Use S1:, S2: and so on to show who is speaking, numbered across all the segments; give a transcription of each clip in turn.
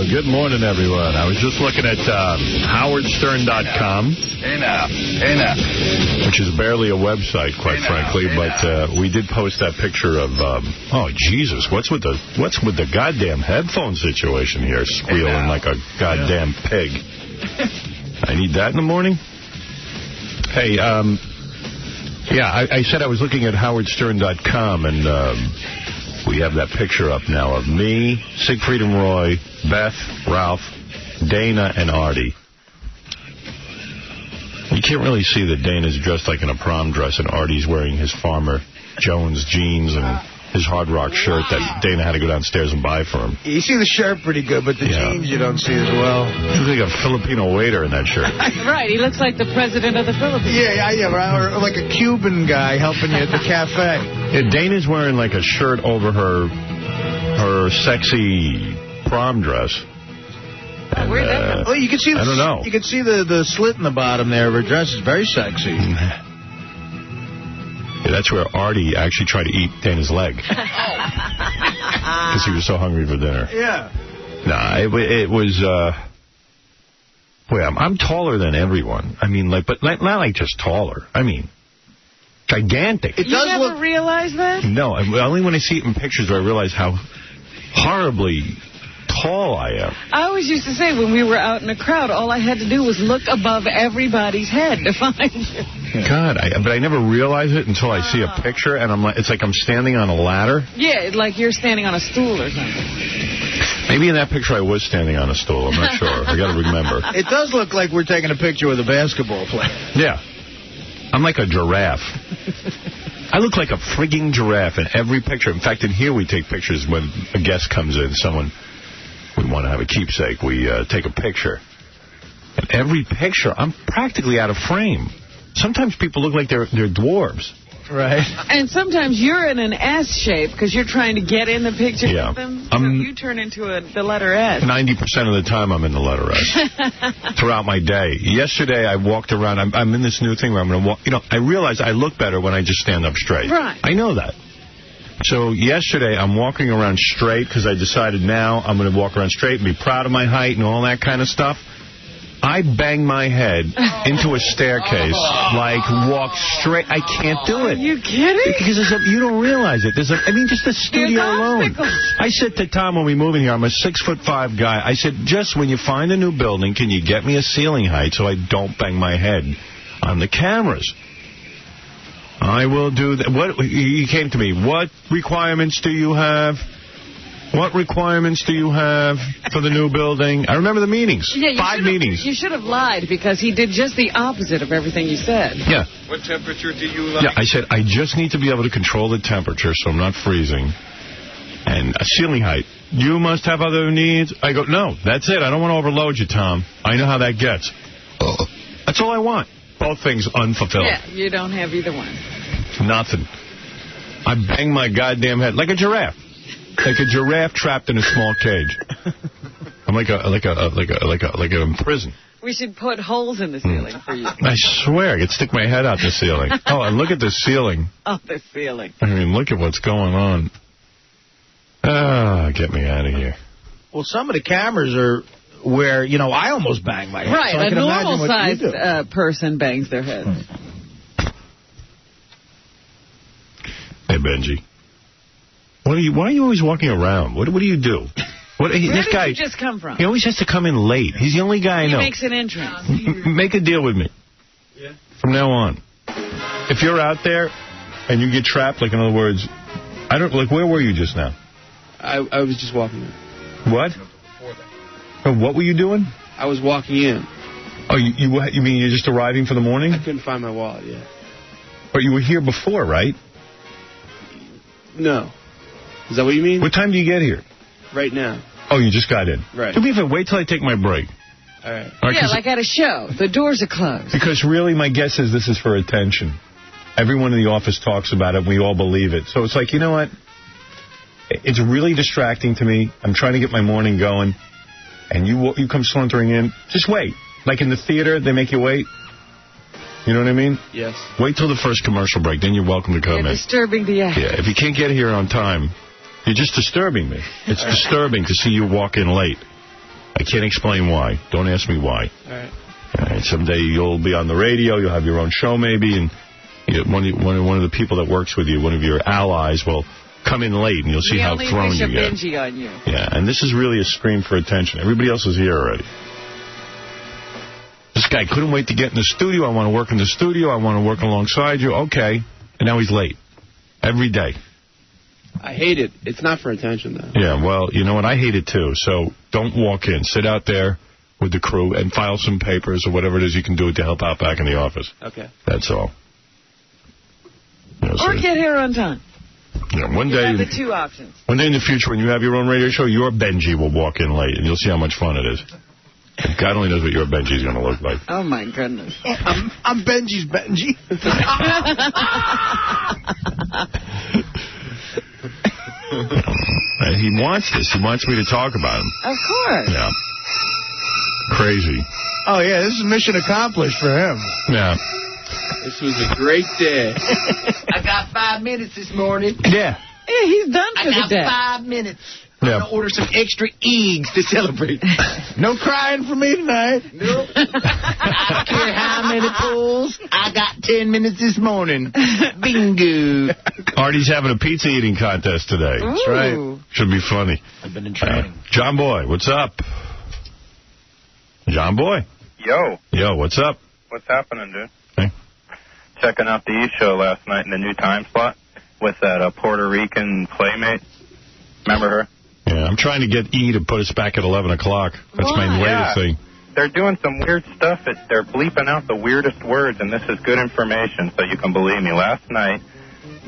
S1: good morning, everyone. I was just looking at howardstern.com.
S2: Hey now.
S1: Which is barely a website, quite frankly, but we did post that picture of, oh, Jesus, what's with the goddamn headphone situation here, squealing like a goddamn pig. I need that in the morning? Hey, I said I was looking at howardstern.com, and we have that picture up now of me, Siegfried and Roy, Beth, Ralph, Dana, and Artie. You can't really see that Dana's dressed like in a prom dress, and Artie's wearing his Farmer Jones jeans and his Hard Rock shirt that Dana had to go downstairs and buy for him.
S3: You see the shirt pretty good, but the jeans you don't see as well.
S1: He looks like a Filipino waiter in that shirt.
S4: Right, he looks like the president of the Philippines.
S3: Yeah, or like a Cuban guy helping you at the cafe.
S1: Yeah, Dana's wearing like a shirt over her sexy prom dress. And,
S4: where'd that come?
S3: Well, you can see
S1: I don't know.
S3: You can see the slit in the bottom there of her dress. Is very sexy.
S1: Yeah, that's where Artie actually tried to eat Dana's leg. Because he was so hungry for dinner.
S3: Yeah.
S1: Nah, it was... I'm taller than everyone. I mean, but not like just taller. I mean, gigantic.
S4: You never realize that?
S1: No, only when I see it in pictures do I realize how horribly tall I am.
S4: I always used to say when we were out in a crowd, all I had to do was look above everybody's head to find you.
S1: God, but I never realize it until I see a picture, and it's like I'm standing on a ladder.
S4: Yeah, like you're standing on a stool or something.
S1: Maybe in that picture I was standing on a stool. I'm not sure. I got to remember.
S3: It does look like we're taking a picture with a basketball player.
S1: Yeah. I'm like a giraffe. I look like a frigging giraffe in every picture. In fact, in here we take pictures when a guest comes in, we want to have a keepsake. We take a picture. In every picture, I'm practically out of frame. Sometimes people look like they're dwarves.
S3: Right.
S4: And sometimes you're in an S shape because you're trying to get in the picture with them. So you turn into the letter S. 90%
S1: of the time I'm in the letter S throughout my day. Yesterday I walked around. I'm in this new thing where I'm going to walk. I realize I look better when I just stand up straight.
S4: Right.
S1: I know that. So yesterday I'm walking around straight because I decided now I'm going to walk around straight and be proud of my height and all that kind of stuff. I banged my head into a staircase, walk straight. I can't do it.
S4: Are you kidding?
S1: Because you don't realize it. Just the studio alone. I said to Tom when we move in here, I'm a 6'5" guy. I said, just when you find a new building, can you get me a ceiling height so I don't bang my head on the cameras? I will do that. He came to me. What requirements do you have? What requirements do you have for the new building? I remember the meetings. Yeah, 5 meetings.
S4: You should have lied because he did just the opposite of everything you said.
S1: Yeah.
S2: What temperature do you like?
S1: Yeah, I said, I just need to be able to control the temperature so I'm not freezing. And a ceiling height. You must have other needs. I go, no, that's it. I don't want to overload you, Tom. I know how that gets. That's all I want. Both things unfulfilled.
S4: Yeah, you don't have either one.
S1: Nothing. I bang my goddamn head like a giraffe. Like a giraffe trapped in a small cage. I'm like in prison.
S4: We should put holes in the ceiling for you.
S1: I swear, I could stick my head out the ceiling. Oh, and look at the ceiling.
S4: Oh, the ceiling.
S1: I mean, look at what's going on. Ah, get me out of here.
S3: Well, some of the cameras are where, I almost bang my head.
S4: Right,
S3: so I
S4: a
S3: can
S4: normal-sized person bangs their head.
S1: Hey, Benji. Why are you always walking around? What do you do?
S4: Where did you just come from?
S1: He always has to come in late. He's the only guy I know.
S4: He makes an entrance.
S1: Make a deal with me. Yeah. From now on. If you're out there and you get trapped, in other words, where were you just now?
S5: I was just walking in.
S1: What? What were you doing?
S5: I was walking in.
S1: Oh, you mean you're just arriving for the morning?
S5: I couldn't find my wallet, yeah.
S1: But you were here before, right?
S5: No. Is that what you mean?
S1: What time do you get here?
S5: Right now.
S1: Oh, you just got in.
S5: Right.
S1: Do me a favor, wait till I take my break.
S5: All right.
S4: Yeah, like at a show. The doors are closed.
S1: Because really, my guess is this is for attention. Everyone in the office talks about it, and we all believe it. So it's like, you know what? It's really distracting to me. I'm trying to get my morning going, and you come sauntering in. Just wait. Like in the theater, they make you wait. You know what I mean?
S5: Yes.
S1: Wait till the first commercial break, then you're welcome to come in.
S4: Disturbing the act.
S1: Yeah, if you can't get here on time, you're just disturbing me. It's disturbing to see you walk in late. I can't explain why. Don't ask me why.
S5: All right.
S1: All right. Someday you'll be on the radio. You'll have your own show maybe, and one of the people that works with you, one of your allies, will come in late, and you'll see how thrown you get.
S4: Benji on you.
S1: Yeah, and this is really a scream for attention. Everybody else is here already. This guy couldn't wait to get in the studio. I want to work in the studio. I want to work alongside you. Okay. And now he's late. Every day.
S5: I hate it. It's not for attention, though.
S1: Yeah, well, you know what? I hate it, too. So don't walk in. Sit out there with the crew and file some papers or whatever it is you can do to help out back in the office.
S5: Okay.
S1: That's all.
S4: Or get here on time.
S1: Yeah, one day.
S4: You have the two options.
S1: One day in the future, when you have your own radio show, your Benji will walk in late, and you'll see how much fun it is. And God only knows what your Benji's going to look like.
S4: Oh, my goodness.
S3: I'm Benji's Benji.
S1: He wants this. He wants me to talk about him.
S4: Of course.
S1: Yeah. Crazy.
S3: Oh, yeah, this is mission accomplished for him.
S1: Yeah.
S5: This was a great day.
S3: I got 5 minutes this morning.
S1: Yeah.
S4: Yeah, he's done for the day.
S3: I got 5 minutes.
S1: Yeah.
S3: I'm going to order some extra eggs to celebrate. No crying for me tonight. Nope. I don't care how many pulls. I got 10 minutes this morning. Bingo.
S1: Artie's having a pizza eating contest today.
S4: Ooh.
S1: That's right. Should be funny.
S3: I've been in training.
S1: John Boy, what's up? John Boy.
S6: Yo.
S1: Yo, what's up?
S6: What's happening, dude?
S1: Hey.
S6: Checking out the E! Show last night in the new time slot with that Puerto Rican playmate. Remember her?
S1: Yeah, I'm trying to get E! to put us back at 11 o'clock. That's my latest thing.
S6: They're doing some weird stuff. They're bleeping out the weirdest words, and this is good information, so you can believe me. Last night,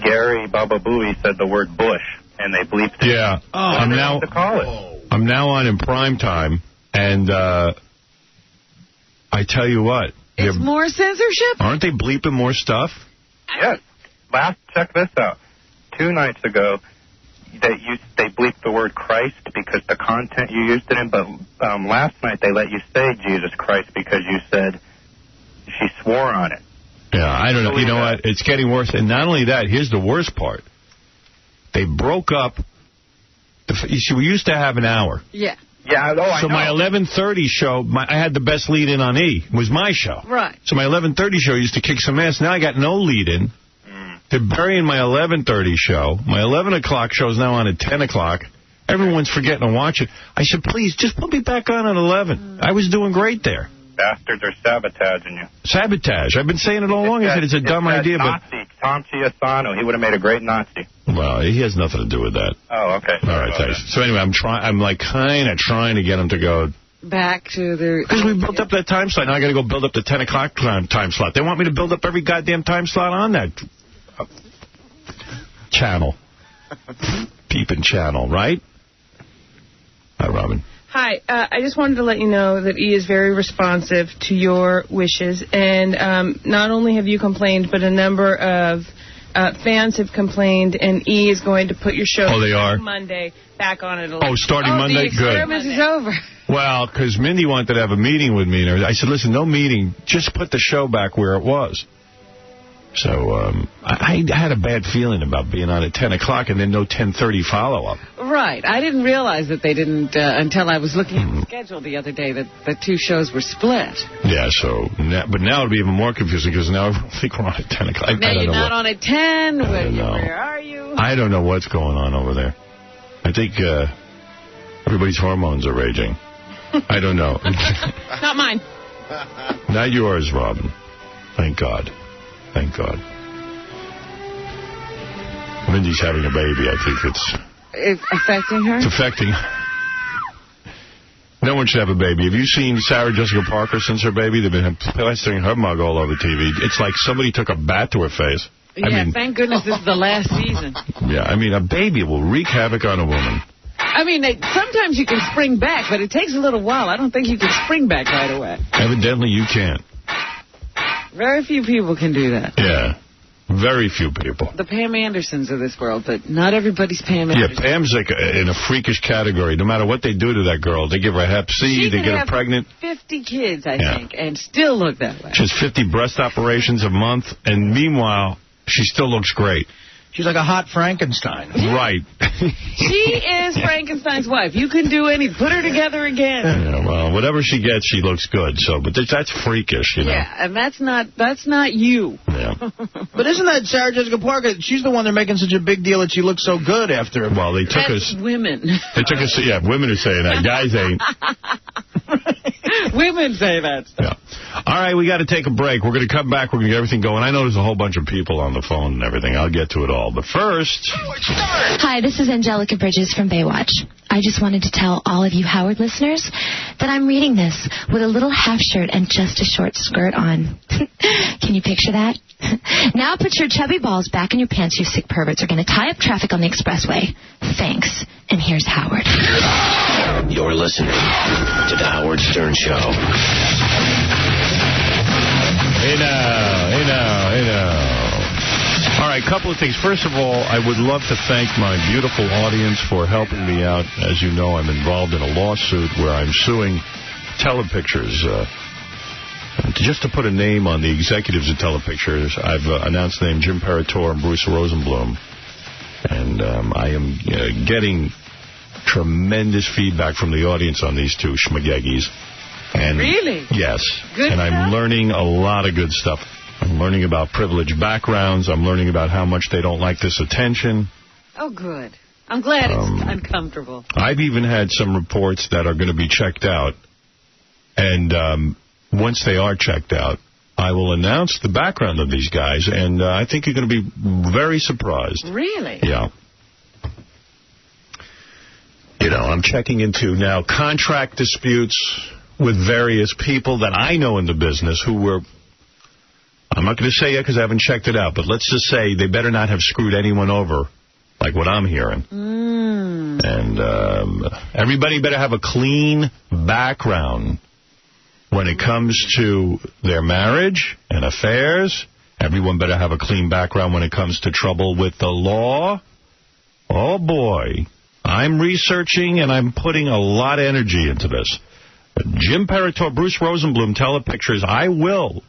S6: Gary Baba Booey said the word bush, and they bleeped it.
S1: Yeah. I'm now
S6: to call it.
S1: I'm now on in prime time, and I tell you what.
S4: It's more censorship?
S1: Aren't they bleeping more stuff?
S6: Yes. Check this out. 2 nights ago, they bleeped the word Christ because the content you used it in, but last night they let you say Jesus Christ because you said she swore on it.
S1: Yeah, I don't know. You know what? It's getting worse. And not only that, here's the worst part. They broke up. We used to have an hour.
S4: Yeah.
S6: Yeah, I know.
S1: So my 11:30 show, I had the best lead-in on E! was my show.
S4: Right.
S1: So my 11:30 show used to kick some ass. Now I got no lead-in. They're burying my 11:30 show. My 11 o'clock show is now on at 10 o'clock. Everyone's forgetting to watch it. I said, please, just put me back on at 11. I was doing great there.
S6: Bastards are sabotaging you.
S1: Sabotage. I've been saying it all along. I said it's a dumb idea,
S6: Nazi, but Tom Chiasano, he would have made a great Nazi.
S1: Well, he has nothing to do with that.
S6: Oh, okay.
S1: All right, thanks. So anyway, I'm like kind of trying to get him to go
S4: back to the...
S1: Because we built up that time slot. Now I got to go build up the 10 o'clock time slot. They want me to build up every goddamn time slot on that channel. Peeping channel, right? Hi, Robin.
S7: Hi. I just wanted to let you know that E! is very responsive to your wishes. And not only have you complained, but a number of fans have complained, and E! is going to put your show Monday back on at 11.
S1: Oh, starting Monday?
S4: The experiment is over.
S1: Well, because Mindy wanted to have a meeting with me. And I said, listen, no meeting. Just put the show back where it was. So I had a bad feeling about being on at 10 o'clock and then no 10:30 follow-up.
S4: Right. I didn't realize that they didn't until I was looking at the schedule the other day that the two shows were split.
S1: Yeah, so, but now it'll be even more confusing because now I think we're on at 10 o'clock.
S4: Now you're not on at 10. Where are you?
S1: I don't know what's going on over there. I think everybody's hormones are raging. I don't know.
S7: Not mine.
S1: Not yours, Robin. Thank God. Thank God. Mindy's having a baby. I think
S4: it's affecting her?
S1: It's affecting. No one should have a baby. Have you seen Sarah Jessica Parker since her baby? They've been plastering her mug all over TV. It's like somebody took a bat to her face.
S4: Yeah, I mean, thank goodness this is the last season.
S1: Yeah, I mean, a baby will wreak havoc on a woman.
S4: I mean, sometimes you can spring back, but it takes a little while. I don't think you can spring back right away.
S1: Evidently, you can't.
S4: Very few people can do that.
S1: Yeah, very few people.
S4: The Pam Andersons of this world, but not everybody's Pam Anderson.
S1: Yeah, Pam's like in a freakish category. No matter what they do to that girl, they give her hep C, they get her pregnant.
S4: 50 kids, I think, and still look that way.
S1: She has 50 breast operations a month, and meanwhile, she still looks great.
S3: She's like a hot Frankenstein.
S1: Right.
S4: She is Frankenstein's wife. You can do anything. Put her together again.
S1: Yeah, well, whatever she gets, she looks good. So, but that's freakish, you know.
S4: Yeah, and that's not you.
S1: Yeah.
S3: But isn't that Sarah Jessica Parker? She's the one they're making such a big deal that she looks so good after.
S1: Well, they took
S4: that's
S1: us.
S4: Women.
S1: They took us. Yeah, women are saying that. Guys ain't.
S4: Women say that.
S1: Yeah. All right, we got to take a break. We're going to come back. We're going to get everything going. I know there's a whole bunch of people on the phone and everything. I'll get to it all. But first...
S8: Hi, this is Angelica Bridges from Baywatch. I just wanted to tell all of you Howard listeners that I'm reading this with a little half shirt and just a short skirt on. Can you picture that? Now put your chubby balls back in your pants, you sick perverts are going to tie up traffic on the expressway. Thanks. And here's Howard.
S9: You're listening to The Howard Stern Show.
S1: Hey now. All right, couple of things. First of all, I would love to thank my beautiful audience for helping me out. As you know, I'm involved in a lawsuit where I'm suing Telepictures. Just to put a name on the executives of Telepictures, I've announced the name Jim Paratore and Bruce Rosenblum. And I am getting tremendous feedback from the audience on these two schmageggies. And
S4: really?
S1: Yes.
S4: Good
S1: and
S4: stuff?
S1: I'm learning a lot of good stuff. I'm learning about privileged backgrounds. I'm learning about how much they don't like this attention.
S4: Oh, good. I'm glad it's uncomfortable.
S1: I've even had some reports that are going to be checked out. And once they are checked out, I will announce the background of these guys. And I think you're going to be very surprised.
S4: Really?
S1: Yeah. You know, I'm checking into now contract disputes with various people that I know in the business who were... I'm not going to say it because I haven't checked it out, but let's just say they better not have screwed anyone over, like what I'm hearing. And everybody better have a clean background when it comes to their marriage and affairs. Everyone better have a clean background when it comes to trouble with the law. Oh, boy. I'm researching and I'm putting a lot of energy into this. Jim Paratore, Bruce Rosenblum, Telepictures, I will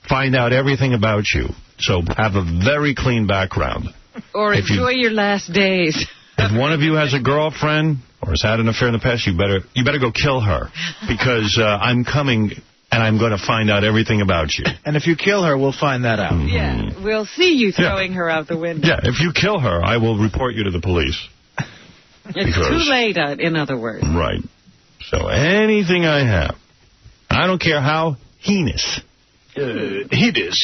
S1: find out everything about you. So have a very clean background.
S4: Or enjoy your last days.
S1: If one of you has a girlfriend or has had an affair in the past, you better go kill her. Because I'm coming and I'm going to find out everything about you.
S3: And if you kill her, we'll find that out.
S4: Yeah, we'll see you throwing her out the window.
S1: Yeah, if you kill her, I will report you to the police.
S4: It's too late, in other words.
S1: Right. So anything I have, I don't care how heinous. Heinous.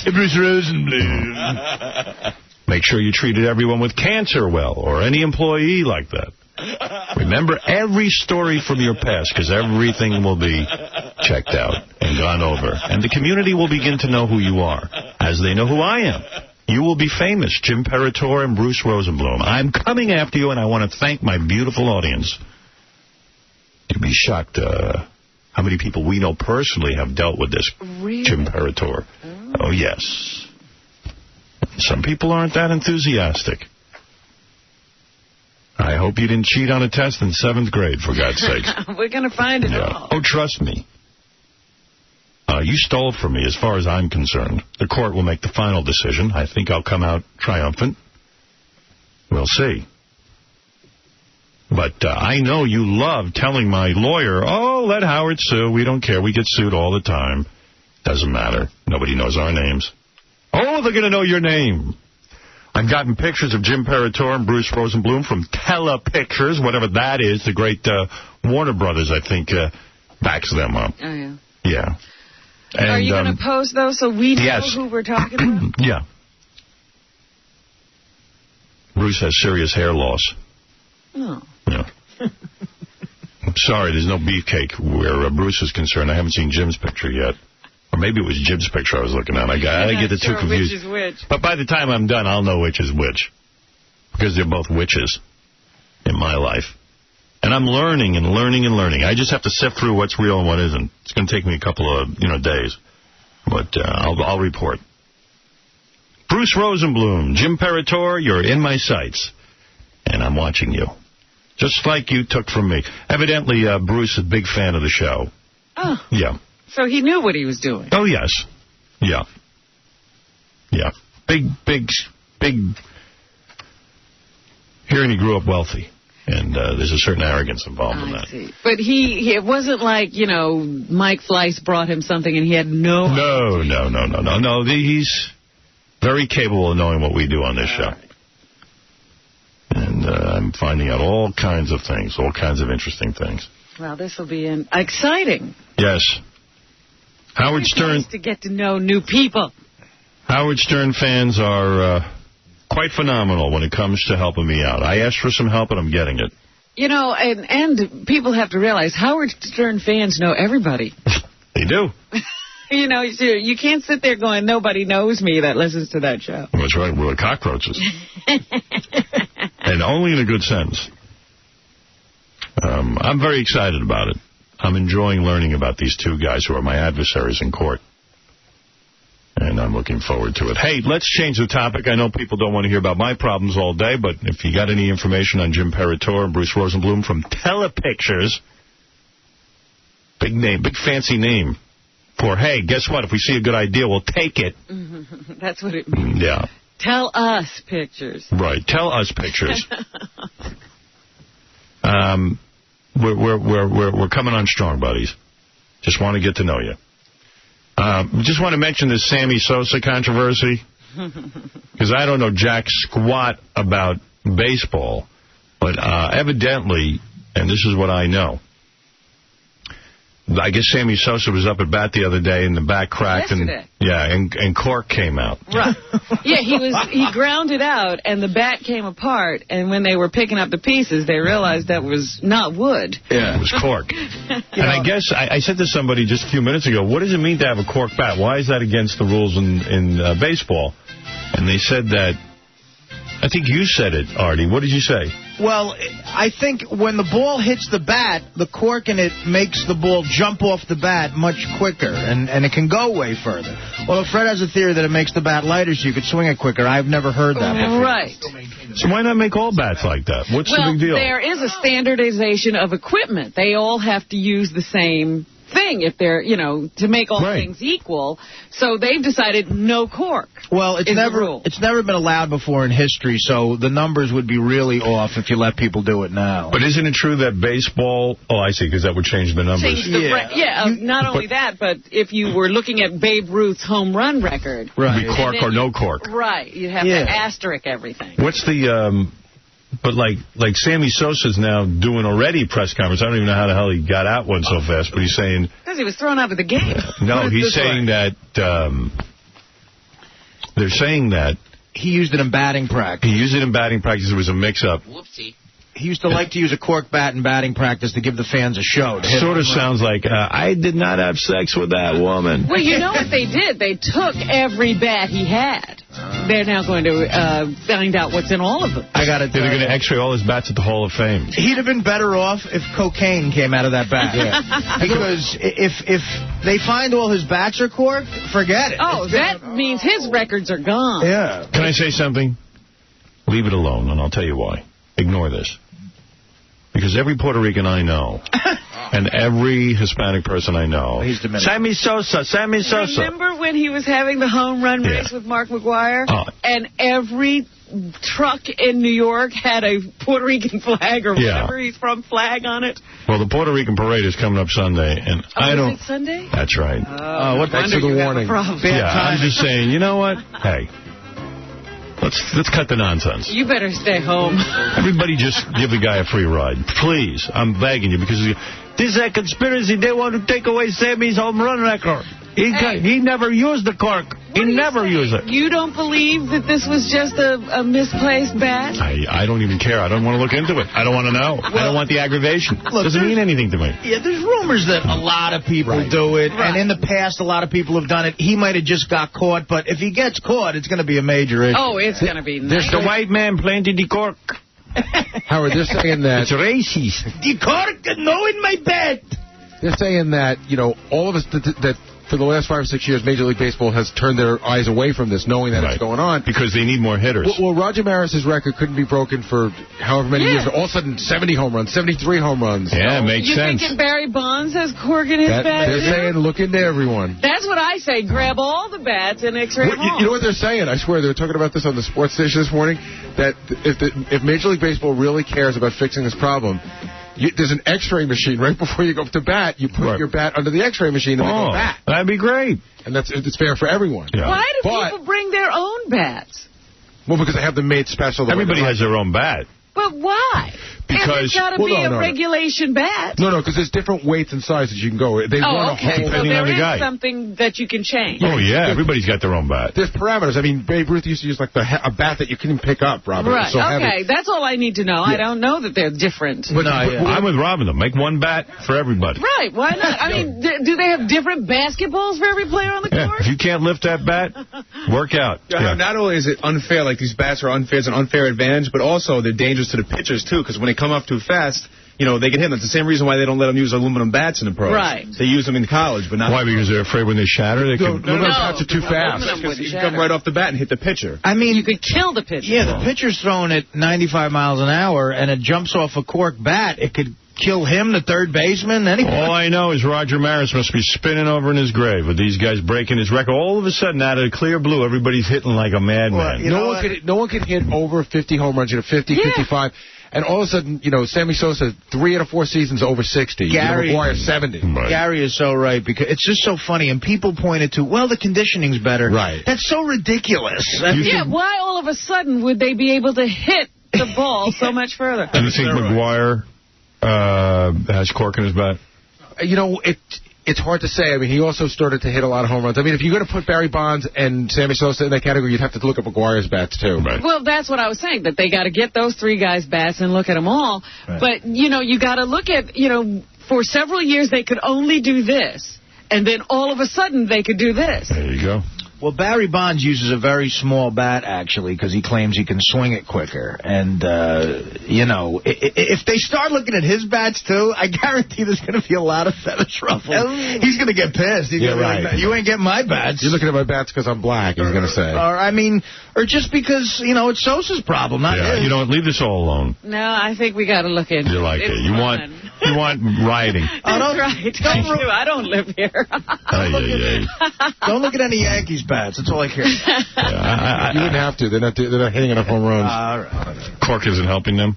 S1: Bruce Rosenblum. Make sure you treated everyone with cancer well, or any employee like that. Remember every story from your past, because everything will be checked out and gone over. And the community will begin to know who you are, as they know who I am. You will be famous, Jim Paratore and Bruce Rosenblum. I'm coming after you, and I want to thank my beautiful audience. You'd be shocked how many people we know personally have dealt with this.
S4: Really?
S1: Jim Paratore. Oh, yes. Some people aren't that enthusiastic. I hope you didn't cheat on a test in 7th grade, for God's sake.
S4: We're going to find it all.
S1: Oh, trust me. You stole from me as far as I'm concerned. The court will make the final decision. I think I'll come out triumphant. We'll see. But I know you love telling my lawyer, oh, let Howard sue. We don't care. We get sued all the time. Doesn't matter. Nobody knows our names. Oh, they're going to know your name. I've gotten pictures of Jim Paratore and Bruce Rosenblum from Telepictures, whatever that is. The great Warner Brothers, I think, backs them up.
S4: Oh, yeah.
S1: Yeah. And,
S4: are you going to post those so we know who we're talking about?
S1: Yeah. Bruce has serious hair loss.
S4: Oh.
S1: Yeah. I'm sorry, there's no beefcake where Bruce is concerned. I haven't seen Jim's picture yet. Or maybe it was Jim's picture I was looking at. I get the two confused.
S4: Which is which.
S1: But by the time I'm done, I'll know which is which. Because they're both witches in my life. And I'm learning and learning and learning. I just have to sift through what's real and what isn't. It's going to take me a couple of days. But I'll report. Bruce Rosenblum, Jim Paratore, you're in my sights. And I'm watching you. Just like you took from me. Evidently, Bruce is a big fan of the show.
S4: Oh.
S1: Yeah.
S4: So he knew what he was doing.
S1: Oh, yes. Yeah. Yeah. big. Hearing he grew up wealthy. And there's a certain arrogance involved in that.
S4: See. But it wasn't like, Mike Fleiss brought him something and he had no... No. He's very capable of knowing what we do on this show. And I'm finding out all kinds of things, all kinds of interesting things. Well, this will be exciting.
S1: Yes. Howard Stern...
S4: Nice to get to know new people.
S1: Howard Stern fans are... quite phenomenal when it comes to helping me out. I asked for some help, and I'm getting it.
S4: And people have to realize Howard Stern fans know everybody.
S1: They do.
S4: You can't sit there going, nobody knows me that listens to that show.
S1: That's right. We're cockroaches. And only in a good sense. I'm very excited about it. I'm enjoying learning about these two guys who are my adversaries in court. And I'm looking forward to it. Hey, let's change the topic. I know people don't want to hear about my problems all day, but if you got any information on Jim Peratore and Bruce Rosenblum from Telepictures, big name, big fancy name for, hey, guess what? If we see a good idea, we'll take it.
S4: That's what it means.
S1: Yeah.
S4: Tell us pictures.
S1: Right. Tell us pictures. We're coming on strong, buddies. Just want to get to know you. Just want to mention this Sammy Sosa controversy, because I don't know jack squat about baseball, but evidently, and this is what I know, I guess Sammy Sosa was up at bat the other day and the bat cracked.
S4: Yesterday.
S1: And cork came out.
S4: Right. Yeah, he grounded out and the bat came apart, and when they were picking up the pieces, they realized that was not wood.
S1: Yeah, it was cork. And I guess I said to somebody just a few minutes ago, what does it mean to have a cork bat? Why is that against the rules in baseball? And they said that, I think you said it, Artie. What did you say?
S10: Well, I think when the ball hits the bat, the cork in it makes the ball jump off the bat much quicker, and it can go way further. Well, Fred has a theory that it makes the bat lighter so you could swing it quicker. I've never heard that before.
S4: Right.
S1: So why not make all bats like that? What's the big deal?
S4: There is a standardization of equipment. They all have to use the same thing if they're, to make all things equal. So they've decided no cork.
S10: Well, it's never been allowed before in history, so the numbers would be really off if you let people do it now.
S1: But isn't it true that baseball... Oh, I see, because that would change the numbers.
S4: Not only that, but if you were looking at Babe Ruth's home run record...
S1: Right. It'd be cork or no cork.
S4: Right. You'd have to asterisk everything.
S1: What's the... But like Sammy Sosa's now doing already press conference. I don't even know how the hell he got out one so fast, but he's saying...
S4: Because he was thrown out of the game.
S1: No, he's saying that... they're saying that...
S10: He used it in batting practice.
S1: He used it in batting practice. It was a mix-up.
S10: Whoopsie. He used to like to use a cork bat in batting practice to give the fans a show.
S1: Sort of sounds like, I did not have sex with that woman.
S4: Well, you know what they did? They took every bat he had. They're now going to find out what's in all of them.
S1: They're going to x-ray all his bats at the Hall of Fame.
S10: He'd have been better off if cocaine came out of that bat. Because if they find all his bats are corked, forget it.
S4: Oh, that means his records are gone.
S10: Yeah.
S1: Can I say something? Leave it alone, and I'll tell you why. Ignore this. Because every Puerto Rican I know, and every Hispanic person I know, Sammy Sosa.
S4: Remember when he was having the home run race with Mark McGwire? And every truck in New York had a Puerto Rican flag or whatever he's from flag on it?
S1: Well, the Puerto Rican parade is coming up Sunday, and I don't...
S4: Is it Sunday?
S1: That's right.
S10: Thanks for the warning.
S1: I'm just saying, you know what? Hey. Let's cut the nonsense.
S4: You better stay home.
S1: Everybody just give the guy a free ride. Please. I'm begging you, because this is a conspiracy. They want to take away Sammy's home run record. He never used the cork. He never used it.
S4: You don't believe that this was just a misplaced bat?
S1: I don't even care. I don't want to look into it. I don't want to know. I don't want the aggravation. It doesn't mean anything to me.
S10: Yeah, there's rumors that a lot of people do it, and in the past a lot of people have done it. He might have just got caught, but if he gets caught, it's going to be a major issue.
S4: Oh, it's going to be nice.
S1: The white man planted the cork.
S11: Howard, they're saying that...
S1: It's racist.
S10: The cork, no in my bed.
S11: They're saying that, all of us, that for the last 5 or 6 years, Major League Baseball has turned their eyes away from this, knowing that it's going on.
S1: Because they need more hitters.
S11: Well, Roger Maris's record couldn't be broken for however many years. All of a sudden, 70 home runs, 73 home runs.
S1: Yeah, it makes sense.
S4: You think Barry Bonds has cork in his bat?
S11: They're saying, look into everyone.
S4: That's what I say. Grab all the bats and X-ray them all.
S11: You know what they're saying? I swear, they were talking about this on the sports station this morning, that if Major League Baseball really cares about fixing this problem, there's an X-ray machine right before you go up to bat. You put your bat under the X-ray machine and they go bat.
S1: That'd be great.
S11: And it's fair for everyone.
S1: Yeah.
S4: Why do people bring their own bats?
S11: Well, because they have them made special.
S1: Everybody has their own bat.
S4: But why?
S1: Because
S4: it's got to be a regulation bat.
S11: No, because there's different weights and sizes you can go. They run a whole
S1: depending on the guy.
S4: Something that you can change.
S1: Oh, yeah. Everybody's got their own bat.
S11: There's parameters. I mean, Babe Ruth used to use like a bat that you couldn't pick up, Robin.
S4: Right.
S11: So
S4: okay.
S11: heavy.
S4: That's all I need to know. I don't know that they're different.
S1: But I'm with Robin, though. Make one bat for everybody.
S4: Right. Why not? I mean, do they have different basketballs for every player on the court?
S1: If you can't lift that bat, work out.
S12: Not only is it unfair, like these bats are unfair, it's an unfair advantage, but also they're dangerous to the pitchers, too, because when they come up too fast, they get hit. That's the same reason why they don't let them use aluminum bats in the pros.
S4: Right.
S12: They use them in college, but not...
S1: Why? Because they're afraid when they shatter, they can...
S11: Aluminum bats are too fast.
S12: You can come right off the bat and hit the pitcher.
S10: I mean...
S4: You could kill the pitcher.
S10: Yeah, the pitcher's throwing it 95 miles an hour, and it jumps off a cork bat. It could kill him, the third baseman, anybody.
S1: All I know is Roger Maris must be spinning over in his grave with these guys breaking his record. All of a sudden, out of the clear blue, everybody's hitting like a madman.
S11: Well, no one could hit over 50 home runs, 50, 55. And all of a sudden, Sammy Sosa, 3 out of 4 seasons over 60.
S10: Gary,
S11: McGuire, 70.
S1: Right.
S10: Gary is so right, because it's just so funny. And people pointed to, well, the conditioning's better.
S11: Right.
S10: That's so ridiculous.
S4: Why all of a sudden would they be able to hit the ball so much further?
S1: Do you think McGuire has cork in his bat?
S11: It's hard to say. I mean, he also started to hit a lot of home runs. I mean, if you're going to put Barry Bonds and Sammy Sosa in that category, you'd have to look at McGuire's bats, too.
S1: Right.
S4: Well, that's what I was saying, that they got to get those 3 guys' bats and look at them all. Right. But, you got to look at, for several years they could only do this, and then all of a sudden they could do this.
S1: There you go.
S10: Well, Barry Bonds uses a very small bat, actually, because he claims he can swing it quicker. And, if they start looking at his bats, too, I guarantee there's going to be a lot of feathers ruffled. He's going to get pissed. He's gonna be like, you ain't getting my bats.
S11: You're looking at my bats because I'm black, he's going to say.
S10: Or just because, it's Sosa's problem, not his.
S1: You don't leave this all alone.
S4: No, I think we got to look into it.
S1: You like it. You want rioting.
S4: That's right. I don't live here.
S10: Don't look at any Yankees bats. That's all I care about.
S11: You wouldn't have to. They're not hitting enough home runs.
S10: All right.
S1: Cork isn't helping them?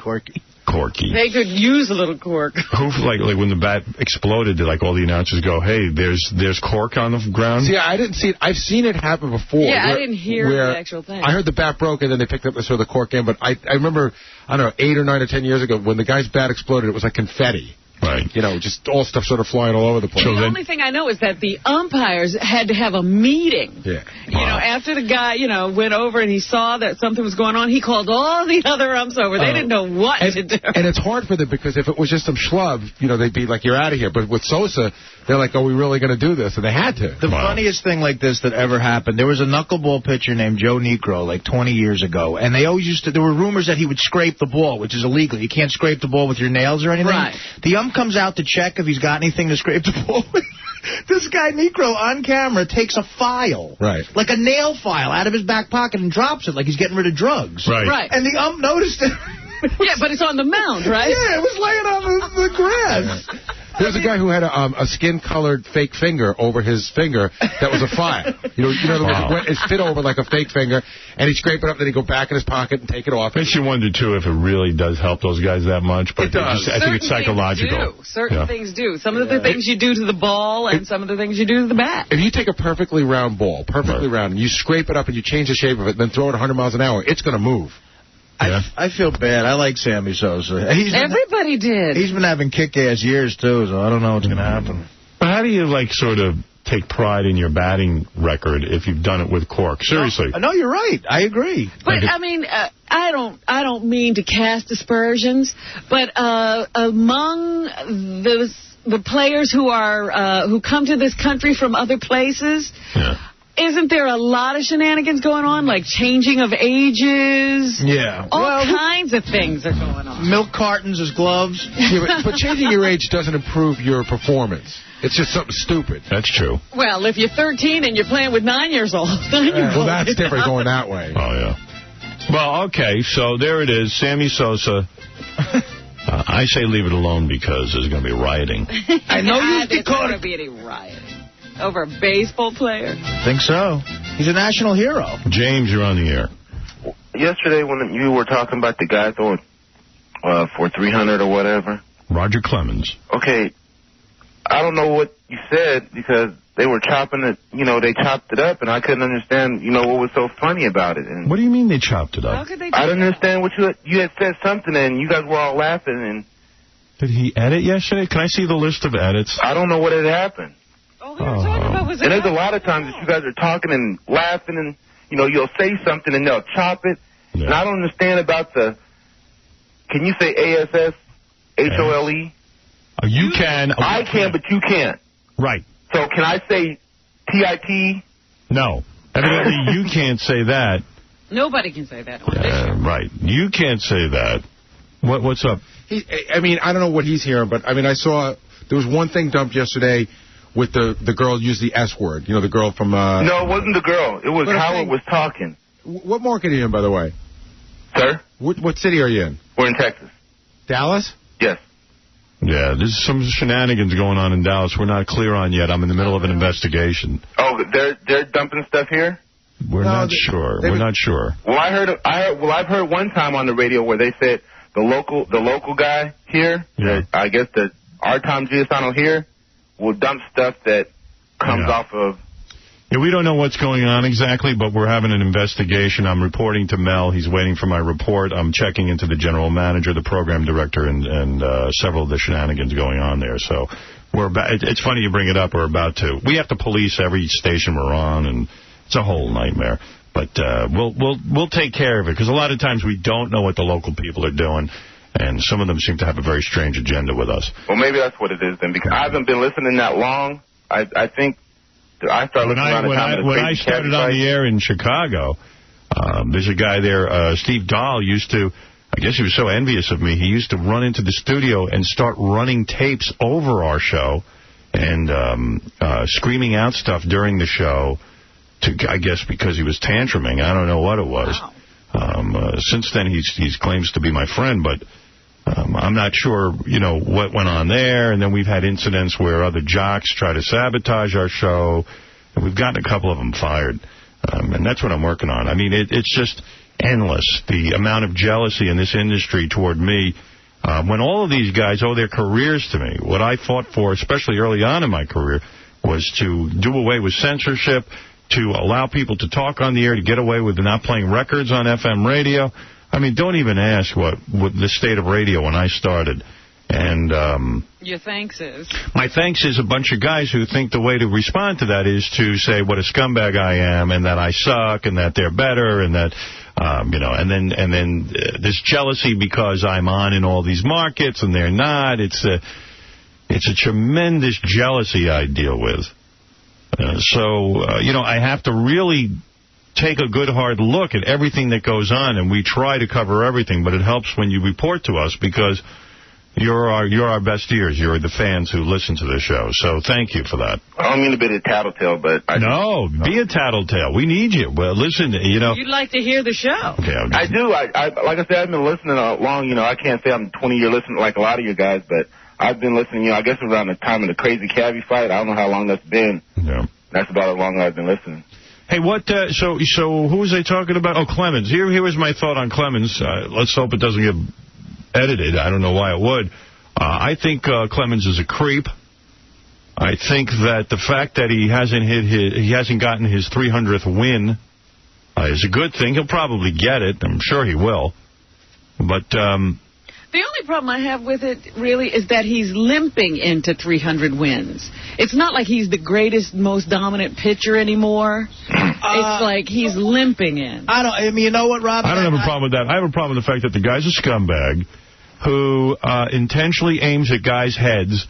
S10: Corky.
S4: They could use a little cork.
S1: Who, like when the bat exploded, did all the announcers go, hey, there's cork on the ground?
S11: See, I didn't see it. I've seen it happen before.
S4: Yeah, I didn't hear the actual thing.
S11: I heard the bat broke, and then they picked up the cork in. But I remember, 8 or 9 or 10 years ago, when the guy's bat exploded, it was like confetti.
S1: Right.
S11: Just all stuff sort of flying all over the place.
S4: The only thing I know is that the umpires had to have a meeting.
S11: Yeah.
S4: After the guy, went over and he saw that something was going on, he called all the other umps over. They didn't know what to do.
S11: And it's hard for them because if it was just some schlub, they'd be like, you're out of here. But with Sosa, they're like, are we really going to do this? And they had to.
S10: The funniest thing like this that ever happened, there was a knuckleball pitcher named Joe Niekro like 20 years ago, and they always there were rumors that he would scrape the ball, which is illegal. You can't scrape the ball with your nails or anything.
S4: Right.
S10: The ump comes out to check if he's got anything to scrape the ball with. This guy, Niekro, on camera, takes a file, like a nail file, out of his back pocket and drops it like he's getting rid of drugs.
S1: Right.
S10: And the ump noticed it.
S4: Yeah, but it's on the mound, right?
S10: Yeah, it was laying on the grass.
S11: There's a guy who had a skin-colored fake finger over his finger that was a file. It fit over like a fake finger, and he'd scrape it up, then he'd go back in his pocket and take it off.
S1: Makes you wonder, too, if it really does help those guys that much. But
S11: it does.
S1: I think it's psychological.
S4: Certain things do. Some of the things you do to the ball and some of the things you do to the bat.
S11: If you take a perfectly round ball, round, and you scrape it up and you change the shape of it, then throw it 100 miles an hour, it's going to move.
S1: Yeah.
S10: I feel bad. I like Sammy Sosa.
S4: Everybody did.
S10: He's been having kick-ass years, too, so I don't know what's going to happen.
S1: But how do you, sort of take pride in your batting record if you've done it with cork? Seriously.
S10: No, you're right. I agree.
S4: But, I don't mean to cast aspersions, but among the players who come to this country from other places... Yeah. isn't there a lot of shenanigans going on, like changing of ages?
S10: Yeah.
S4: All kinds of things are going on.
S10: Milk cartons as gloves.
S11: Yeah, but changing your age doesn't improve your performance. It's just something stupid.
S1: That's true.
S4: Well, if you're 13 and you're playing with 9-year-olds.
S11: Well, that's different going that way.
S1: Oh, yeah. Well, okay, so there it is. Sammy Sosa. I say leave it alone because there's going to be rioting.
S10: I know you
S4: There's not going to be any rioting. Over a baseball player?
S10: Think so. He's a national hero.
S1: James, you're on the air.
S13: Yesterday when you were talking about the guy throwing for 300 or whatever.
S1: Roger Clemens.
S13: Okay, I don't know what you said because they were chopping it, they chopped it up, and I couldn't understand, what was so funny about it. And
S1: what do you mean they chopped it up?
S4: How could they
S13: I don't understand what you had said something, and you guys were all laughing. And
S1: did he edit yesterday? Can I see the list of edits?
S13: I don't know what had happened.
S4: Oh, we were talking about was it?
S13: And there's a lot of times that you guys are talking and laughing, and, you'll say something, and they'll chop it. Yeah. And I don't understand about can you say ASSHOLE?
S1: You can.
S13: I can, but you can't.
S1: Right.
S13: So can I say TIT?
S1: No. Evidently, you can't say that.
S4: Nobody can say that.
S1: Right. You can't say that. What's up?
S11: I don't know what he's hearing, but, I saw there was one thing dumped yesterday with the girl used the S word. The girl from...
S13: No, it wasn't the girl. It was Howard was talking.
S11: What market are you in, by the way?
S13: Sir?
S11: What city are you in?
S13: We're in Texas.
S11: Dallas?
S13: Yes.
S1: Yeah, there's some shenanigans going on in Dallas we're not clear on yet. I'm in the middle of an investigation.
S13: Oh, they're dumping stuff here?
S1: We're not sure. We're not sure.
S13: Well, I've heard one time on the radio where they said the local guy here, I guess our Tom Giussano here, will dump stuff that comes off of...
S1: Yeah, we don't know what's going on exactly, but we're having an investigation. I'm reporting to Mel. He's waiting for my report. I'm checking into the general manager, the program director, and several of the shenanigans going on there. So it's funny you bring it up. We're about to. We have to police every station we're on, and it's a whole nightmare. But we'll take care of it, because a lot of times we don't know what the local people are doing, and some of them seem to have a very strange agenda with us.
S13: Well, maybe that's what it is then, because I haven't been listening that long. I think... I started
S1: when I started on the air in Chicago, there's a guy there, Steve Dahl, used to, I guess he was so envious of me, he used to run into the studio and start running tapes over our show and screaming out stuff during the show, I guess because he was tantruming. I don't know what it was. Wow. Since then, he claims to be my friend, but... I'm not sure, what went on there. And then we've had incidents where other jocks try to sabotage our show. And we've gotten a couple of them fired. And that's what I'm working on. It's just endless, the amount of jealousy in this industry toward me. When all of these guys owe their careers to me, what I fought for, especially early on in my career, was to do away with censorship, to allow people to talk on the air, to get away with not playing records on FM radio. Don't even ask what the state of radio when I started. And
S4: your thanks is? My
S1: thanks is a bunch of guys who think the way to respond to that is to say what a scumbag I am, and that I suck, and that they're better, and that, and then this jealousy because I'm on in all these markets and they're not. It's a tremendous jealousy I deal with. I have to really take a good hard look at everything that goes on, and we try to cover everything, but it helps when you report to us because you're our best ears. You're the fans who listen to the show, so thank you for that.
S13: I don't mean to be a tattletale, but...
S1: Be a tattletale. We need you. Well, listen,
S4: You'd like to hear the show.
S13: Okay, I do. Like I said, I've been listening long. I can't say I'm a 20-year listener like a lot of you guys, but I've been listening, I guess around the time of the Crazy Cabbie fight. I don't know how long that's been.
S1: Yeah.
S13: That's about as long as I've been listening.
S1: Hey, so who was I talking about? Oh, Clemens. Here was my thought on Clemens. Let's hope it doesn't get edited. I don't know why it would. I think Clemens is a creep. I think that the fact that he hasn't gotten his 300th win is a good thing. He'll probably get it. I'm sure he will. But
S4: the only problem I have with it, really, is that he's limping into 300 wins. It's not like he's the greatest, most dominant pitcher anymore. It's like he's limping in.
S10: You know what, Rob?
S1: I don't have a problem with that. I have a problem with the fact that the guy's a scumbag who intentionally aims at guys' heads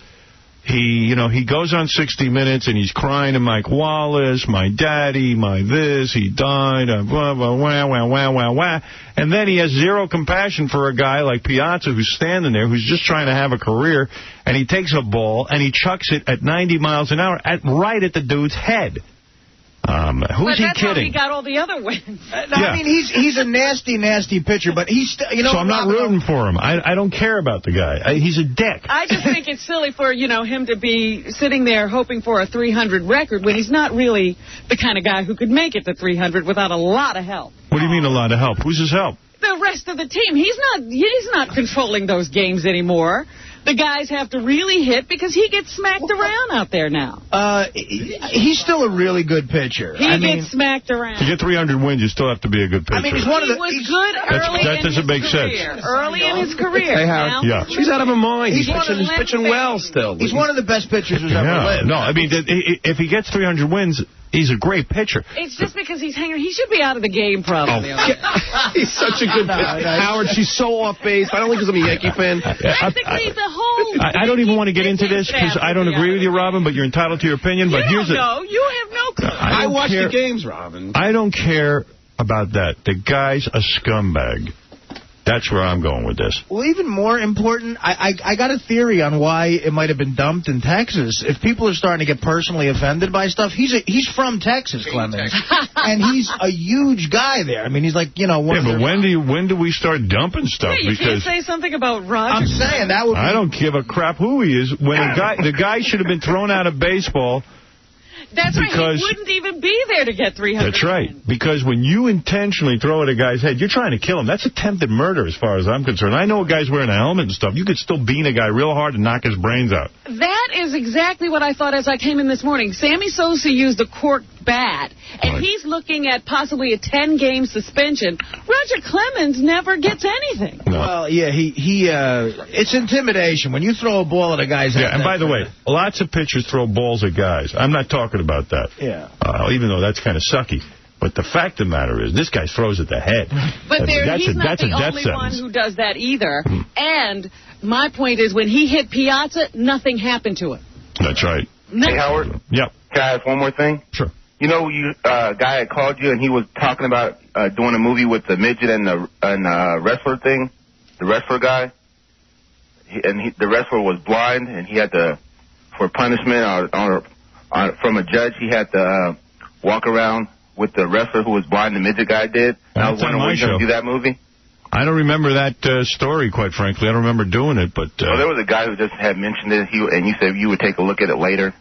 S1: he goes on 60 Minutes and he's crying to Mike Wallace, my daddy, my this, he died, blah, blah, wah, wah, wah, wah, wah. And then he has zero compassion for a guy like Piazza who's standing there, who's just trying to have a career, and he takes a ball and he chucks it at 90 miles an hour right at the dude's head. Who's he kidding? That's how
S4: he got all the other wins.
S10: I mean, he's a nasty, nasty pitcher, but he's
S1: So I'm not rooting for him. I don't care about the guy. He's a dick.
S4: I just think it's silly for, him to be sitting there hoping for a 300 record when he's not really the kind of guy who could make it to 300 without a lot of help.
S1: What do you mean a lot of help? Who's his help?
S4: The rest of the team. He's not controlling those games anymore. The guys have to really hit because he gets smacked around out there now.
S10: He's still a really good pitcher.
S4: He gets smacked around.
S1: To get 300 wins, you still have to be a good pitcher.
S10: I mean, he's one of the...
S4: He was good early
S1: that doesn't make sense.
S4: Early in his career.
S5: Hey, Howard.
S1: Yeah.
S5: She's out of her mind. He's pitching well still.
S10: He's one of the best pitchers who's ever lived.
S1: No, I mean, if he gets 300 wins, he's a great pitcher.
S4: It's just because he's hanging. He should be out of the game, probably.
S5: He's such a good pitcher. Howard, she's so off base. I don't think because I'm a Yankee fan.
S4: Basically, the whole...
S1: I don't even want to get into this because I don't agree with you, Robin, but you're entitled to your opinion. But
S4: You have no clue.
S5: I watch the games, Robin.
S1: I don't care about that. The guy's a scumbag. That's where I'm going with this.
S10: Well, even more important, I got a theory on why it might have been dumped in Texas. If people are starting to get personally offended by stuff, he's from Texas, Clemens, and he's a huge guy there. I mean, he's like,
S1: but when do we start dumping stuff?
S4: Yeah, you can't say something about Roger.
S10: I'm saying that would be...
S1: I don't give a crap who he is. When the guy should have been thrown out of baseball.
S4: That's right. He wouldn't even be there to get 300.
S1: That's right. Because when you intentionally throw at a guy's head, you're trying to kill him. That's attempted murder as far as I'm concerned. I know a guy's wearing a helmet and stuff. You could still beat a guy real hard and knock his brains out.
S4: That is exactly what I thought as I came in this morning. Sammy Sosa used a corked bat, and he's looking at possibly a 10-game suspension. Roger Clemens never gets anything.
S1: No.
S10: Well, yeah, it's intimidation. When you throw a ball at a guy's head...
S1: Yeah, and by the way, lots of pitchers throw balls at guys. I'm not talking about that.
S10: Yeah.
S1: Even though that's kind of sucky. But the fact of the matter is, this guy throws at the head.
S4: But he's not the only one who does that either. And my point is, when he hit Piazza, nothing happened to him.
S1: That's right.
S13: Hey, Howard?
S1: Yep.
S13: Can I ask one more thing?
S1: Sure.
S13: Guy had called you, and he was talking about doing a movie with the midget and the wrestler thing, the wrestler guy. The wrestler was blind, and he had to, for punishment from a judge, he had to walk around with the wrestler who was blind, the midget guy did. And I was wondering, were you going to do that movie?
S1: I don't remember that story, quite frankly. I don't remember doing it, but...
S13: Well, there was a guy who just had mentioned it, and you said you would take a look at it later.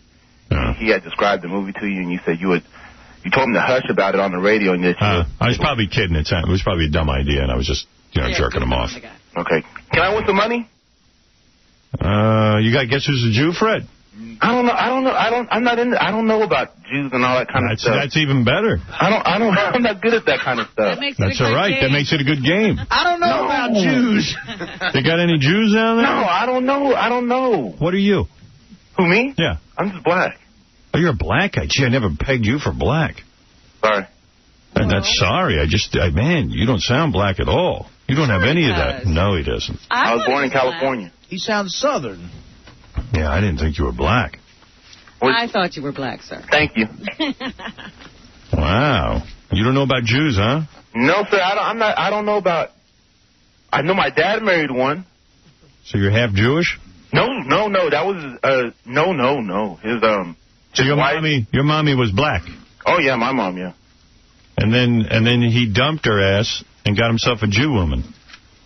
S13: He had described the movie to you, and you said you told him to hush about it on the radio. And
S1: I was probably kidding. It was probably a dumb idea, and I was just jerking him off.
S13: Okay. Can I win some money?
S1: You got to guess who's a Jew, Fred?
S13: I don't know. I'm not into. I don't know about Jews and all that kind of stuff.
S1: That's even better.
S13: I'm not good at that kind of stuff.
S1: That's all right. That makes it a good game.
S10: I don't know about Jews.
S1: They got any Jews down there?
S13: No, I don't know.
S1: What are you?
S13: Who, me?
S1: Yeah.
S13: I'm just black.
S1: Oh, you're a black guy. Gee, I never pegged you for black.
S13: Sorry.
S1: And that's sorry. Man, you don't sound black at all. You don't have any of that. No, he doesn't.
S13: I was born in California.
S10: He sounds southern.
S1: Yeah, I didn't think you were black.
S4: I thought you were black, sir.
S13: Thank you.
S1: Wow. You don't know about Jews, huh?
S13: No, sir. I don't know about... I know my dad married one.
S1: So you're half Jewish?
S13: No. That was... No.
S1: So your mommy was black?
S13: Oh, yeah, my mom, yeah.
S1: And then he dumped her ass and got himself a Jew woman.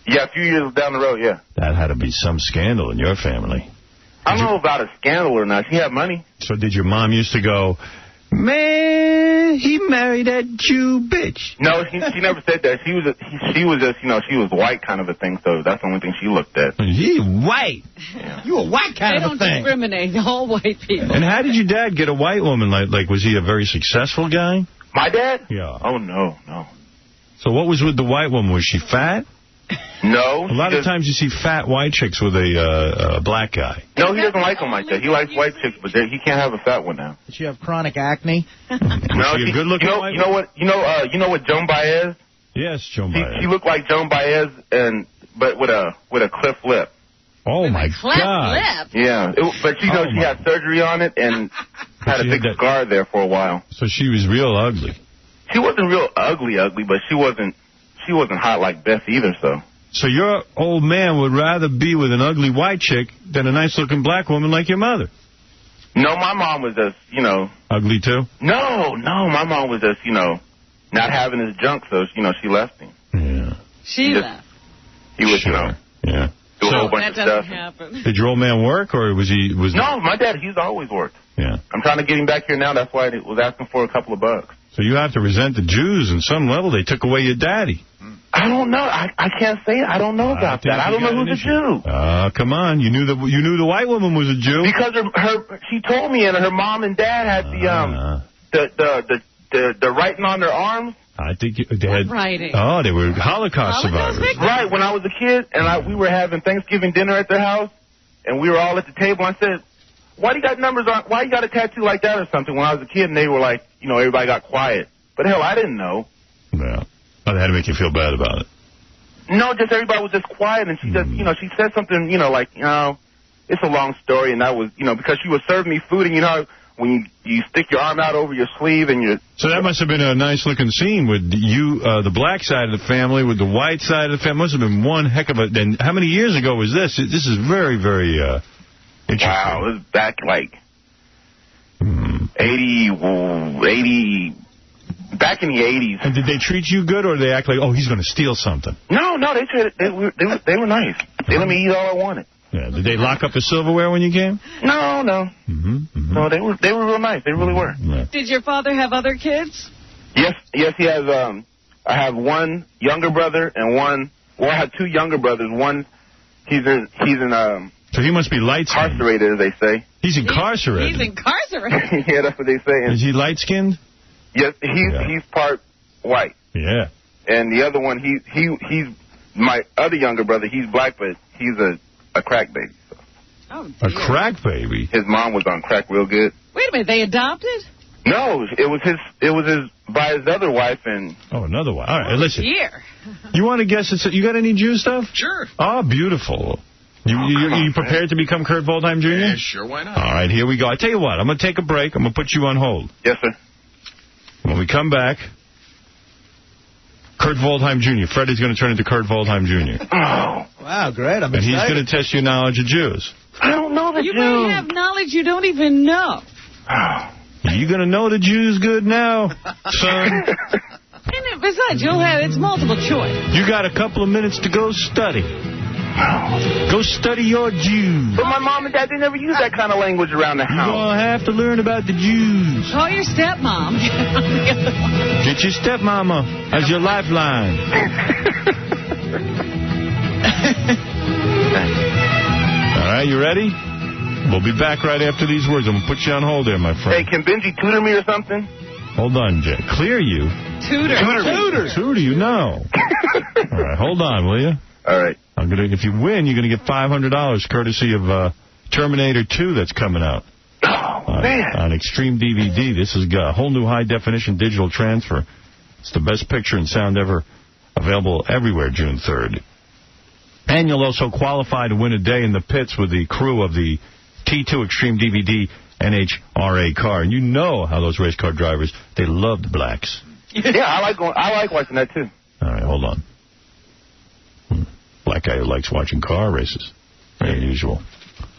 S13: Yeah, a few years down the road, yeah.
S1: That had to be some scandal in your family.
S13: I don't know about a scandal or not. She had money.
S1: So did your mom used to go, man, he married that Jew bitch?
S13: No, she never said that. She was just, she was white kind of a thing, so that's the only thing she looked at.
S1: He white?
S13: Yeah.
S10: You a white kind of a thing.
S4: They don't discriminate. All white people.
S1: And how did your dad get a white woman? Like, was he a very successful guy?
S13: My dad?
S1: Yeah.
S13: Oh, no.
S1: So what was with the white woman? Was she fat?
S13: No.
S1: A lot of times you see fat white chicks with a black guy.
S13: No, he doesn't like them like that. He likes white chicks, but he can't have a fat one now.
S10: Did she have chronic acne?
S13: No,
S1: she a good-looking white woman?
S13: You know what Joan Baez?
S1: Yes, Joan Baez.
S13: She looked like Joan Baez, but with a cleft lip.
S1: Oh, my God.
S4: Lip.
S13: Yeah, but she had surgery on it and had a big scar there for a while.
S1: So she was real ugly.
S13: She wasn't real ugly, but she wasn't hot like Beth either, so.
S1: So your old man would rather be with an ugly white chick than a nice-looking black woman like your mother?
S13: No, my mom was just,
S1: Ugly, too?
S13: No, my mom was just, not having his junk, so, she left him.
S1: Yeah.
S4: She left.
S13: He was,
S1: Yeah.
S13: do a whole bunch
S4: that
S13: of
S4: doesn't
S13: stuff.
S4: happen.
S1: Did your old man work, or was he...
S13: No, my dad, he's always worked.
S1: Yeah.
S13: I'm trying to get him back here now. That's why I was asking for a couple of bucks.
S1: So you have to resent the Jews on some level. They took away your daddy.
S13: I don't know. I can't say it. I don't know about that. I don't know who's a Jew.
S1: Come on. You knew the white woman was a Jew.
S13: Because she told me, and her mom and dad had the writing on their arms.
S1: I think they had
S4: writing.
S1: Oh, they were Holocaust survivors.
S13: Right. When I was a kid, and we were having Thanksgiving dinner at their house, and we were all at the table. I said, "Why do you got numbers on? Why you got a tattoo like that or something?" When I was a kid, and they were like, everybody got quiet. But hell, I didn't know.
S1: Yeah. Oh, they had to make you feel bad about it.
S13: No, just everybody was just quiet, and she just, she said something, it's a long story, and that was, because she was serving me food, and when you stick your arm out over your sleeve and you...
S1: So that must have been a nice-looking scene with you, the black side of the family, with the white side of the family. Must have been one heck of a... Then how many years ago was this? This is very, very interesting.
S13: Wow, it was back, 80... Back in the 80s.
S1: And did they treat you good, or did they act like, oh, he's going to steal something?
S13: No, they were nice. They let me eat all I wanted.
S1: Yeah. Did they lock up the silverware when you came?
S13: No. No, they were real nice. They really were.
S1: Yeah.
S4: Did your father have other kids?
S13: Yes, he has. I have one younger brother and one. Well, I have two younger brothers. One, he's in.
S1: So he must be light-skinned.
S13: Incarcerated, as they say.
S1: He's incarcerated.
S4: He's incarcerated.
S13: Yeah, that's what they say.
S1: Is he light-skinned?
S13: Yes, he's part white.
S1: Yeah.
S13: And the other one, he's my other younger brother. He's black, but he's a crack baby. So.
S4: Oh, dear.
S1: A crack baby?
S13: His mom was on crack real good.
S4: Wait a minute, they adopted?
S13: No, it was his by his other wife and.
S1: Oh, another one. All right, listen.
S4: Dear.
S1: You want to guess? You got any Jew stuff?
S2: Sure.
S1: Oh, beautiful. You prepared to become Kurt Waldheim Jr.?
S2: Yeah, sure, why not?
S1: All right, here we go. I tell you what, I'm going to take a break. I'm going to put you on hold.
S13: Yes, sir.
S1: When we come back, Kurt Waldheim Jr. Fred is going to turn into Kurt Waldheim Jr.
S13: Oh.
S10: Wow, great. I'm
S1: excited. And he's going to test your knowledge of Jews.
S13: I don't know the Jews.
S4: You may have knowledge you don't even know.
S1: You going to know the Jews good now, son?
S4: And besides, it's multiple choice.
S1: You got a couple of minutes to go study. Go study your Jews.
S13: But my mom and dad, they never use that kind of language around the house.
S1: You're going to have to learn about the Jews.
S4: Call your stepmom.
S1: Get your stepmama as your lifeline. All right, you ready? We'll be back right after these words. I'm going to put you on hold there, my friend.
S13: Hey, can Benji tutor me or something?
S1: Hold on, Jay. Clear you? Tutor you? No. All right, hold on, will you?
S13: All right.
S1: If you win, you're going to get $500 courtesy of Terminator 2 that's coming out.
S13: Oh, man.
S1: On Extreme DVD. This is a whole new high-definition digital transfer. It's the best picture and sound ever, available everywhere June 3rd. And you'll also qualify to win a day in the pits with the crew of the T2 Extreme DVD NHRA car. And you know how those race car drivers, they love the blacks.
S13: Yeah, I like watching that, too.
S1: All right, hold on. Black guy who likes watching car races. Very unusual.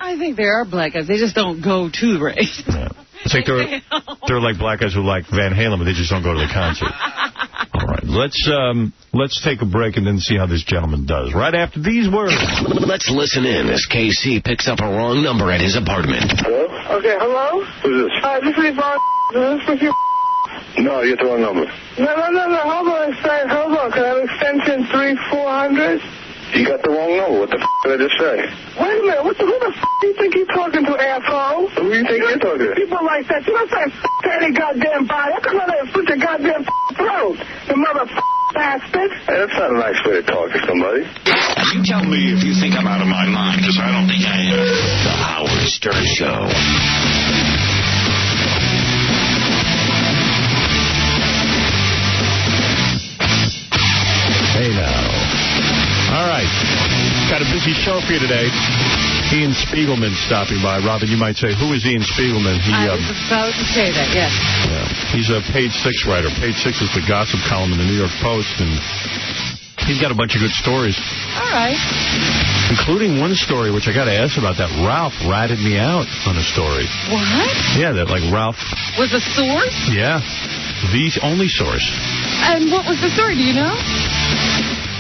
S4: I think there are black guys. They just don't go to the race.
S1: Yeah. It's like they're like black guys who like Van Halen, but they just don't go to the concert. All right, let's take a break and then see how this gentleman does. Right after these words.
S9: Let's listen in as KC picks up a wrong number at his apartment.
S14: Hello? Okay, hello? Who's this? This is Yvonne. Is this with you? No, you get the wrong number. No. Hold on. Can I have extension 3400? You got the wrong number. What the did I just say? Wait a minute. Who the do you think you're talking to, asshole? Who do you think you're talking to? People like that. You don't say any goddamn body. I can let it put your goddamn throat. You bastard. Hey, that's not a nice way to talk to somebody.
S9: You tell me if you think I'm out of my mind, because I don't think I am. The Howard Stern Show.
S1: Hey, now. All right. Got a busy Easy show for you today. Ian Spiegelman stopping by. Robin, you might say, who is Ian Spiegelman?
S4: I was about to say that, yes.
S1: Yeah. He's a Page 6 writer. Page 6 is the gossip column in the New York Post, and he's got a bunch of good stories.
S4: All right.
S1: Including one story, which I got to ask about, that Ralph ratted me out on a story.
S4: What?
S1: Yeah, that like Ralph...
S4: Was a source?
S1: Yeah. The only source.
S4: And what was the story? Do you know?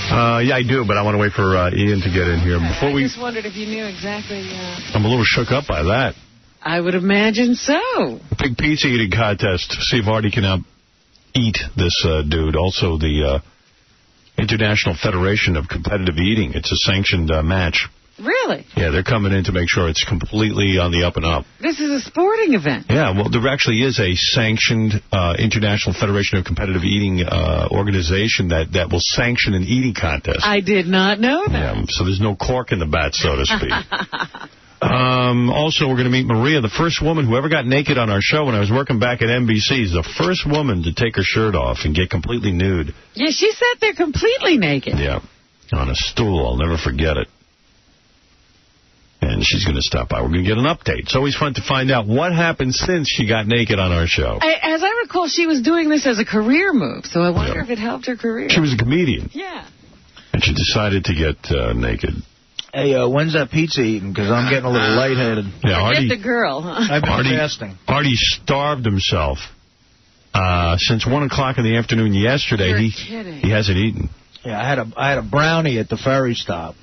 S1: Yeah, I do, but I want to wait for Ian to get in here. Before
S4: I just wondered if you knew exactly.
S1: I'm a little shook up by that.
S4: I would imagine so.
S1: Big pizza eating contest. See if Artie can out-eat this dude. Also, the International Federation of Competitive Eating. It's a sanctioned match.
S4: Really?
S1: Yeah, they're coming in to make sure it's completely on the up and up.
S4: This is a sporting event.
S1: Yeah, well, there actually is a sanctioned International Federation of Competitive Eating organization that will sanction an eating contest.
S4: I did not know that.
S1: Yeah, so there's no cork in the bat, so to speak. Also, we're going to meet Maria, the first woman who ever got naked on our show when I was working back at NBC. The first woman to take her shirt off and get completely nude.
S4: Yeah, she sat there completely naked.
S1: Yeah, on a stool. I'll never forget it. And she's going to stop by. We're going to get an update. It's always fun to find out what happened since she got naked on our show.
S4: As I recall, she was doing this as a career move, so I wonder if it helped her career.
S1: She was a comedian.
S4: Yeah.
S1: And she decided to get naked.
S10: Hey, when's that pizza eating? Because I'm getting a little lightheaded.
S1: Yeah,
S4: Artie, the girl, huh?
S10: I've been fasting.
S1: Artie starved himself since 1 o'clock in the afternoon yesterday.
S4: You're kidding.
S1: He hasn't eaten.
S10: Yeah, I had a brownie at the ferry stop.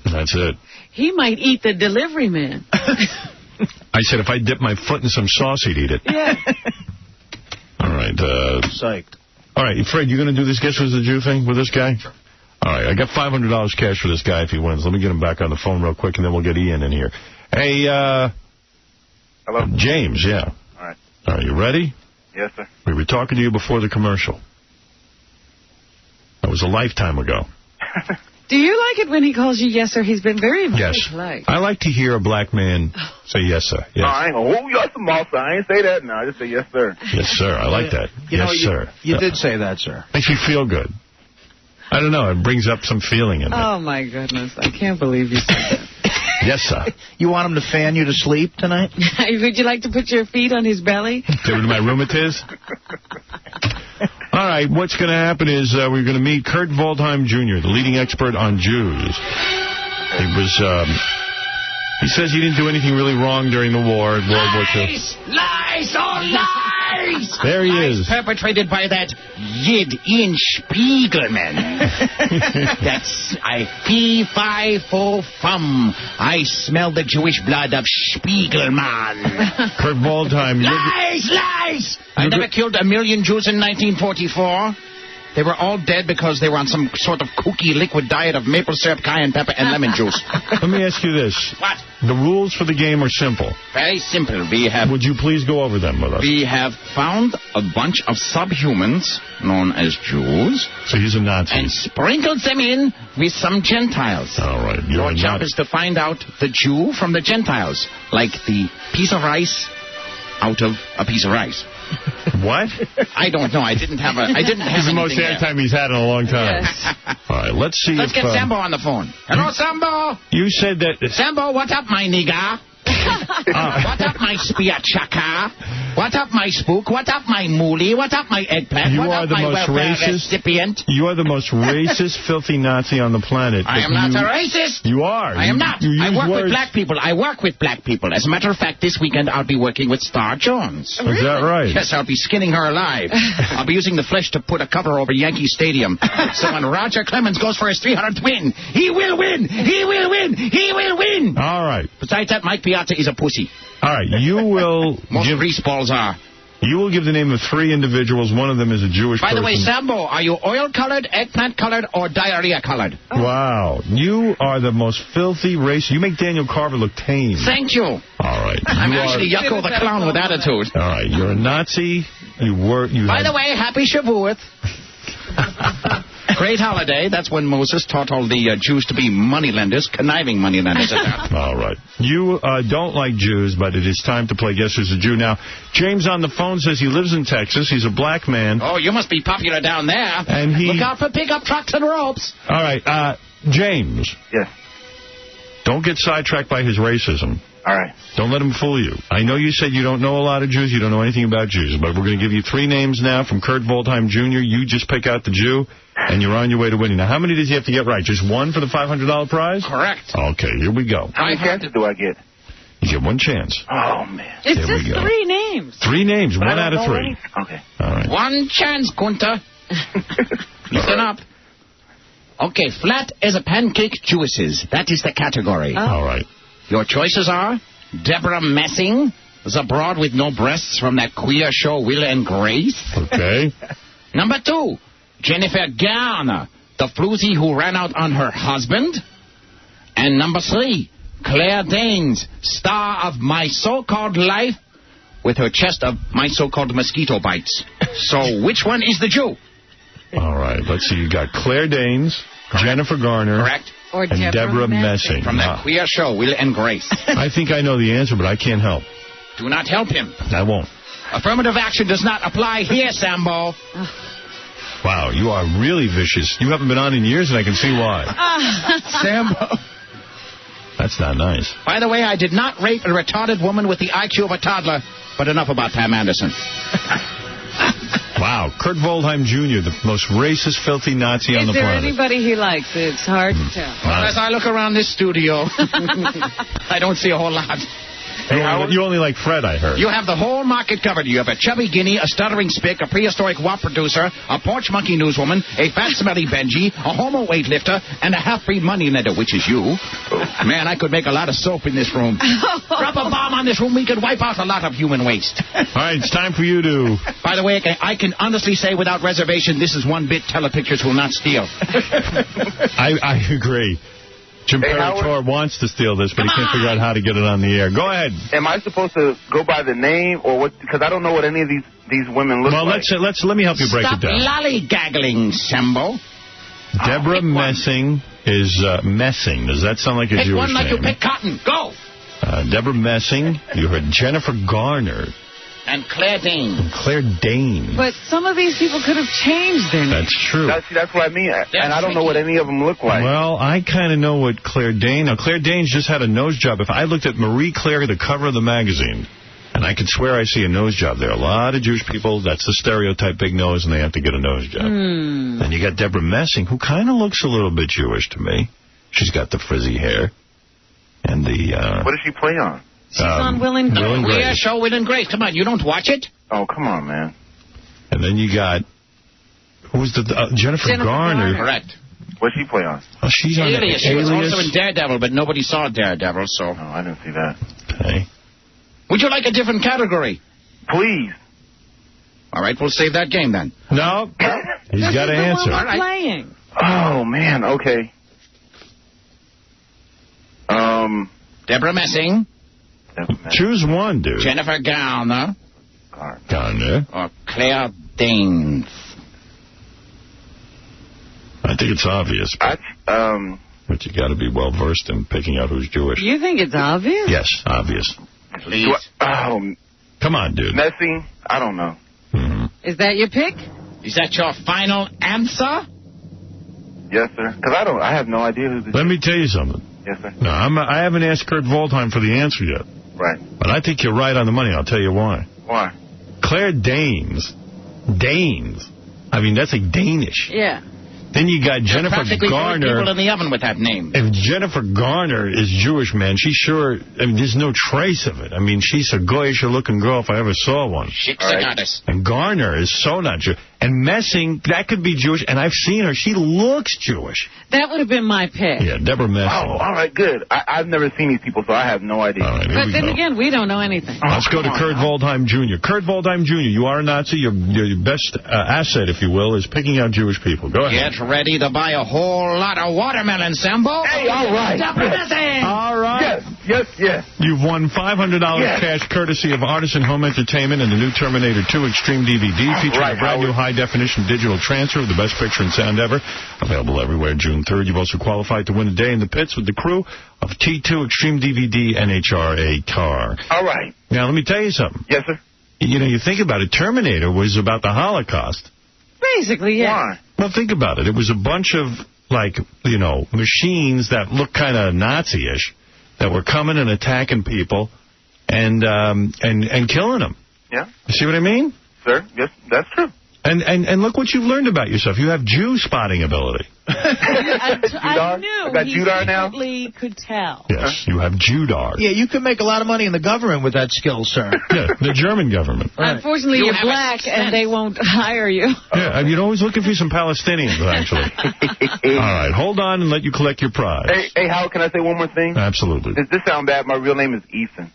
S1: That's it.
S4: He might eat the delivery man.
S1: I said if I dip my foot in some sauce, he'd eat it.
S4: Yeah.
S1: All right.
S10: Psyched.
S1: All right, Fred, you going to do this Guess Who's the Jew thing with this guy? Sure. All right, I got $500 cash for this guy if he wins. Let me get him back on the phone real quick, and then we'll get Ian in here. Hey,
S6: hello?
S1: James, yeah.
S6: All right.
S1: Are you ready?
S6: Yes, sir.
S1: We were talking to you before the commercial. That was a lifetime ago.
S4: Do you like it when he calls you yes, sir? He's been very
S1: Yes.
S4: polite.
S1: I like to hear a black man say yes, sir. Yes,
S13: No, I ain't going, yes, sir. I ain't say that now. I just say yes, sir.
S1: yes sir. I like that. Yes, sir.
S10: You did say that, sir.
S1: Makes me feel good. I don't know. It brings up some feeling in me.
S4: Oh, my goodness. I can't believe you said that.
S1: Yes, sir.
S10: You want him to fan you to sleep tonight?
S4: Would you like to put your feet on his belly?
S1: Get rid of my rheumatiz? All right, what's going to happen is we're going to meet Kurt Waldheim Jr., the leading expert on Jews. He says he didn't do anything really wrong during the war, World War II.
S3: Lies, all lies!
S1: There he is.
S3: Perpetrated by that Yid Ian Spiegelman. That's fee, fi, fo, fum. I smell the Jewish blood of Spiegelman.
S1: Kurt Waldheim.
S3: Lies! I never killed 1 million Jews in 1944. They were all dead because they were on some sort of kooky liquid diet of maple syrup, cayenne pepper, and lemon juice.
S1: Let me ask you this.
S3: What?
S1: The rules for the game are simple.
S3: Very simple.
S1: Would you please go over them with us?
S3: We have found a bunch of subhumans known as Jews.
S1: So he's a Nazi.
S3: And sprinkled them in with some Gentiles.
S1: All right.
S3: Your job is to find out the Jew from the Gentiles, like the piece of rice out of a piece of rice.
S1: What?
S3: I don't know. I didn't have
S1: This is the most airtime he's had in a long time.
S4: Yes.
S1: All right, let's
S3: get Sambo on the phone. Hello, Sambo.
S1: You said that...
S3: Sambo, what up, my nigga? What up, my spiachaka? What up, my spook? What up, my moolie? What up, my eggplant?
S1: You
S3: what
S1: are
S3: up,
S1: the
S3: my
S1: most racist
S3: recipient?
S1: You are the most racist, filthy Nazi on the planet.
S3: I am not a racist.
S1: You are.
S3: I am not. I work with black people. As a matter of fact, this weekend I'll be working with Star Jones.
S1: Really? Is that right?
S3: Yes, I'll be skinning her alive. I'll be using the flesh to put a cover over Yankee Stadium. So when Roger Clemens goes for his 300th win, he will win. He will win. He will win.
S1: All right.
S3: Besides that, Mike Piazza is a pussy.
S1: All right, you will...
S3: Most grease balls are.
S1: You will give the name of 3 individuals. One of them is a Jewish person.
S3: By the way, Sambo, are you oil-colored, eggplant-colored, or diarrhea-colored?
S1: Wow. You are the most filthy race. You make Daniel Carver look tame.
S3: Thank you.
S1: All right.
S3: I'm actually Yucko the Clown with attitude.
S1: All right, you're a Nazi.
S3: By the way, happy Shavuot. Great holiday. That's when Moses taught all the Jews to be moneylenders, conniving moneylenders.
S1: All right. You don't like Jews, but it is time to play Guess Who's a Jew. Now, James on the phone says he lives in Texas. He's a black man.
S3: Oh, you must be popular down there.
S1: And
S3: Look out for pickup trucks and ropes.
S1: All right. James.
S6: Yes.
S1: Don't get sidetracked by his racism.
S13: All right.
S1: Don't let him fool you. I know you said you don't know a lot of Jews, you don't know anything about Jews, but we're going to give you 3 names now from Kurt Waldheim Jr. You just pick out the Jew, and you're on your way to winning. Now, how many does he have to get right? Just 1 for the $500 prize?
S3: Correct.
S1: Okay, here we go.
S13: How many chances do I get?
S1: You get 1 chance.
S13: Oh, man.
S4: It's just 3 names.
S1: 3 names, 1 out of 3.
S13: Okay.
S1: All right.
S3: 1 chance, Gunter. Listen up. Okay, flat as a pancake Jewesses. That is the category.
S1: All right.
S3: Your choices are Deborah Messing, the broad with no breasts from that queer show Will and Grace.
S1: Okay.
S3: Number 2, Jennifer Garner, the floozy who ran out on her husband. And number 3, Claire Danes, star of My So-Called Life, with her chest of My So-Called Mosquito Bites. So which one is the Jew?
S1: All right, let's see. You got Claire Danes, Jennifer Garner,
S3: correct,
S4: or
S1: and Deborah Messing.
S3: From that queer show, Will and Grace.
S1: I think I know the answer, but I can't help.
S3: Do not help him.
S1: I won't.
S3: Affirmative action does not apply here, Sambo.
S1: Wow, you are really vicious. You haven't been on in years, and I can see why.
S3: Sambo.
S1: That's not nice.
S3: By the way, I did not rape a retarded woman with the IQ of a toddler, but enough about Pam Anderson.
S1: Wow, Kurt Waldheim Jr., the most racist, filthy Nazi on the planet.
S4: Is there anybody he likes? It's hard to tell.
S3: Well, as I look around this studio, I don't see a whole lot.
S1: You only like Fred, I heard.
S3: You have the whole market covered. You have a chubby guinea, a stuttering spick, a prehistoric WAP producer, a porch monkey newswoman, a fat smelly Benji, a homo weightlifter, and a half-breed moneylender, which is you. Man, I could make a lot of soap in this room. Drop a bomb on this room, we could wipe out a lot of human waste.
S1: All right, it's time for you to...
S3: By the way, I can honestly say without reservation, this is one bit Telepictures will not steal.
S1: I agree. Jim Perritor wants to steal this, but he can't figure out how to get it on the air. Go ahead.
S13: Am I supposed to go by the name or what? Because I don't know what any of these women look like.
S1: Well, let me help you break it down.
S3: Stop lollygaggling, Sambo.
S1: Deborah Messing is Messing. Does that sound like a Jewish name?
S3: Pick one like you pick cotton. Go.
S1: Deborah Messing. You heard Jennifer Garner.
S3: And Claire Danes.
S1: Claire Danes.
S4: But some of these people could have changed their names.
S1: That's true.
S13: That's what I mean. And I don't know what any of them look like.
S1: Well, I kind of know what Claire Danes... Now, Claire Danes just had a nose job. If I looked at Marie Claire, the cover of the magazine, and I could swear I see a nose job there. A lot of Jewish people, that's the stereotype, big nose, and they have to get a nose job. Then you got Deborah Messing, who kind of looks a little bit Jewish to me. She's got the frizzy hair. And the...
S13: What does she play on?
S4: She's on Will and Grace.
S3: Yeah, show Will and Grace. Come on, you don't watch it?
S13: Oh, come on, man.
S1: And then you got... Who's the... Jennifer Garner.
S3: Correct.
S13: What's she play on?
S1: Oh, she's on
S3: Alias. She was also in Daredevil, but nobody saw Daredevil, so...
S13: No, I didn't see that.
S1: Okay.
S3: Would you like a different category?
S13: Please.
S3: All right, we'll save that game then.
S1: No. He's got to answer.
S4: All right. Playing.
S13: Oh, man, okay.
S3: Deborah Messing.
S1: Choose one, dude.
S3: Jennifer Garner.
S1: Garner.
S3: Or Claire Danes.
S1: I think it's obvious. But you got to be well versed in picking out who's Jewish.
S4: You think it's obvious?
S1: Yes, obvious.
S3: Please.
S1: Come on, dude.
S13: Messing? I don't know.
S4: Is that your pick?
S3: Is that your final answer?
S13: Yes, sir. Because I have no idea who this
S1: Let me tell you something.
S13: Yes, sir.
S1: No, I haven't asked Kurt Waldheim for the answer yet.
S13: Right.
S1: But I think you're right on the money. I'll tell you why.
S13: Why?
S1: Claire Danes. Danes. I mean, that's like Danish.
S4: Yeah.
S1: Then you got Jennifer
S3: practically
S1: Garner.
S3: people in the oven with that name.
S1: If Jennifer Garner is Jewish, man, she's sure... I mean, there's no trace of it. I mean, she's a goyish-looking girl if I ever saw one.
S3: Shiksagadis.
S1: And Garner is so not Jewish. And Messing, that could be Jewish. And I've seen her. She looks Jewish.
S4: That would have been my pick.
S1: Yeah, Deborah Messing.
S13: Oh, all right, good. I've never seen these people, so I have no idea.
S1: All right,
S4: But then again, we don't know anything.
S1: Let's go to Kurt Waldheim Jr. Kurt Waldheim Jr., you are a Nazi. Your best asset, if you will, is picking out Jewish people. Go ahead.
S3: Get ready to buy a whole lot of watermelon, Sambo.
S13: Hey, all right.
S1: All right.
S13: Yes.
S1: You've won $500 cash courtesy of Artisan Home Entertainment and the new Terminator 2 Extreme DVD featuring a brand new high-definition digital transfer of the best picture and sound ever. Available everywhere June 3rd. You've also qualified to win a day in the pits with the crew of T2 Extreme DVD NHRA car.
S13: All right.
S1: Now, let me tell you something.
S13: Yes, sir.
S1: You know, you think about it, Terminator was about the Holocaust.
S4: Basically, yeah.
S13: Why?
S1: Well, think about it. It was a bunch of like, you know, machines that look kind of Nazi-ish that were coming and attacking people and killing them.
S13: Yeah.
S1: You see what I mean?
S13: Sir, yes, that's true.
S1: And look what you've learned about yourself. You have Jew spotting ability.
S4: I knew
S13: I got
S4: he
S13: Judar now?
S4: secretly could tell.
S1: Yes, you have Judar.
S10: Yeah, you can make a lot of money in the government with that skill, sir.
S1: Yeah, the German government.
S10: Right.
S4: Unfortunately, you're black, and they won't hire you.
S1: Yeah, you're always looking for some Palestinians, actually. All right, hold on and let you collect your prize.
S13: Hey, Howard, can I say one more thing?
S1: Absolutely.
S13: Does this sound bad? My real name is Ethan.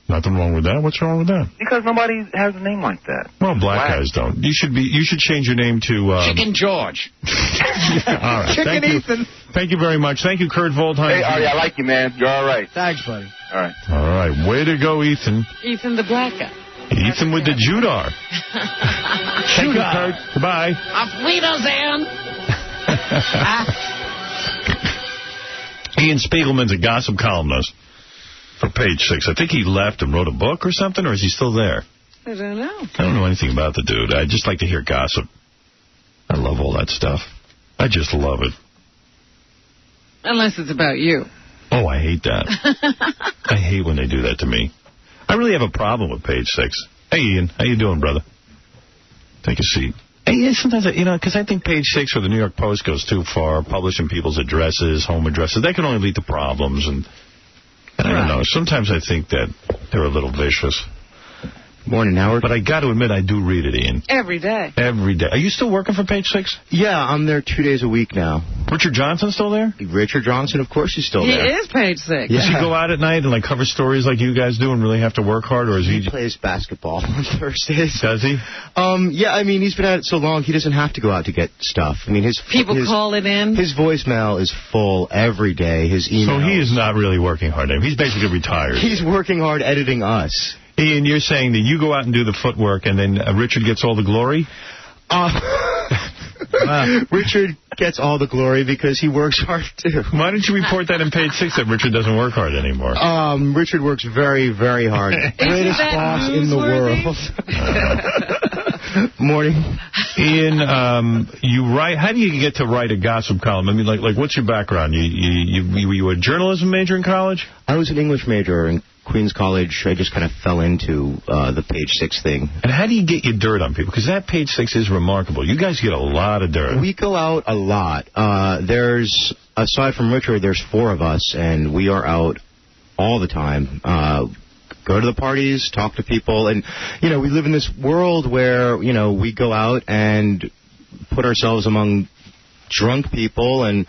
S1: Nothing wrong with that. What's wrong with that?
S13: Because nobody has a name like that.
S1: Well, black guys don't. You should change your name to...
S3: Chicken George.
S1: All right.
S10: Chicken Ethan.
S1: Thank you very much. Thank you, Kurt Voldheim.
S13: Hey, Artie, I like you, man. You're all right.
S10: Thanks, buddy.
S13: All right.
S1: All right. Way to go, Ethan.
S4: Ethan, the black guy.
S1: Ethan with the Judar. Thank you, Kurt. Goodbye.
S3: Auf Wiedersehen.
S1: Ian Spiegelman's a gossip columnist for Page 6. I think he left and wrote a book or something, or is he still there?
S4: I don't know.
S1: I don't know anything about the dude. I just like to hear gossip. I love all that stuff. I just love it.
S4: Unless it's about you.
S1: Oh, I hate that. I hate when they do that to me. I really have a problem with Page 6. Hey, Ian. How you doing, brother? Take a seat. Hey, yeah, sometimes, because I think Page 6 or the New York Post goes too far, publishing people's addresses, home addresses. That can only lead to problems, and I don't know. Sometimes I think that they're a little vicious.
S15: Morning, Howard.
S1: But I got to admit, I do read it, Ian.
S4: Every day.
S1: Every day. Are you still working for Page 6?
S15: Yeah, I'm there 2 days a week now.
S1: Richard Johnson still there?
S15: Richard Johnson, of course, is still there.
S4: He is Page 6.
S1: Does he go out at night and like cover stories like you guys do and really have to work hard, or is he
S15: plays basketball on Thursdays?
S1: Does he?
S15: Yeah, I mean, he's been at it so long, he doesn't have to go out to get stuff. I mean, his
S4: call it in.
S15: His voicemail is full every day. His email.
S1: So he is not really working hard. He's basically retired.
S15: He's working hard editing us.
S1: Ian, you're saying that you go out and do the footwork and then Richard gets all the glory?
S15: Richard gets all the glory because he works hard, too.
S1: Why don't you report that in Page 6 that Richard doesn't work hard anymore?
S15: Richard works very, very hard. Greatest boss in the world. Morning.
S1: Ian, you write. How do you get to write a gossip column? I mean, like what's your background? Were you a journalism major in college?
S15: I was an English major in Queens College. I just kind of fell into the Page 6 thing.
S1: And how do you get your dirt on people? Because that Page 6 is remarkable. You guys get a lot of dirt.
S15: We go out a lot. Aside from Richard, there's 4 of us, and we are out all the time. Go to the parties, talk to people, and, we live in this world where, we go out and put ourselves among drunk people, and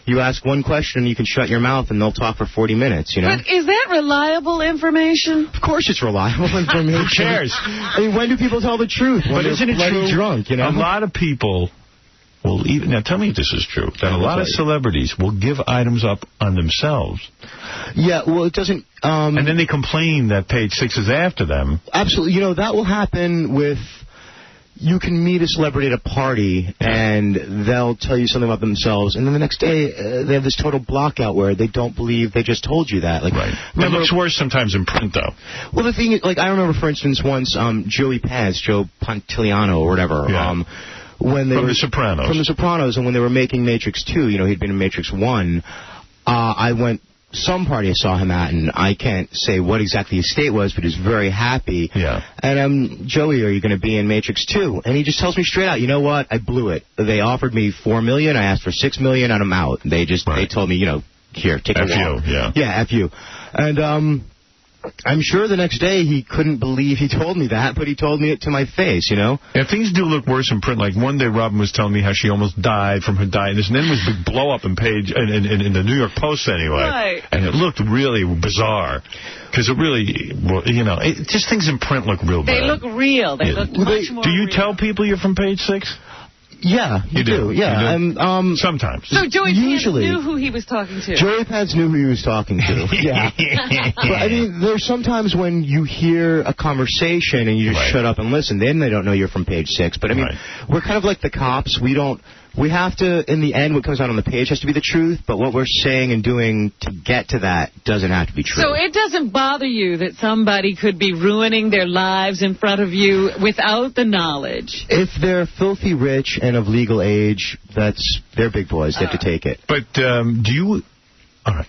S15: you ask one question, you can shut your mouth, and they'll talk for 40 minutes,
S4: But is that reliable information?
S15: Of course it's reliable information.
S1: Who cares?
S15: I mean, when do people tell the truth? When
S1: but isn't it true?
S15: Drunk,
S1: A lot of people will even... Now, tell me if this is true. That a lot of celebrities will give items up on themselves.
S15: Yeah, well, it doesn't...
S1: and then they complain that Page 6 is after them.
S15: Absolutely. That will happen with... You can meet a celebrity at a party, and they'll tell you something about themselves, and then the next day, they have this total blockout where they don't believe they just told you that.
S1: Right. It looks worse sometimes in print, though.
S15: Well, the thing is, I remember, for instance, once Joe Pantoliano or whatever, when they
S1: From The Sopranos.
S15: From The Sopranos, and when they were making Matrix 2, he'd been in Matrix 1, I went... Some party I saw him at, and I can't say what exactly his state was, but he was very happy.
S1: Yeah.
S15: And Joey, are you going to be in Matrix 2? And he just tells me straight out, you know what? I blew it. They offered me $4 million. I asked for $6 million, and I'm out. They told me, here, take a walk. Yeah, F you. And I'm sure the next day he couldn't believe he told me that, but he told me it to my face, Yeah,
S1: things do look worse in print. Like one day Robin was telling me how she almost died from her diabetes, and then was a big blow-up in the New York Post anyway.
S4: Right.
S1: And it looked really bizarre. Because it really, just things in print look real bad.
S4: They look real. They look much more
S1: Do you
S4: real.
S1: tell people you're from Page 6?
S15: Yeah, you do. Yeah,
S1: you do? Sometimes.
S4: So Joey
S15: usually
S4: Pants knew who he was talking to.
S15: Joey Pants knew who he was talking to. Yeah. But I mean, there's sometimes when you hear a conversation and you just shut up and listen. Then they don't know you're from Page 6. But I mean, we're kind of like the cops. We don't we have to, in the end, what comes out on the page has to be the truth, but what we're saying and doing to get to that doesn't have to be true.
S4: So it doesn't bother you that somebody could be ruining their lives in front of you without the knowledge?
S15: If they're filthy rich and of legal age, they're big boys. They have to take it.
S1: But do you... All right.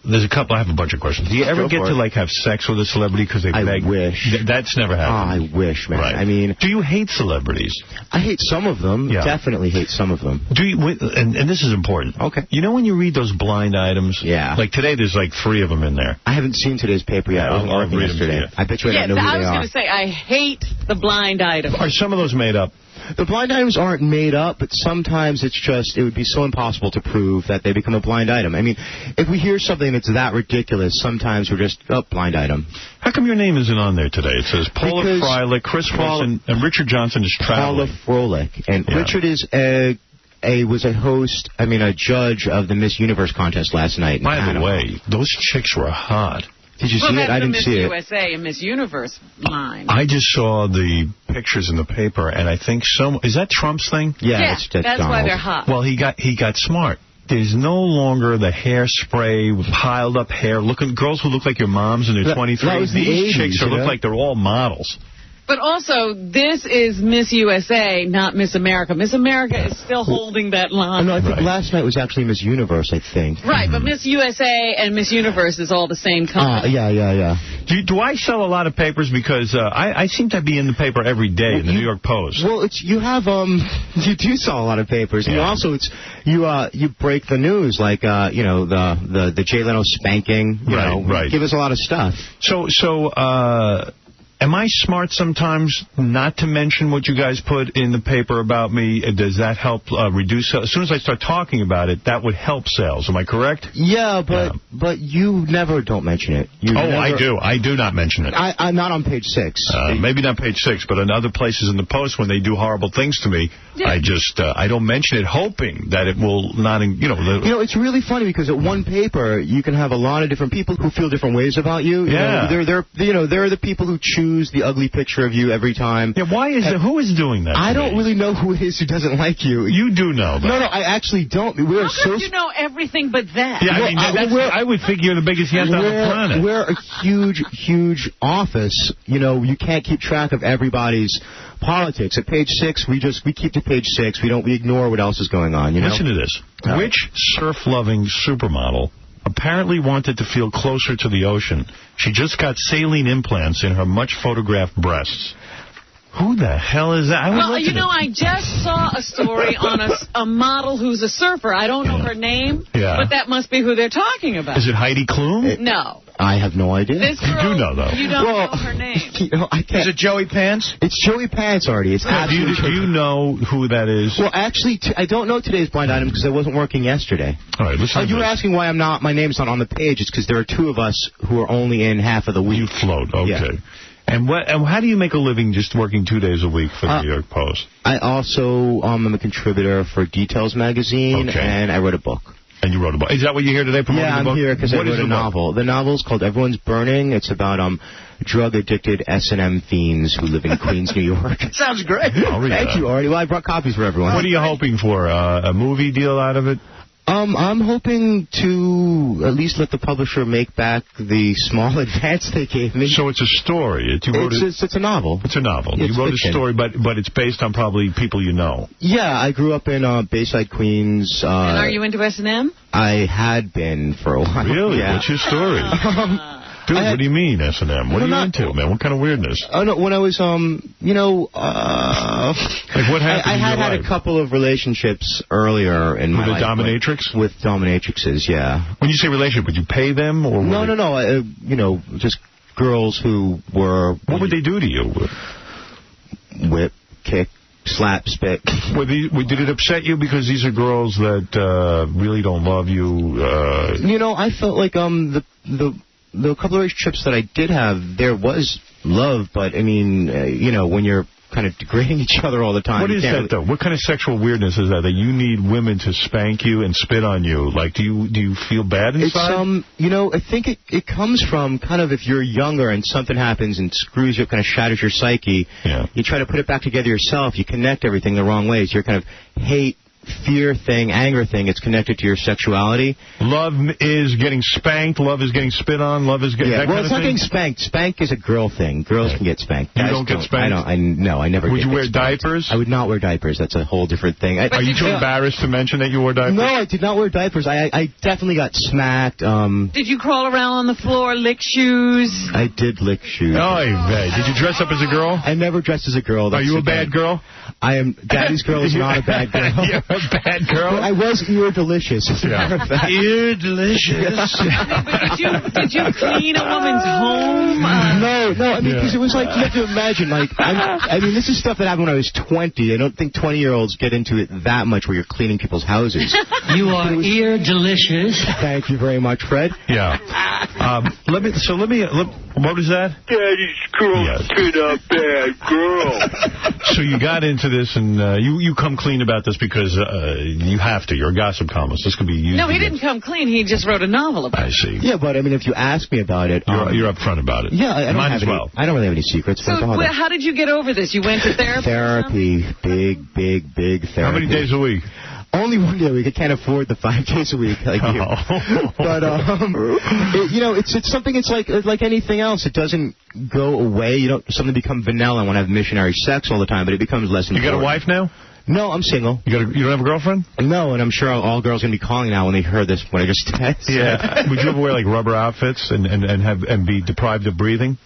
S1: There's a couple. I have a bunch of questions. Do you ever get to, like, have sex with a celebrity because they beg?
S15: I wish.
S1: That's never happened.
S15: I wish, man.
S1: Right.
S15: I mean...
S1: Do you hate celebrities?
S15: I hate some of them. Yeah. Definitely hate some of them.
S1: Do you? And this is important.
S15: Okay.
S1: You know when you read those blind items?
S15: Yeah.
S1: Like today, there's like 3 of them in there.
S15: I haven't seen today's paper yet.
S1: I'll read them yesterday.
S15: I bet you I don't know who they are.
S4: I was going to say, I hate the blind items.
S1: Are some of those made up?
S15: The blind items aren't made up, but sometimes it would be so impossible to prove that they become a blind item. I mean, if we hear something that's that ridiculous, sometimes we're just, blind item.
S1: How come your name isn't on there today? It says Paula Freilich, Chris Wilson, and Richard Johnson is traveling.
S15: Paula Freilich. And Richard is was a judge of the Miss Universe contest last night.
S1: By the way, those chicks were hot.
S15: Did you see it? I didn't see it.
S4: Miss USA and Miss Universe line.
S1: I just saw the pictures in the paper, and I think is that Trump's thing?
S15: Yeah,
S4: that's why they're hot.
S1: Well, he got smart. There's no longer the hairspray with piled up hair. Girls who look like your moms in their 23s. These chicks look like they're all models.
S4: But also, this is Miss USA, not Miss America. Miss America is still holding that line.
S15: No, I think last night was actually Miss Universe, I think.
S4: Right, but Miss USA and Miss Universe is all the same company.
S15: Yeah.
S1: Do I sell a lot of papers? Because I seem to be in the paper every day in the New York Post.
S15: Well, you do sell a lot of papers. And also, you break the news, like, the Jay Leno spanking.
S1: Right.
S15: Give us a lot of stuff.
S1: So, am I smart sometimes not to mention what you guys put in the paper about me? Does that help reduce sales? As soon as I start talking about it, that would help sales. Am I correct?
S15: Yeah, but you never don't mention it.
S1: I do. I do not mention it.
S15: I'm not on page 6.
S1: Maybe not page 6, but in other places in the Post when they do horrible things to me, I don't mention it, hoping that it will not, it's really funny because at one paper you can have a lot of different people who feel different ways about you. They're the people who choose the ugly picture of you every time. Yeah, why is who is doing that?
S15: I don't really know who it is who doesn't like you.
S1: You do know, though.
S15: No, I actually don't.
S4: How come you know everything but that?
S1: Yeah, I would think you're the biggest yes on the planet.
S15: We're a huge office. You can't keep track of everybody's politics. At page 6, we keep to page 6. We ignore what else is going on.
S1: Listen to this. Which surf-loving supermodel apparently wanted to feel closer to the ocean? She just got saline implants in her much-photographed breasts. Who the hell is that?
S4: I just saw a story on a model who's a surfer. I don't know her name, but that must be who they're talking about.
S1: Is it Heidi Klum?
S4: No.
S15: I have no idea.
S4: This girl,
S1: you do know, though.
S4: You don't know her name.
S10: I can't. Is it Joey Pants?
S15: It's Joey Pants, Artie. It's
S1: do you know who that is?
S15: Well, actually, I don't know today's blind item because I wasn't working yesterday.
S1: All right, listen.
S15: You were asking why my name's not on the page. It's because there are 2 of us who are only in half of the week.
S1: You float, okay. Yeah. And how do you make a living just working 2 days a week for the New York Post?
S15: I also am a contributor for Details magazine, and I wrote a book.
S1: And you wrote a book. Is that what you're here today promoting the book?
S15: Yeah, I'm here because I wrote a novel. The novel's called Everyone's Burning. It's about drug-addicted S&M fiends who live in Queens, New York.
S10: Sounds great.
S15: Thank you, Artie. Well, I brought copies for everyone.
S1: What are you hoping for? A movie deal out of it?
S15: I'm hoping to at least let the publisher make back the small advance they gave me.
S1: So it's a story.
S15: It's a novel.
S1: It's a novel. You wrote a story, but it's based on probably people you know.
S15: Yeah, I grew up in Bayside, Queens.
S4: And are you into S&M?
S15: I had been for a while.
S1: Really?
S15: Yeah.
S1: What's your story? Dude, what do you mean, S&M? What are you into, man? What kind of weirdness?
S15: Oh, no, when I was,
S1: like what happened
S15: I had a couple of relationships earlier in my life.
S1: With a dominatrix?
S15: With dominatrixes, yeah.
S1: When you say relationship, would you pay them? Or
S15: No. Just girls who were...
S1: What would they do to you?
S15: Whip, kick, slap, spit.
S1: Did it upset you because these are girls that really don't love you?
S15: I felt like the couple of relationships that I did have, there was love, but, I mean, when you're kind of degrading each other all the time.
S1: What is that, though? What kind of sexual weirdness is that you need women to spank you and spit on you? Like, do you feel bad inside?
S15: I think it comes from kind of if you're younger and something happens and screws you up, kind of shatters your psyche, you try to put it back together yourself, you connect everything the wrong ways, you're kind of hate fear thing, anger thing. It's connected to your sexuality.
S1: Love is getting spanked. Love is getting spit on. Love is getting that
S15: well,
S1: kind
S15: it's
S1: of
S15: not
S1: thing?
S15: getting spanked. Spank is a girl thing. Girls can get spanked.
S1: You
S15: Guys
S1: don't get spanked?
S15: No, I never
S1: Would
S15: get
S1: you wear
S15: spanked.
S1: diapers?
S15: I would not wear diapers. That's a whole different thing.
S1: Are you too embarrassed to mention that you wore diapers?
S15: No, I did not wear diapers. I definitely got smacked.
S4: Did you crawl around on the floor, lick shoes?
S15: I did lick shoes.
S1: Did you dress up as a girl?
S15: I never dressed as a girl.
S1: Are you a bad girl?
S15: I am. Daddy's girl is not a bad girl.
S1: You're a bad girl?
S15: I was ear delicious.
S1: Ear delicious.
S4: Did you clean a woman's home?
S15: No. I mean, because it was like, you have to imagine, like, I mean, this is stuff that happened when I was 20. I don't think 20-year-olds get into it that much where you're cleaning people's houses.
S16: You are ear delicious.
S15: Thank you very much, Fred.
S1: Yeah. Let me. What was that?
S14: Daddy's girl's been a bad girl.
S1: So you got into this, and you come clean about this because you have to. You're a gossip columnist. This could be used.
S4: No, he didn't come clean. He just wrote a novel about it.
S1: I see.
S15: Yeah, but I mean, if you ask me about it,
S1: you're upfront about it.
S15: Yeah, I don't
S1: Mine
S15: have
S1: as well.
S15: I don't really have any secrets.
S4: So how did you get over this? You went to therapy?
S15: Therapy, big therapy.
S1: How many days a week?
S15: Only one day a week. I can't afford the 5 days a week like you. But it's something. It's like anything else. It doesn't go away. You don't suddenly become vanilla and want to have missionary sex all the time, but it becomes less important.
S1: You got a wife now?
S15: No, I'm single.
S1: You don't have a girlfriend?
S15: No, and I'm sure all girls are going to be calling now when they heard this, when I just texted.
S1: Yeah. Would you ever wear, like, rubber outfits and be deprived of breathing?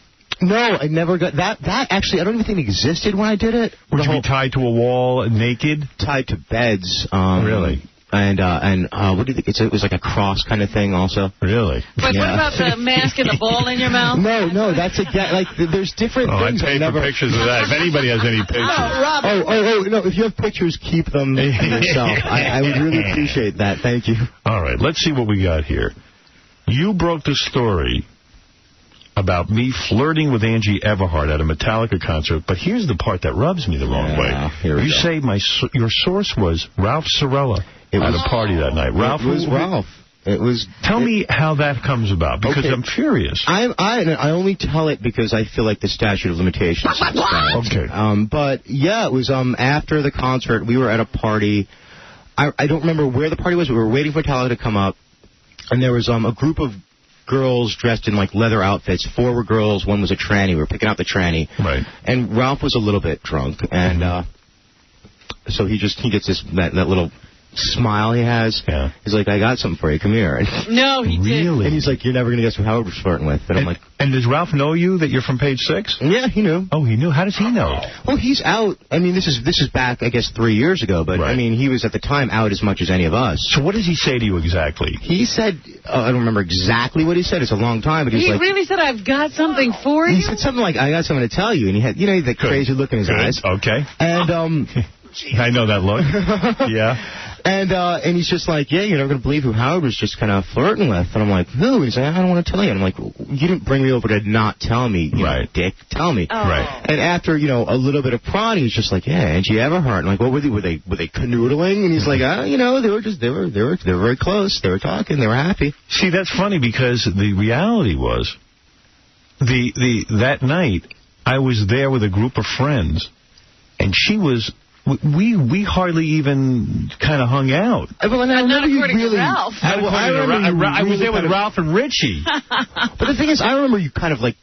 S15: No, I never got that. That actually, I don't even think it existed when I did it.
S1: Would you be tied to a wall naked?
S15: Tied to beds.
S1: Really?
S15: And what do you think? It was like a cross kind of thing also.
S1: Really?
S4: But what about the mask and the ball in your mouth?
S15: No, that's like there's different things.
S1: I paid for pictures of that. If anybody has any pictures.
S15: No, if you have pictures, keep them to yourself. I would really appreciate that. Thank you.
S1: All right, let's see what we got here. You broke the story about me flirting with Angie Everhart at a Metallica concert, but here's the part that rubs me the wrong way. You say your source was Ralph Sorella at a party that night.
S15: Ralph was Ralph.
S1: Tell me how that comes about, because I'm curious.
S15: I only tell it because I feel like the statute of limitations.
S1: Okay.
S15: But yeah, it was after the concert. We were at a party. I don't remember where the party was. We were waiting for Metallica to come up, and there was a group of girls dressed in like leather outfits. 4 were girls, 1 was a tranny. We were picking out the tranny.
S1: Right.
S15: And Ralph was a little bit drunk, and so he gets that little smile he has.
S1: Yeah.
S15: He's like, I got something for you. Come here.
S4: No, he didn't.
S15: And he's like, you're never going to guess who Howard was flirting with. And I'm like...
S1: And does Ralph know you, that you're from Page 6?
S15: Yeah, he knew.
S1: Oh, he knew? How does he know?
S15: Well, he's out. I mean, this is back, I guess, 3 years ago. But, I mean, he was at the time out as much as any of us.
S1: So what does he say to you exactly?
S15: He said, I don't remember exactly what he said. It's a long time. But
S4: he really said, I've got something for you?
S15: He said something like, I got something to tell you. And he had, that crazy look in his eyes.
S1: Okay.
S15: And,
S1: I know that look. Yeah.
S15: And he's just like, yeah, you're never going to believe who Howard was just kind of flirting with. And I'm like, who? And he's like, I don't want to tell you. And I'm like, you didn't bring me over to not tell me, you know, dick. Tell me.
S4: Oh.
S1: Right.
S15: And after, a little bit of prodding, he's just like, yeah, Angie Everhart. And like, what were they? Were they canoodling? And he's like, they were very close. They were talking. They were happy.
S1: See, that's funny because the reality was that night I was there with a group of friends, and she was. We hardly even kind of hung out.
S15: Well, and I
S4: not according
S15: really,
S4: to Ralph.
S1: I was there with Ralph and Richie.
S15: But the thing is, I remember you kind of like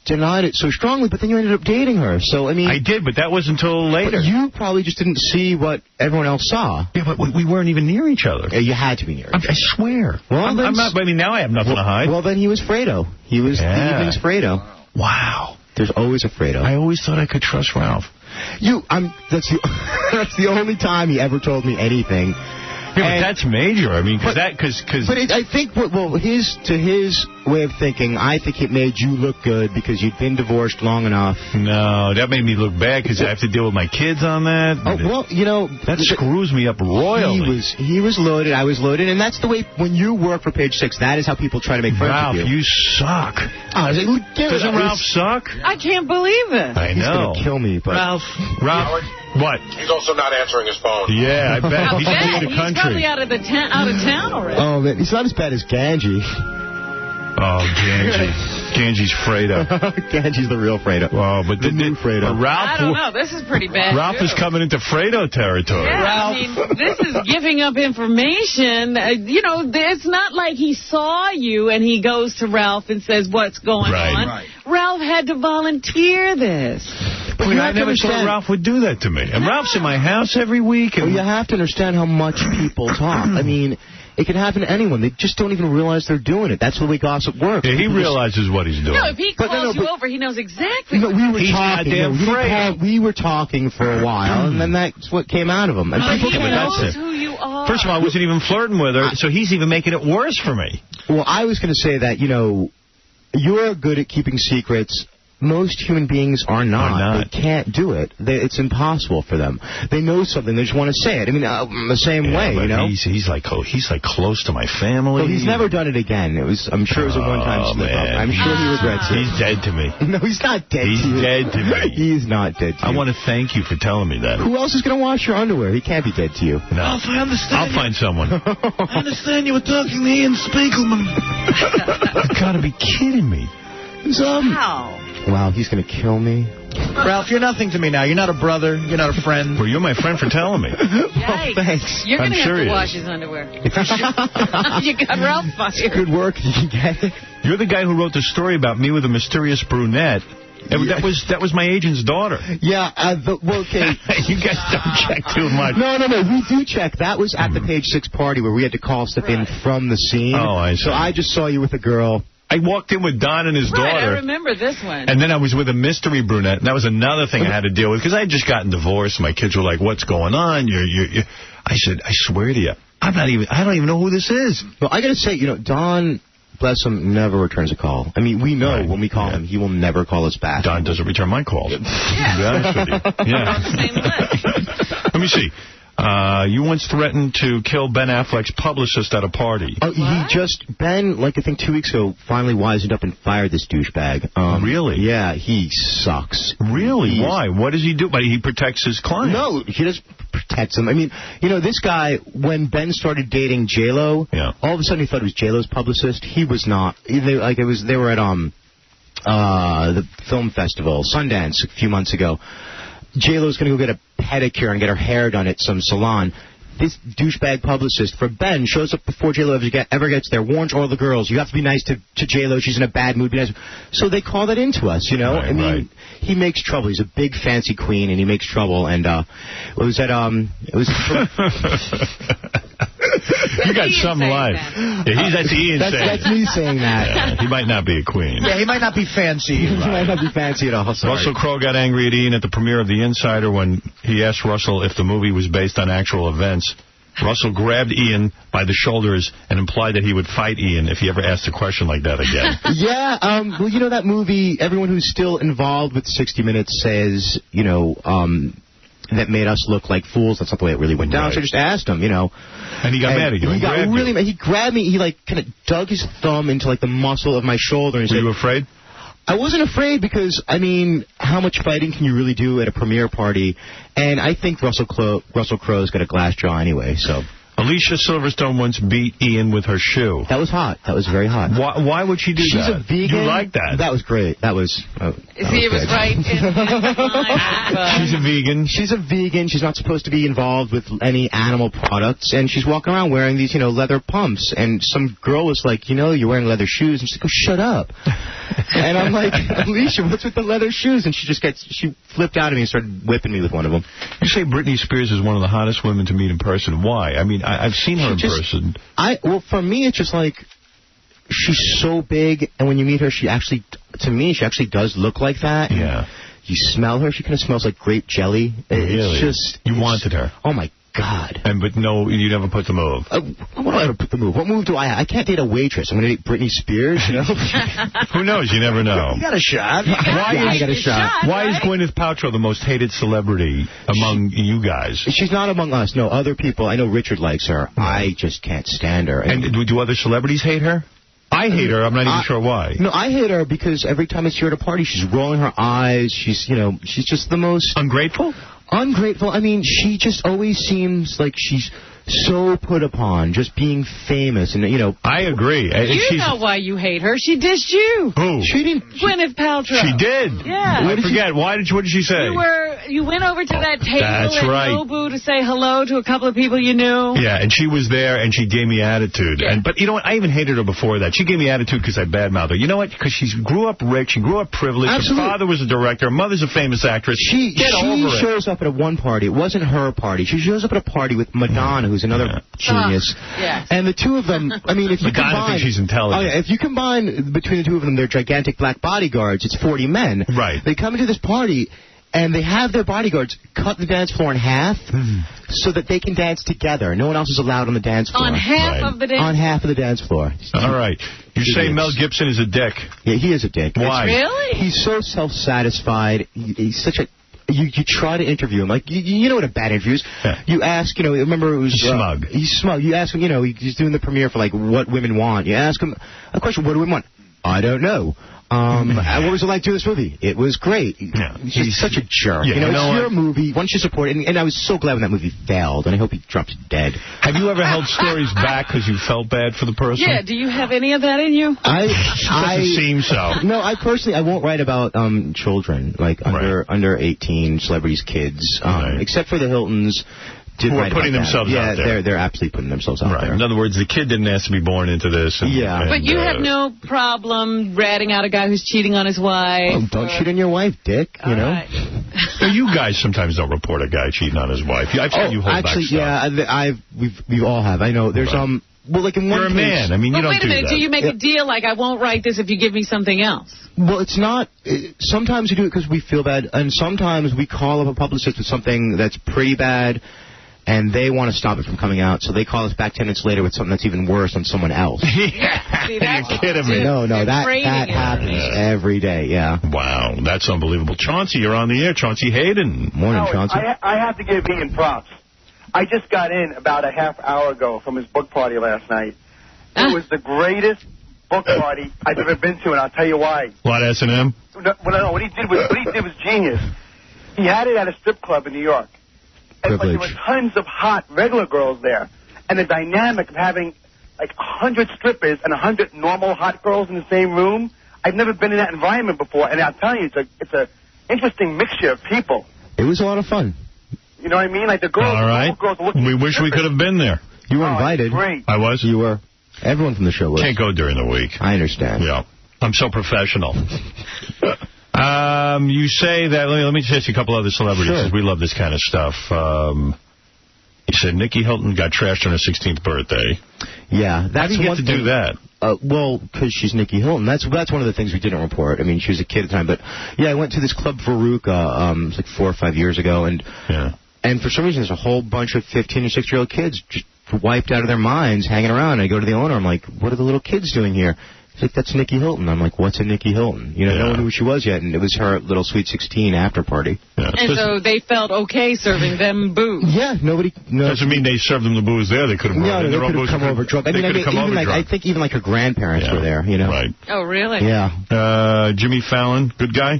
S15: denied it so strongly, but then you ended up dating her. So, I mean...
S1: I did, but that wasn't until later.
S15: But you probably just didn't see what everyone else saw.
S1: Yeah, but we weren't even near each other.
S15: You had to be near.
S1: I swear.
S15: Well,
S1: I'm not... I mean, now I have nothing to hide.
S15: Well, then he was Fredo. He was the evening's Fredo.
S1: Wow.
S15: There's always a Fredo.
S1: I always thought I could trust Ralph.
S15: That's the only time he ever told me anything.
S1: Yeah, but that's major. I mean, But
S15: I think, to his way of thinking, I think it made you look good because you'd been divorced long enough.
S1: No, that made me look bad because I have to deal with my kids on that.
S15: Oh, well,
S1: that screws me up royally.
S15: He was loaded, I was loaded, and that's the way, when you work for Page 6, that is how people try to make friends with you.
S1: Ralph, you suck. Doesn't Ralph suck?
S4: I can't believe it.
S1: I know.
S15: He's going to kill me, but...
S1: Ralph, what?
S17: He's also not answering his phone.
S1: Yeah, I bet. He's in the country.
S4: He's probably out of town already.
S15: Oh, man, he's not as bad as Ganji.
S1: Oh, Ganji. Ganji's Fredo.
S15: Ganji's the real Fredo.
S1: Oh, but
S15: the new Fredo.
S1: Ralph,
S4: I don't know. This is pretty bad.
S1: Ralph is coming into Fredo territory.
S4: Yeah,
S1: Ralph.
S4: I mean, this is giving up information. It's not like he saw you and he goes to Ralph and says, what's going on? Right. Ralph had to volunteer this.
S1: But I never thought Ralph would do that to me. And Ralph's in my house every week. And
S15: you have to understand how much people talk. I mean, it can happen to anyone. They just don't even realize they're doing it. That's the way gossip works.
S1: Yeah, he realizes what he's doing.
S4: No, if he calls you over, he knows exactly.
S15: We were talking. We were talking for a while, and then that's what came out of him. And
S4: he knows who you are.
S1: First of all, I wasn't even flirting with her, so he's even making it worse for me.
S15: Well, I was going to say that, you're good at keeping secrets. Most human beings are not. They can't do it. It's impossible for them. They know something. They just want to say it. I mean, the same way,
S1: He's like close to my family.
S15: Well, he's never done it again. I'm sure it was a one-time slip up. I'm sure he regrets it.
S1: He's dead to me.
S15: No, he's not dead to you.
S1: He's dead to me.
S15: He's not dead to you.
S1: I want to thank you for telling me that.
S15: Who else is going to wash your underwear? He can't be dead to you.
S1: No. I'll find someone.
S10: I understand you were talking to Ian Spiegelman.
S1: You've got to be kidding me.
S15: Wow, he's going to kill me.
S10: Ralph, you're nothing to me now. You're not a brother. You're not a friend.
S1: Well, you're my friend for telling me.
S4: Yikes.
S15: Thanks.
S4: You're going to have to wash
S1: is.
S4: his underwear. You got Ralph fired.
S15: Good work. You get it.
S1: You're the guy who wrote the story about me with a mysterious brunette. That was my agent's daughter.
S15: Yeah, okay.
S1: You guys don't check too much.
S15: No, we do check. That was at the Page 6 party where we had to call stuff in from the scene.
S1: Oh, I see.
S15: So I just saw you with a girl.
S1: I walked in with Don and his daughter.
S4: I remember this one.
S1: And then I was with a mystery brunette, and that was another thing I had to deal with, because I had just gotten divorced. My kids were like, what's going on? I said, I swear to you, I don't even know who this is.
S15: Well, I got to say, Don, bless him, never returns a call. I mean, we know when we call him, he will never call us back.
S1: Don doesn't return my calls.
S4: Yeah.
S1: To be honest with you. Yeah.
S4: On the same list.
S1: Let me see. You once threatened to kill Ben Affleck's publicist at a party.
S15: Oh, Ben, I think 2 weeks ago, finally wisened up and fired this douchebag.
S1: Really?
S15: Yeah, he sucks.
S1: Really? Why? What does he do? But he protects his client.
S15: No, he just protects him. I mean, this guy, when Ben started dating J-Lo, all of a sudden he thought it was J-Lo's publicist. He was not. They were at the film festival, Sundance, a few months ago. J-Lo's going to go get a pedicure and get her hair done at some salon. This douchebag publicist for Ben shows up before J-Lo ever gets there, warns all the girls, you have to be nice to J-Lo, she's in a bad mood, be nice. So they call that into us, Right. He makes trouble. He's a big fancy queen, and he makes trouble. And it was
S1: You got some life. Yeah, that's Ian saying.
S15: That's me saying that.
S1: Yeah, he might not be a queen.
S10: Yeah, he might not be fancy.
S15: He might not be fancy at all. Sorry.
S1: Russell Crowe got angry at Ian at the premiere of The Insider when he asked Russell if the movie was based on actual events. Russell grabbed Ian by the shoulders and implied that he would fight Ian if he ever asked a question like that again.
S15: Yeah, well, that movie, everyone who's still involved with 60 Minutes says, that made us look like fools. That's not the way it really went down. Right. So I just asked him,
S1: And he got mad at you.
S15: He got really mad. He grabbed me. He, kind of dug his thumb into, the muscle of my shoulder. And
S1: Were you afraid?
S15: I wasn't afraid because, how much fighting can you really do at a premiere party? And I think Russell Crowe's got a glass jaw anyway, so...
S1: Alicia Silverstone once beat Ian with her shoe.
S15: That was hot. That was very hot.
S1: Why would she do that?
S15: She's a vegan.
S1: You like that?
S15: That was great. That was...
S4: He was right.
S1: She's a vegan.
S15: She's a vegan. She's not supposed to be involved with any animal products. And she's walking around wearing these, leather pumps. And some girl was like, you're wearing leather shoes. And she's like, oh, shut up. And I'm like, Alicia, what's with the leather shoes? And she flipped out at me and started whipping me with one of them.
S1: You say Britney Spears is one of the hottest women to meet in person. Why? I've seen her in person.
S15: Well, for me, it's just she's so big, and when you meet her, she actually does look like that.
S1: Yeah.
S15: You smell her, she kind of smells like grape jelly.
S1: Really? You wanted her.
S15: Oh, my God.
S1: But no, you never put the move.
S15: What do I ever put the move? What move do I have? I can't date a waitress. I'm going to date Britney Spears,
S1: Who knows? You never know.
S10: You got a shot.
S15: I got a shot.
S1: Why is Gwyneth Paltrow the most hated celebrity among you guys?
S15: She's not among us. No, other people. I know Richard likes her. I just can't stand her.
S1: And do other celebrities hate her? I hate her. I'm not even sure why.
S15: No, I hate her because every time I see her at a party, she's rolling her eyes. She's just the most...
S1: Ungrateful?
S15: Ungrateful. She just always seems like she's so put upon, just being famous, and
S1: I agree.
S4: You know why you hate her. She dissed you.
S1: Who?
S15: She didn't.
S4: Gwyneth Paltrow.
S1: She did.
S4: Yeah.
S1: I forget. What did she say?
S4: You went over to that table
S1: that's
S4: at
S1: right.
S4: Nobu to say hello to a couple of people you knew.
S1: Yeah, and she was there, and she gave me attitude.
S4: Yeah.
S1: But you know what? I even hated her before that. She gave me attitude because I badmouthed her. You know what? Because she grew up rich. She grew up privileged.
S15: Absolutely.
S1: Her father was a director. Her mother's a famous actress.
S15: She
S1: over it.
S15: shows up at one party. It wasn't her party. She shows up at a party with Madonna, who's another genius.
S4: Yes.
S15: And the two of them, I mean, if you
S1: Madonna
S15: combine...
S1: thinks she's intelligent.
S15: Oh, yeah, if you combine between the two of them, they're gigantic black bodyguards. It's 40 men.
S1: Right.
S15: They come into this party, and they have their bodyguards cut the dance floor in half so that they can dance together. No one else is allowed on the dance floor.
S4: On half of the dance
S15: On half of the dance floor.
S1: All right. You're saying Mel Gibson is a dick.
S15: Yeah, he is a dick.
S1: Why?
S4: Really?
S15: He's so self-satisfied. He's such a... You try to interview him. Like, you know what a bad interview is? Yeah. You ask, remember it was...
S1: He's smug.
S15: He's smug. You ask him, he's doing the premiere for, like, What Women Want. You ask him a question, what do women want? I don't know. What was it like doing this movie? It was great.
S1: Yeah.
S15: He's such a jerk.
S1: Yeah,
S15: it's your movie. Why don't you support it? And I was so glad when that movie failed, and I hope he drops dead.
S1: Have you ever held stories back because you felt bad for the person?
S4: Yeah, do you have any of that in you?
S1: Doesn't seem so.
S15: No, I won't write about children, like under 18, celebrities, kids, except for the Hiltons.
S1: Who are putting themselves out there.
S15: Yeah, they're absolutely putting themselves out there.
S1: In other words, the kid didn't ask to be born into this.
S4: But you have no problem ratting out a guy who's cheating on his wife.
S15: Oh, don't cheat on your wife, Dick, you know?
S4: Right.
S1: You guys sometimes don't report a guy cheating on his wife. I've seen you hold back stuff.
S15: Yeah, we all have. I know. There's, well, like in one
S1: You're a
S15: case,
S1: man. I mean, you don't
S4: wait a minute.
S1: that.
S4: Do you make a deal like, I won't write this if you give me something else?
S15: Well, it's not. Sometimes we do it because we feel bad, and sometimes we call up a publicist with something that's pretty bad, and they want to stop it from coming out, so they call us back 10 minutes later with something that's even worse on someone else.
S4: See, that's
S1: You're kidding me.
S15: No, that happens every day, yeah.
S1: Wow, that's unbelievable. Chauncey, you're on the air. Chauncey Hayden.
S15: Morning, Chauncey.
S18: I have to give Ian props. I just got in about a half hour ago from his book party last night. It was the greatest book party I've ever been to, and I'll tell you why.
S1: What, S&M?
S18: No, what he did was genius. He had it at a strip club in New York. But there were tons of hot regular girls there. And the dynamic of having like 100 strippers and 100 normal hot girls in the same room, I've never been in that environment before. And I'll tell you, it's a interesting mixture of people.
S15: It was a lot of fun.
S18: You know what I mean? Like the girls,
S1: all right.
S18: the girls are looking
S1: we wish we could have been there.
S15: You were invited.
S18: Great.
S1: I was?
S15: You were. Everyone from the show was.
S1: Can't go during the week.
S15: I understand.
S1: Yeah. I'm so professional. You say that, let me just ask you a couple other celebrities, because we love this kind of stuff. You said Nikki Hilton got trashed on her 16th birthday.
S15: Yeah.
S1: How do you get to do that?
S15: Well, because she's Nikki Hilton. That's one of the things we didn't report. I mean, she was a kid at the time. But, yeah, I went to this Club Veruca, it was like 4 or 5 years ago. And for some reason, there's a whole bunch of 15 and 16-year-old kids just wiped out of their minds hanging around. I go to the owner. I'm like, what are the little kids doing here? He's like, that's Nikki Hilton. I'm like, what's a Nikki Hilton? No one knew who she was yet, and it was her little Sweet 16 after party.
S1: Yeah.
S4: And so they felt okay serving them booze.
S15: Yeah, nobody...
S1: Doesn't mean they served them the booze there. They could have brought in their own booze.
S15: Come over drunk. I think even like her grandparents were there,
S1: Right.
S4: Oh, really?
S15: Yeah.
S1: Jimmy Fallon, good guy?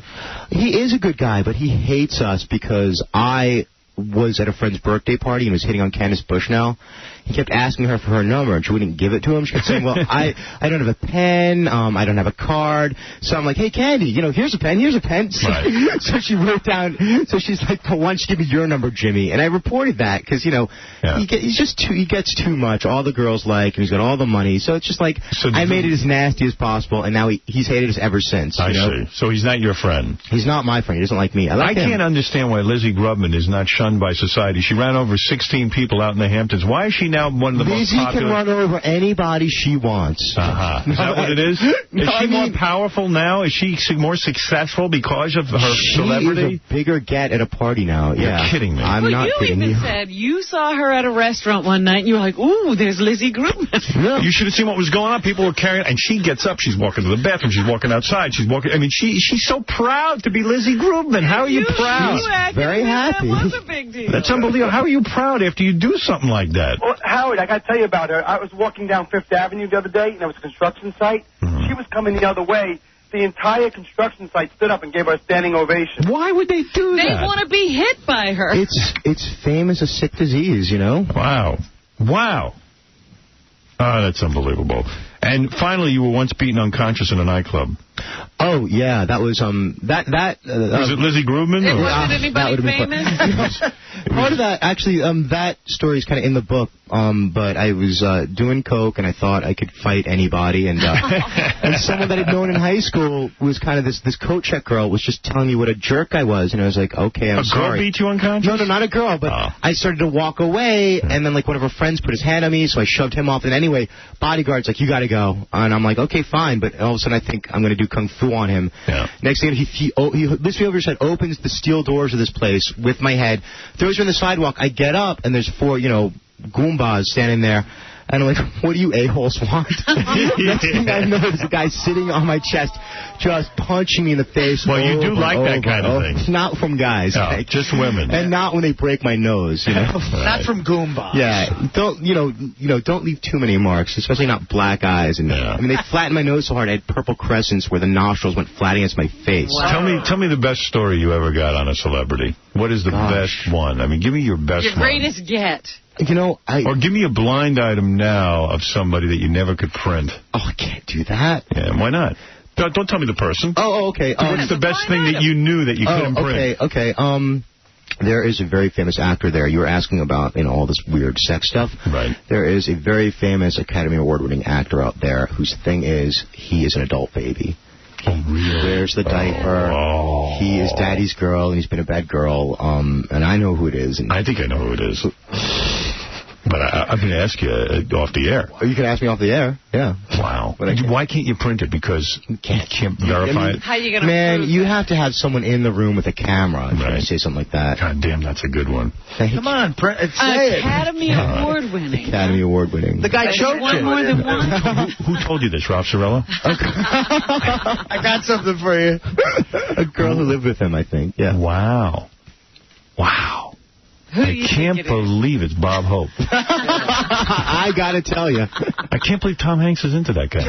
S15: He is a good guy, but he hates us because I was at a friend's birthday party and was hitting on Candace Bushnell. He kept asking her for her number, and she wouldn't give it to him. She kept saying, well, I don't have a pen, I don't have a card. So I'm like, hey, Candy, here's a pen, here's a pen. Right. So she wrote down, so she's like, why don't you give me your number, Jimmy? And I reported that, because, he gets too much. All the girls like him, he's got all the money. So it's just like, I made it as nasty as possible, and now he's hated us ever since.
S1: I see. So he's not your friend.
S15: He's not my friend. He doesn't like me. I
S1: can't understand why Lizzie Grubman is not shunned by society. She ran over 16 people out in the Hamptons. Why is she now one of the most popular?
S15: Lizzie can run over anybody she wants.
S1: Is that what it is? Is she more powerful now? Is she more successful because of her celebrity?
S15: She's a bigger get at a party now.
S1: You're kidding me.
S15: I'm not kidding you.
S4: You even said you saw her at a restaurant one night, and you were like, ooh, there's Lizzie Grubman.
S15: Yeah.
S1: You should have seen what was going on. People were carrying, and she gets up. She's walking to the bathroom. She's walking outside. She's walking. I mean, she's so proud to be Lizzie Grubman. How are you proud?
S15: Very happy.
S4: That was a big deal.
S1: That's unbelievable. How are you proud after you do something like that?
S18: Well, Howard, I got to tell you about her. I was walking down Fifth Avenue the other day, and there was a construction site. She was coming the other way. The entire construction site stood up and gave her a standing ovation.
S1: Why would they do that?
S4: They want to be hit by her.
S15: It's famous, a sick disease,
S1: Wow. Wow. Oh, that's unbelievable. And finally, you were once beaten unconscious in a nightclub.
S15: Oh, yeah, that was,
S1: was it Lizzie Grubman?
S4: It wasn't anybody famous?
S15: Part of that, actually, that story is kind of in the book, but I was doing coke, and I thought I could fight anybody, and someone that I'd known in high school was kind of this coat check girl was just telling me what a jerk I was, and I was like, okay, I'm sorry.
S1: A girl beat you unconscious?
S15: No, not a girl, but I started to walk away, and then, like, one of her friends put his hand on me, so I shoved him off, and anyway, bodyguard's like, you gotta go, and I'm like, okay, fine, but all of a sudden I think I'm gonna do kung fu on him.
S1: Yeah.
S15: Next thing, he lifts me over his head, opens the steel doors of this place with my head, throws me on the sidewalk. I get up, and there's 4, Goombas standing there. And I'm like, what do you a-holes want? Next thing I know, there's a guy sitting on my chest just punching me in the face.
S1: Well, you do like that kind of thing.
S15: Not from guys.
S1: No, just women.
S15: And not when they break my nose,
S10: Not from Goombas.
S15: Yeah, don't leave too many marks, especially not black eyes. And I mean, they flattened my nose so hard I had purple crescents where the nostrils went flat against my face.
S1: Wow. Tell me the best story you ever got on a celebrity. What is the best one? I mean, give me your best one.
S4: Your greatest get.
S1: Or give me a blind item now of somebody that you never could print.
S15: Oh, I can't do that.
S1: Yeah, why not? Don't tell me the person.
S15: Oh, okay.
S1: What's the best thing that you knew that you couldn't print?
S15: Okay. There is a very famous actor there. You were asking about, all this weird sex stuff.
S1: Right.
S15: There is a very famous Academy Award-winning actor out there whose thing is he is an adult baby. He wears the diaper.
S1: Oh.
S15: He is daddy's girl, and he's been a bad girl. And I know who it is. And
S1: I think I know who it is. But I'm going to ask you off the air.
S15: You can ask me off the air, yeah.
S1: Wow. Why can't you print it? Because you can't verify it?
S4: How are you going to
S15: Man, you have to have someone in the room with a camera if you say something like that.
S1: God damn, that's a good one.
S10: Come on, say it.
S4: Academy Award winning.
S15: Academy Award winning.
S10: The guy choked
S4: one
S10: you.
S4: more than one.
S1: Who told you this, Ralph Cirillo?
S10: I got something for you.
S15: A girl who lived with him, I think. Yeah.
S1: Wow. I can't believe it's Bob Hope.
S15: I got to tell you.
S1: I can't believe Tom Hanks is into that guy.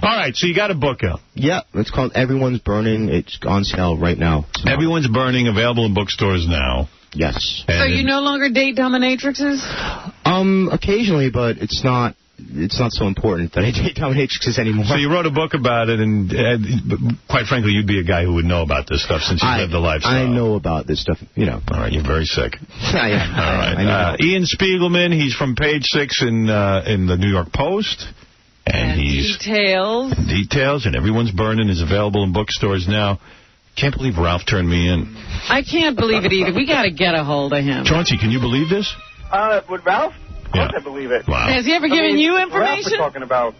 S1: All right, so you got a book out.
S15: Yeah, it's called Everyone's Burning. It's on sale right now.
S1: Everyone's Burning, available in bookstores now.
S15: Yes.
S4: So you no longer date dominatrixes?
S15: Occasionally, but it's not so important that I date dominatrixes anymore.
S1: So you wrote a book about it, and quite frankly, you'd be a guy who would know about this stuff since you live the lifestyle.
S15: I know about this stuff,
S1: All right, you're very sick.
S15: I am.
S1: All right. Ian Spiegelman, he's from page 6 in the New York Post. And he's... Details, and Everyone's Burning is available in bookstores now. Can't believe Ralph turned me in.
S4: I can't believe it either. We got to get a hold of him.
S1: Chauncey, can you believe this?
S18: With Ralph? Of course I believe it.
S1: Wow.
S4: Has he ever given you information?
S18: Ralph we're talking about.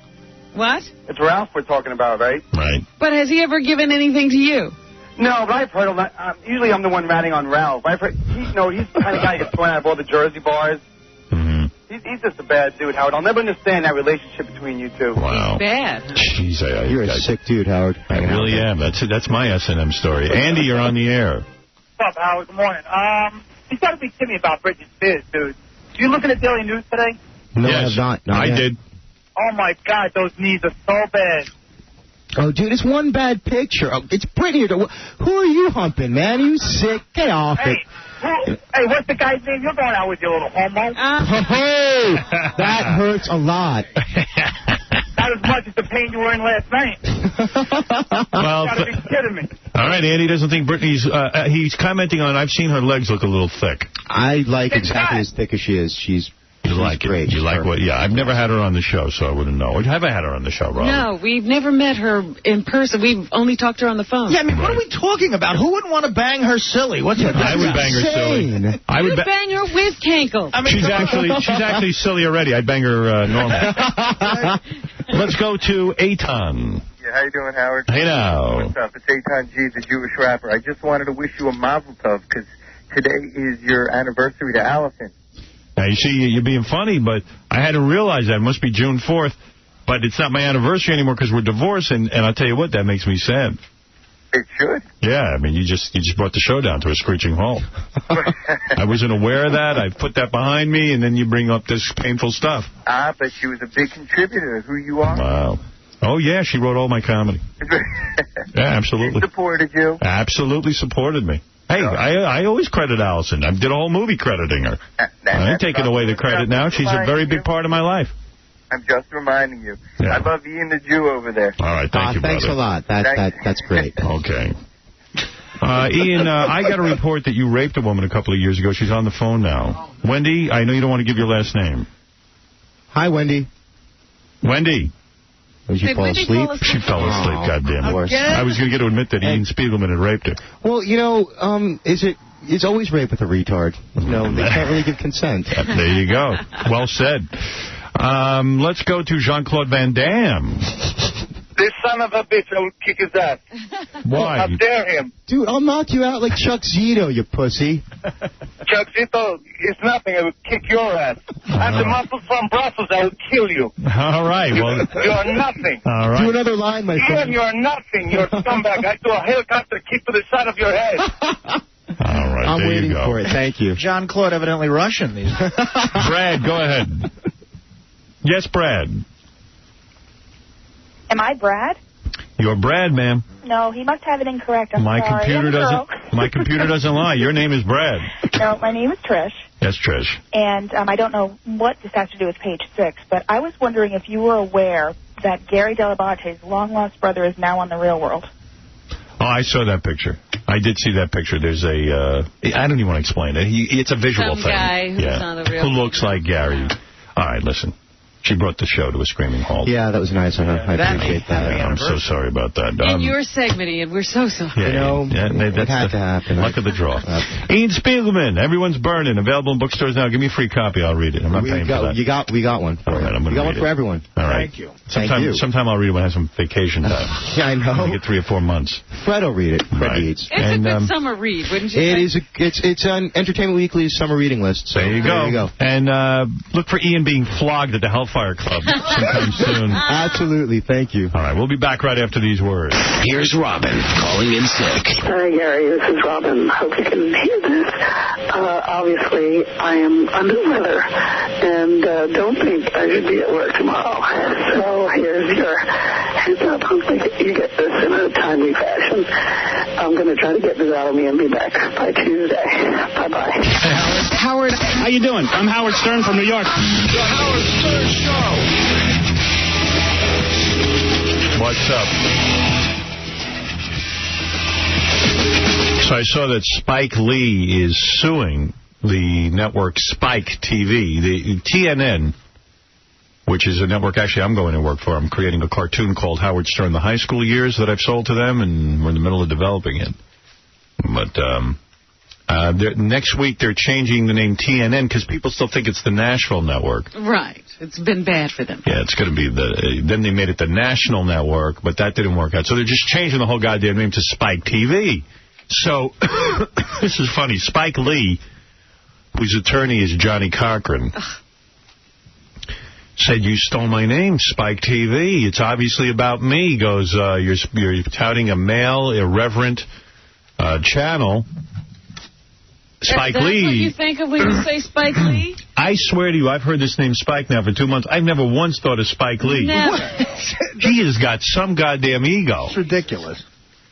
S4: What?
S18: It's Ralph we're talking about, right?
S1: Right.
S4: But has he ever given anything to you?
S18: No, but I've heard a lot. Usually I'm the one ratting on Ralph. I've heard, he's the kind of guy who gets thrown out of all the Jersey bars.
S1: Mm-hmm.
S18: He's just a bad dude, Howard. I'll never understand that relationship between you two.
S1: Wow.
S4: He's bad.
S1: Jeez,
S15: you're a sick dude, Howard.
S1: I really am. That's my S&M story. Andy, you're on the air.
S19: What's up, Howard? Good morning. You got to be kidding me about Britney Spears, dude. Did you look at the Daily News today?
S15: No, I have not.
S1: I did.
S19: Oh, my God, those knees are so bad.
S15: Oh, dude, it's one bad picture. Oh, it's Britney. Who are you humping, man? Are you sick? Get off it.
S19: Hey, what's the guy's name? You're going out with your little homo.
S15: Hey, that hurts a lot.
S19: Not as much as the pain you were in last night.
S1: Well,
S19: You got to be kidding me.
S1: All right, Andy doesn't think Britney's... he's commenting on, I've seen her legs look a little thick.
S15: I like exactly as thick as she is. She's great.
S1: You like what? Yeah, I've never had her on the show, so I wouldn't know. Have I had her on the show, Rob?
S4: No, we've never met her in person. We've only talked to her on the phone.
S10: Yeah, I mean, what are we talking about? Who wouldn't want to bang her silly? What's her?
S1: I would bang her silly. I would
S4: bang her with cankles.
S1: I mean, she's actually silly already. I'd bang her normal. Let's go to Eitan.
S20: Yeah, how you doing, Howard?
S1: Hey now.
S20: What's up? It's Eitan G, the Jewish rapper. I just wanted to wish you a mazel tov because today is your anniversary to Allison.
S1: Now, you see, you're being funny, but I hadn't realized that. It must be June 4th, but it's not my anniversary anymore because we're divorced, and I'll tell you what, that makes me sad.
S20: It should.
S1: Yeah, I mean, you just brought the show down to a screeching halt. I wasn't aware of that. I put that behind me, and then you bring up this painful stuff.
S20: But she was a big contributor to who you are.
S1: Wow. Oh, yeah, she wrote all my comedy. Yeah, absolutely.
S20: Supported you.
S1: Absolutely supported me. Hey, I always credit Allison. I did a whole movie crediting her. I ain't taking away the credit now. She's a very big part of my life.
S20: I'm just reminding you.
S1: Yeah.
S20: I love Ian the Jew over there.
S1: All right, thank you, brother.
S15: Thanks a lot. That's great.
S1: Okay. Ian, I got a report that you raped a woman a couple of years ago. She's on the phone now. Wendy, I know you don't want to give your last name.
S15: Hi, Wendy.
S1: Wendy.
S15: Did she fall asleep?
S1: She fell asleep, goddamn it. I was going to get to admit that Ian Spiegelman had raped her.
S15: Well, it's always rape with a retard. They can't really give consent.
S1: There you go. Well said. Let's go to Jean-Claude Van Damme.
S14: This son of a bitch, I will kick his ass.
S1: Why?
S14: How dare him?
S15: Dude, I'll knock you out like Chuck Zito, you pussy.
S14: Chuck Zito is nothing. I will kick your ass. I'm the muscle from Brussels. I will kill you.
S1: All right. Well,
S14: you are nothing.
S1: All right.
S15: Do another line, my friend.
S14: Ian, you are nothing. You're a scumbag. I do a helicopter kick to the side of your head.
S1: All right.
S15: I'm waiting for it. Thank you.
S10: Jean-Claude evidently Russian. These.
S1: Brad, go ahead. Yes, Brad.
S21: Am I Brad?
S1: You're Brad, ma'am.
S21: No, he must have it incorrect. I'm
S1: My
S21: sorry.
S1: computer
S21: I'm a
S1: doesn't.
S21: girl.
S1: My computer doesn't lie. Your name is Brad.
S21: No, my name is Trish,
S1: Yes, Trish.
S21: and I don't know what this has to do with page 6, but I was wondering if you were aware that Gary Delabate's long-lost brother is now on The Real World.
S1: Oh, I saw that picture. I did see that picture. There's a. I don't even want to explain it. It's a visual
S4: Some
S1: thing.
S4: guy who's on The Real
S1: Who looks like Gary. All right, listen. She brought the show to a screaming halt.
S15: Yeah, that was nice of her. I appreciate that.
S1: I'm so sorry about that.
S4: In your segment, Ian, we're so sorry.
S1: That
S15: had to happen.
S1: Luck of the draw. Ian Spiegelman, Everyone's Burning, available in bookstores now. Give me a free copy. I'll read it. I'm not paying for that.
S15: We got one for you.
S1: Right,
S15: We got one for everyone.
S1: All right.
S10: Thank you.
S1: Sometime I'll read it when I have some vacation time.
S15: Yeah, I know.
S1: I get 3 or 4 months.
S15: Fred will read it. Fred reads.
S4: It's a good summer read, wouldn't you say?
S15: It's on Entertainment Weekly's summer reading list. So
S1: there you go. And look for Ian being flogged at the Hellfire Club sometime soon.
S15: Absolutely. Thank you.
S1: All right. We'll be back right after these words.
S9: Here's Robin calling in sick.
S22: Hi, Gary. This is Robin. Hope you can hear this. Obviously, I am under the weather and don't think I should be at work tomorrow. So here's your heads up. Hopefully you get this in a timely fashion. I'm going to try to get this out of me and be back by Tuesday. Bye-bye.
S23: Hey, Howard. How you doing? I'm Howard Stern from New York.
S9: The Howard Stern Show.
S1: What's up? So I saw that Spike Lee is suing the network Spike TV, the TNN, which is a network actually I'm going to work for. I'm creating a cartoon called Howard Stern, the high school years that I've sold to them, and we're in the middle of developing it. But next week they're changing the name TNN because people still think it's the Nashville network.
S4: Right. It's been bad for them.
S1: Yeah, it's going to be then they made it the National Network, but that didn't work out. So they're just changing the whole goddamn name to Spike TV. So, this is funny. Spike Lee, whose attorney is Johnny Cochran, said, you stole my name, Spike TV. It's obviously about me. He goes, you're touting a male, irreverent channel. Spike Lee.
S4: That's what you think of when you say Spike Lee?
S1: I swear to you, I've heard this name Spike now for 2 months. I've never once thought of Spike Lee.
S4: Never.
S1: He has got some goddamn ego.
S10: It's ridiculous.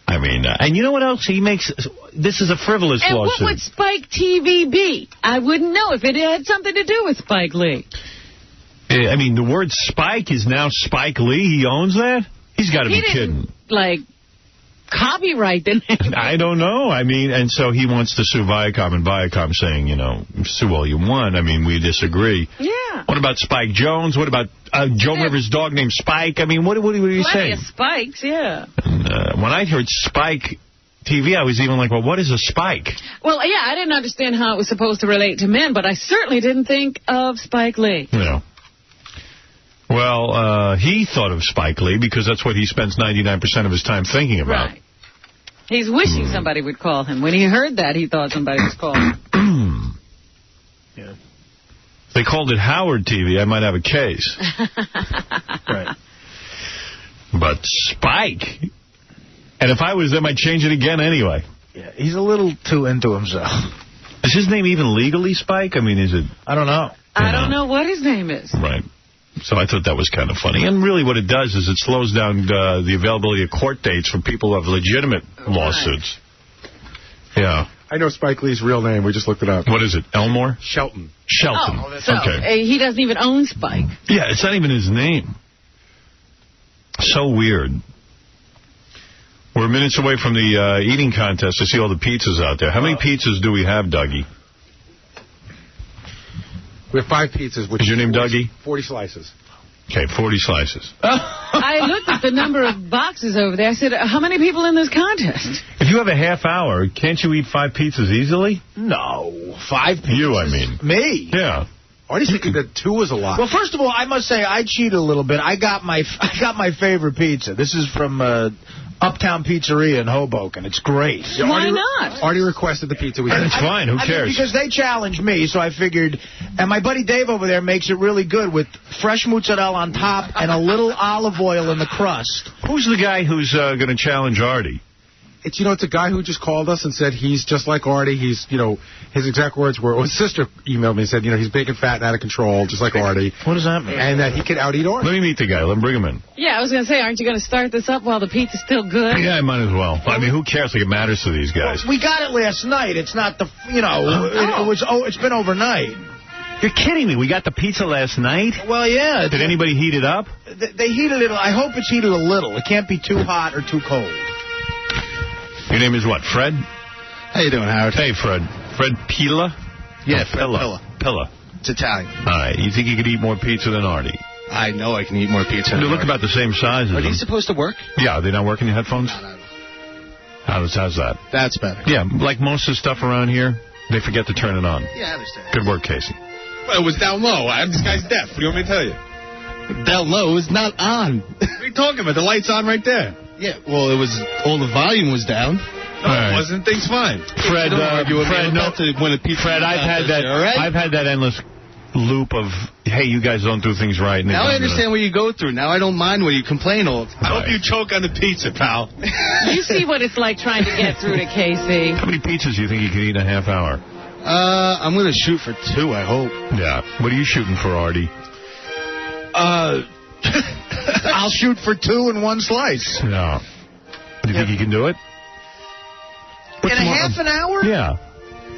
S1: I mean, and you know what else? He makes... This is a frivolous
S4: and
S1: lawsuit.
S4: And what would Spike TV be? I wouldn't know if it had something to do with Spike Lee.
S1: I mean, the word Spike is now Spike Lee. He owns that? He's got to be kidding.
S4: Like, copyright the name.
S1: I don't know. I mean, and so he wants to sue Viacom, and Viacom saying, sue all you want. I mean, we disagree.
S4: Yeah.
S1: What about Spike Jones? What about Joe Rivers' dog named Spike? I mean, what are you saying?
S4: Plenty of spikes, yeah.
S1: And, when I heard Spike TV, I was even like, well, what is a spike?
S4: Well, yeah, I didn't understand how it was supposed to relate to men, but I certainly didn't think of Spike Lee.
S1: Yeah. Well, he thought of Spike Lee because that's what he spends 99% of his time thinking about.
S4: Right. He's wishing somebody would call him. When he heard that, he thought somebody was calling.
S1: Yeah. If they called it Howard TV, I might have a case.
S10: Right.
S1: But Spike, and if I was them, I'd change it again anyway.
S10: Yeah, he's a little too into himself.
S1: Is his name even legally Spike? I mean, is it?
S10: I don't know.
S4: I don't know what his name is.
S1: Right. So I thought that was kind of funny. And really what it does is it slows down the availability of court dates for people who have legitimate lawsuits. Yeah.
S11: I know Spike Lee's real name. We just looked it up.
S1: What is it? Elmore?
S11: Shelton.
S1: Shelton.
S4: Oh, so he doesn't even own Spike.
S1: Yeah, it's not even his name. So weird. We're minutes away from the eating contest to see all the pizzas out there. How many pizzas do we have, Dougie?
S11: We have 5 pizzas. Which
S1: is your name
S11: 40,
S1: Dougie?
S11: 40 slices.
S1: Okay, 40 slices.
S4: I looked at the number of boxes over there. I said, how many people in this contest?
S1: If you have a half hour, can't you eat 5 pizzas easily?
S10: No, 5 pizzas.
S1: You, I mean.
S10: Me?
S1: Yeah.
S11: I was thinking that 2 was a lot.
S10: Well, first of all, I must say I cheated a little bit. I got my favorite pizza. This is from Uptown Pizzeria in Hoboken. It's great.
S11: Yeah,
S4: Why not?
S11: Artie requested the pizza.
S1: It's fine. Who cares?
S10: Because they challenged me, so I figured. And my buddy Dave over there makes it really good with fresh mozzarella on top and a little olive oil in the crust.
S1: Who's the guy who's going to challenge Artie?
S11: It's a guy who just called us and said he's just like Artie. He's, his exact words were, his sister emailed me and said, he's big and fat and out of control, just like Artie.
S10: What does that mean?
S11: And that he could out-eat Artie.
S1: Let me meet the guy. Let me bring him in.
S4: Yeah, I was going to say, aren't you going to start this up while the pizza's still good?
S1: Yeah, I might as well. I mean, who cares? Like, it matters to these guys.
S10: Well, we got it last night. It's not the, it's been overnight.
S1: You're kidding me. We got the pizza last night?
S10: Well, yeah.
S1: Did anybody heat it up?
S10: They heated it. I hope it's heated a little. It can't be too hot or too cold.
S1: Your name is what, Fred?
S7: How you doing, Howard?
S1: Hey, Fred. Fred Pilla?
S7: Yeah, Fred Pilla.
S1: Pilla.
S7: It's Italian.
S1: All right. You think you could eat more pizza than Artie?
S7: I know I can eat more pizza than
S1: They look
S7: Artie.
S1: about the same size as
S7: Are
S1: him.
S7: these supposed to work?
S1: Yeah, are they not working, the headphones?
S7: No.
S1: How's that?
S7: That's better.
S1: Yeah, like most of the stuff around here, they forget to turn it on.
S7: Yeah, I understand.
S1: Good work, Casey.
S7: Well, it was down low. This guy's deaf. What do you want me to tell you? Down low is not on. What are you talking about? The light's on right there. Yeah, well, it was all the volume was down. No, it wasn't. Things fine.
S1: Fred, I've had that endless loop of, hey, you guys don't do things right.
S7: Now I understand what you go through. Now I don't mind when you complain all the time. I hope you choke on the pizza, pal.
S4: You see what it's like trying to get through to Casey.
S1: How many pizzas do you think you can eat in a half hour?
S7: I'm going to shoot for 2, I hope.
S1: Yeah. What are you shooting for, Artie?
S10: I'll shoot for 2 in 1 slice.
S1: Yeah. Do you think you can do it?
S10: In a half an hour?
S1: Yeah.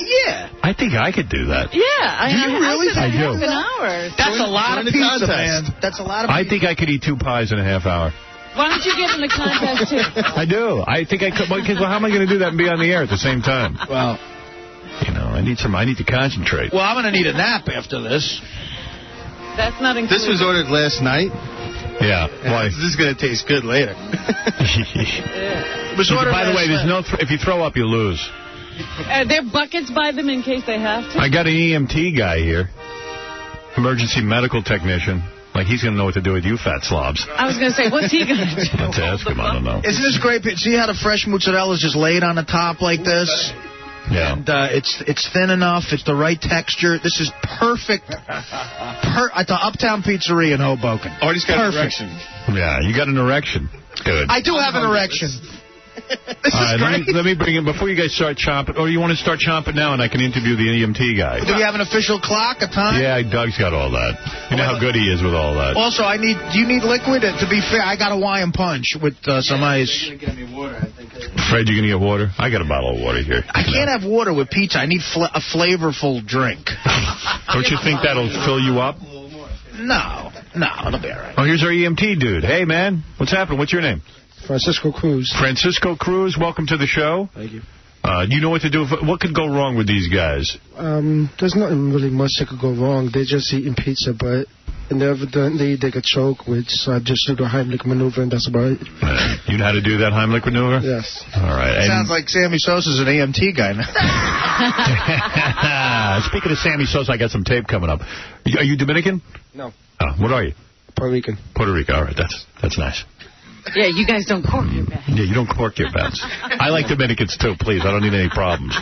S10: Yeah.
S1: I think I could do that.
S4: Yeah. I
S10: really?
S1: I do.
S4: Half an hour.
S10: That's a lot of pizza, man. That's a lot of pizza.
S1: I think I could eat 2 pies in a half hour.
S4: Why don't you get in the contest, too?
S1: I do. I think I could. Because how am I going to do that and be on the air at the same time?
S7: Well,
S1: I need to concentrate.
S10: Well, I'm going to need a nap after this.
S4: That's not included.
S7: this was ordered last night.
S1: Yeah. Why?
S7: This is going to taste good later.
S1: By the way, there's no. If you throw up, you lose.
S4: Are there buckets by them in case they have to?
S1: I got an EMT guy here, emergency medical technician. Like he's going to know what to do with you, fat slobs.
S4: I was going to say, what's he going to do?
S1: Let's ask him. I don't know.
S10: Isn't this great? See how the fresh mozzarella is just laid on the top like this?
S1: Yeah.
S10: And it's thin enough. It's the right texture. This is perfect. At the Uptown Pizzeria in Hoboken.
S7: Artie's got an erection.
S1: Yeah, you got an erection. Good.
S10: I do have an erection. This is great.
S1: Let me bring in, before you guys start chomping, or you want to start chomping now and I can interview the EMT guy?
S10: Do we have an official clock, a time?
S1: Yeah, Doug's got all that. You know how good he is with all that.
S10: Also, do you need liquid? To be fair, I got a Hawaiian punch with some ice.
S7: You're going to get me water, I think.
S1: Fred, you going to get water? I got a bottle of water here.
S10: I can't have water with pizza. I need a flavorful drink.
S1: Don't you think that'll fill you up?
S10: No, it'll be all right.
S1: Oh, here's our EMT dude. Hey, man, what's happening? What's your name?
S8: Francisco Cruz.
S1: Francisco Cruz, welcome to the show.
S8: Thank you.
S1: You know what to do? What could go wrong with these guys?
S8: There's nothing really much that could go wrong. They're just eating pizza, but evidently they could choke, which I just do the Heimlich maneuver, and that's about it.
S1: You know how to do that Heimlich maneuver?
S8: Yes.
S1: All right.
S10: Sounds like Sammy Sosa's an EMT guy now.
S1: Speaking of Sammy Sosa, I got some tape coming up. Are you Dominican?
S8: No.
S1: What are you?
S8: Puerto Rican.
S1: Puerto Rico. All right. That's nice.
S4: Yeah, you guys don't cork your beds.
S1: Yeah, you don't cork your beds. I like Dominicans, too, please. I don't need any problems.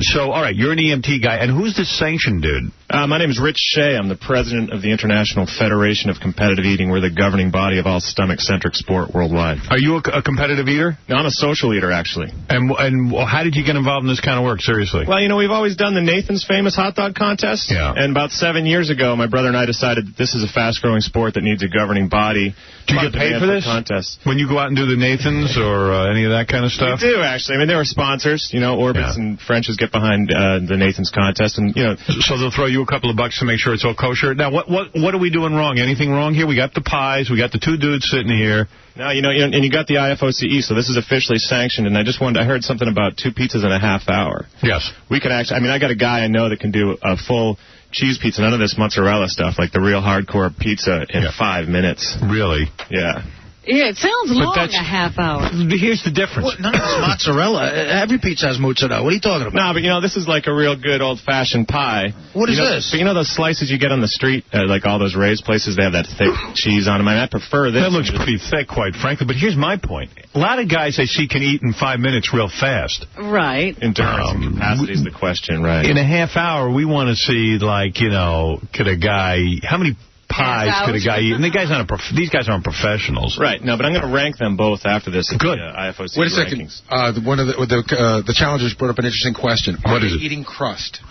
S1: So, all right, you're an EMT guy. And who's this sanctioned dude?
S2: My name is Rich Shea. I'm the president of the International Federation of Competitive Eating. We're the governing body of all stomach-centric sport worldwide.
S1: Are you a competitive eater?
S2: No, I'm a social eater, actually.
S1: And how did you get involved in this kind of work, seriously?
S2: Well, we've always done the Nathan's Famous Hot Dog Contest.
S1: Yeah.
S2: And about 7 years ago, my brother and I decided that this is a fast-growing sport that needs a governing body.
S1: Do you get paid for this?
S2: Contest.
S1: When you go out and do the Nathans or any of that kind of stuff?
S2: We do, actually. I mean, there are sponsors. Orbitz and French's get behind the Nathan's contest. And,
S1: So they'll throw you a couple of bucks to make sure it's all kosher. Now, what are we doing wrong? Anything wrong here? We got the pies. We got the two dudes sitting here.
S2: No, and you got the IFOCE, so this is officially sanctioned. And I heard something about 2 pizzas in a half hour.
S1: Yes.
S2: We can actually, I got a guy I know that can do a full cheese pizza, none of this mozzarella stuff, like the real hardcore pizza in 5 minutes.
S1: Really?
S2: Yeah.
S4: Yeah, it sounds long, a half hour.
S1: Here's the difference.
S10: What? None of this mozzarella. Every pizza has mozzarella. What are you talking about?
S2: No, but, this is like a real good old-fashioned pie.
S10: What is this?
S2: But those slices you get on the street, like all those Ray's places, they have that thick cheese on them. I prefer this.
S1: That looks pretty thick, quite frankly. But here's my point. A lot of guys I see can eat in 5 minutes real fast.
S4: Right.
S2: Endurance and capacity is the question, right?
S1: In a half hour, we want to see, could a guy... How many pies could a guy eat? And these guys aren't professionals.
S2: Right. No, but I'm going to rank them both after this.
S1: Good.
S2: IFOC
S11: Wait a second. The challengers brought up an interesting question.
S1: What is it?
S11: Eating crust.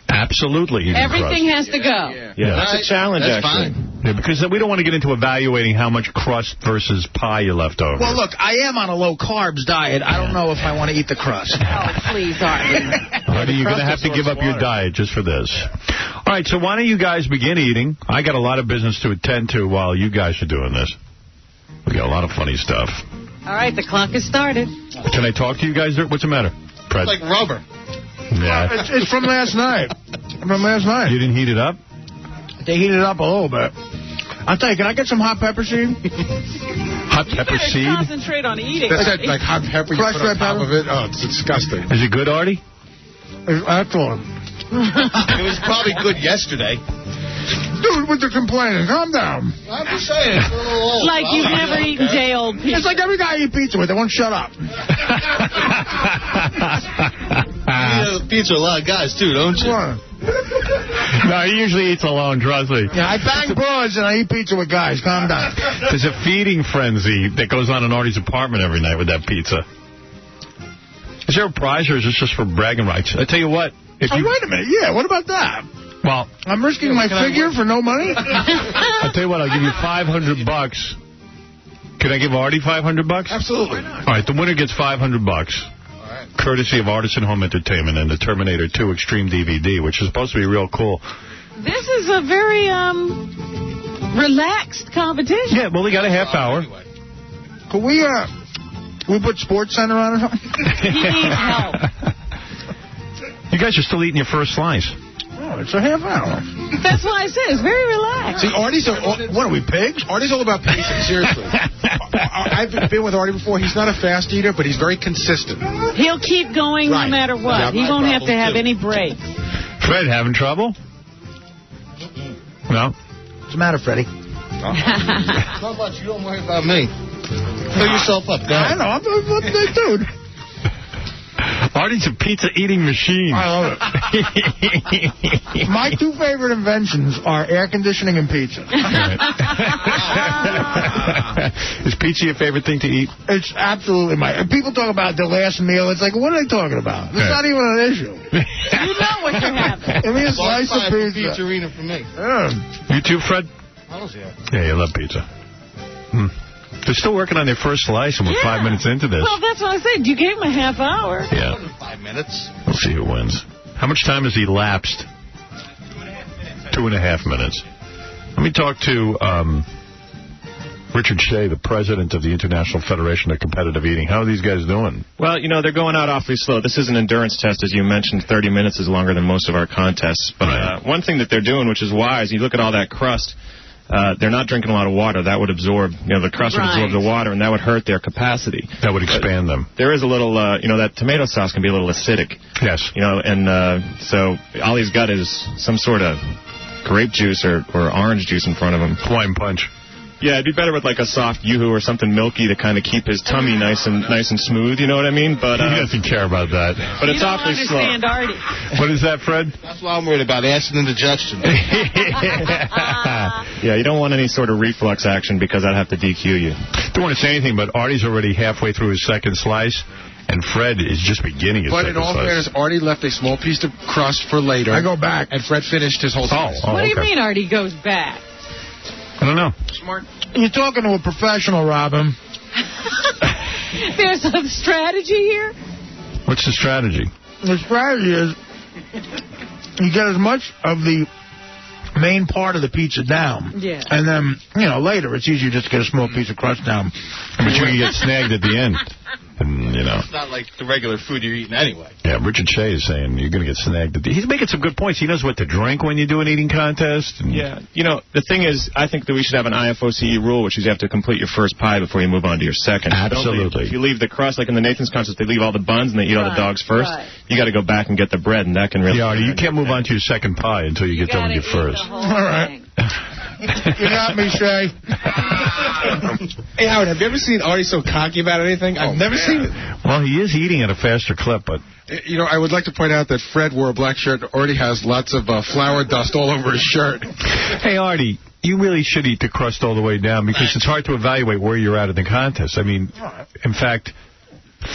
S1: Absolutely.
S4: Everything has to go.
S2: Yeah, that's a challenge,
S1: that's
S2: actually.
S1: Fine. Yeah, because we don't want to get into evaluating how much crust versus pie you left over.
S10: Well, look, I am on a low-carbs diet. I don't know if I want to eat the crust.
S4: Oh, please, Artie.
S1: Artie, you're going to have to give up your diet just for this. All right, so why don't you guys begin eating? I got a lot of business to attend to while you guys are doing this. We got a lot of funny stuff.
S4: All right, the clock has started.
S1: Can I talk to you guys? What's the matter? Fred?
S10: It's like rubber.
S1: Yeah.
S10: It's from last night.
S1: You didn't heat it up?
S10: They heated it up a little bit. I'll tell you, can I get some hot pepper seed?
S1: Hot pepper seed?
S4: Concentrate on eating.
S11: That's it, like hot pepper you
S10: Crushed
S11: put on
S10: red
S11: top
S10: pepper?
S11: of it. Oh, it's disgusting.
S1: Is it good, Artie?
S10: It's excellent.
S7: It was probably good yesterday.
S10: Dude, with the complaining, calm down.
S7: I'm just saying, it's a little old.
S4: Like you've never eaten day-old pizza.
S10: It's like every guy I eat pizza with, they won't shut up.
S7: You eat pizza with a lot of guys, too, don't you?
S1: No, he usually eats alone, trust me.
S10: Yeah, I bang broads and I eat pizza with guys. Calm down.
S1: There's a feeding frenzy that goes on in Artie's apartment every night with that pizza. Is there a prize or is this just for bragging rights? I tell you what.
S10: Wait a minute. Yeah, what about that?
S1: Well,
S10: I'm risking my figure for no money?
S1: I'll tell you what, I'll give you $500. Can I give Artie $500?
S11: Absolutely.
S1: All right, the winner gets $500. Courtesy of Artisan Home Entertainment and the Terminator 2 Extreme DVD, which is supposed to be real cool.
S4: This is a very relaxed competition.
S1: Yeah, well, we got a half hour.
S10: Could we put Sports Center on or something?
S4: He needs help.
S1: You guys are still eating your first slice.
S10: Oh, it's a half hour.
S4: That's why I said it's very relaxed.
S11: See,
S10: What are we, pigs?
S11: Artie's all about pacing, seriously. I've been with Artie before. He's not a fast eater, but he's very consistent.
S4: He'll keep going no matter what.
S11: Yeah,
S4: he won't have to have any breaks.
S1: Fred, having trouble? No?
S10: What's the matter, Freddie?
S7: Not much. You don't worry about me. Fill yourself up. Go ahead.
S10: I know. I'm a big dude.
S1: Artie's a pizza-eating machine.
S10: I love it. My two favorite inventions are air conditioning and pizza.
S1: Is pizza your favorite thing to eat?
S10: It's absolutely people talk about their last meal. It's like, what are they talking about? It's not even an issue.
S4: You know what you're having.
S10: Give me a slice of pizza.
S7: Pizzerina for me.
S1: You too, Fred?
S7: Yeah.
S1: Yeah, you love pizza. They're still working on their first slice, and we're 5 minutes into this.
S4: Well, that's what I said. You gave him a half hour.
S1: Yeah.
S7: 5 minutes.
S1: We'll see who wins. How much time has he lapsed? 2.5 minutes. Let me talk to Richard Shea, the president of the International Federation of Competitive Eating. How are these guys doing?
S2: Well, they're going out awfully slow. This is an endurance test, as you mentioned. 30 minutes is longer than most of our contests. But one thing that they're doing, which is wise, you look at all that crust, they're not drinking a lot of water. That would absorb, the crust would absorb the water, and that would hurt their capacity.
S1: That would expand them.
S2: There is a little, that tomato sauce can be a little acidic.
S1: Yes.
S2: So all he's got is some sort of grape juice or orange juice in front of him.
S1: Hawaiian punch.
S2: Yeah, it'd be better with like a soft yoo-hoo or something milky to kind of keep his tummy nice and smooth. You know what I mean? But
S1: he doesn't care about that.
S2: But it's awfully slow.
S4: Artie.
S1: What is that, Fred?
S7: That's what I'm worried about, acid indigestion.
S2: Yeah, you don't want any sort of reflux action because I'd have to DQ you.
S1: Don't want to say anything, but Artie's already halfway through his second slice, and Fred is just beginning his second slice.
S11: But in all fairness, Artie left a small piece of crust for later.
S10: I go back.
S11: And Fred finished his whole slice.
S4: What do you mean Artie goes back?
S1: I don't know.
S10: Smart. You're talking to a professional, Robin.
S4: There's some strategy here?
S1: What's the strategy?
S10: The strategy is you get as much of the main part of the pizza down.
S4: Yeah.
S10: And then, later it's easier just to get a small piece of crust down.
S1: But you can get snagged at the end. And,
S7: It's not like the regular food you're eating anyway.
S1: Yeah, Richard Shea is saying you're going to get snagged at the... He's making some good points. He knows what to drink when you do an eating contest. And...
S2: Yeah. The thing is, I think that we should have an IFOCE rule, which is you have to complete your first pie before you move on to your second.
S1: Absolutely.
S2: If you leave the crust, like in the Nathan's contest, they leave all the buns and they eat all the dogs first. Right. You got to go back and get the bread, and that can really...
S1: Yeah, you can't move on to your second pie until you get done with your first.
S10: All right. You got me, Shay.
S7: Hey, Howard, have you ever seen Artie so cocky about anything? I've never seen it.
S1: Well, he is eating at a faster clip, but...
S11: I would like to point out that Fred wore a black shirt and already has lots of flour dust all over his shirt.
S1: Hey, Artie, you really should eat the crust all the way down because it's hard to evaluate where you're at in the contest. I mean, in fact...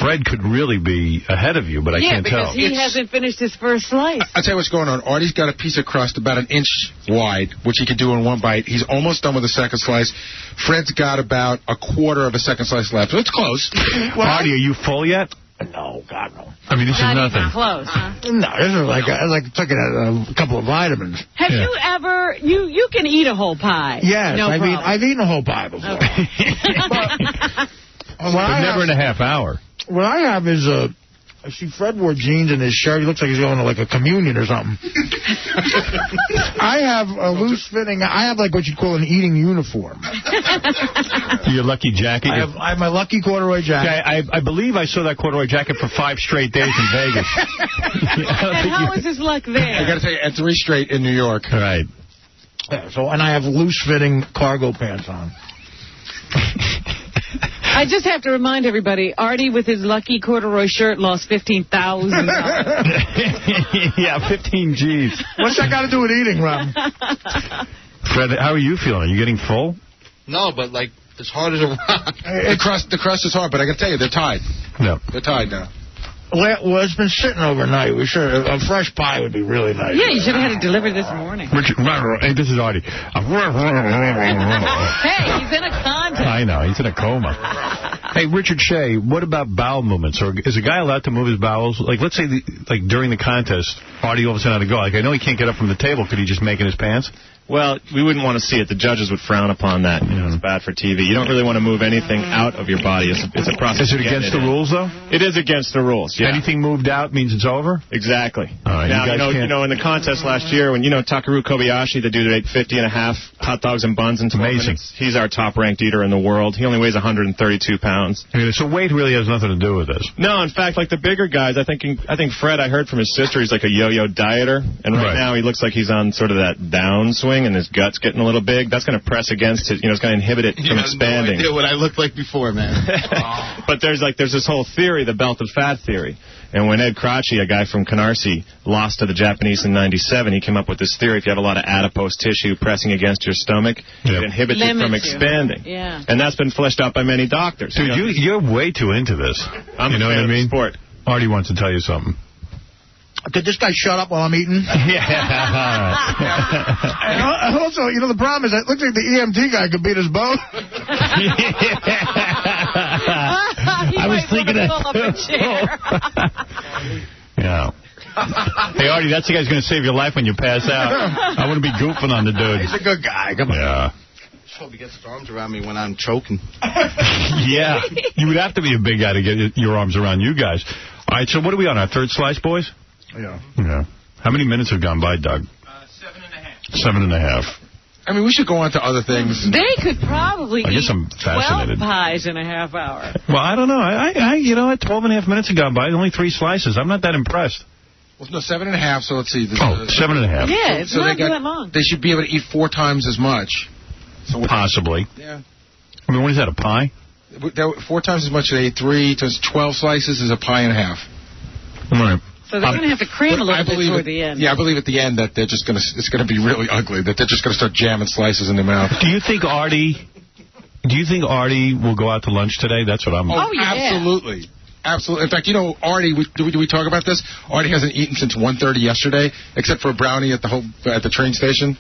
S1: Fred could really be ahead of you, but I can't tell.
S4: Yeah, because he hasn't finished his first slice.
S11: I'll tell you what's going on. Artie's got a piece of crust about an inch wide, which he can do in one bite. He's almost done with the second slice. Fred's got about a quarter of a second slice left, so it's close.
S1: Artie, are you full yet?
S10: No, God, no.
S1: I mean, this is nothing.
S4: Not close.
S10: No, this is like taking a couple of vitamins.
S4: Have you ever... You can eat a whole pie.
S10: Yes,
S4: no problem.
S10: I've eaten a whole pie before.
S4: Okay.
S1: but never in a half hour.
S10: What I have is I see Fred wore jeans in his shirt. He looks like he's going to like a communion or something. I have a loose fitting. I have like what you'd call an eating uniform.
S1: Your lucky jacket.
S10: I have my lucky corduroy jacket.
S1: Okay, I believe I saw that corduroy jacket for 5 straight days in Vegas.
S4: And how is his luck there?
S11: I got to tell you, and 3 straight in New York.
S1: Right.
S10: Yeah, and I have loose fitting cargo pants on.
S4: I just have to remind everybody, Artie with his lucky corduroy shirt lost $15,000.
S1: Yeah, 15 G's.
S10: What's that got to do with eating, Rob?
S1: Fred, how are you feeling? Are you getting full?
S7: No, but like as hard as a rock.
S11: The crust is hard, but I got to tell you, they're tied.
S1: No.
S11: They're tied now.
S10: Well, it's been sitting overnight. A fresh pie would be really nice.
S4: Yeah, you should have had it delivered this morning.
S1: Richard, hey, this is Artie.
S4: Hey, he's in a contest.
S1: I know, he's in a coma. Hey, Richard Shea, what about bowel movements? Or is a guy allowed to move his bowels? Like, let's say, during the contest, Artie all of a sudden had to go. Like, I know he can't get up from the table. Could he just make in his pants?
S2: Well, we wouldn't want to see it. The judges would frown upon that. It's bad for TV. You don't really want to move anything out of your body. It's a process.
S1: Is it against the rules, though?
S2: It is against the rules, yeah.
S1: Anything moved out means it's over?
S2: Exactly.
S1: All right,
S2: now, in the contest last year, when, Takeru Kobayashi, the dude that ate 50 and a half hot dogs and buns in 12 minutes, he's our top-ranked eater in the world. He only weighs 132 pounds.
S1: So weight really has nothing to do with this?
S2: No, in fact, like the bigger guys, I think Fred, I heard from his sister, he's like a yo-yo dieter, and right now he looks like he's on sort of that downswing, and his gut's getting a little big. That's going to press against it. It's going to inhibit it from expanding.
S7: No idea what I looked like before, man.
S2: But there's this whole theory, the belt of fat theory. And when Ed Crotchy, a guy from Canarsie, lost to the Japanese in '97, he came up with this theory. If you have a lot of adipose tissue pressing against your stomach, it inhibits it from expanding.
S4: Yeah.
S2: And that's been fleshed out by many doctors.
S1: Dude, you're way too into this.
S2: I'm a fan of the sport.
S1: Artie wants to tell you something.
S10: Could this guy shut up while I'm eating?
S1: Yeah.
S10: And also, the problem is it looks like the EMT guy could beat us both.
S4: I was thinking that.
S1: Yeah. Hey, Artie, that's the guy's going to save your life when you pass out. I wouldn't be goofing on the dude.
S10: He's a good guy. Come on.
S1: Yeah.
S7: I hope he gets his arms around me when I'm choking.
S1: Yeah. You would have to be a big guy to get your arms around you guys. All right, so what are we on, our third slice, boys? Yeah. How many minutes have gone by, Doug? 7.5. 7.5.
S11: I mean, we should go on to other things.
S4: They could probably eat
S1: I'm fascinated.
S4: 12 pies in a half hour.
S1: Well, I don't know. I 12.5 minutes have gone by. Only 3 slices. I'm not that impressed.
S11: Well, no, 7.5, so let's see.
S1: 7.5.
S4: Yeah, it's not
S11: that
S4: long.
S11: They should be able to eat 4 times as much.
S1: Possibly.
S11: Yeah.
S1: I mean, what is that, a pie?
S11: 4 times as much as 3 times 12 slices is a pie and a half.
S1: Right.
S4: So they're going to have to cram a little bit toward the end.
S11: Yeah, I believe at the end that they're just going to, it's going to be really ugly, that they're just going to start jamming slices in their mouth.
S1: Do you think Artie will go out to lunch today? That's what I'm...
S11: Oh, yeah. Absolutely. Absolutely. In fact, you know, Artie, do we talk about this? Artie hasn't eaten since 1:30 yesterday, except for a brownie at the train station.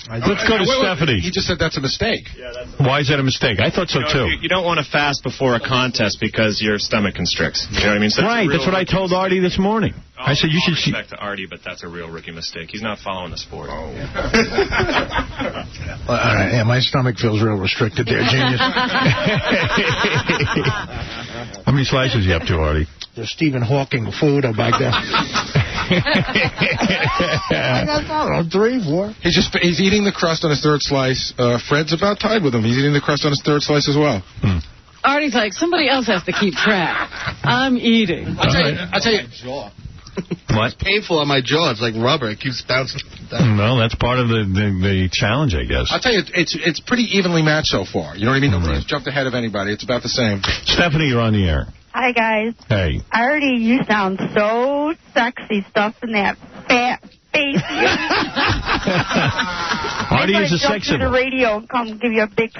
S1: Let's go to Stephanie.
S11: He just said that's a mistake.
S1: Why is that a mistake? I thought so, too.
S2: You don't want to fast before a contest because your stomach constricts. You know what I mean? So
S1: right, that's what I told Artie this morning. I said you should...
S2: Respect to Artie, but that's a real rookie mistake. He's not following the sport.
S10: All right, yeah, my stomach feels real restricted there, genius.
S1: How many slices you up to, Artie?
S10: There's Stephen Hawking food back there. I got 3, 4.
S11: He's eating the crust on his 3rd slice. Fred's about tied with him. He's eating the crust on his 3rd slice as well.
S4: Artie's like, somebody else has to keep track. I'm eating.
S7: I'll tell you.
S1: What?
S7: It's painful on my jaw. It's like rubber. It keeps bouncing down.
S1: Well, that's part of the challenge, I guess.
S11: I'll tell you, it's pretty evenly matched so far. You know what I mean? Nobody's jumped ahead of anybody. It's about the same.
S1: Stephanie, you're on the air.
S5: Hi, guys.
S1: Hey.
S5: Artie, you sound so sexy stuffing that fat face.
S1: Artie is a sex
S5: symbol. Jump to the radio and come give you a big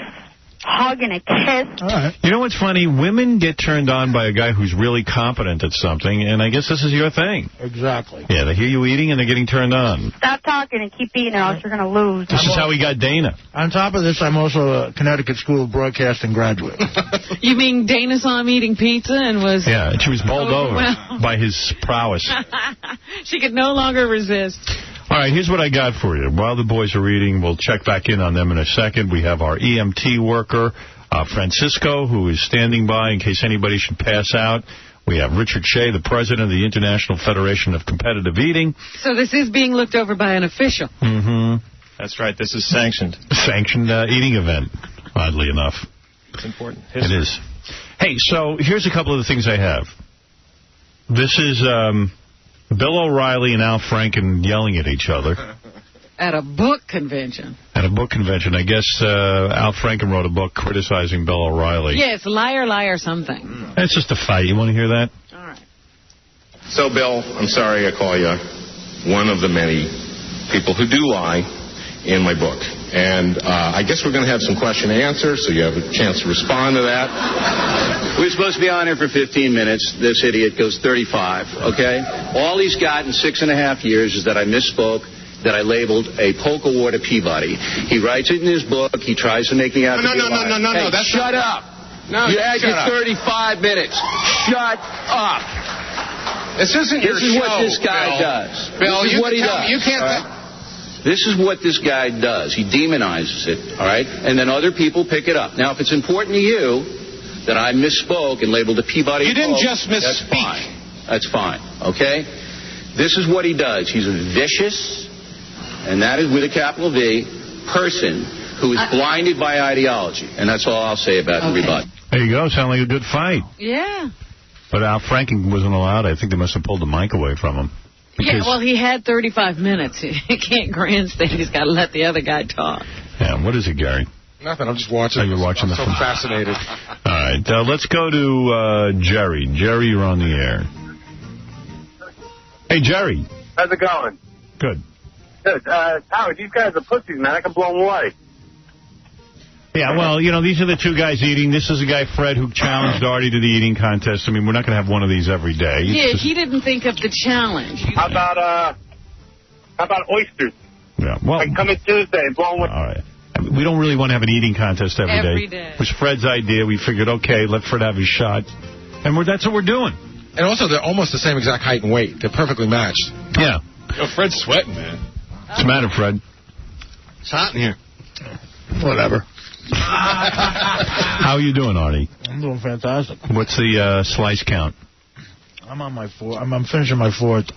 S5: hug and a kiss.
S1: All right. You know what's funny? Women get turned on by a guy who's really competent at something, and I guess this is your thing.
S10: Exactly.
S1: Yeah, they hear you eating, and they're getting turned on.
S5: Stop talking and keep eating, or else you're going to lose.
S1: This is how we got Dana.
S10: On top of this, I'm also a Connecticut School of Broadcasting graduate.
S4: You mean Dana saw him eating pizza and was...
S1: Yeah, and she was bowled over by his prowess.
S4: She could no longer resist.
S1: All right, here's what I got for you. While the boys are eating, we'll check back in on them in a second. We have our EMT worker, Francisco, who is standing by in case anybody should pass out. We have Richard Shea, the president of the International Federation of Competitive Eating.
S4: So this is being looked over by an official.
S1: Mm-hmm.
S2: That's right. This is sanctioned.
S1: Sanctioned eating event, oddly enough.
S2: It's important.
S1: It is. Hey, so here's a couple of the things I have. This is... Bill O'Reilly and Al Franken yelling at each other.
S4: At a book convention.
S1: At a book convention. I guess Al Franken wrote a book criticizing Bill O'Reilly.
S4: Yeah, it's liar, liar, something.
S1: It's just a fight. You want to hear that?
S4: All right.
S17: So, Bill, I'm sorry I call you one of the many people who do lie in my book. And I guess we're going to have some question and answer, so you have a chance to respond to that.
S6: We're supposed to be on here for 15 minutes. This idiot goes 35, okay? All he's got in 6.5 years is that I misspoke, that I labeled a polk award a Peabody. He writes it in his book. He tries to make me out to be a liar.
S17: No,
S6: hey,
S17: that's
S6: shut up.
S17: No,
S6: you had your
S17: up.
S6: 35 minutes. Shut up.
S17: This isn't your show,
S6: This is what this guy
S17: Bill.
S6: does.
S17: Bill,
S6: this is what he does.
S17: You can't...
S6: Right? This is what this guy does. He demonizes it, all right? And then other people pick it up. Now, if it's important to you that I misspoke and labeled a Peabody...
S17: You didn't
S6: polk,
S17: just misspeak.
S6: That's fine, okay? This is what he does. He's a vicious, and that is with a capital V, person who is blinded by ideology. And that's all I'll say about the rebuttal.
S1: There you go. Sound like a good fight.
S4: Yeah.
S1: But Al Franken wasn't allowed. I think they must have pulled the mic away from him.
S4: Yeah, well, he had 35 minutes. He can't grandstand. He's got to let the other guy talk.
S1: Yeah, what is it, Gary?
S11: Nothing. I'm just watching.
S1: Oh, you're watching
S11: I'm so fascinated.
S1: All right, let's go to Jerry. Jerry, you're on the air. Hey, Jerry.
S14: How's it going?
S1: Good.
S14: Good. Howard, these guys are pussies, man. I can blow them away.
S1: Yeah, well, you know, these are the two guys eating. This is a guy, Fred, who challenged Artie to the eating contest. I mean, we're not going to have one of these every day.
S4: Yeah, he didn't think of the challenge.
S14: How about oysters?
S1: Yeah, well,
S14: I can come in Tuesday and blow them with...
S1: All right. I mean, we don't really want to have an eating contest every day. It was Fred's idea. We figured, okay, let Fred have his shot. And that's what we're doing.
S11: And also, they're almost the same exact height and weight. They're perfectly matched.
S1: Yeah.
S7: Yo, Fred's sweating, man.
S1: What's the matter, Fred?
S7: It's hot in here.
S10: Whatever.
S1: How are you doing, Artie?
S10: I'm doing fantastic.
S1: What's the slice count?
S10: I'm on my fourth. I'm finishing my fourth.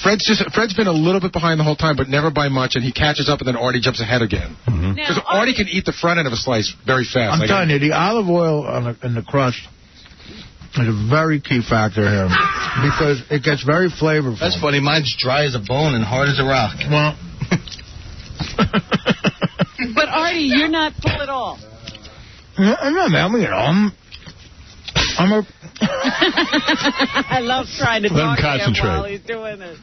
S11: Fred's been a little bit behind the whole time, but never by much, and he catches up, and then Artie jumps ahead again. Because Artie can eat the front end of a slice very fast.
S10: I'm telling you, the olive oil in the crust is a very key factor here. because it gets very flavorful.
S7: That's funny. Mine's dry as a bone and hard as a rock.
S10: Well.
S4: But, Artie, you're not full at all.
S10: I'm not, man. You know, I'm a...
S4: I love trying to talk to him
S1: concentrate.
S4: while he's doing this.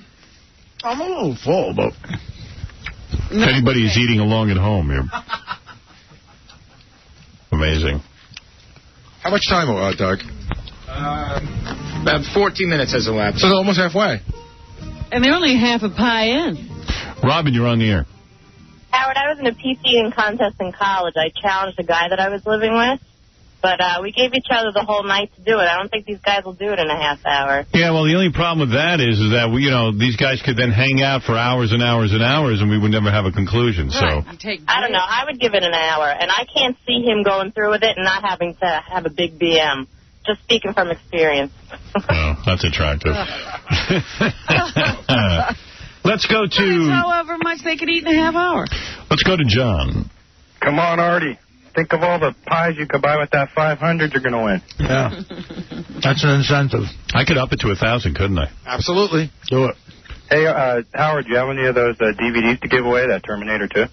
S10: I'm a little full, but...
S1: If anybody's eating along at home, you're... Amazing.
S11: How much time, Doug?
S7: About 14 minutes has elapsed.
S11: So they're almost halfway.
S4: And they're only half a pie in.
S1: Robin, you're on the air.
S3: Howard, I was in a PC eating contest in college. I challenged a guy that I was living with, but we gave each other the whole night to do it. I don't think these guys will do it in a half hour.
S1: Yeah, well, the only problem with that is that we, these guys could then hang out for hours and hours and hours, and we would never have a conclusion.
S3: Right.
S1: So
S3: I don't know. I would give it an hour, and I can't see him going through with it and not having to have a big BM. Just speaking from experience.
S1: Oh, that's attractive. Let's go to...
S4: That's however much they could eat in a half hour.
S1: Let's go to John.
S12: Come on, Artie. Think of all the pies you could buy with that 500 you're going to win.
S10: Yeah. That's an incentive.
S1: I could up it to 1,000, couldn't I?
S11: Absolutely.
S10: Do it.
S12: Hey, Howard, do you have any of those DVDs to give away, that Terminator 2?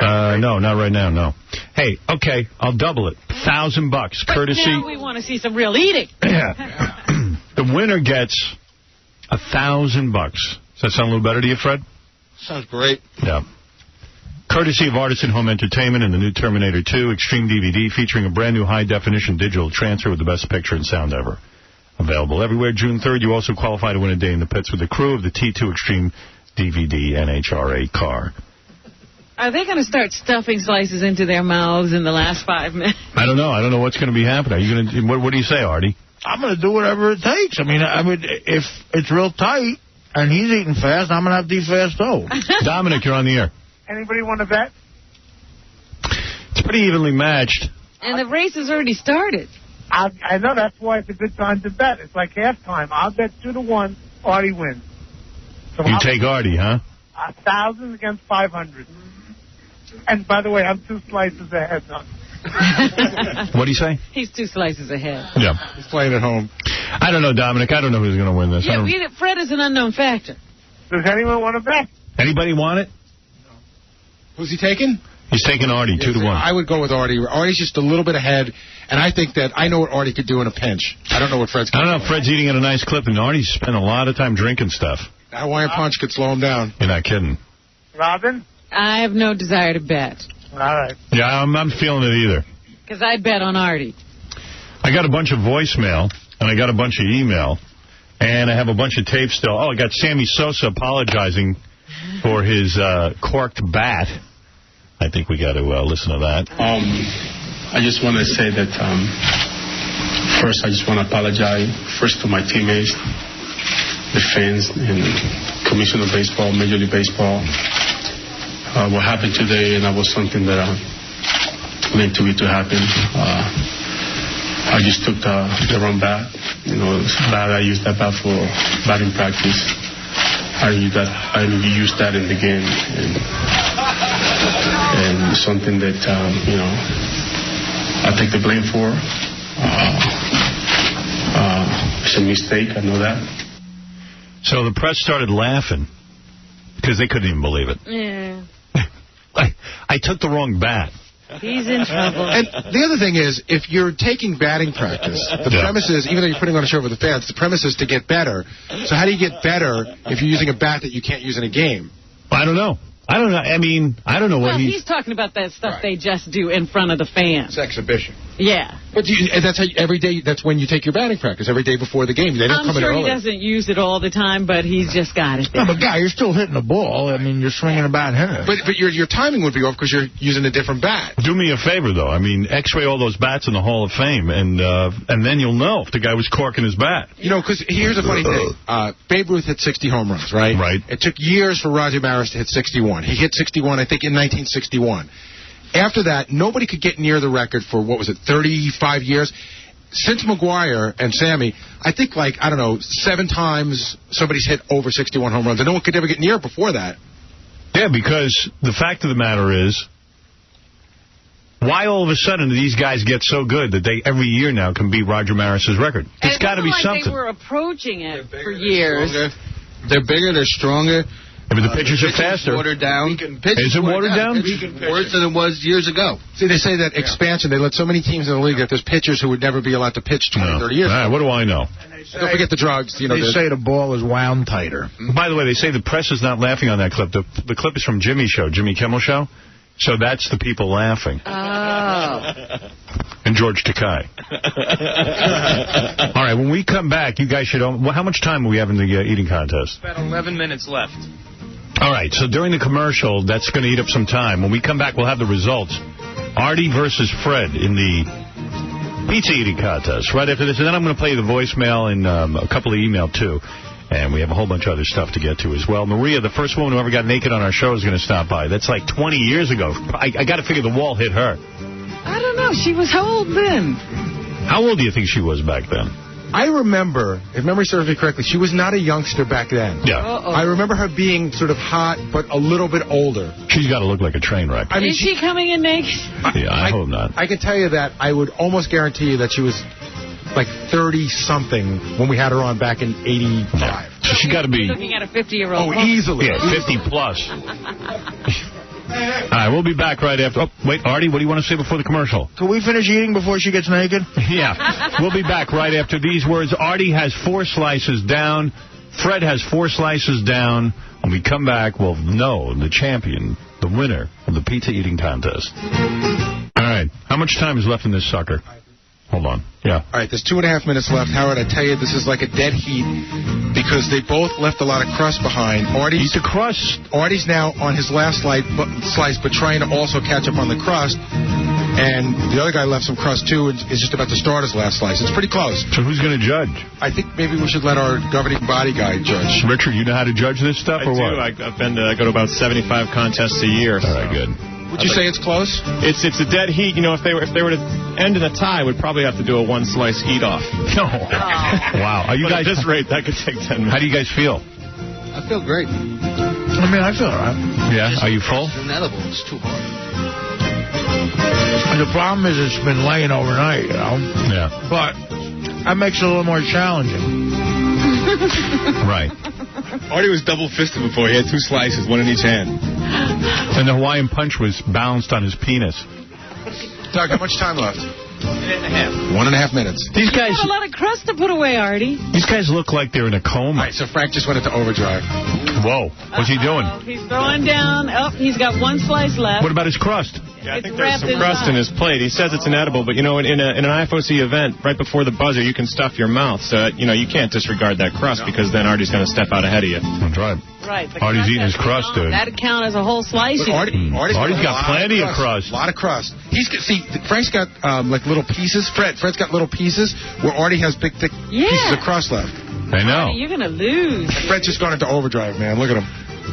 S1: No, not right now, no. Hey, okay, I'll double it. $1,000, courtesy.
S4: But now we want to see some real eating.
S1: Yeah. The winner gets $1,000. Does that sound a little better to you, Fred?
S7: Sounds great.
S1: Yeah. Courtesy of Artisan Home Entertainment and the new Terminator 2 Extreme DVD featuring a brand new high-definition digital transfer with the best picture and sound ever. Available everywhere June 3rd. You also qualify to win a day in the pits with the crew of the T2 Extreme DVD NHRA car.
S4: Are they going to start stuffing slices into their mouths in the last 5 minutes?
S1: I don't know. I don't know what's going to be happening. Are you going to? What do you say, Artie?
S10: I'm going to do whatever it takes. I mean, if it's real tight and he's eating fast, I'm going to have to eat fast, too.
S1: Dominic, you're on the air.
S19: Anybody want to bet?
S1: It's pretty evenly matched.
S4: And the race has already started.
S19: I know, that's why it's a good time to bet. It's like halftime. I'll bet 2-1, Artie wins. So
S1: you take Artie, huh?
S19: 1,000 against 500. And by the way, I'm 2 slices ahead now.
S1: What do you say?
S4: He's 2 slices ahead.
S1: Yeah.
S11: He's playing at home.
S1: I don't know, Dominic. I don't know who's going to win this.
S4: Yeah, Fred is an unknown factor.
S19: Does anyone want to bet?
S1: Anybody want it?
S11: Who's he taking?
S1: He's taking Artie, 2-1.
S11: I would go with Artie. Artie's just a little bit ahead, and I think that I know what Artie could do in a pinch. I don't know what Fred's going to do.
S1: I don't know. Fred's eating at a nice clip, and Artie's spent a lot of time drinking stuff.
S11: That Hawaiian punch could slow him down.
S1: You're not kidding.
S19: Robin?
S4: I have no desire to bet.
S19: All right.
S1: Yeah, I'm not feeling it either.
S4: Because I bet on Artie.
S1: I got a bunch of voicemail, and I got a bunch of email, and I have a bunch of tape still. Oh, I got Sammy Sosa apologizing for his corked bat. I think we got to listen to that.
S13: I just want to say that first I just want to apologize first to my teammates, the fans, and Commissioner of Baseball, Major League Baseball. What happened today, and that was something that meant to be to happen. I just took the wrong bat. It's bad. I used that bat for batting practice. I used that in the game, and something that I take the blame for. It's a mistake. I know that.
S1: So the press started laughing because they couldn't even believe it.
S4: Yeah.
S1: I took the wrong bat.
S4: He's in trouble.
S11: And the other thing is, if you're taking batting practice, the premise is, even though you're putting on a show for the fans, the premise is to get better. So how do you get better if you're using a bat that you can't use in a game?
S1: I don't know. I mean, I don't know what
S4: he's talking about that stuff they just do in front of the fans.
S11: It's exhibition.
S4: Yeah.
S11: But that's how every day. That's when you take your batting practice, every day before the game. They don't come in early.
S4: I'm sure he doesn't use it all the time, but he's just got it there.
S10: No, but guy, you're still hitting the ball. I mean, you're swinging a bat and hitting it.
S11: But your timing would be off because you're using a different bat.
S1: Do me a favor, though. I mean, X-ray all those bats in the Hall of Fame, and then you'll know if the guy was corking his bat.
S11: Because here's a funny thing. Babe Ruth hit 60 home runs, right?
S1: Right.
S11: It took years for Roger Maris to hit 61. He hit 61, I think, in 1961. After that, nobody could get near the record for, 35 years? Since McGuire and Sammy, I think, 7 times somebody's hit over 61 home runs, and no one could ever get near it before that.
S1: Yeah, because the fact of the matter is, Why all of a sudden do these guys get so good that they every year now can beat Roger Maris's record? It's got to be something.
S4: They were approaching it for years.
S7: They're bigger, they're stronger.
S1: But the pitches are faster.
S7: Watered down.
S1: Is it watered down?
S7: Worse than it was years ago.
S11: See, they say that expansion, they let so many teams in the league that there's pitchers who would never be allowed to pitch 20, 30 years ago.
S1: What do I know?
S11: Don't forget the drugs.
S10: They say the ball is wound tighter.
S1: By the way, they say the press is not laughing on that clip. The clip is from Jimmy's show, Jimmy Kimmel Show. So that's the people laughing.
S4: Oh.
S1: And George Takei. All right, when we come back, you guys should... how much time are we having the eating contest?
S2: About 11 minutes left.
S1: All right, so during the commercial, that's going to eat up some time. When we come back, we'll have the results. Artie versus Fred in the pizza eating contest right after this. And then I'm going to play you the voicemail and a couple of email, too. And we have a whole bunch of other stuff to get to as well. Maria, the first woman who ever got naked on our show, is going to stop by. That's like 20 years ago. I got to figure the wall hit her.
S4: I don't know. She was how old then?
S1: How old do you think she was back then?
S11: I remember, if memory serves me correctly, she was not a youngster back then.
S1: Yeah.
S11: I remember her being sort of hot, but a little bit older.
S1: She's got to look like a train wreck.
S4: I mean, is she coming in naked?
S1: Yeah, I hope not.
S11: I can tell you that I would almost guarantee you that she was like 30-something when we had her on back in 85.
S1: Yeah. So she got to be...
S4: Looking at a 50-year-old.
S11: Oh, easily.
S1: Yeah, 50-plus. All right, we'll be back right after... Oh, wait, Artie, what do you want to say before the commercial?
S10: Can we finish eating before she gets naked?
S1: Yeah. We'll be back right after these words. Artie has 4 slices down. Fred has 4 slices down. When we come back, we'll know the champion, the winner of the pizza eating contest. All right. How much time is left in this sucker? Hold on. Yeah.
S11: All right, there's 2.5 minutes left. Howard, I tell you, this is like a dead heat because they both left a lot of crust behind.
S1: Eat the crust.
S11: Artie's now on his last slice, but trying to also catch up on the crust. And the other guy left some crust, too, and is just about to start his last slice. It's pretty close.
S1: So who's going to judge?
S11: I think maybe we should let our governing body guy judge.
S1: Richard, you know how to judge this stuff or what?
S2: I do. I go to about 75 contests a year.
S1: All right, good.
S11: Would you say it's close?
S2: It's a dead heat. You know, if they were to end in a tie, we'd probably have to do a 1-slice eat-off.
S1: No. Wow. Are you guys
S2: at this rate, that could take 10 minutes.
S1: How do you guys feel?
S7: I feel great.
S10: I mean, I feel all right.
S1: Yeah? Are you full?
S7: It's inedible. It's too hard.
S10: The problem is it's been laying overnight, you know?
S1: Yeah.
S10: But that makes it a little more challenging.
S1: Right.
S7: Artie was double-fisted before. He had 2 slices, 1 in each hand.
S1: And the Hawaiian Punch was balanced on his penis.
S11: Doug, how much time left? 1.5 minutes.
S1: These guys
S4: got a lot of crust to put away, Artie.
S1: These guys look like they're in a coma.
S11: All right, so Frank just went into overdrive.
S1: Whoa. What's he doing?
S4: He's throwing down. Oh, he's got 1 slice left.
S1: What about his crust?
S2: Yeah, I think there's some crust in his plate. He says it's inedible, but, you know, in an IFOC event, right before the buzzer, you can stuff your mouth. So, you know, you can't disregard that crust because then Artie's going to step out ahead of you.
S1: That's right.
S4: Right.
S1: Artie's eating his crust, dude.
S4: That'd count as a whole slice.
S1: Artie's got plenty of crust.
S11: A lot of crust. Frank's got, like, little pieces. Fred's got little pieces where Artie has big, thick pieces of crust left.
S1: I know.
S4: Artie, you're going to lose.
S11: Fred's just gone into overdrive, man. Look at him.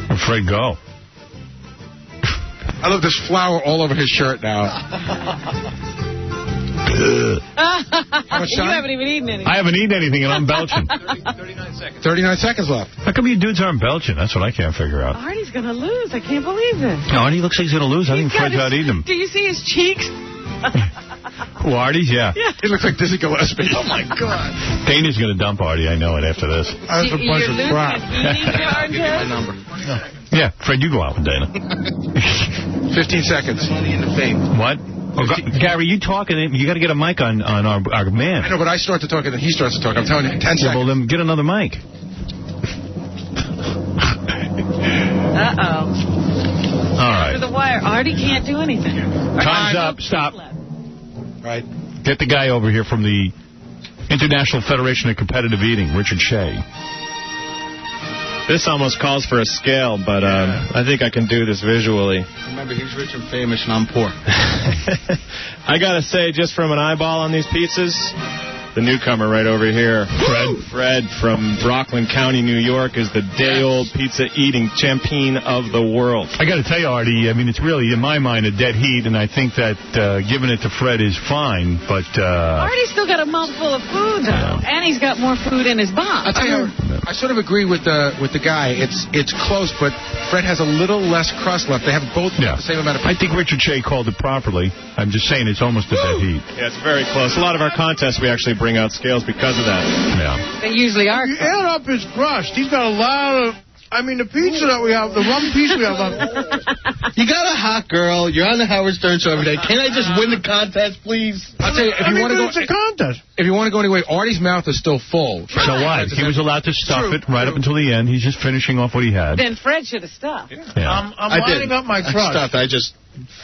S1: Where'd Fred go?
S11: I love this flour all over his shirt now. How much time?
S4: You haven't even eaten anything.
S1: I haven't eaten anything, and I'm belching.
S7: 39 seconds.
S11: 39 seconds left.
S1: How come you dudes aren't belching? That's what I can't figure out.
S4: Artie's going to lose. I can't believe this.
S1: No, Artie looks like he's going to lose. I think Fred's out eating him.
S4: Do you see his cheeks?
S1: Who, Artie's? Yeah.
S11: He looks like Dizzy Gillespie.
S4: Oh, my God.
S1: Dana's going to dump Artie. I know it after this.
S10: That's a bunch of crap.
S7: My number.
S1: Yeah, Fred, you go out with Dana.
S11: 15 seconds.
S7: Money in the bank.
S1: What? Oh, Gary, you talking? You got to get a mic on our man.
S11: I know, but I start to talk and then he starts to talk. I'm telling you, 10 seconds.
S1: Well, then get another mic.
S4: Uh-oh.
S1: All right.
S4: For the wire. Artie can't do anything.
S1: Time's up. Stop.
S11: Right.
S1: Get the guy over here from the International Federation of Competitive Eating, Richard Shea.
S2: This almost calls for a scale, but I think I can do this visually.
S7: Remember, he's rich and famous, and I'm poor.
S2: I got to say, just from an eyeball on these pizzas, The newcomer right over here, Fred from Rockland County, New York, is the day-old pizza-eating champion of the world.
S1: I got to tell you, Artie, I mean, it's really, in my mind, a dead heat, and I think that giving it to Fred is fine, but...
S4: Artie's still got a mouthful of food, though, and he's got more food in his box.
S11: I'll tell you, I sort of agree with the guy. It's close, but Fred has a little less crust left. They have both the same amount of...
S1: I think Richard Shea called it properly. I'm just saying it's almost a dead heat.
S2: Yeah, it's very close. A lot of our contests, we actually bring out scales because of that.
S1: Yeah.
S4: They usually are.
S10: You add up his crust. He's got a lot of... I mean, the pizza that we have, the rum piece we have left.
S7: You got a hot girl. You're on the Howard Stern show every day. Can't I just win the contest, please?
S11: I'll tell you, if you want to go...
S10: It's a contest.
S11: If you want to go anyway, Artie's mouth is still full.
S1: So what? He was allowed to stuff it right up until the end. He's just finishing off what he had.
S4: Then Fred should have stuffed.
S1: Yeah.
S10: I'm lining up my crust.
S7: I just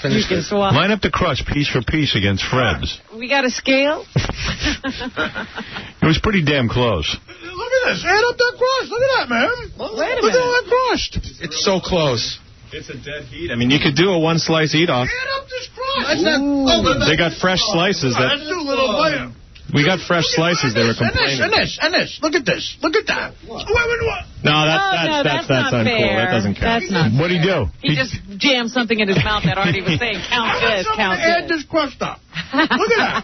S7: finished it.
S1: Line up the crust piece for piece against Fred's.
S4: We got a scale?
S1: It was pretty damn close.
S10: Look at this. Add up that crust. Look at that, man.
S4: Wait a minute.
S10: Look at all that crust.
S11: It's so close.
S2: It's a dead heat. I mean, you could do a one-slice eat-off.
S10: Add up this crust.
S2: They got fresh slices.
S10: Let's do a little bite.
S2: We got fresh slices. They were complaining.
S10: And this. Look at this. Look at that.
S2: No, that's
S4: not
S2: uncool.
S4: fair.
S2: That doesn't count.
S4: That's not
S1: What'd he do?
S4: He just jammed something in his mouth that Artie was saying, count this, count
S10: Add
S4: this.
S10: this crust up. Look at that.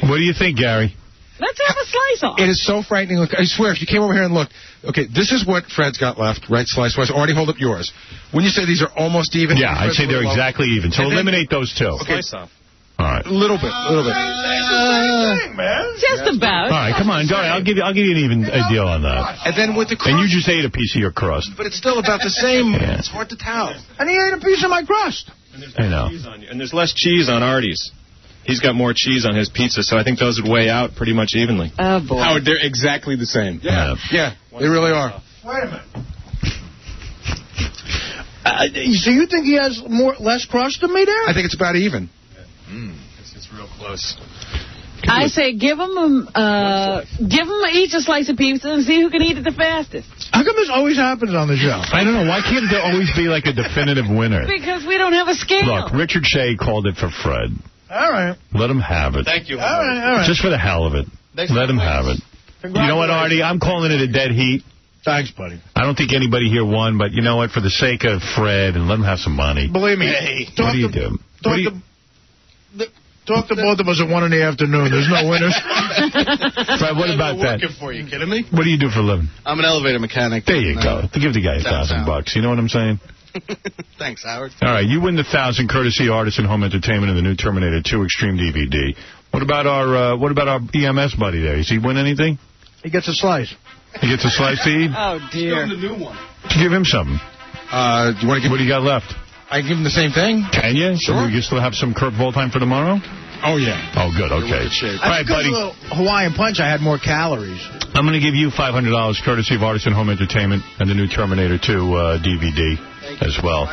S1: What do you think, Gary?
S4: Let's have a slice off.
S11: It is so frightening. Look, I swear, if you came over here and looked, okay, this is what Fred's got left, right, slice-wise. Already hold up yours. When you say these are almost even...
S1: Yeah, I'd say they're exactly even. So eliminate those two.
S11: Okay.
S2: Slice off.
S1: All right.
S11: A little bit.
S4: Just about.
S1: All right, come on. I'll give you an even deal on that.
S11: And then with the crust...
S1: And you just ate a piece of your crust.
S11: But it's still about the same.
S1: Yeah.
S11: It's hard to tell.
S10: And he ate a piece of my crust.
S1: I know.
S2: And there's less cheese on Artie's. He's got more cheese on his pizza, so I think those would weigh out pretty much evenly.
S4: Oh, boy.
S7: Howard, they're exactly the same.
S11: Yeah, they really are.
S10: Wait a minute. So you think he has less crust than me there?
S11: I think it's about even.
S2: It's real close.
S4: I say give them each a slice of pizza and see who can eat it the fastest.
S10: How come this always happens on the show?
S1: I don't know. Why can't there always be like a definitive winner?
S4: Because we don't have a scale.
S1: Look, Richard Shea called it for Fred.
S10: All right.
S1: Let him have it.
S7: Thank you.
S10: All right.
S1: Just for the hell of it. Let him have it. You know what, Artie? I'm calling it a dead heat.
S10: Thanks, buddy.
S1: I don't think anybody here won, but you know what? For the sake of Fred, and let him have some money.
S10: Believe me.
S1: What do you do?
S10: Talk to both of us at 1 in the afternoon. There's no winners.
S1: Fred, what about that?
S7: Working for you, kidding me?
S1: What do you do for a living?
S7: I'm an elevator mechanic.
S1: There you go. Give the guy $1,000. You know what I'm saying?
S7: Thanks, Howard.
S1: All right, you win the 1,000 courtesy Artisan Home Entertainment and the new Terminator 2 Extreme DVD. What about our EMS buddy there? Does he win anything?
S10: He gets a slice.
S1: He gets a slice to eat?
S4: Oh, dear.
S7: The new one.
S1: Give him something.
S11: Do you want to give?
S1: What do you got left?
S11: I give him the same thing.
S1: Can you?
S11: Sure.
S1: So you still have some Kurt Voltheim for tomorrow?
S11: Oh, yeah.
S1: Oh, good. Okay. All right, buddy.
S10: Because of the Hawaiian Punch, I had more calories.
S1: I'm going to give you $500 courtesy of Artisan Home Entertainment and the new Terminator 2 DVD as well.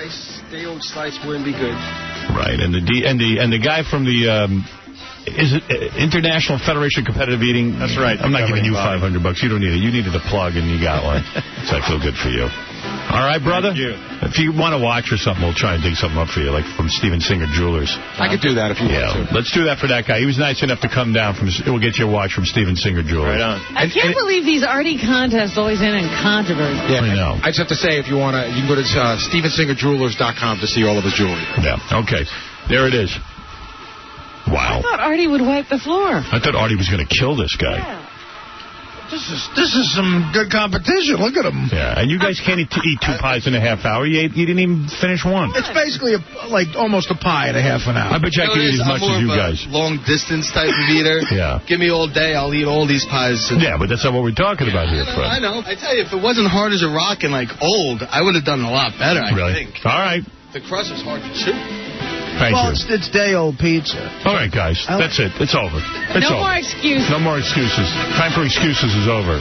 S16: The old slice wouldn't be good.
S1: Right, and the guy from the is it International Federation of Competitive Eating?
S2: That's right.
S1: I'm not giving you $500. You don't need it. You needed a plug, and you got one. So I feel good for you. All right, brother?
S2: Thank you.
S1: If you want to watch or something, we'll try and dig something up for you, like from Steven Singer Jewelers.
S11: I could do that if you want to.
S1: Let's do that for that guy. He was nice enough to come down. We'll get you a watch from Steven Singer Jewelers.
S2: Right on.
S4: I can't believe these Artie contests always end in controversy.
S11: Yeah,
S1: I know.
S11: I just have to say, if you want to, you can go to StevenSingerJewelers.com to see all of his jewelry.
S1: Yeah, okay. There it is. Wow.
S4: I thought Artie would wipe the floor.
S1: I thought Artie was going to kill this guy.
S4: Yeah.
S10: This is some good competition. Look at him.
S1: Yeah, and you guys can't eat 2 pies in a half hour. You didn't even finish one.
S10: It's basically almost a pie in a half an hour.
S1: I bet you I can eat as much as you guys.
S7: Long distance type of eater.
S1: Yeah.
S7: Give me all day, I'll eat all these pies.
S1: Yeah, but that's not what we're talking about here, Fred.
S7: I know. I tell you, if it wasn't hard as a rock and old, I would have done a lot better, I think.
S1: All right.
S7: The crust was hard to chew.
S1: Thank you.
S10: It's day-old pizza.
S1: All right, guys. That's it. It's over.
S4: No more excuses.
S1: No more excuses. Time for excuses is over.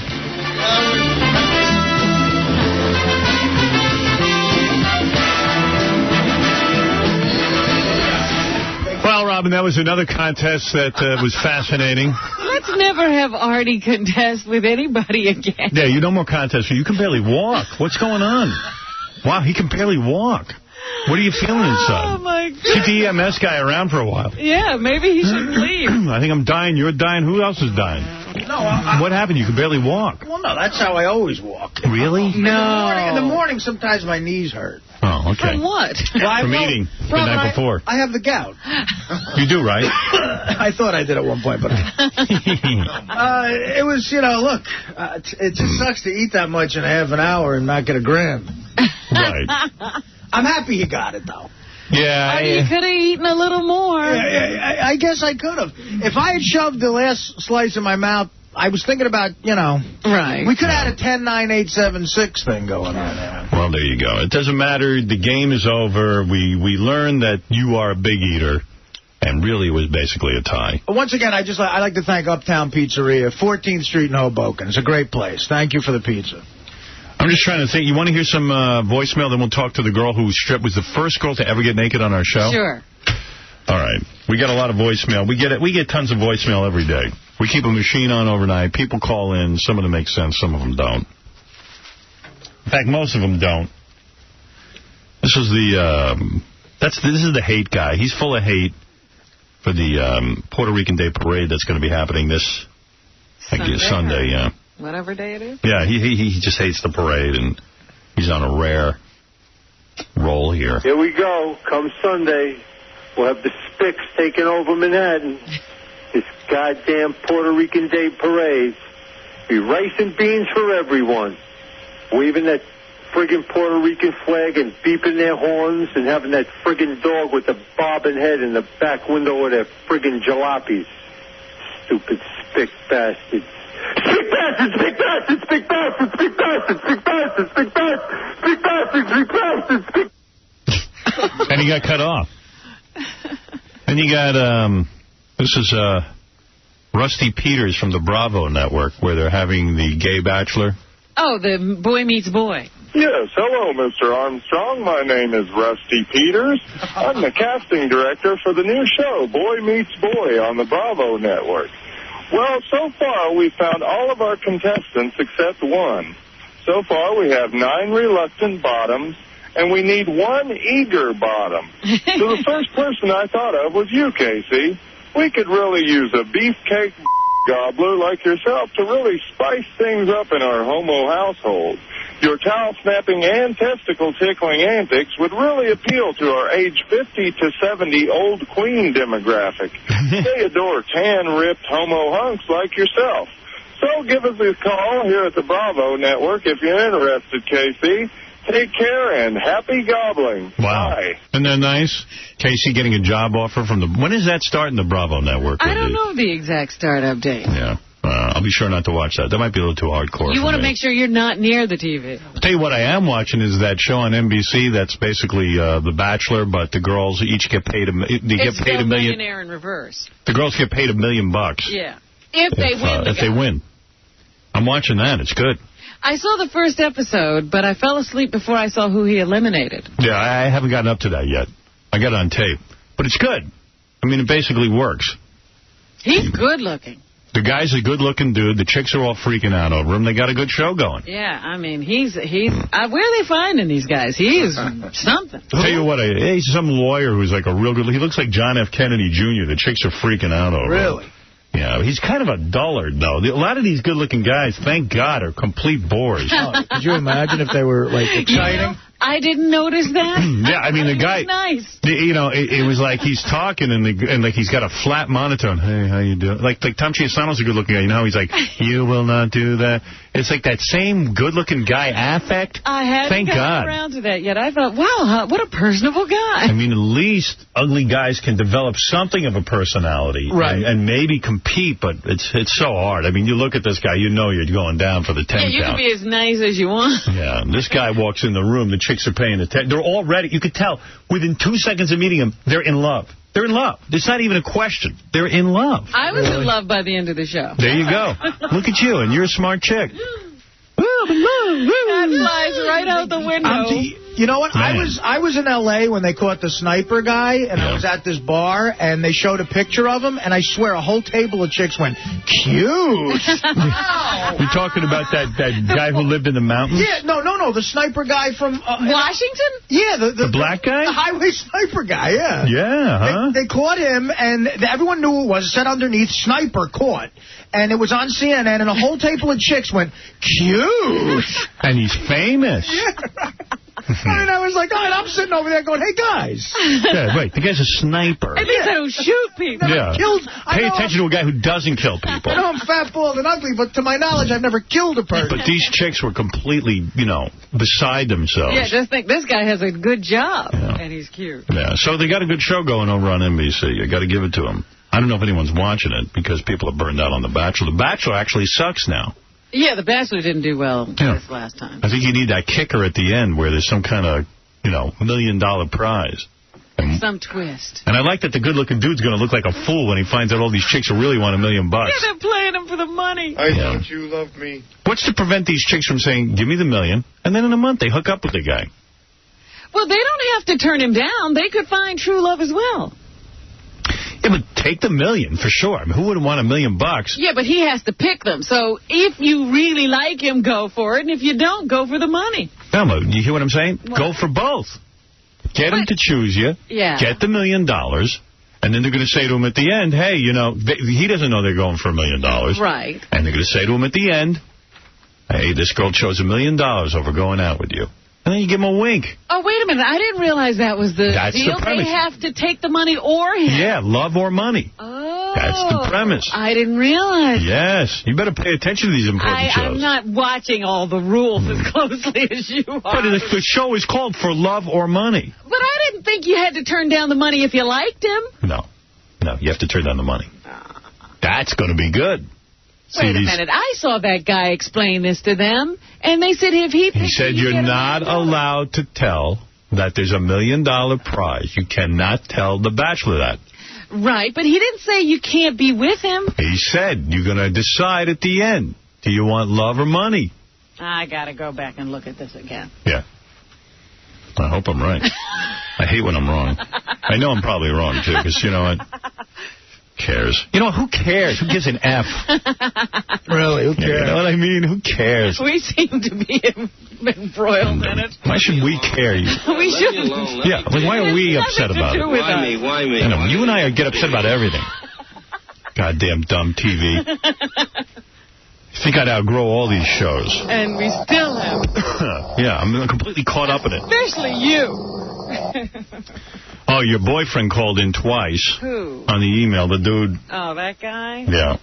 S1: Well, Robin, that was another contest that was fascinating.
S4: Let's never have Artie contest with anybody again.
S1: Yeah, no more contests. You can barely walk. What's going on? Wow, he can barely walk. What are you feeling inside?
S4: Oh, my God.
S1: Keep the EMS guy around for a while.
S4: Yeah, maybe he shouldn't leave.
S1: I think I'm dying. You're dying. Who else is dying?
S10: No,
S1: what happened? You could barely walk.
S10: Well, no, that's how I always walk.
S1: Really?
S10: No. In the morning, sometimes my knees hurt.
S1: Oh, okay.
S4: From what?
S1: From eating the night before.
S10: I have the gout.
S1: You do, right?
S10: I thought I did at one point, but it was, look, it just sucks to eat that much in half an hour and not get a gram.
S1: Right.
S10: I'm happy he got it, though.
S1: Yeah.
S4: You could have eaten a little more.
S10: I guess I could have. If I had shoved the last slice in my mouth, I was thinking about,
S4: Right.
S10: We could have had a 10-9-8-7-6 thing going on there.
S1: Well, there you go. It doesn't matter. The game is over. We learned that you are a big eater. And really, it was basically a tie.
S10: Once again, I like to thank Uptown Pizzeria, 14th Street in Hoboken. It's a great place. Thank you for the pizza.
S1: I'm just trying to think. You want to hear some voicemail? Then we'll talk to the girl who was the first girl to ever get naked on our show?
S4: Sure.
S1: All right. We got a lot of voicemail. We get tons of voicemail every day. We keep a machine on overnight. People call in. Some of them make sense. Some of them don't. In fact, most of them don't. This is this is the hate guy. He's full of hate for the Puerto Rican Day Parade that's going to be happening this Sunday, yeah.
S4: Whatever day it is?
S1: Yeah, he just hates the parade, and he's on a rare roll here.
S14: Here we go. Come Sunday, we'll have the Spicks taking over Manhattan. This goddamn Puerto Rican Day Parade. Be rice and beans for everyone. Waving that friggin' Puerto Rican flag and beeping their horns and having that friggin' dog with the bobbing head in the back window of their friggin' jalopies. Stupid Spick bastards. Spick bastards, Spick bastards, Spick bastards, Spick bastards, Spick bastards, Spick bastards, Spick bastards, Spick bastards, Spick.
S1: And he got cut off. And you got, this is Rusty Peters from the Bravo Network, where they're having the gay bachelor.
S4: Oh, the Boy Meets Boy.
S18: Yes, hello, Mr. Armstrong. My name is Rusty Peters. I'm the casting director for the new show, Boy Meets Boy, on the Bravo Network. Well, so far, we've found all of our contestants except one. So far, we have 9 reluctant bottoms, and we need 1 eager bottom. So the first person I thought of was you, Casey. We could really use a beefcake gobbler like yourself to really spice things up in our homo household. Your towel-snapping and testicle-tickling antics would really appeal to our age 50 to 70 old queen demographic. They adore tan-ripped homo hunks like yourself. So give us a call here at the Bravo Network if you're interested, KC. Take care and happy gobbling.
S1: Wow.
S18: Bye.
S1: Isn't that nice? Casey getting a job offer from the... When does that start in the Bravo Network?
S4: I don't know the exact startup date.
S1: Yeah. I'll be sure not to watch that. That might be a little too hardcore.
S4: You want to
S1: me.
S4: make sure you're not near the TV.
S1: I'll tell you what I am watching is that show on NBC that's basically The Bachelor, but the girls each get paid $1 million.
S4: Millionaire in reverse.
S1: The girls get paid $1 million.
S4: Yeah. If they win.
S1: If they win. I'm watching that. It's good.
S4: I saw the first episode, but I fell asleep before I saw who he eliminated.
S1: Yeah, I haven't gotten up to that yet. I got it on tape. But it's good. I mean, it basically works.
S4: He's good looking.
S1: The guy's a good-looking dude. The chicks are all freaking out over him. They got a good show going.
S4: Yeah, I mean, where are they finding these guys? He is something.
S1: I'll tell you what, he's some lawyer who's like a real good... He looks like John F. Kennedy, Jr. The chicks are freaking out over him.
S10: Really?
S1: Yeah, he's kind of a dullard, though. A lot of these good-looking guys, thank God, are complete bores.
S10: Could you imagine if they were, like, exciting?
S4: I didn't notice that.
S1: Yeah, I mean, the guy...
S4: Nice.
S1: It was like he's talking and like he's got a flat monotone. Hey, how you doing? Like Tom Chiasano's a good-looking guy. You know how he's like, you will not do that. It's like that same good-looking guy affect.
S4: I hadn't gotten around to that yet. I thought, wow, what a personable guy.
S1: I mean, at least ugly guys can develop something of a personality.
S10: Right.
S1: And maybe compete, but it's so hard. I mean, you look at this guy, you know you're going down for the 10 count.
S4: Yeah, you can be as nice as you want.
S1: Yeah, and this guy walks in the room, the chicks are paying attention. They're all ready. You could tell within 2 seconds of meeting him, they're in love. They're in love. It's not even a question. They're in love.
S4: I was in love by the end of the show.
S1: There you go. Look at you, and you're a smart chick.
S4: That flies right out the window.
S10: You know what?
S1: Man.
S10: I was in L.A. when they caught the sniper guy, and I was at this bar, and they showed a picture of him, and I swear a whole table of chicks went, cute.
S1: You're talking about that guy who lived in the mountains?
S10: Yeah, no, the sniper guy from...
S4: Washington?
S10: Yeah,
S1: the black guy?
S10: The highway sniper guy, yeah.
S1: Yeah, huh?
S10: They caught him, and everyone knew who it was. It said underneath, sniper caught. And it was on CNN, and a whole table of chicks went, cute.
S1: And he's famous.
S10: Yeah. And I was like, all right, I'm sitting over there going, hey, guys.
S1: Yeah, wait, the guy's a sniper.
S4: I think don't shoot people.
S1: Yeah. Pay attention to a guy who doesn't kill people.
S10: I know I'm fat, bald, and ugly, but to my knowledge, I've never killed a person.
S1: But these chicks were completely, beside themselves.
S4: Yeah, just think this guy has a good job, and he's cute.
S1: Yeah, so they got a good show going over on NBC. You got to give it to them. I don't know if anyone's watching it because people are burned out on The Bachelor. The Bachelor actually sucks now.
S4: Yeah, The Bachelor didn't do well this last time.
S1: I think you need that kicker at the end where there's some kind of, $1 million prize.
S4: Some twist.
S1: And I like that the good-looking dude's going to look like a fool when he finds out all these chicks who really want $1 million.
S4: Yeah, they're playing him for the money.
S11: Don't you love me?
S1: What's to prevent these chicks from saying, give me the $1 million, and then in a month they hook up with the guy?
S4: Well, they don't have to turn him down. They could find true love as well.
S1: Yeah, but take the $1 million for sure. I mean, who wouldn't want $1 million?
S4: Yeah, but he has to pick them. So if you really like him, go for it. And if you don't, go for the money.
S1: Thelma, you hear what I'm saying? What? Go for both. Get him to choose you.
S4: Yeah.
S1: Get the $1 million. And then they're going to say to him at the end, hey, he doesn't know they're going for $1 million.
S4: Right.
S1: And they're going to say to him at the end, hey, this girl chose $1 million over going out with you. And then you give him a wink.
S4: Oh, wait a minute. I didn't realize that was the
S1: That's
S4: deal.
S1: The premise.
S4: They have to take the money or him.
S1: Yeah, love or money.
S4: Oh.
S1: That's the premise.
S4: I didn't realize.
S1: Yes. You better pay attention to these important shows.
S4: I'm not watching all the rules as closely as you are.
S1: But the show is called For Love or Money.
S4: But I didn't think you had to turn down the money if you liked him.
S1: No, you have to turn down the money. That's going to be good.
S4: Wait a minute. I saw that guy explain this to them, and they said if he...
S1: He said you're not allowed to tell that there's $1 million prize. You cannot tell the Bachelor that.
S4: Right, but he didn't say you can't be with him.
S1: He said you're going to decide at the end. Do you want love or money?
S4: I got to go back and look at this again.
S1: Yeah. I hope I'm right. I hate when I'm wrong. I know I'm probably wrong, too, because, what? Cares? Who cares? Who gives an F?
S10: Really? Who cares?
S1: You know what I mean? Who cares?
S4: We seem to be embroiled in it.
S1: Why should we care?
S4: We shouldn't.
S1: Yeah, why are we upset about it?
S9: Why me?
S1: You and I get upset about everything. Goddamn dumb TV. I think I'd outgrow all these shows.
S4: And we still have.
S1: Yeah, I'm completely caught up in it.
S4: Especially you.
S1: Oh, your boyfriend called in twice.
S4: Who?
S1: On the email, the dude.
S4: Oh, that guy?
S1: Yeah.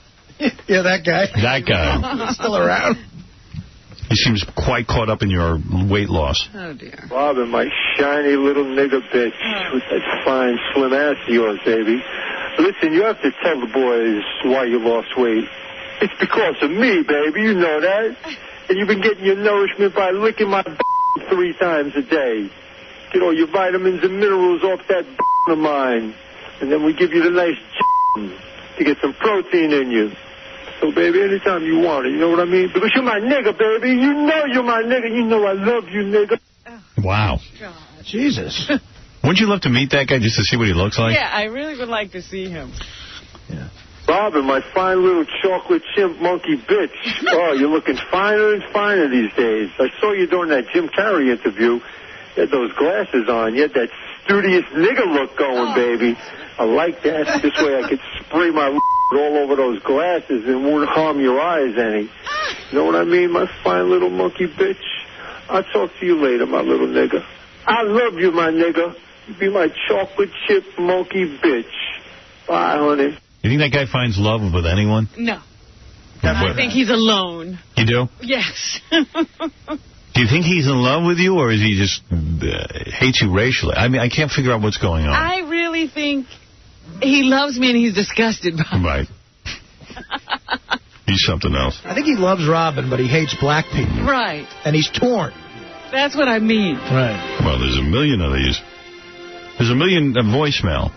S10: Yeah, that guy.
S1: That guy.
S10: He's still around.
S1: He seems quite caught up in your weight loss.
S4: Oh, dear.
S18: Robin, my shiny little nigger bitch with that fine, slim ass of yours, baby. Listen, you have to tell the boys why you lost weight. It's because of me, baby. You know that. And you've been getting your nourishment by licking my 3 times a day. Get all your vitamins and minerals off that of mine. And then we give you the nice to get some protein in you. So, baby, anytime you want it, you know what I mean? Because you're my nigga, baby. You know you're my nigga. You know I love you, nigga.
S1: Wow.
S4: God.
S10: Jesus.
S1: Wouldn't you love to meet that guy just to see what he looks like?
S4: Yeah, I really would like to see him.
S1: Yeah.
S18: Robin, my fine little chocolate chimp monkey bitch. Oh, you're looking finer and finer these days. I saw you during that Jim Carrey interview. You had those glasses on. You had that studious nigger look going, baby. I like that. This way I could spray my all over those glasses and won't harm your eyes any. You know what I mean, my fine little monkey bitch? I'll talk to you later, my little nigga. I love you, my nigga. You be my chocolate chip monkey bitch. Bye, honey.
S1: You think that guy finds love with anyone?
S4: No. I think he's alone.
S1: You do?
S4: Yes.
S1: Do you think he's in love with you, or is he just hates you racially? I mean, I can't figure out what's going on.
S4: I really think he loves me and he's disgusted by me.
S1: Right. He's something else.
S10: I think he loves Robin, but he hates black people.
S4: Right.
S10: And he's torn.
S4: That's what I mean.
S10: Right.
S1: Well, there's 1 million of these. There's 1 million voicemail.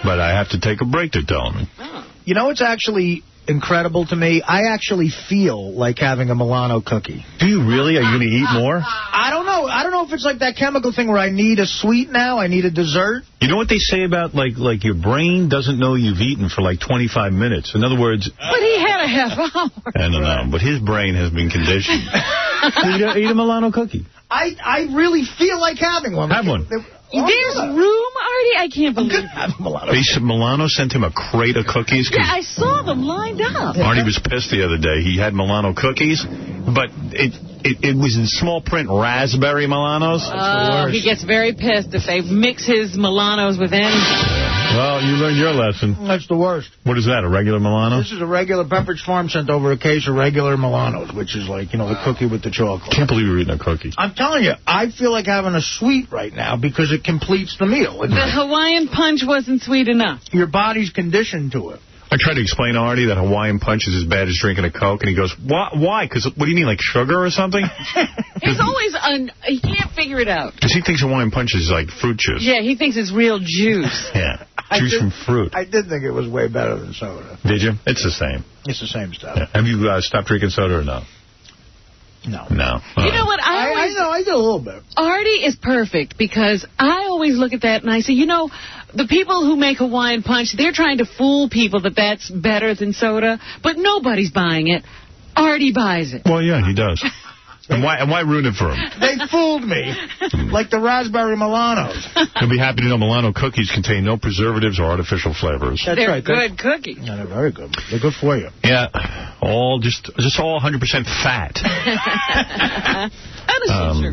S1: But I have to take a break to tell me.
S4: Oh.
S10: You know what's actually incredible to me? I actually feel like having a Milano cookie.
S1: Do you really? Are you going to eat more?
S10: I don't know know if it's like that chemical thing where I need a sweet now, I need a dessert.
S1: You know what they say about, like your brain doesn't know you've eaten for like 25 minutes? In other words...
S4: But he had a half hour.
S1: I don't know, but his brain has been conditioned. Eat a Milano cookie.
S10: I really feel like having one.
S1: Have one.
S4: There's room, Artie? I can't believe it.
S1: Milano sent him a crate of cookies.
S4: Yeah, I saw them lined up.
S1: Artie was pissed the other day. He had Milano cookies, but it was in small print raspberry Milanos.
S4: Oh, he gets very pissed if they mix his Milanos with anything.
S1: Well, you learned your lesson.
S10: That's the worst.
S1: What is that, a regular Milano?
S10: This is a regular. Pepperidge Farm sent over a case of regular Milanos, which is like, the cookie with the chocolate.
S1: Can't believe you're eating a cookie.
S10: I'm telling you, I feel like having a sweet right now because it completes the meal.
S4: The Hawaiian Punch wasn't sweet enough.
S10: Your body's conditioned to it.
S1: I tried to explain to Artie that Hawaiian Punch is as bad as drinking a Coke, and he goes, why? Because what do you mean, like sugar or something?
S4: It's always, he can't figure it out.
S1: Because he thinks Hawaiian Punch is like fruit juice.
S4: Yeah, he thinks it's real juice.
S1: Yeah, juice from fruit.
S10: I did think it was way better than soda.
S1: Did you? It's the same.
S10: It's the same stuff.
S1: Yeah. Have you stopped drinking soda or no?
S10: No.
S1: No.
S4: You know what?
S10: I know, I do a little bit.
S4: Artie is perfect because I always look at that and I say, the people who make Hawaiian Punch, they're trying to fool people that that's better than soda, but nobody's buying it. Artie buys it.
S1: Well, yeah, he does. And why ruin it for him?
S10: They fooled me, like the raspberry Milanos.
S1: You'll be happy to know Milano cookies contain no preservatives or artificial flavors.
S10: That's
S4: they're
S10: right.
S4: Good cookies.
S10: Yeah, they're very good. They're good for you.
S1: Yeah, all just all 100% fat.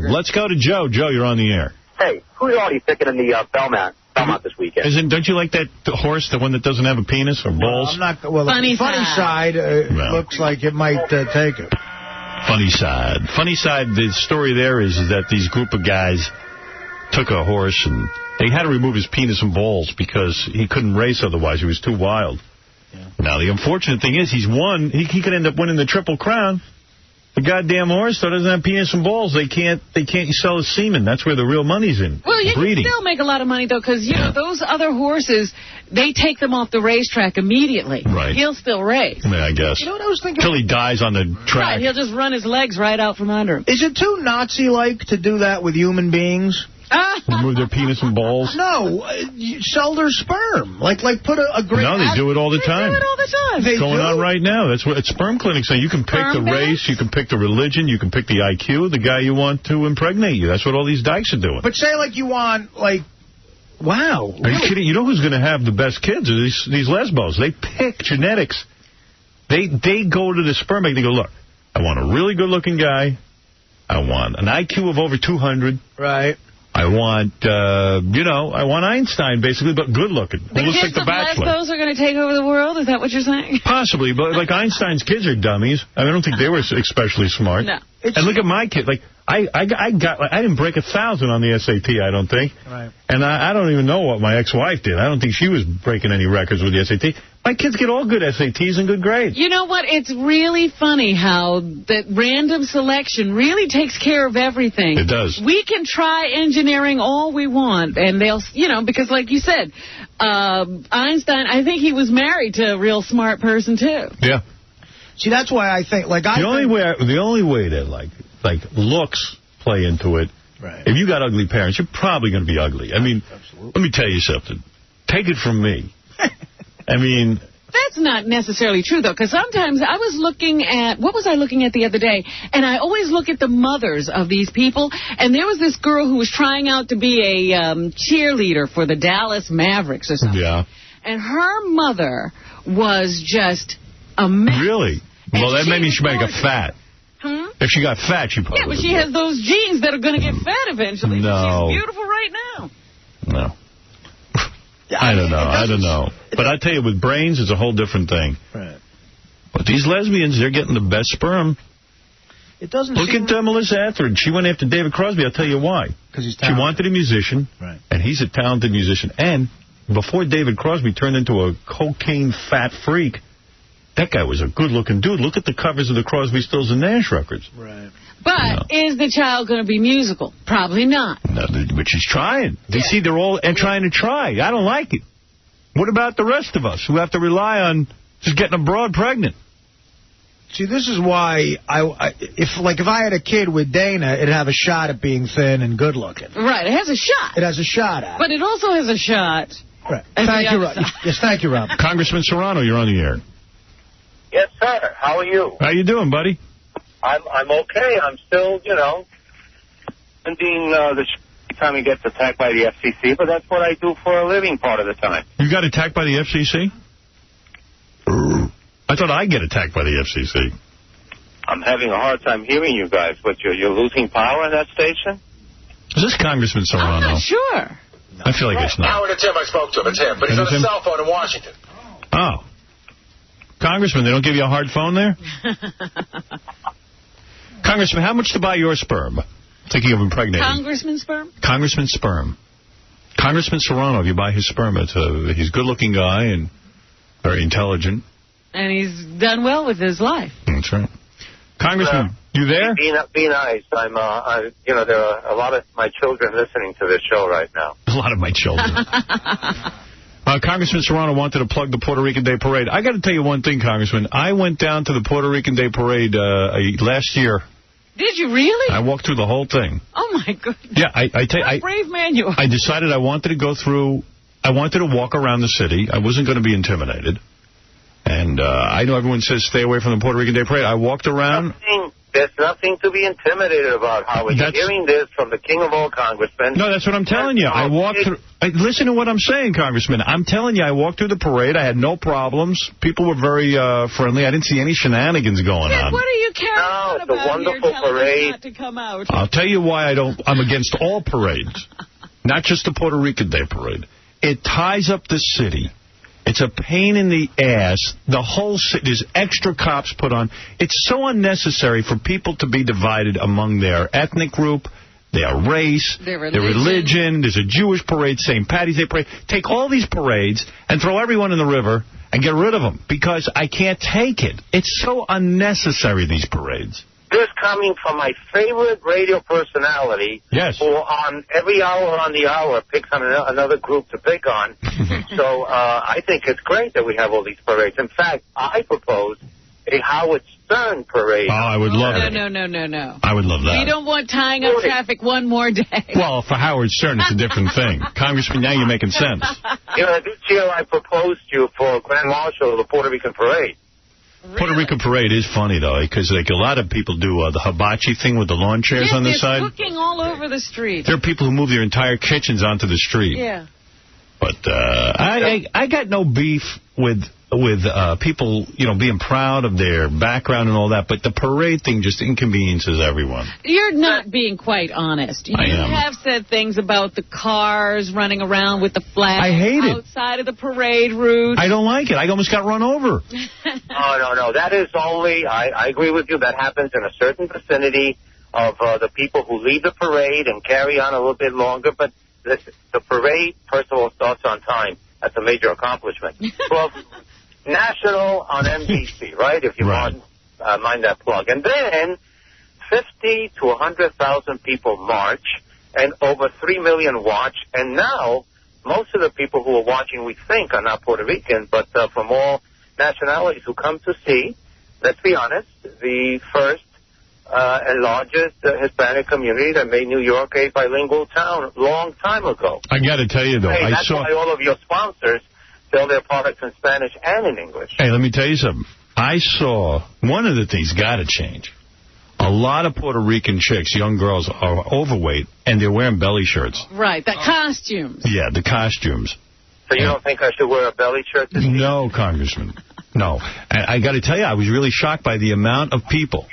S1: Let's go to Joe. Joe, you're on the air.
S15: Hey, who's already picking in the Belmont this weekend?
S1: Don't you like that horse, the one that doesn't have a penis or balls?
S10: I'm not. Well, the funny side looks like it might take it.
S1: Funny side. Funny side, the story there is that these group of guys took a horse and they had to remove his penis and balls because he couldn't race otherwise. He was too wild. Yeah. Now, the unfortunate thing is he's won. He could end up winning the Triple Crown. The goddamn horse, though, doesn't have penis and balls. They can't sell his semen. That's where the real money's in.
S4: Well, you
S1: breeding.
S4: can still make a lot of money, though, because, those other horses, they take them off the racetrack immediately.
S1: Right.
S4: He'll still race.
S1: I mean, I guess.
S10: You know what I was thinking?
S1: Till he dies on the track.
S4: Right, he'll just run his legs right out from under him.
S10: Is it too Nazi-like to do that with human beings?
S1: Remove their penis and balls?
S10: No, sell their sperm. Like put a great...
S1: No, they do it all the time.
S4: They do it all the time.
S1: It's going on right now. That's what sperm clinics say. You can pick the race, you can pick the religion, you can pick the IQ, the guy you want to impregnate you. That's what all these dykes are doing.
S10: But say, you want, wow.
S1: Are you kidding? You know who's going to have the best kids? Are these lesbos. They pick genetics. They go to the sperm bank. They go, look, I want a really good-looking guy. I want an IQ of over 200.
S10: Right.
S1: I want, I want Einstein, basically, but good-looking.
S4: The
S1: looks
S4: kids
S1: like the Bachelor.
S4: Lesbos are going to take over the world? Is that what you're saying?
S1: Possibly, but Einstein's kids are dummies. I don't think they were especially smart.
S4: No.
S1: And look at my kid. I didn't break 1,000 on the SAT, I don't think.
S10: Right.
S1: And I don't even know what my ex-wife did. I don't think she was breaking any records with the SAT. My kids get all good SATs and good grades.
S4: You know what? It's really funny how that random selection really takes care of everything.
S1: It does.
S4: We can try engineering all we want, and they'll, because like you said, Einstein, I think he was married to a real smart person, too.
S1: Yeah.
S10: See, that's why I think, the
S1: only way that, looks play into it,
S10: right.
S1: If you got ugly parents, you're probably going to be ugly. I mean,
S10: absolutely.
S1: Let me tell you something. Take it from me. I mean...
S4: That's not necessarily true, though, because sometimes I was looking at... What was I looking at the other day? And I always look at the mothers of these people. And there was this girl who was trying out to be a cheerleader for the Dallas Mavericks or something.
S1: Yeah.
S4: And her mother was just a mess.
S1: Really?
S4: And
S1: well, that made me she might get fat. If she got fat, she probably
S4: Yeah, but she has those genes that are going to get fat eventually.
S1: No.
S4: She's beautiful right now.
S1: No. I don't know. But I tell you, with brains, it's a whole different thing.
S10: Right.
S1: But these lesbians, they're getting the best sperm.
S10: It doesn't
S1: Look at Melissa Etheridge. She went after David Crosby. I'll tell you why.
S10: Because he's
S1: talented. She wanted a musician,
S10: right.
S1: And he's a talented musician. And before David Crosby turned into a cocaine fat freak, that guy was a good-looking dude. Look at the covers of the Crosby, Stills, and Nash records.
S10: Right.
S4: But is the child going to be musical? Probably not.
S1: No, but she's trying. You see, they're all trying to try. I don't like it. What about the rest of us who have to rely on just getting a broad pregnant?
S10: See, this is why if I had a kid with Dana, it'd have a shot at being thin and good looking.
S4: Right, it has a shot.
S10: It has a shot at.
S4: But it also has a shot.
S10: Right. Thank you, Rob. Yes, thank you, Rob.
S1: Congressman Serrano, you're on the air.
S20: Yes, sir. How are you?
S1: How you doing, buddy?
S20: I'm okay. I'm still, ending the time he gets attacked by the FCC, but that's what I do for a living part of the time.
S1: You got attacked by the FCC? I thought I'd get attacked by the FCC.
S20: I'm having a hard time hearing you guys, but you're losing power in that station?
S1: Is this Congressman Serrano?
S4: I'm not sure.
S1: I feel like it's not.
S21: Howard, it's him. I spoke to him. It's him. But he's on a cell phone in Washington.
S1: Oh. Congressman, they don't give you a hard phone there? Congressman, how much to buy your sperm? Thinking of impregnating.
S4: Congressman sperm?
S1: Congressman sperm. Congressman Serrano, if you buy his sperm, he's a good-looking guy and very intelligent.
S4: And he's done well with his life.
S1: That's right. Congressman, you there?
S20: Be nice. there are a lot of my children listening to this show right now.
S1: A lot of my children. Congressman Serrano wanted to plug the Puerto Rican Day Parade. I got to tell you one thing, Congressman. I went down to the Puerto Rican Day Parade last year.
S4: Did you really?
S1: I walked through the whole thing.
S4: Oh, my goodness.
S1: Yeah, what
S4: a brave man you are.
S1: I decided I wanted to go through, I wanted to walk around the city. I wasn't going to be intimidated. And I know everyone says stay away from the Puerto Rican Day Parade. I walked around.
S20: There's nothing to be intimidated about, Howard. You're hearing this from the king of all congressmen.
S1: No, that's what I'm telling you. I walked through. Listen to what I'm saying, Congressman. I'm telling you, I walked through the parade. I had no problems. People were very friendly. I didn't see any shenanigans going on.
S4: What are you carrying on about
S20: it's a wonderful parade.
S4: Not to come out?
S1: I'll tell you why I'm against all parades, not just the Puerto Rican Day Parade. It ties up the city. It's a pain in the ass. The whole city, there's extra cops put on. It's so unnecessary for people to be divided among their ethnic group, their race, their religion. There's a Jewish parade, St. Patty's Day parade. Take all these parades and throw everyone in the river and get rid of them because I can't take it. It's so unnecessary, these parades.
S20: This coming from my favorite radio personality,
S1: yes,
S20: who on every hour on the hour picks on another group to pick on. So I think it's great that we have all these parades. In fact, I propose a Howard Stern parade.
S1: Oh, I would love it.
S4: No.
S1: I would love that.
S4: We don't want tying up traffic one more day.
S1: Well, for Howard Stern, it's a different thing. Congressman, now you're making sense.
S20: This year I proposed you for Grand Marshal of the Puerto Rican Parade.
S4: Really?
S1: Puerto Rican Parade is funny, though, because a lot of people do the hibachi thing with the lawn chairs on the side.
S4: Cooking all over the street.
S1: There are people who move their entire kitchens onto the street.
S4: Yeah.
S1: But I got no beef with people, being proud of their background and all that. But the parade thing just inconveniences everyone.
S4: You're not being quite honest. You have said things about the cars running around with the flag outside of the parade route.
S1: I don't like it. I almost got run over.
S20: No. That is only, I agree with you, that happens in a certain vicinity of the people who leave the parade and carry on a little bit longer. But the parade, first of all, starts on time. That's a major accomplishment. Well, national on NBC, right? If you mind that plug. And then 50 to 100,000 people march, and over 3 million watch. And now, most of the people who are watching, we think, are not Puerto Rican, but from all nationalities who come to see, let's be honest, the first and largest Hispanic community that made New York a bilingual town a long time ago.
S1: I got to tell you, though,
S20: that's why all of your sponsors sell their products in Spanish and in English.
S1: Hey, let me tell you something. I saw one of the things got to change. A lot of Puerto Rican chicks, young girls, are overweight, and they're wearing belly shirts.
S4: Right, the costumes.
S1: Yeah, the costumes.
S20: So you don't think I should wear a belly shirt?
S1: No, Congressman. No. I got to tell you, I was really shocked by the amount of people,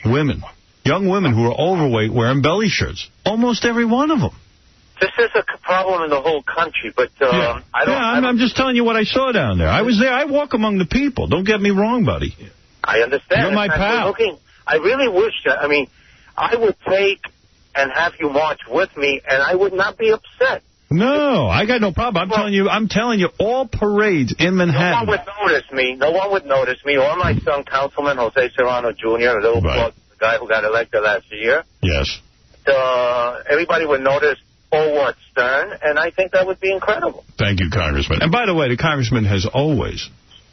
S1: young women who are overweight wearing belly shirts. Almost every one of them.
S20: This is a problem in the whole country, but
S1: I'm just telling you what I saw down there. I was there. I walk among the people. Don't get me wrong, buddy.
S20: I understand.
S1: You're my pal.
S20: I really wish that, I would take and have you march with me, and I would not be upset.
S1: No, I got no problem. I'm telling you, all parades in Manhattan.
S20: No one would notice me, or my son, Councilman Jose Serrano Jr., the guy who got elected last year.
S1: Yes.
S20: Everybody would notice Stern, and I think that would be incredible.
S1: Thank you, Congressman. And by the way, the Congressman has always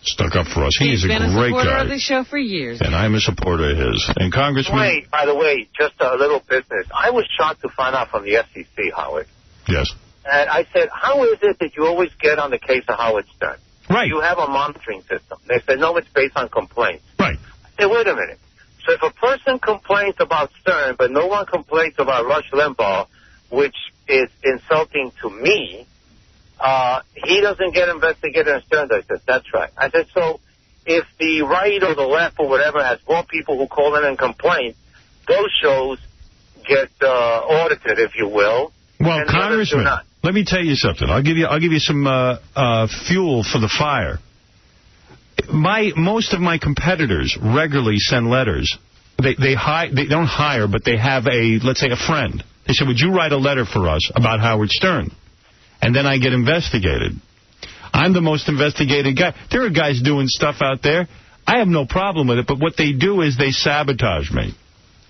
S1: stuck up for us. He is a great guy.
S4: He's been a supporter of the show for years.
S1: And I'm a supporter of his. And Congressman...
S20: Wait, by the way, just a little business. I was shocked to find out from the FCC, Howard.
S1: Yes.
S20: And I said, how is it that you always get on the case of Howard Stern?
S1: Right.
S20: You have a monitoring system. They said, no, it's based on complaints.
S1: Right.
S20: I said, wait a minute. So if a person complains about Stern, but no one complains about Rush Limbaugh, which is insulting to me, he doesn't get investigated and Stern does. I said, that's right. I said, so if the right or the left or whatever has more people who call in and complain, those shows get audited, if you will.
S1: Well, Congressman, let me tell you something. I'll give you some fuel for the fire. Most of my competitors regularly send letters. They don't hire, but they have let's say a friend. They said, would you write a letter for us about Howard Stern? And then I get investigated. I'm the most investigated guy. There are guys doing stuff out there. I have no problem with it, but what they do is they sabotage me.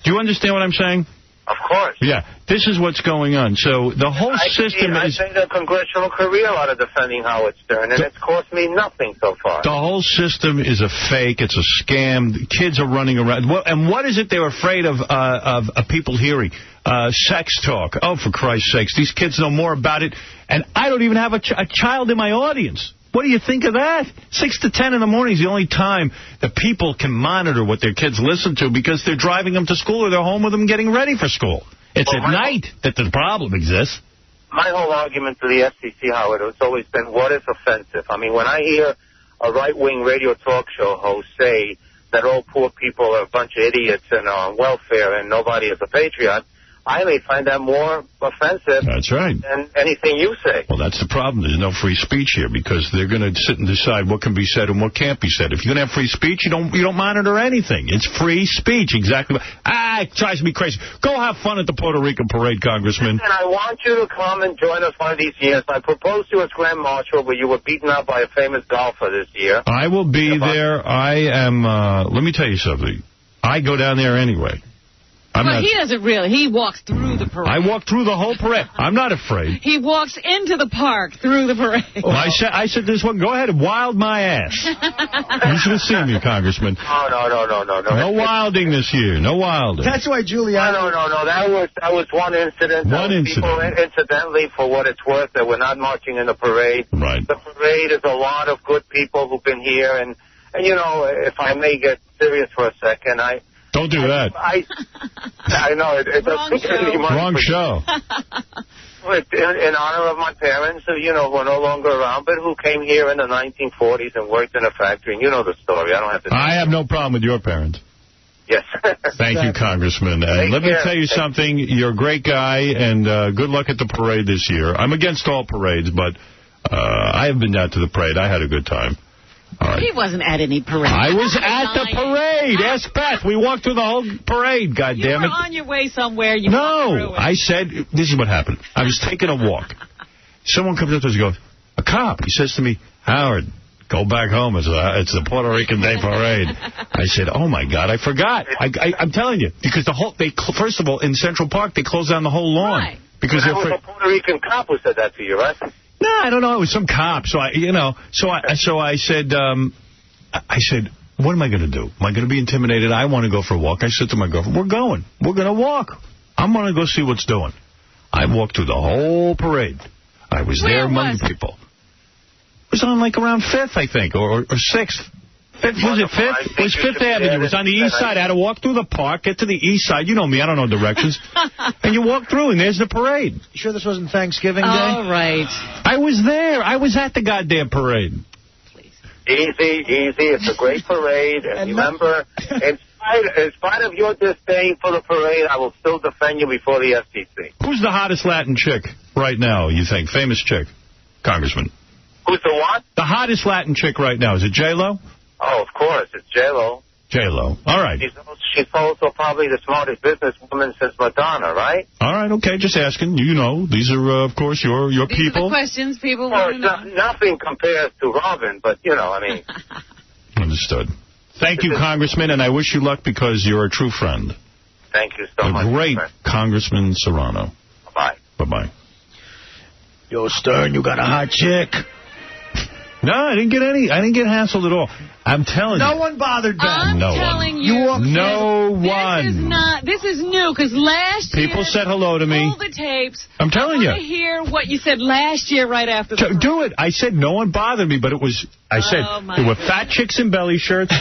S1: Do you understand what I'm saying?
S20: Of course.
S1: Yeah, this is what's going on. So the whole system is...
S20: I made a congressional career out of defending Howard Stern, and it's cost me nothing so far.
S1: The whole system is a fake. It's a scam. The kids are running around. And what is it they're afraid of people hearing? Sex talk. Oh, for Christ's sakes. These kids know more about it. And I don't even have a child in my audience. What do you think of that? 6 to 10 in the morning is the only time that people can monitor what their kids listen to because they're driving them to school or they're home with them getting ready for school. It's at night that the problem exists.
S20: My whole argument to the FCC, Howard, has always been what is offensive. I mean, when I hear a right-wing radio talk show host say that all poor people are a bunch of idiots and are on welfare and nobody is a patriot, I may find that more offensive than anything you say.
S1: Well, that's the problem. There's no free speech here because they're going to sit and decide what can be said and what can't be said. If you're going to have free speech, you don't monitor anything. It's free speech, exactly. It drives me crazy. Go have fun at the Puerto Rican parade, Congressman.
S20: And I want you to come and join us one of these years. I proposed to you as Grand Marshal, but you were beaten up by a famous golfer this year.
S1: I will be there. I am, let me tell you something. I go down there anyway.
S4: He doesn't really. He walks through the parade.
S1: I walk through the whole parade. I'm not afraid.
S4: He walks into the park through the parade.
S1: Well, I said this one, go ahead and wild my ass. You should have seen me, Congressman.
S20: No.
S1: No wilding this year. No wilding.
S10: That's why Giuliani...
S20: No. That was one incident. People, incidentally, for what it's worth, that we're not marching in the parade.
S1: Right.
S20: The parade is a lot of good people who've been here. And you know, if I may get serious for a second,
S1: Don't do that.
S20: I know. It doesn't get any money.
S1: Wrong show.
S20: In honor of my parents, who, were no longer around, but who came here in the 1940s and worked in a factory. And you know the story. I don't have to...
S1: I have no problem with your parents.
S20: Yes.
S1: Thank you, Congressman. And let me tell you something. You're a great guy, and good luck at the parade this year. I'm against all parades, but I have been down to the parade. I had a good time. Right.
S4: He wasn't at any parade.
S1: I was at the parade. Ask Beth. We walked through the whole parade, goddammit.
S4: You were on your way somewhere.
S1: No, I said, this is what happened. I was taking a walk. Someone comes up to us and goes, a cop. He says to me, Howard, go back home. It's the Puerto Rican Day Parade. I said, oh, my God, I forgot. I'm telling you, because first of all, in Central Park, they closed down the whole lawn.
S20: Right.
S1: Because
S20: that was a Puerto Rican cop who said that to you, right?
S1: No, I don't know. It was some cop. So I said, what am I going to do? Am I going to be intimidated? I want to go for a walk. I said to my girlfriend, we're going. We're going to walk. I'm going to go see what's doing. I walked through the whole parade. I was there among the people. It was on like around 5th, I think, or 6th. Was it 5th? It was 5th Avenue. It was on the east side. I had to walk through the park, get to the east side. You know me. I don't know directions. And you walk through, and there's the parade.
S10: You sure this wasn't Thanksgiving Day?
S4: All right.
S1: I was there. I was at the goddamn parade.
S20: Easy. It's a great parade. And remember, in spite of your disdain for the parade, I will still defend you before the FCC.
S1: Who's the hottest Latin chick right now, you think? Famous chick, Congressman.
S20: Who's the what?
S1: The hottest Latin chick right now. Is it J-Lo?
S20: Oh, of course. It's J-Lo.
S1: J-Lo. All right.
S20: She's also probably the smartest businesswoman since Madonna, right?
S1: All right, okay. Just asking. You know, these are, of course, your
S4: these
S1: people.
S4: Are the questions people want to know.
S20: Nothing compares to Robin, but, I mean.
S1: Understood. Thank you, Congressman, and I wish you luck because you're a true friend.
S20: Thank you so much.
S1: A great Congressman Serrano.
S20: Bye-bye.
S1: Bye-bye.
S10: Yo, Stern, you got a hot chick.
S1: No, I didn't get any. I didn't get hassled at all. I'm telling you.
S10: No one bothered Beth.
S4: I'm telling you.
S1: No one.
S4: This is new, because last year...
S1: People said hello to me.
S4: All the tapes.
S1: I'm telling you.
S4: I want to hear what you said last year right after the...
S1: Do it. I said no one bothered me, but it was... I said there were fat chicks in belly shirts.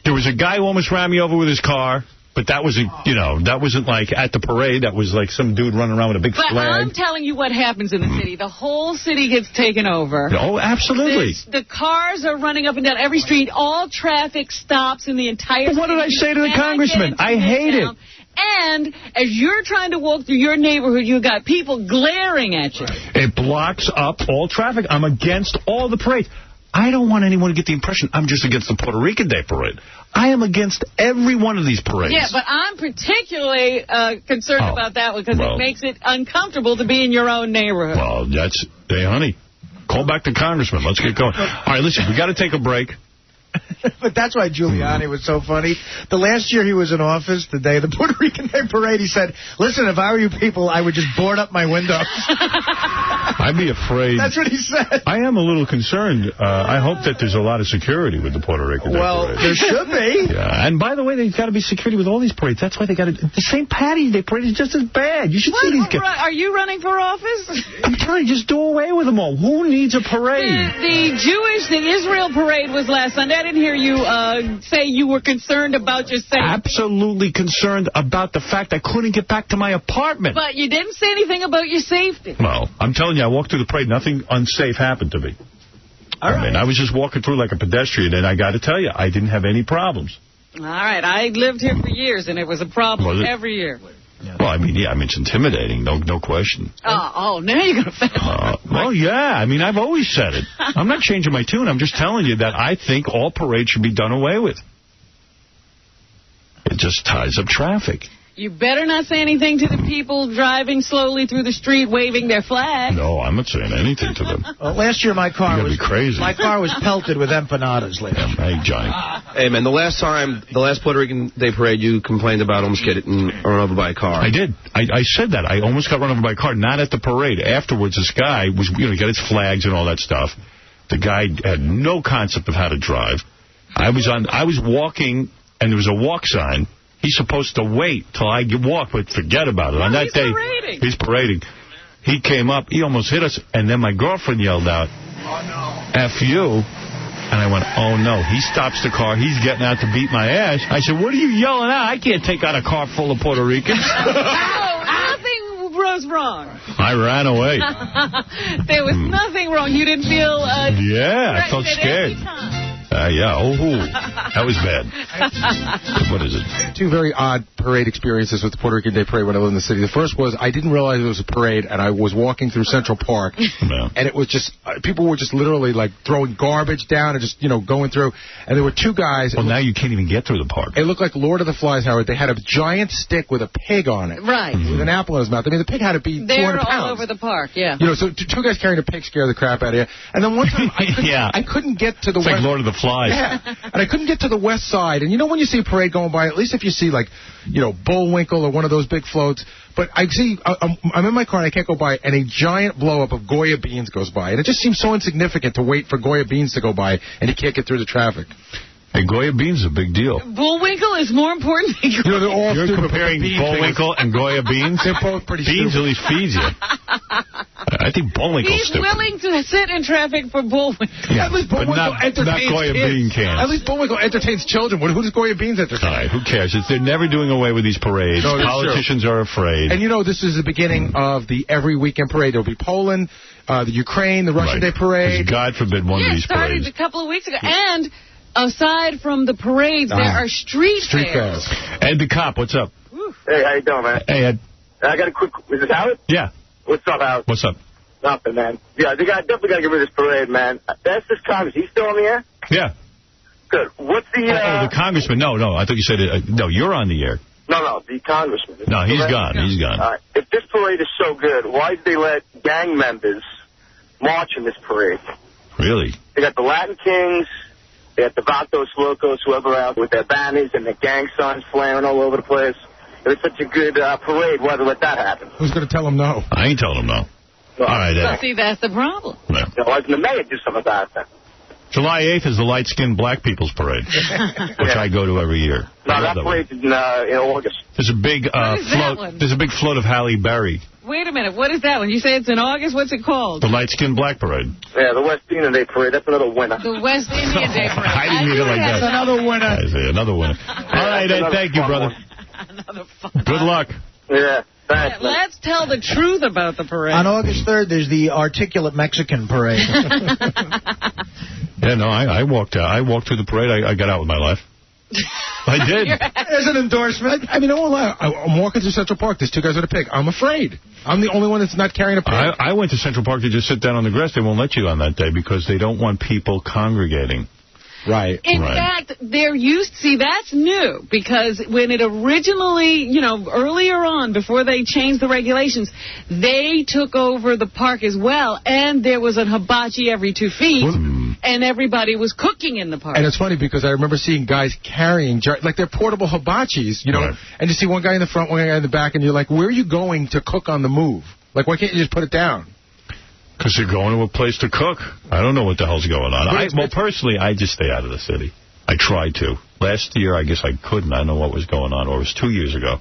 S1: There was a guy who almost ran me over with his car. But that wasn't, that wasn't like at the parade. That was like some dude running around with a big flag.
S4: But I'm telling you what happens in the city. The whole city gets taken over.
S1: Oh, absolutely.
S4: The cars are running up and down every street. All traffic stops in the entire city.
S1: What did I say to the congressman? I hate it.
S4: And as you're trying to walk through your neighborhood, you got people glaring at you.
S1: It blocks up all traffic. I'm against all the parades. I don't want anyone to get the impression I'm just against the Puerto Rican Day Parade. I am against every one of these parades.
S4: Yeah, but I'm particularly concerned about that one because it makes it uncomfortable to be in your own neighborhood.
S1: Well, hey, honey, call back the congressman. Let's get going. All right, listen, we got to take a break.
S10: But that's why Giuliani was so funny. The last year he was in office, the day of the Puerto Rican Day Parade, he said, listen, if I were you people, I would just board up my windows.
S1: I'd be afraid.
S10: That's what he said.
S1: I am a little concerned. I hope that there's a lot of security with the Puerto Rican Day Parade.
S10: There should be.
S1: Yeah, and by the way, there's got to be security with all these parades. That's why they got the St. Patty's Day Parade is just as bad. You should see these guys.
S4: Are you running for office?
S1: I'm telling you, just do away with them all. Who needs a parade?
S4: The Israel parade was last Sunday. I didn't hear you say you were concerned about your safety.
S1: Absolutely concerned about the fact I couldn't get back to my apartment.
S4: But you didn't say anything about your safety.
S1: Well, I'm telling you, I walked through the parade. Nothing unsafe happened to me. I mean, I was just walking through like a pedestrian, and I got to tell you, I didn't have any problems.
S4: All right. I lived here for years, and it was a problem every year.
S1: Well, I mean, it's intimidating, no question.
S4: Oh, now you're going to
S1: well, yeah, I mean, I've always said it. I'm not changing my tune. I'm just telling you that I think all parades should be done away with. It just ties up traffic.
S4: You better not say anything to the people driving slowly through the street waving their flag.
S1: No, I'm not saying anything to them.
S10: Last year my car was
S1: crazy.
S10: My car was pelted with empanadas last year.
S1: Hey, Johnny.
S16: Hey, man, the last Puerto Rican Day Parade, you complained about almost getting run over by a car.
S1: I did. I said that. I almost got run over by a car, not at the parade. Afterwards, this guy was, he got his flags and all that stuff. The guy had no concept of how to drive. I was walking, and there was a walk sign. He's supposed to wait till I walk, but forget about it. On that day, he's parading. He came up, he almost hit us, and then my girlfriend yelled out, "Oh, no. F you." And I went, oh, no. He stops the car. He's getting out to beat my ass. I said, what are you yelling at? I can't take out a car full of Puerto Ricans.
S4: Nothing was wrong.
S1: I ran away.
S4: There was nothing wrong. You didn't feel...
S1: I felt scared. Yeah, that was bad. What is it?
S11: Two very odd parade experiences with the Puerto Rican Day Parade when I lived in the city. The first was I didn't realize it was a parade, and I was walking through Central Park, and it was just, people were just literally like throwing garbage down and just, going through, and there were two guys.
S1: Well, now you can't even get through the park.
S11: It looked like Lord of the Flies, Howard. They had a giant stick with a pig on it.
S4: Right.
S11: With an apple in his mouth. I mean, the pig had to be 400 pounds.
S4: They're all over the park, yeah.
S11: So two guys carrying a pig scare the crap out of you. And then one time, I couldn't get to the
S1: It's like Lord of the Flies.
S11: Yeah. And I couldn't get to the west side. And when you see a parade going by, at least if you see, like, Bullwinkle or one of those big floats. But I see, I'm in my car and I can't go by, and a giant blow-up of Goya beans goes by. And it just seems so insignificant to wait for Goya beans to go by, and you can't get through the traffic.
S1: Hey, Goya beans is a big deal.
S4: Bullwinkle is more important than Goya.
S11: They're all
S1: You're comparing Bullwinkle and Goya beans?
S11: They're both pretty
S1: Beans
S11: stupid.
S1: at least feeds you. I think Bullwinkle's
S4: He's
S1: stupid.
S4: willing to sit in traffic for Bullwinkle.
S11: Yeah, at least Bullwinkle entertains
S1: not Goya
S11: kids.
S1: bean cans.
S11: At least Bullwinkle entertains children. Who does Goya beans entertain?
S1: All right, who cares? They're never doing away with these parades.
S11: No,
S1: Politicians are afraid.
S11: And this is the beginning of the every weekend parade. There'll be Poland, the Ukraine, the Russian Day Parade.
S1: God forbid one of these
S4: started
S1: parades.
S4: a couple of weeks ago. And aside from the parades, there are street fairs.
S1: Ed the cop, what's up?
S14: Hey, how you doing, man?
S1: Hey, Ed.
S14: I got a quick... Is this Howard?
S1: Yeah.
S14: What's up, Howard?
S1: What's up?
S14: Nothing, man. Yeah, I definitely got to get rid of this parade, man. That's this Congress. He's still on the air?
S1: Yeah.
S14: Good. What's the...
S1: the congressman. No. I thought you said... no, you're on the air.
S14: No, the congressman.
S1: No, he's gone. He's gone.
S14: All right. If this parade is so good, why did they let gang members march in this parade?
S1: Really?
S14: They got the Latin Kings... They had the Vatos Locos, whoever else, with their banners and their gang signs flaring all over the place. It was such a good parade. Why did they let that happen?
S11: Who's going to tell them no?
S1: I ain't telling them no. All right, Ed.
S4: See, that's the problem.
S1: Yeah.
S15: Like the mayor do something about that.
S1: July 8th is the light-skinned black people's parade, which I go to every year.
S15: No, that parade's in August.
S1: There's a big float. There's a big float of Halle Berry.
S4: Wait a minute. What is that one? You say it's in August? What's it called?
S1: The light-skinned black parade.
S15: Yeah, the West Indian Day parade. That's another winner.
S4: The West Indian Day parade.
S1: I didn't mean it like that.
S10: That's another winner.
S1: I say another winner. All right, Ed. Thank you, brother. Good luck.
S15: Yeah. Thanks,
S4: yeah, let's tell the truth about the parade.
S10: On August 3rd, there's the Articulate Mexican Parade.
S1: Yeah, no, I walked through the parade. I got out with my life. I did.
S10: There's an endorsement.
S11: I mean, I won't lie. I'm walking through Central Park. There's two guys with a pig. I'm afraid. I'm the only one that's not carrying a pig.
S1: I went to Central Park to just sit down on the grass. They won't let you on that day because they don't want people congregating.
S11: Right.
S4: In fact, that's new, because when it originally, earlier on, before they changed the regulations, they took over the park as well, and there was a hibachi every 2 feet, and everybody was cooking in the park.
S11: And it's funny because I remember seeing guys carrying, like they're portable hibachis, and you see one guy in the front, one guy in the back, and you're like, where are you going to cook on the move? Like, why can't you just put it down?
S1: Because you're going to a place to cook. I don't know what the hell's going on. Well, personally, I just stay out of the city. I try to. Last year, I guess I couldn't. I don't know what was going on. Or it was 2 years ago.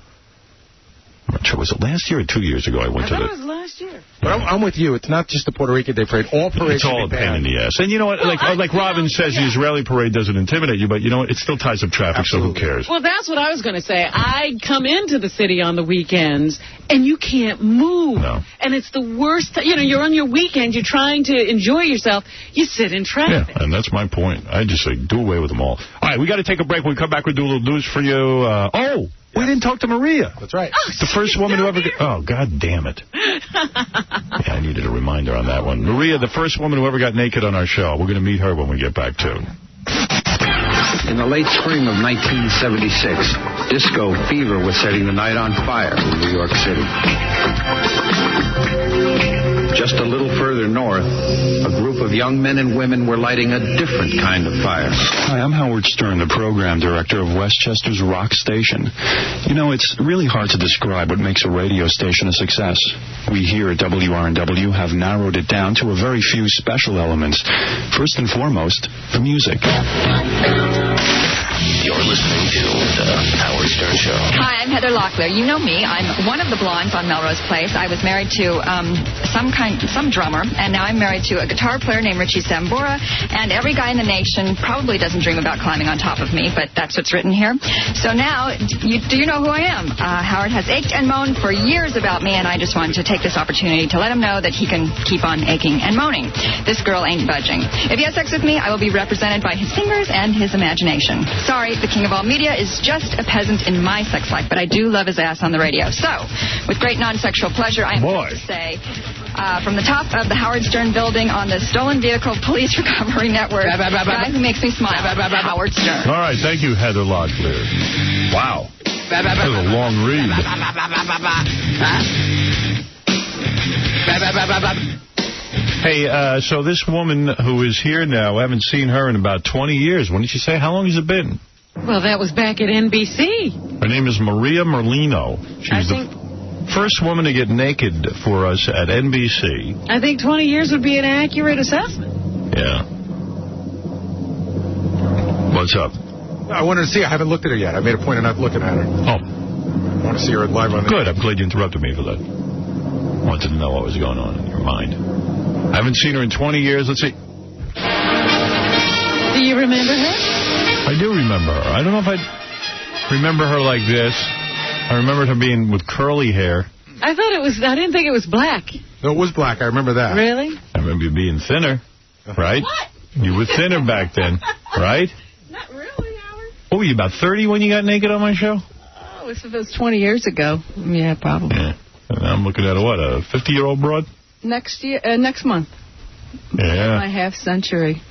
S1: I'm not sure. Was it last year or 2 years ago I went to the...
S4: it was last year.
S11: But I'm with you. It's not just the Puerto Rican Day parade. All parades
S1: It's all a pain in the ass. And you know what? Like Robin says, the Israeli parade doesn't intimidate you, but you know what? It still ties up traffic,
S11: Absolutely.
S1: So who cares?
S4: Well, that's what I was going to say. I come into the city on the weekends, and you can't move.
S1: No.
S4: And it's the worst. You're on your weekend. You're trying to enjoy yourself. You sit in traffic.
S1: Yeah, and that's my point. I just say, do away with them all. All right, we got to take a break. When we come back, we'll do a little news for you. We didn't talk to Maria.
S11: That's right.
S1: The first woman who ever... Oh, God damn it. Yeah, I needed a reminder on that one. Maria, the first woman who ever got naked on our show. We're going to meet her when we get back, too.
S8: In the late spring of 1976, disco fever was setting the night on fire in New York City. Just a little further north, a group of young men and women were lighting a different kind of fire.
S22: Hi, I'm Howard Stern, the program director of Westchester's Rock Station. It's really hard to describe what makes a radio station a success. We here at WRNW have narrowed it down to a very few special elements. First and foremost, the music.
S9: You're listening to The Howard Stern Show.
S23: Hi, I'm Heather Locklear. You know me. I'm one of the blondes on Melrose Place. I was married to some drummer, and now I'm married to a guitar player named Richie Sambora, and every guy in the nation probably doesn't dream about climbing on top of me, but that's what's written here. So now, do you know who I am? Howard has ached and moaned for years about me, and I just wanted to take this opportunity to let him know that he can keep on aching and moaning. This girl ain't budging. If he has sex with me, I will be represented by his fingers and his imagination. Sorry, the king of all media is just a peasant in my sex life, but I do love his ass on the radio. So, with great non-sexual pleasure, I am proud to say, from the top of the Howard Stern building on the Stolen Vehicle Police Recovery Network, the guy who makes me smile, Howard Stern.
S1: All right, thank you, Heather Locklear. Wow. That was a long read. Hey, so this woman who is here now, I haven't seen her in about 20 years. When did she say? How long has it been?
S4: Well, that was back at NBC.
S1: Her name is Maria Merlino. She's the first woman to get naked for us at NBC.
S4: I think 20 years would be an accurate assessment.
S1: Yeah. What's up?
S11: I wanted to see her. I haven't looked at her yet. I made a point of not looking at her.
S1: Oh.
S11: I want to see her live on the...
S1: Good. I'm glad you interrupted me for that. I wanted to know what was going on in your mind. I haven't seen her in 20 years. Let's see.
S4: Do you remember her?
S1: I do remember her. I don't know if I remember her like this. I remembered her being with curly hair.
S4: I didn't think it was black.
S11: No, it was black. I remember that.
S4: Really?
S1: I remember you being thinner, right?
S4: What?
S1: You were thinner back then, right?
S4: Not really, Howard.
S1: What were you, about 30 when you got naked on my show?
S4: Oh, if it was 20 years ago. Yeah, probably.
S1: Yeah. And I'm looking at a 50-year-old broad?
S4: Next month.
S1: Yeah.
S4: My half century.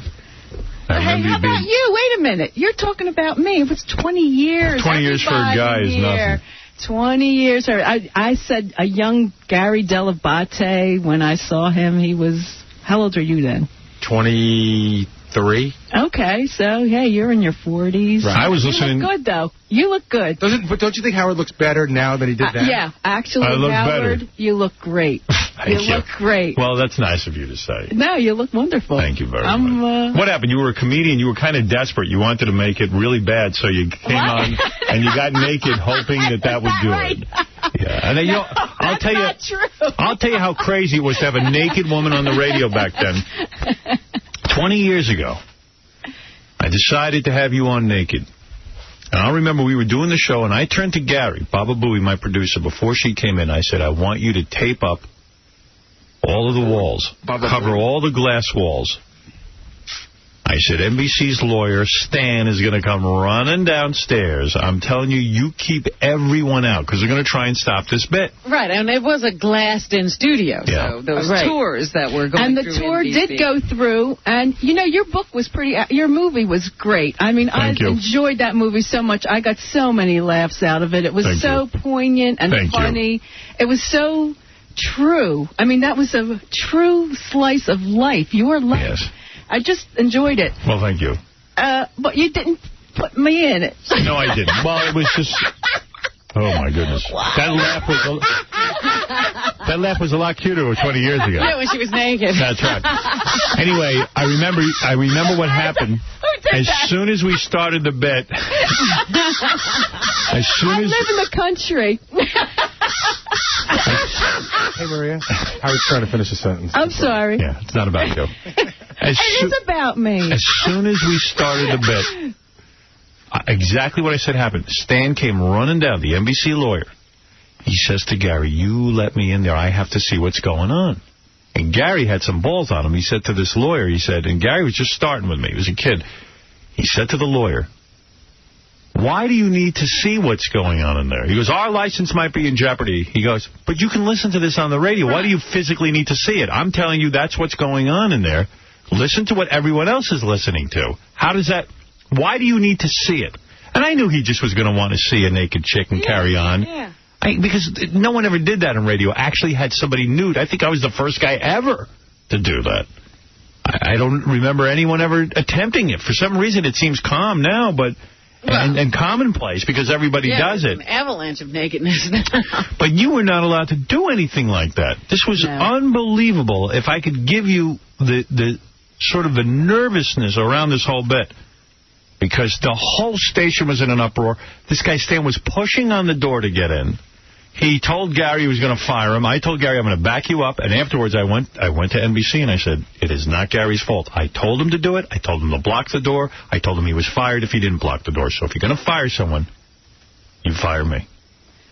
S4: Hey, how about you? Wait a minute. You're talking about me. It was 20 years.
S1: 20 years for a guy is nothing.
S4: 20 years. I said a young Gary Dell'Abate when I saw him. He was... How old are you then?
S11: 23.
S4: Okay, so, hey, you're in your 40s.
S1: Right. I was listening...
S4: You look good, though. You look good.
S11: But don't you think Howard looks better now than he did then?
S4: Yeah, actually,
S1: I look
S4: Howard,
S1: better.
S4: You look great.
S1: Thank you.
S5: look great.
S1: Well, that's nice of you to say.
S5: No, you look wonderful.
S1: Thank you very much. What happened? You were a comedian. You were kind of desperate. You wanted to make it really bad, so you came on and you got naked, hoping that would do it. Yeah, and then, you know, I'll tell you how crazy it was to have a naked woman on the radio back then. 20 years ago, I decided to have you on naked. And I remember we were doing the show, and I turned to Gary, Baba Booey, my producer, before she came in. I said, I want you to tape up all of the walls, cover all the glass walls. I said, NBC's lawyer, Stan, is going to come running downstairs. I'm telling you, you keep everyone out, because they're going to try and stop this bit.
S4: Right, and it was a glassed-in studio, so those tours that were going through
S5: And the tour
S4: NBC.
S5: did go through, and, you know, your book was your movie was great. I mean, I enjoyed that movie so much. I got so many laughs out of it. It was so poignant and funny. It was so true. I mean, that was a true slice of life, your life. Yes. I just enjoyed it.
S1: Well, thank you.
S5: But you didn't put me in it.
S1: No, I didn't. Well, it was just... Oh, my goodness. Wow. That laugh was a lot cuter 20 years ago.
S4: Yeah, when she was naked.
S1: That's right. Anyway, I remember what happened. As soon as we started the bit...
S5: I live in the country.
S11: Hey, Maria. I was trying to finish a sentence.
S5: I'm sorry.
S1: Yeah, it's not about you.
S5: It is about me.
S1: As soon as we started the bit, exactly what I said happened. Stan came running down, the NBC lawyer. He says to Gary, you let me in there. I have to see what's going on. And Gary had some balls on him. He said to this lawyer, and Gary was just starting with me. He was a kid. He said to the lawyer, why do you need to see what's going on in there? He goes, our license might be in jeopardy. He goes, but you can listen to this on the radio. Why do you physically need to see it? I'm telling you that's what's going on in there. Listen to what everyone else is listening to. Why do you need to see it? And I knew he just was going to want to see a naked chick and carry on. Yeah. Because no one ever did that on radio. Actually had somebody nude. I think I was the first guy ever to do that. I don't remember anyone ever attempting it. For some reason, it seems calm now, but... And commonplace, because everybody does it.
S4: An avalanche of nakedness now.
S1: But you were not allowed to do anything like that. This was unbelievable. If I could give you the sort of the nervousness around this whole bit, because the whole station was in an uproar. This guy Stan was pushing on the door to get in. He told Gary he was going to fire him. I told Gary, I'm going to back you up. And afterwards, I went to NBC and I said, it is not Gary's fault. I told him to do it. I told him to block the door. I told him he was fired if he didn't block the door. So if you're going to fire someone, you fire me.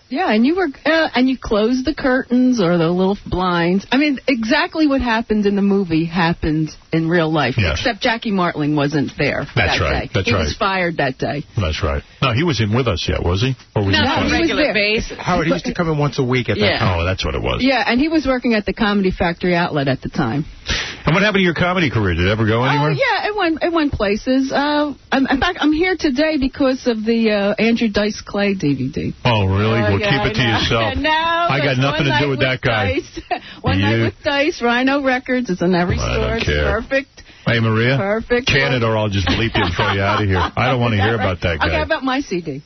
S5: Yeah, and you were and you closed the curtains or the little blinds. I mean, exactly what happened in the movie happened in real life. Yes. Except Jackie Martling wasn't there that day. He was fired that day.
S1: That's right. No, he wasn't with us yet, was he? Or was
S5: he on a regular basis.
S11: Howard, he used to come in once a week at that time.
S1: Oh, that's what it was.
S5: Yeah, and he was working at the Comedy Factory outlet at the time.
S1: And what happened to your comedy career? Did it ever go anywhere?
S5: Yeah, it went places. In fact, I'm here today because of the Andrew Dice Clay DVD.
S1: Oh, really? Well, keep it to yourself.
S5: No,
S1: I got nothing to do with that guy.
S5: One night with Dice, Rhino Records. It's in every store. It's perfect.
S1: Hey, Maria.
S5: Perfect.
S1: Can it, or I'll just bleep you and throw you out of here. I don't want to hear about that guy.
S5: Okay, about my CD.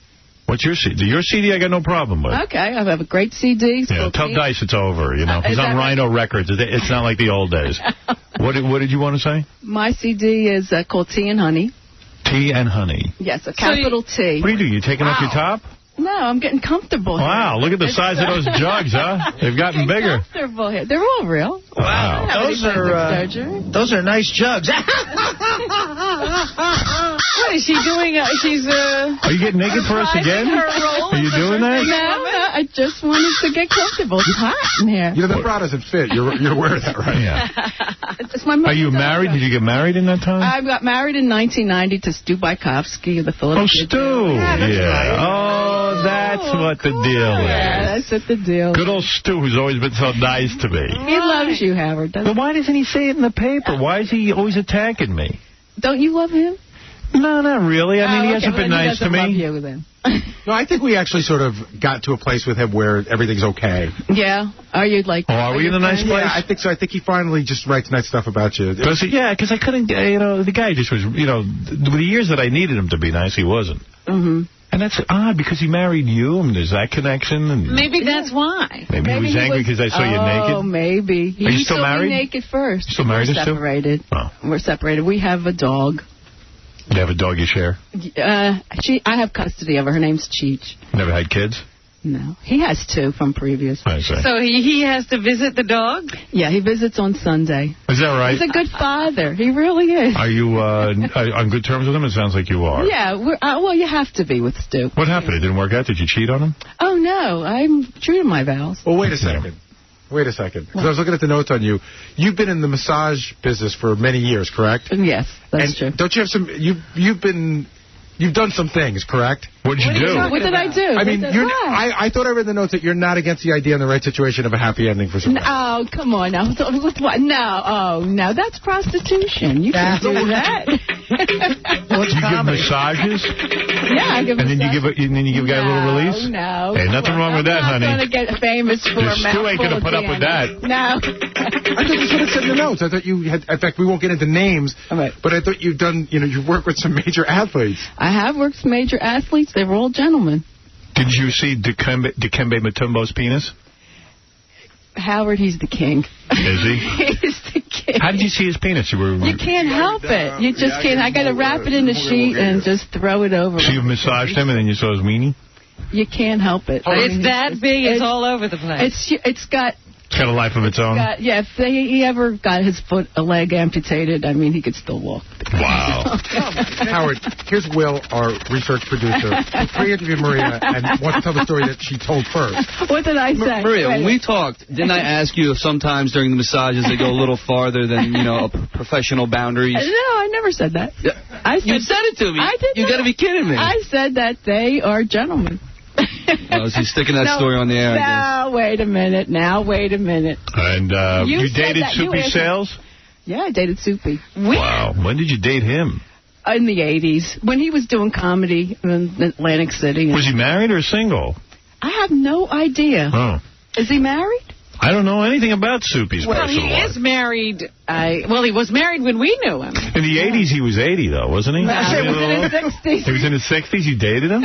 S1: What's your CD? Your CD I got no problem with.
S5: Okay, I have a great CD.
S1: Yeah, tell Dice it's over, you know. He's on Rhino Records. It's not like the old days. What did you want to say?
S5: My CD is called Tea and Honey.
S1: Tea and Honey.
S5: Yes, a capital T.
S1: What do? You taking off your top?
S5: No, I'm getting comfortable here.
S1: Wow, look at the size of those jugs, huh? They've gotten bigger.
S5: Comfortable here. They're all real.
S1: Wow.
S10: Those are nice jugs.
S4: What is she doing?
S1: Are you getting naked for us again? Are you doing that?
S5: No, I just wanted to get comfortable. It's hot in here.
S11: You know, the bra doesn't fit. You're aware of that, right?
S1: Yeah.
S5: It's my
S1: Are you married? Did you get married in that time?
S5: I got married in 1990 to Stu Bykowski of the Philadelphia.
S1: Oh, Stu. Yeah. Oh, that's what the deal is.
S5: Yeah, that's what the deal is.
S1: Good old Stu, who's always been so nice to me.
S5: He loves you, Howard.
S1: But why doesn't he say it in the paper? Why is he always attacking me?
S5: Don't you love him?
S1: No, not really. I mean, he hasn't been nice to me.
S5: Love you, then.
S11: No, I think we actually sort of got to a place with him where everything's okay.
S5: Yeah? Are you like...
S1: Oh, are we in a nice place?
S11: Yeah, I think so. I think he finally just writes nice stuff about you.
S1: Does he? Yeah, because I couldn't, the guy just was, the years that I needed him to be nice, he wasn't.
S5: Mm-hmm.
S1: And that's odd, because he married you, and there's that connection. And
S4: maybe that's why.
S1: Maybe he was angry because I saw you naked?
S5: Oh, maybe.
S1: Are you still married?
S5: Naked first.
S1: Still married?
S5: We're separated.
S1: Oh.
S5: We're separated. We have a dog.
S1: You have a dog you share?
S5: I have custody of her. Her name's Cheech.
S1: Never had kids?
S5: No. He has 2 from previous.
S1: I see.
S4: So he has to visit the dog?
S5: Yeah, he visits on Sunday.
S1: Is that right?
S5: He's a good father. He really is.
S1: Are you on good terms with him? It sounds like you are.
S5: Yeah. Well, you have to be with Stu.
S1: What happened? It didn't work out? Did you cheat on him?
S5: Oh, no. I'm true to my vows.
S11: Well, wait a second. Because I was looking at the notes on you. You've been in the massage business for many years, correct?
S5: Yes, that's true.
S11: Don't you have some... You've done some things, correct?
S1: What did you do?
S5: What did I do?
S11: I mean, I thought I read the notes that you're not against the idea in the right situation of a happy ending for someone.
S5: Oh, come on now. With what? No, that's prostitution. You can't do that.
S1: You give massages?
S5: Yeah, I give
S1: massages. And then you give a guy a little release?
S5: No.
S1: Hey, nothing wrong with that, honey.
S5: I'm not going to get famous for a mouthful.
S1: Stu ain't going to put up with that.
S5: No.
S11: I thought you should have said in the notes. I thought you had... In fact, we won't get into names, but I thought you've done... You work with some major athletes.
S5: I have worked with major athletes. They were all gentlemen.
S1: Did you see Dikembe Mutombo's penis?
S5: Howard, he's the king.
S1: Is he?
S5: He's the king.
S1: How did you see his penis?
S5: You can't help it. You just can't. I got to wrap it in a sheet and just throw it over.
S1: So you massaged him and then you saw his weenie?
S5: You can't help it.
S4: It's that big. It's all over the place.
S5: It's got
S1: a life of its own?
S5: If he ever got his a leg amputated, I mean, he could still walk.
S1: Wow.
S11: Howard, here's Will, our research producer, pre-interviewed Maria and wants to tell the story that she told first.
S5: What did I say?
S3: Maria, when we talked, didn't I ask you if sometimes during the massages they go a little farther than, professional boundaries?
S5: No, I never said that.
S3: You said it to me.
S5: I did.
S3: You got to be kidding me.
S5: I said that they are gentlemen.
S3: Well, is he sticking that story on the air?
S5: Now, wait a minute.
S1: And you dated Soupy Sales?
S5: Yeah, I dated Soupy.
S1: Wow. When did you date him?
S5: In the 80s, when he was doing comedy in Atlantic City.
S1: Was he married or single?
S5: I have no idea.
S1: Oh.
S5: Is he married?
S1: I don't know anything about Soupy's personal life.
S4: He is married. He was married when we knew him.
S1: In the 80s, he was 80, though, wasn't he?
S5: No, he was in his 60s.
S1: He was in his 60s? You dated him?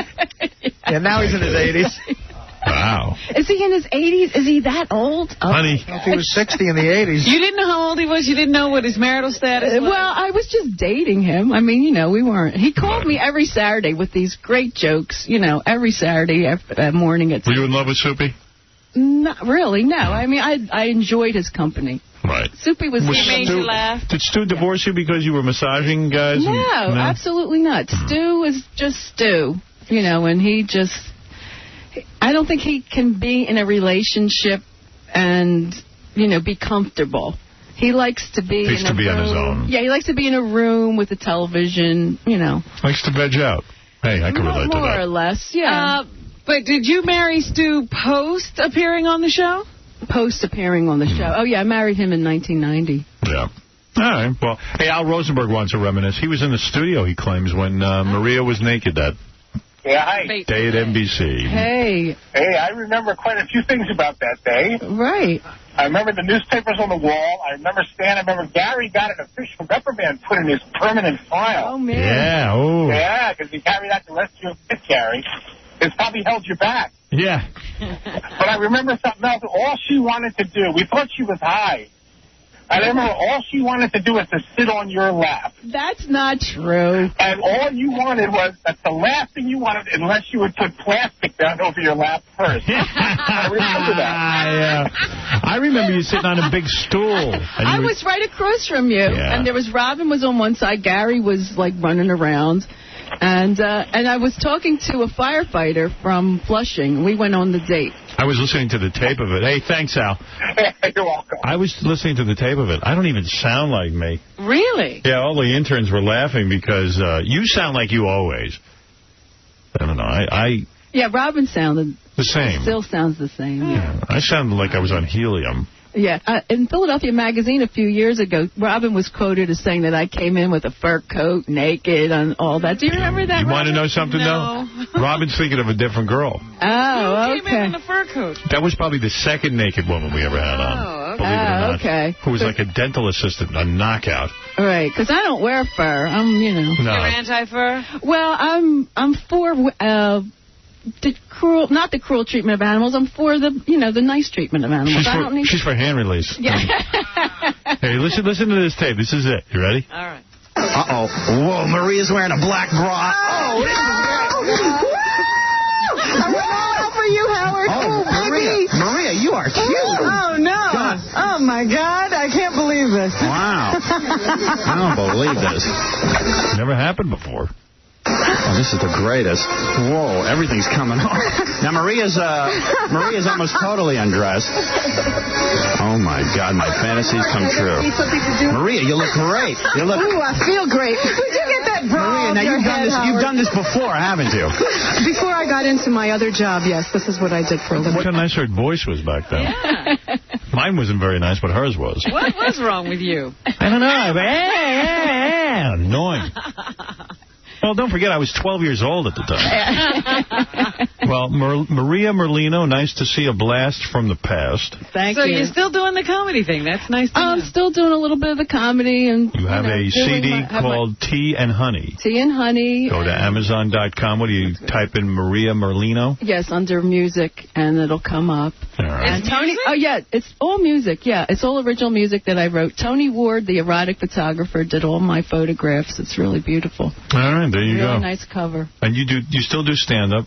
S10: Yeah, now he's in his 80s.
S1: Wow.
S5: Is he in his 80s? Is he that old?
S1: Oh. Honey.
S10: If he was 60 in the 80s.
S4: You didn't know how old he was? You didn't know what his marital status was?
S5: Well, I was just dating him. I mean, we weren't. He called me every Saturday with these great jokes, every Saturday morning at 10.
S1: Were you in love with Soupy?
S5: Not really, no. I mean, I enjoyed his company.
S1: Right.
S5: Soupy was...
S4: He made you laugh.
S1: Did Stu divorce you because you were massaging guys?
S5: No, absolutely not. Stu is just Stu, and he just... I don't think he can be in a relationship and, be comfortable. He likes to be
S1: on his own.
S5: Yeah, he likes to be in a room with a television,
S1: Likes to veg out. Hey, I can relate to that.
S5: More or less, yeah.
S4: But did you marry Stu post appearing on the show?
S5: Post appearing on the show. Oh, yeah, I married him in 1990.
S1: Yeah. All right. Well, hey, Al Rosenberg wants to reminisce. He was in the studio, he claims, when Maria was naked that day at NBC.
S19: Hey, I remember quite a few things about that day.
S5: Right.
S19: I remember the newspapers on the wall. I remember Gary got an official reprimand put in his permanent file.
S5: Oh, man.
S1: Yeah, oh.
S19: Yeah, because he carried out the rest of your pit, Gary. It's probably held you back.
S1: Yeah.
S19: But I remember something else. All she wanted to do, we thought she was high. I remember all she wanted to do was to sit on your lap.
S5: That's not true.
S19: And all you wanted was, that's the last thing you wanted, unless you would put plastic down over your lap first. I remember that.
S1: Yeah. I remember you sitting on a big stool.
S5: I was right across from you.
S1: Yeah.
S5: And there was Robin was on one side. Gary was, running around. And I was talking to a firefighter from Flushing. We went on the date.
S1: I was listening to the tape of it. Hey, thanks, Al.
S19: You're welcome.
S1: I was listening to the tape of it. I don't even sound like me.
S4: Really?
S1: Yeah, all the interns were laughing because you sound like you always. I don't know.
S5: Yeah, Robin sounded...
S1: the same.
S5: Still sounds the same, yeah.
S1: I sounded like I was on helium.
S5: Yeah, in Philadelphia Magazine a few years ago, Robin was quoted as saying that I came in with a fur coat, naked, and all that. Do you remember that,
S1: You want to know something, though? Robin's thinking of a different girl.
S5: Oh,
S4: Who came in a fur coat?
S1: That was probably the second naked woman we ever had on.
S4: Oh,
S1: believe it or not.
S5: Okay.
S1: Who was like a dental assistant, a knockout.
S5: Right, because I don't wear fur. I'm,
S1: No.
S4: You're anti-fur?
S5: Well, I'm for the cruel, not the cruel treatment of animals. I'm for the, the nice treatment of animals.
S1: She's for hand release.
S5: Yeah.
S1: Hey, listen to this tape. This is it. You ready?
S4: All right.
S6: Uh-oh. Whoa, Maria's wearing a black bra. Oh, this is great.
S12: I went all out for you, Howard.
S6: Oh, Maria, you are cute.
S12: Oh, no. God. Oh, my God. I can't believe this.
S6: Wow. I don't believe this.
S1: Never happened before.
S6: Oh, this is the greatest. Whoa, everything's coming off. Now, Maria's almost totally undressed. Oh, my God, my fantasies come true. Maria, you look great. You look...
S12: Ooh, I feel great. Where'd you get that bra?
S6: Maria, now you've done this before, haven't you?
S12: Before I got into my other job, yes, this is what I did for a living.
S1: Look how nice her voice was back then.
S4: Yeah.
S1: Mine wasn't very nice, but hers was.
S4: What was wrong with you?
S1: I don't know. Annoying. Well, don't forget, I was 12 years old at the time. Well, Maria Merlino, nice to see a blast from the past.
S5: Thank you.
S4: So you're still doing the comedy thing. That's nice to know.
S5: I'm still doing a little bit of the comedy. And
S1: you have a CD called Tea and Honey.
S5: Tea and Honey.
S1: Go to Amazon.com. What do you type in, Maria Merlino?
S5: Yes, under music, and it'll come up.
S1: All right.
S5: And Tony, yeah, it's all music. Yeah, it's all original music that I wrote. Tony Ward, the erotic photographer, did all my photographs. It's really beautiful.
S1: All right, there you go.
S5: Really nice cover.
S1: And you still do stand-up?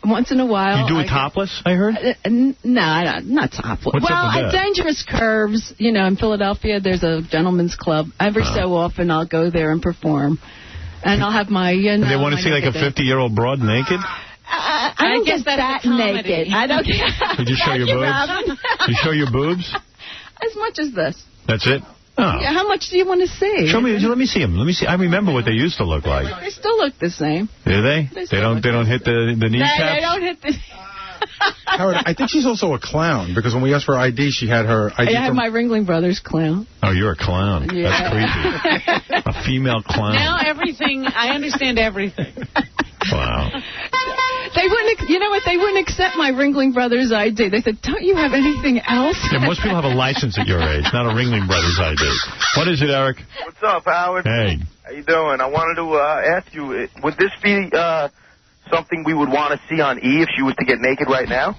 S5: Once in a while.
S1: You do it topless, I heard?
S5: No, not topless.
S1: What's
S5: well,
S1: up with
S5: at
S1: that?
S5: Dangerous Curves, in Philadelphia, there's a gentleman's club. Every so often, I'll go there and perform. And I'll have my,
S1: They want to see like a 50-year-old broad naked?
S5: I don't
S4: guess
S5: get
S4: that's
S5: that naked. I don't.
S1: Did you show your boobs? You show your boobs?
S5: As much as this.
S1: That's it? Oh.
S5: Yeah, how much do you want to see?
S1: Show me. Let me see them. Let me see. I remember what they used to look like.
S5: They still look the same.
S1: Do they? They don't hit the kneecaps?
S5: They don't hit the...
S11: Howard, I think she's also a clown, because when we asked for ID, she had her ID.
S5: I had my Ringling Brothers clown.
S1: Oh, you're a clown.
S5: Yeah.
S1: That's creepy. A female clown.
S4: Now everything, I understand everything.
S1: Wow.
S5: They wouldn't, you know what? They wouldn't accept my Ringling Brothers ID. They said, "Don't you have anything else?"
S1: Yeah, most people have a license at your age, not a Ringling Brothers ID. What is it, Eric?
S17: What's up, Howard?
S1: Hey.
S17: How you doing? I wanted to ask you, would this be something we would want to see on E if she was to get naked right now?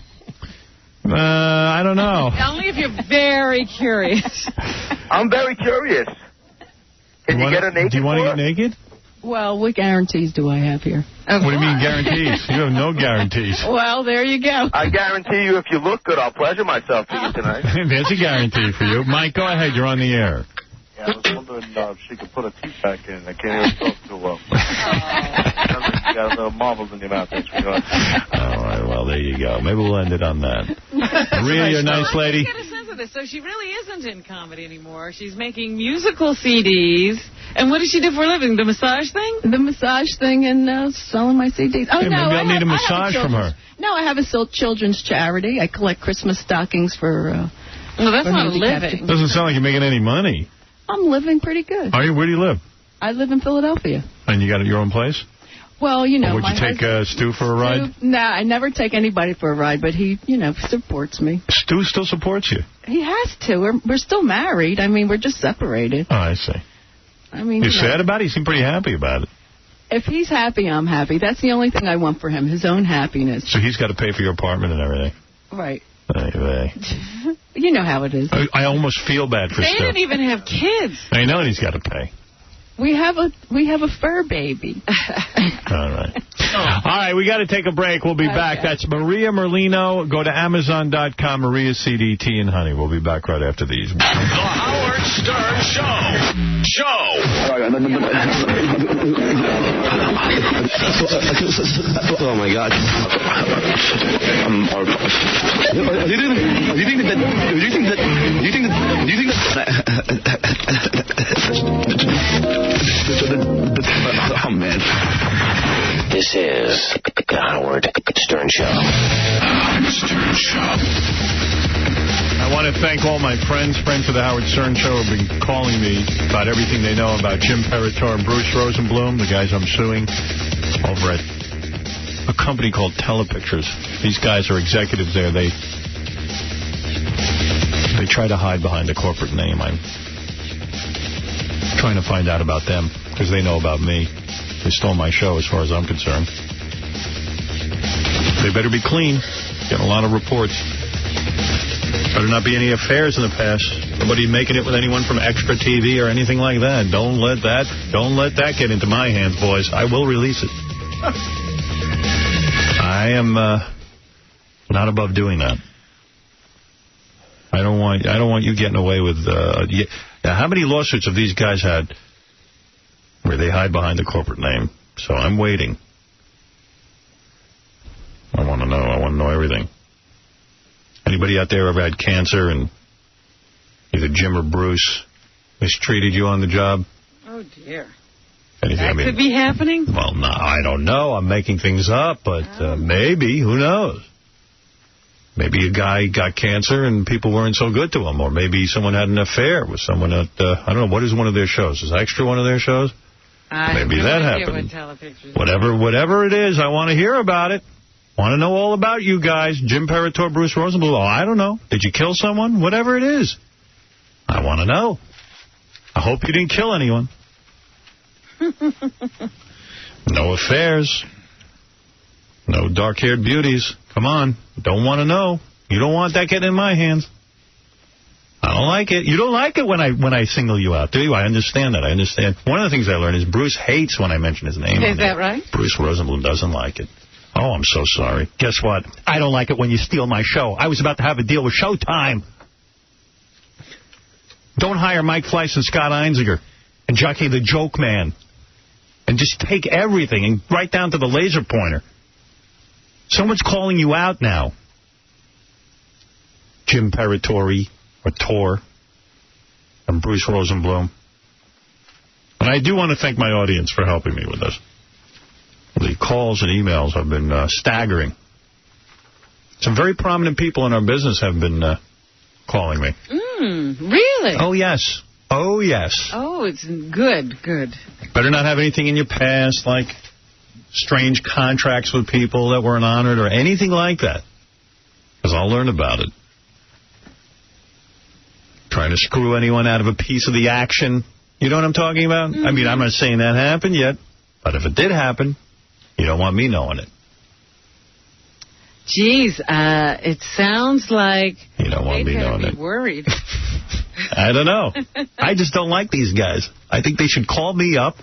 S1: I don't know.
S4: Only if you're very curious.
S17: I'm very curious. Can you get her naked?
S1: Do you want to get naked?
S5: Well, what guarantees do I have here?
S1: What do you mean guarantees? You have no guarantees.
S5: Well, there you go.
S17: I guarantee you if you look good, I'll pleasure myself to you tonight.
S1: There's a guarantee for you. Mike, go ahead. You're on the air.
S18: Yeah, I was wondering if she could put a teeth back in. I can't even talk too well. You got little marbles in your mouth. All
S1: right, well, there you go. Maybe we'll end it on that. Maria, you're a nice lady.
S4: Get a sense of this. So she really isn't in comedy anymore. She's making musical CDs. And what does she do for a living? The massage thing?
S5: The massage thing and selling my CDs. Oh,
S1: hey,
S5: no.
S1: Maybe I'll need a massage from her.
S5: No, I have a children's charity. I collect Christmas stockings for...
S4: well, that's not a living.
S1: Doesn't sound like you're making any money.
S5: I'm living pretty good.
S1: Are you? Where do you live?
S5: I live in Philadelphia.
S1: And you got your own place?
S5: Well,
S1: Or would you take Stu for a ride?
S5: No, I never take anybody for a ride, but he, supports me.
S1: Stu still supports you?
S5: He has to. We're still married. I mean, we're just separated.
S1: Oh, I see.
S5: I mean,
S1: you sad about it? You seem pretty happy about it.
S5: If he's happy, I'm happy. That's the only thing I want for him, his own happiness.
S1: So he's got to pay for your apartment and everything?
S5: Right.
S1: Anyway.
S5: You know how it is.
S1: I almost feel bad for Stu.
S4: They didn't even have kids.
S1: I know, and he's got to pay.
S5: We have a fur baby.
S1: All right. All right, we got to take a break. We'll be back. That's Maria Merlino. Go to Amazon.com, Maria's CD, Tea and Honey. We'll be back right after these.
S9: The Howard Stern Show.
S16: Oh, my God. Do you think oh, man.
S9: This is the Howard Stern Show. Howard Stern Show.
S1: I want to thank all my friends of the Howard Stern Show who have been calling me about everything they know about Jim Peritore and Bruce Rosenblum, the guys I'm suing, over at a company called Telepictures. These guys are executives there. They They try to hide behind the corporate name. I'm trying to find out about them because they know about me. They stole my show as far as I'm concerned. They better be clean. Getting a lot of reports. Better not be any affairs in the past. Nobody making it with anyone from Extra TV or anything like that. Don't let that get into my hands, boys. I will release it. I am not above doing that. I don't want you getting away with. How many lawsuits have these guys had where they hide behind the corporate name? So I'm waiting. I want to know. I want to know everything. Anybody out there ever had cancer and either Jim or Bruce mistreated you on the job?
S4: Oh, dear.
S1: Anything,
S4: could be happening?
S1: Well, no, I don't know. I'm making things up, but maybe. Who knows? Maybe a guy got cancer and people weren't so good to him, or maybe someone had an affair with someone at, I don't know, what is one of their shows? Is Extra one of their shows? Maybe that happened. Whatever it is, I want to hear about it. Want to know all about you guys. Jim Parator, Bruce Rosenbluth. Oh, I don't know. Did you kill someone? Whatever it is. I want to know. I hope you didn't kill anyone. No affairs. No dark-haired beauties. Come on. Don't want to know. You don't want that getting in my hands. I don't like it. You don't like it when I single you out, do you? I understand that. I understand. One of the things I learned is Bruce hates when I mention his name.
S4: Is that right?
S1: Bruce Rosenbluth doesn't like it. Oh, I'm so sorry. Guess what? I don't like it when you steal my show. I was about to have a deal with Showtime. Don't hire Mike Fleiss and Scott Einziger and Jockey the Joke Man and just take everything and right down to the laser pointer. Someone's calling you out now. Jim Paratori or Tor and Bruce Rosenbluth. And I do want to thank my audience for helping me with this. The calls and emails have been staggering. Some very prominent people in our business have been calling me.
S4: Really?
S1: Oh, yes. Oh, yes.
S4: Oh, it's good.
S1: Better not have anything in your past, like strange contracts with people that weren't honored or anything like that. Because I'll learn about it. Trying to screw anyone out of a piece of the action. You know what I'm talking about? I mean, I'm not saying that happened yet. But if it did happen, you don't want me knowing it.
S4: Jeez, it sounds like
S1: you don't want me knowing it.
S4: Worried.
S1: I don't know. I just don't like these guys. I think they should call me up,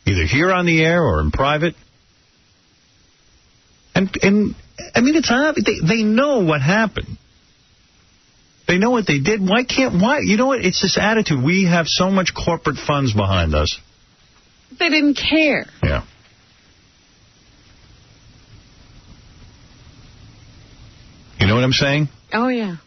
S1: either here on the air or in private. And I mean, it's obvious. They know what happened. They know what they did. Why? You know what? It's this attitude. We have so much corporate funds behind us.
S4: They didn't care.
S1: Yeah. You know what I'm saying?
S4: Oh, yeah.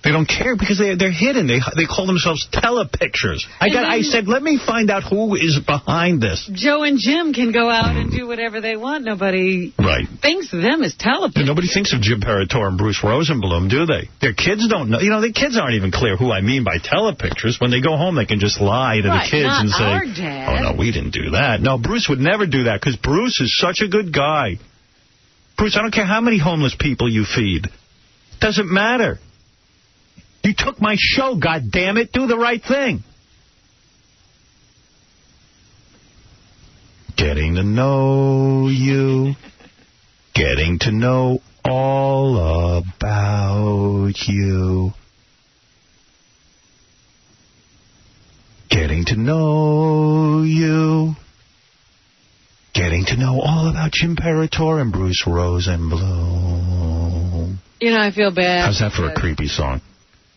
S1: They don't care because they're hidden. They call themselves telepictures. I said, let me find out who is behind this.
S4: Joe and Jim can go out and do whatever they want. Nobody thinks of them as telepictures.
S1: And nobody thinks of Jim Parator and Bruce Rosenbluth, do they? Their kids don't know. You know, the kids aren't even clear who I mean by telepictures. When they go home, they can just lie to the kids and say,
S4: our dad.
S1: Oh, no, we didn't do that. No, Bruce would never do that because Bruce is such a good guy. Bruce, I don't care how many homeless people you feed. It doesn't matter. You took my show, goddammit. Do the right thing. Getting to know you. Getting to know all about you. Getting to know you. Getting to know all about Jim Parator and Bruce Rosenbluth.
S4: You know, I feel bad.
S1: How's that for a creepy song?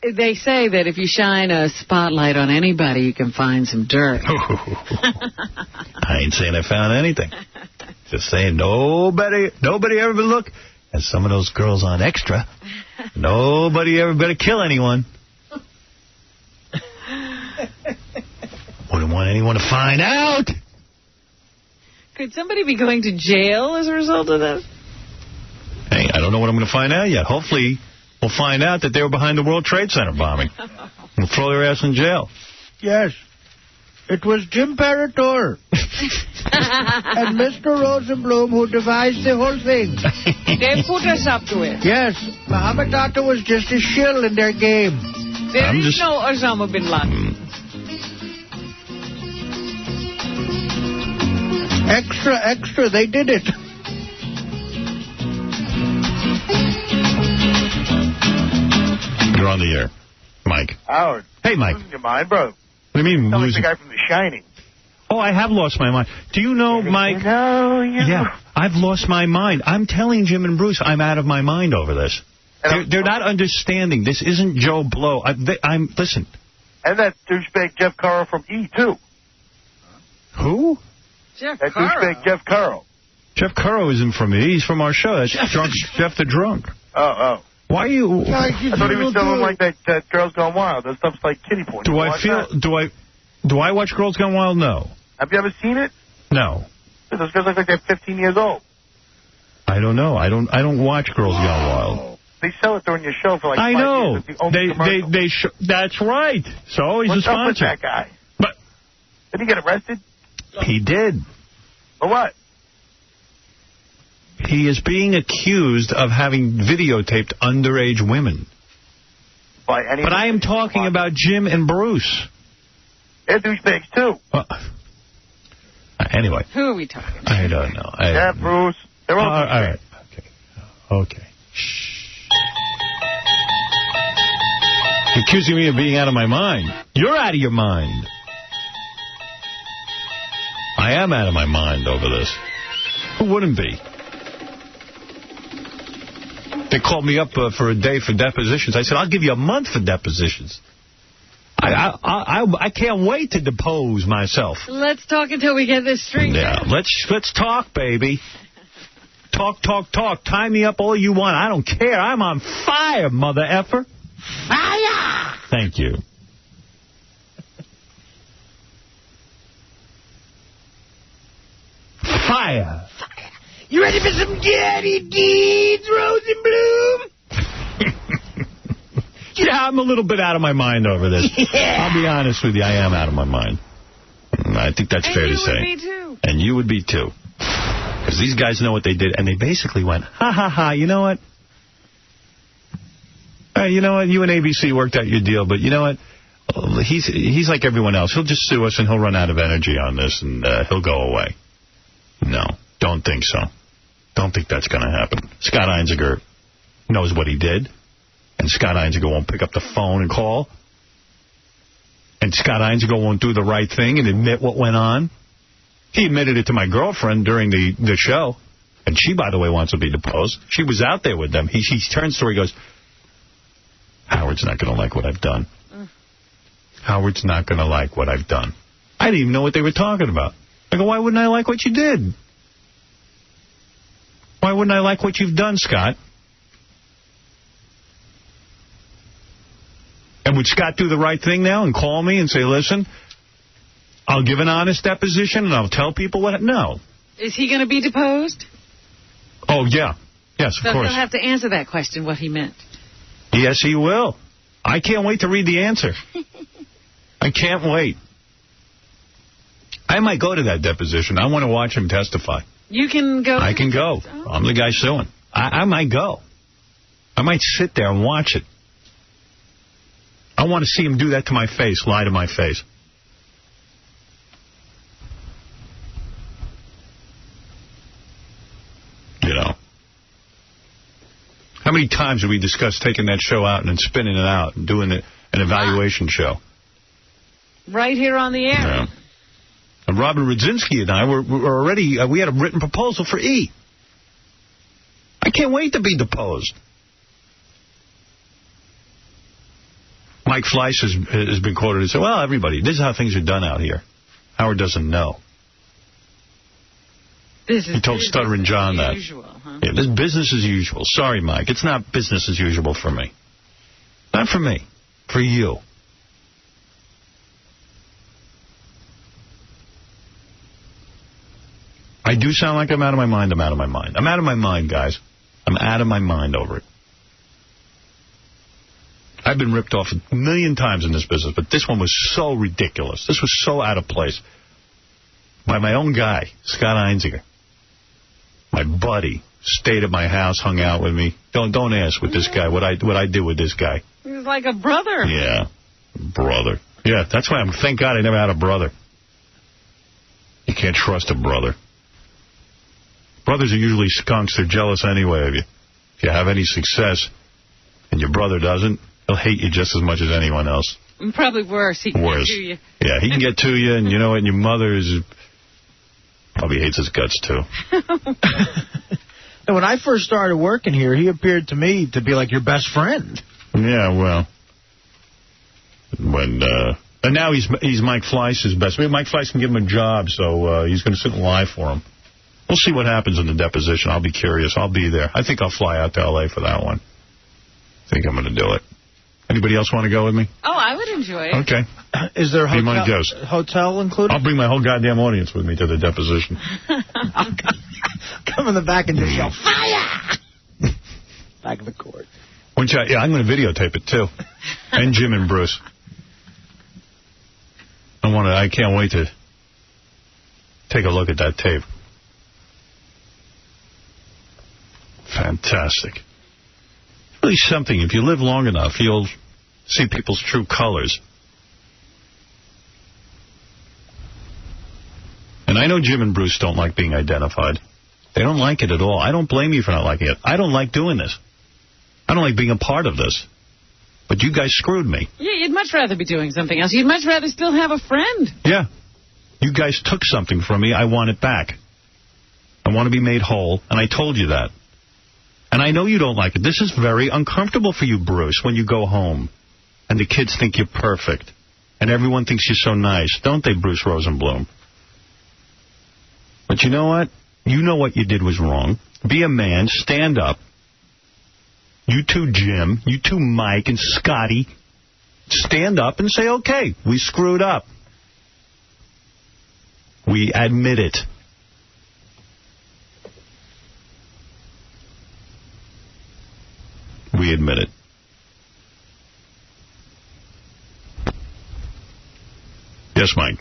S4: They say that if you shine a spotlight on anybody, you can find some dirt.
S1: I ain't saying I found anything. Just saying nobody ever been look at some of those girls on Extra. Nobody ever better kill anyone. Wouldn't want anyone to find out.
S4: Could somebody be going to jail as a result of this?
S1: Hey, I don't know what I'm going to find out yet. Hopefully, we'll find out that they were behind the World Trade Center bombing. We'll throw their ass in jail.
S10: Yes. It was Jim Parator. and Mr. Rosenblum, who devised the whole thing.
S4: They put us up to it.
S10: Yes, Muhammad Atta was just a shill in their game.
S4: There is no Osama bin Laden.
S10: Extra, they did it.
S1: You're on the air. Mike.
S17: Howard.
S1: Hey, Mike.
S17: Losing your mind, bro.
S1: What do you mean
S17: Sound
S1: losing?
S17: like the guy from The Shining.
S1: Oh, I have lost my mind. Do you know, Mike? Yeah, I've lost my mind. I'm telling Jim and Bruce I'm out of my mind over this. They're not understanding. This isn't Joe Blow. Listen.
S17: And that douchebag Jeff Carroll from E, too.
S1: Who?
S4: Jeff
S17: That douchebag Jeff Carroll.
S1: Jeff Carroll isn't from me. He's from our show. That's Jeff the Drunk.
S17: Oh.
S1: Why are you...
S17: I thought he was still like that Girls Gone Wild. That stuff's like kiddie porn.
S1: Do I watch Girls Gone Wild? No.
S17: Have you ever seen it?
S1: No.
S17: Those girls look like they're 15 years old.
S1: I don't know. I don't watch Girls Gone Wild.
S17: They sell it during your show for like 5
S1: years. I know.
S17: It's the only commercial.
S1: That's right. So he's a sponsor.
S17: What's up with that guy?
S1: But
S17: did he get arrested?
S1: He did.
S17: For what?
S1: He is being accused of having videotaped underage women.
S17: By anyone?
S1: But I am talking about Jim and Bruce.
S17: They're douchebags, too.
S1: Anyway.
S4: Who are we talking about?
S1: I don't know.
S17: Yeah, Bruce. They're all
S1: right. Okay. Shh. You're accusing me of being out of my mind. You're out of your mind. I am out of my mind over this. Who wouldn't be? They called me up for a day for depositions. I said, I'll give you a month for depositions. I can't wait to depose myself.
S4: Let's talk until we get this straight.
S1: Yeah, let's talk, baby. Talk. Tie me up all you want. I don't care. I'm on fire, mother effer. Fire! Thank you. Fire.
S10: You ready for some dirty deeds, Rosenblum?
S1: Yeah, I'm a little bit out of my mind over this. Yeah. I'll be honest with you. I am out of my mind. I think that's fair to say.
S4: And you would be, too.
S1: And you would be, too. Because these guys know what they did, and they basically went, ha, you know what? You know what? You and ABC worked out your deal, but you know what? He's like everyone else. He'll just sue us, and he'll run out of energy on this, and he'll go away. No, don't think so. Don't think that's going to happen. Scott Einziger knows what he did. And Scott Einziger won't pick up the phone and call. And Scott Einziger won't do the right thing and admit what went on. He admitted it to my girlfriend during the show. And she, by the way, wants to be deposed. She was out there with them. He turns to her, he goes, Howard's not going to like what I've done. Howard's not going to like what I've done. I didn't even know what they were talking about. I go, why wouldn't I like what you did? Why wouldn't I like what you've done, Scott? And would Scott do the right thing now and call me and say, listen, I'll give an honest deposition and I'll tell people what... No.
S4: Is he going to be deposed?
S1: Oh, yeah. Yes, of course.
S4: So he'll have to answer that question, what he meant.
S1: Yes, he will. I can't wait to read the answer. I can't wait. I might go to that deposition. I want to watch him testify.
S4: You can go?
S1: I can go. Oh. I'm the guy suing. I might go. I might sit there and watch it. I want to see him do that to my face, lie to my face. You know. How many times have we discussed taking that show out and then spinning it out and doing an evaluation show?
S4: Right here on the air.
S1: Yeah. And Robin Rudzinski and I were already, we had a written proposal for E. I can't wait to be deposed. Mike Fleiss has been quoted and said, well, everybody, this is how things are done out here. Howard doesn't know. He told Stuttering John that.
S4: Usual, huh?
S1: Yeah, this is business as usual. Sorry, Mike. It's not business as usual for me. Not for me. For you. I do sound like I'm out of my mind. I'm out of my mind. I'm out of my mind, guys. I'm out of my mind over it. I've been ripped off a million times in this business, but this one was so ridiculous. This was so out of place. by my own guy, Scott Einziger. My buddy stayed at my house, hung out with me. Don't ask with this guy what I did with this guy.
S4: He was like a brother.
S1: Yeah, brother. Yeah, that's why thank God I never had a brother. You can't trust a brother. Brothers are usually skunks. They're jealous anyway of you. If you have any success and your brother doesn't, he'll hate you just as much as anyone else.
S4: Probably worse. He can get to you.
S1: Yeah, he can get to you, and you know what? And your mother probably hates his guts, too.
S10: And when I first started working here, he appeared to me to be like your best friend.
S1: Yeah, well. And now he's Mike Fleiss' best friend. Mike Fleiss can give him a job, so he's going to sit and lie for him. We'll see what happens in the deposition. I'll be curious. I'll be there. I think I'll fly out to L.A. for that one. I think I'm going to do it. Anybody else want to go with me?
S4: Oh, I would enjoy it.
S1: Okay.
S10: Is there
S1: a
S10: hotel included?
S1: I'll bring my whole goddamn audience with me to the deposition.
S10: I'll come in the back and just yell, fire! Back of the court.
S1: Yeah, I'm going to videotape it, too. And Jim and Bruce. I can't wait to take a look at that tape. Fantastic. Really something. If you live long enough, you'll see people's true colors. And I know Jim and Bruce don't like being identified. They don't like it at all. I don't blame you for not liking it. I don't like doing this. I don't like being a part of this. But you guys screwed me.
S4: Yeah, you'd much rather be doing something else. You'd much rather still have a friend.
S1: Yeah. You guys took something from me. I want it back. I want to be made whole, and I told you that. And I know you don't like it. This is very uncomfortable for you, Bruce, when you go home and the kids think you're perfect and everyone thinks you're so nice. Don't they, Bruce Rosenblum? But you know what? You know what you did was wrong. Be a man. Stand up. You too, Jim. You too, Mike and Scotty. Stand up and say, okay, we screwed up. We admit it. We admit it. Yes, Mike.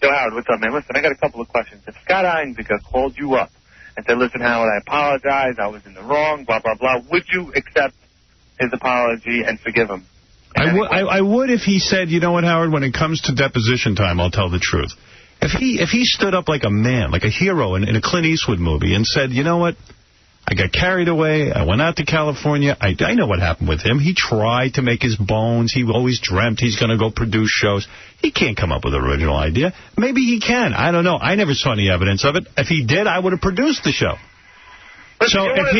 S17: Yo, Howard, what's up, man? Listen, I got a couple of questions. If Scott Einziger called you up and said, listen, Howard, I apologize, I was in the wrong, blah, blah, blah, would you accept his apology and forgive him?
S1: I would if he said, you know what, Howard, when it comes to deposition time, I'll tell the truth. If he stood up like a man, like a hero in a Clint Eastwood movie and said, you know what, I got carried away, I went out to California, I know what happened with him. He tried to make his bones, he always dreamt he's going to go produce shows. He can't come up with an original idea. Maybe he can, I don't know. I never saw any evidence of it. If he did, I would have produced the show.
S17: Listen, so if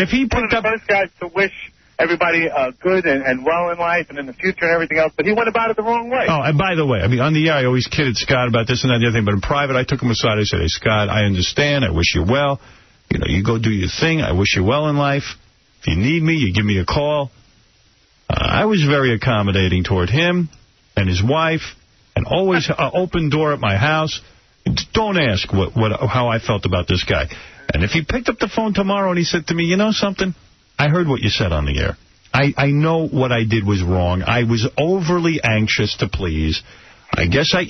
S17: he picked up the first guys to wish everybody good and well in life and in the future and everything else, but he went about it the wrong way.
S1: Oh, and by the way, I mean, on the air, I always kidded Scott about this and that and the other thing, but in private, I took him aside. I said, hey, Scott, I understand. I wish you well. You know, you go do your thing. I wish you well in life. If you need me, you give me a call. I was very accommodating toward him and his wife, and always open door at my house. Don't ask how I felt about this guy. And if he picked up the phone tomorrow and he said to me, you know something? I heard what you said on the air. I know what I did was wrong. I was overly anxious to please. I guess I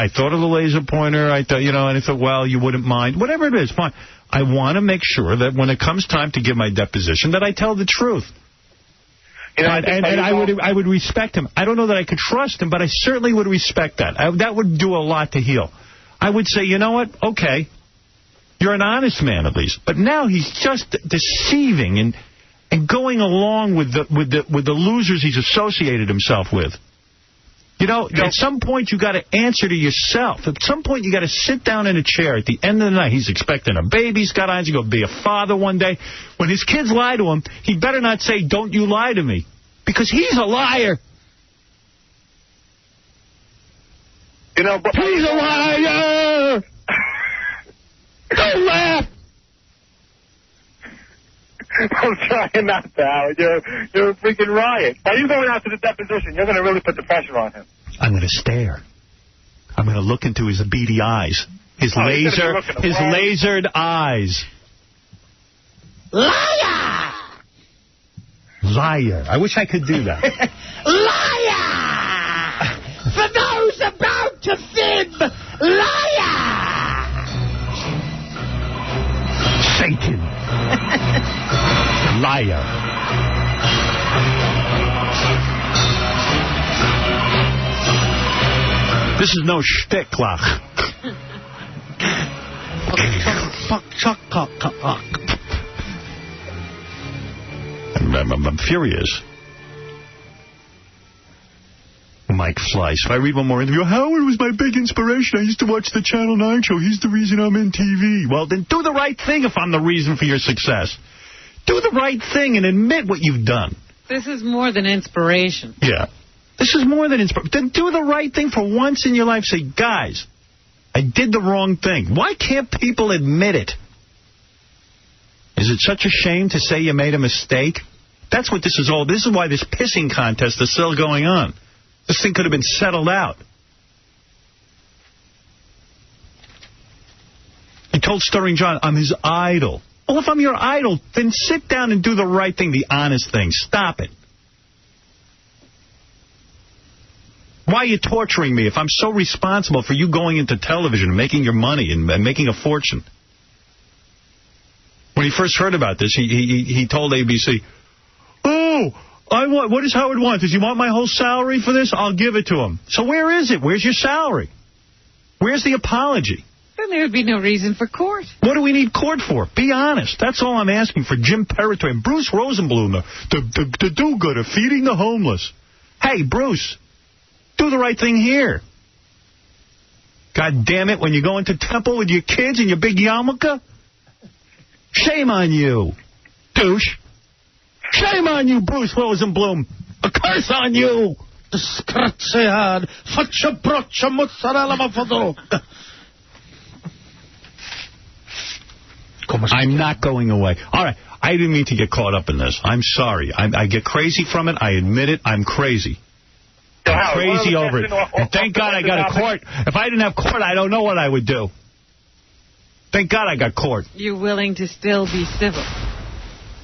S1: thought of the laser pointer. I thought, and I thought, well, you wouldn't mind. Whatever it is, fine. I want to make sure that when it comes time to give my deposition, that I tell the truth. I would respect him. I don't know that I could trust him, but I certainly would respect that. That would do a lot to heal. I would say, you know what? Okay, you're an honest man at least. But now he's just deceiving and going along with the losers he's associated himself with. At some point you got to answer to yourself. At some point you got to sit down in a chair at the end of the night. He's expecting a baby. Scott Einziger will be a father one day. When his kids lie to him, he better not say, don't you lie to me. Because he's a liar.
S17: He's
S1: a liar! Don't laugh!
S17: I'm trying not to, Howard. You're a freaking riot. Are you going out to the deposition? You're going to really put the pressure on him.
S1: I'm going to stare. I'm going to look into his beady eyes. His lasered eyes.
S10: Liar!
S1: Liar. I wish I could do that.
S10: Liar! For those about to fib Liar!
S1: Satan. Liar. This is no shtick-lach. I'm furious. Mike Fleiss. If I read one more interview, Howard was my big inspiration. I used to watch the Channel 9 show. He's the reason I'm in TV. Well, then do the right thing if I'm the reason for your success. Do the right thing and admit what you've done.
S4: This is more than inspiration.
S1: Yeah. This is more than inspiration. Then do the right thing for once in your life. Say, guys, I did the wrong thing. Why can't people admit it? Is it such a shame to say you made a mistake? That's what this is all. This is why this pissing contest is still going on. This thing could have been settled out. He told Stirring John, I'm his idol. Well, if I'm your idol, then sit down and do the right thing, the honest thing. Stop it. Why are you torturing me if I'm so responsible for you going into television and making your money and making a fortune? When he first heard about this, he told ABC, oh, what does Howard want? Does he want my whole salary for this? I'll give it to him. So where is it? Where's your salary? Where's the apology?
S4: Then there would be no reason for court.
S1: What do we need court for? Be honest. That's all I'm asking for Jim Perrottet and Bruce Rosenblum, the do-gooder, feeding the homeless. Hey, Bruce, do the right thing here. God damn it, when you go into temple with your kids and your big yarmulke, shame on you, douche. Shame on you, Bruce Rosenblum. A curse on you. I'm not going away. All right, I didn't mean to get caught up in this. I'm sorry. I get crazy from it. I admit it. I'm crazy. I'm crazy over it. And thank God I got a court. If I didn't have court, I don't know what I would do. Thank God I got court.
S4: You're willing to still be civil.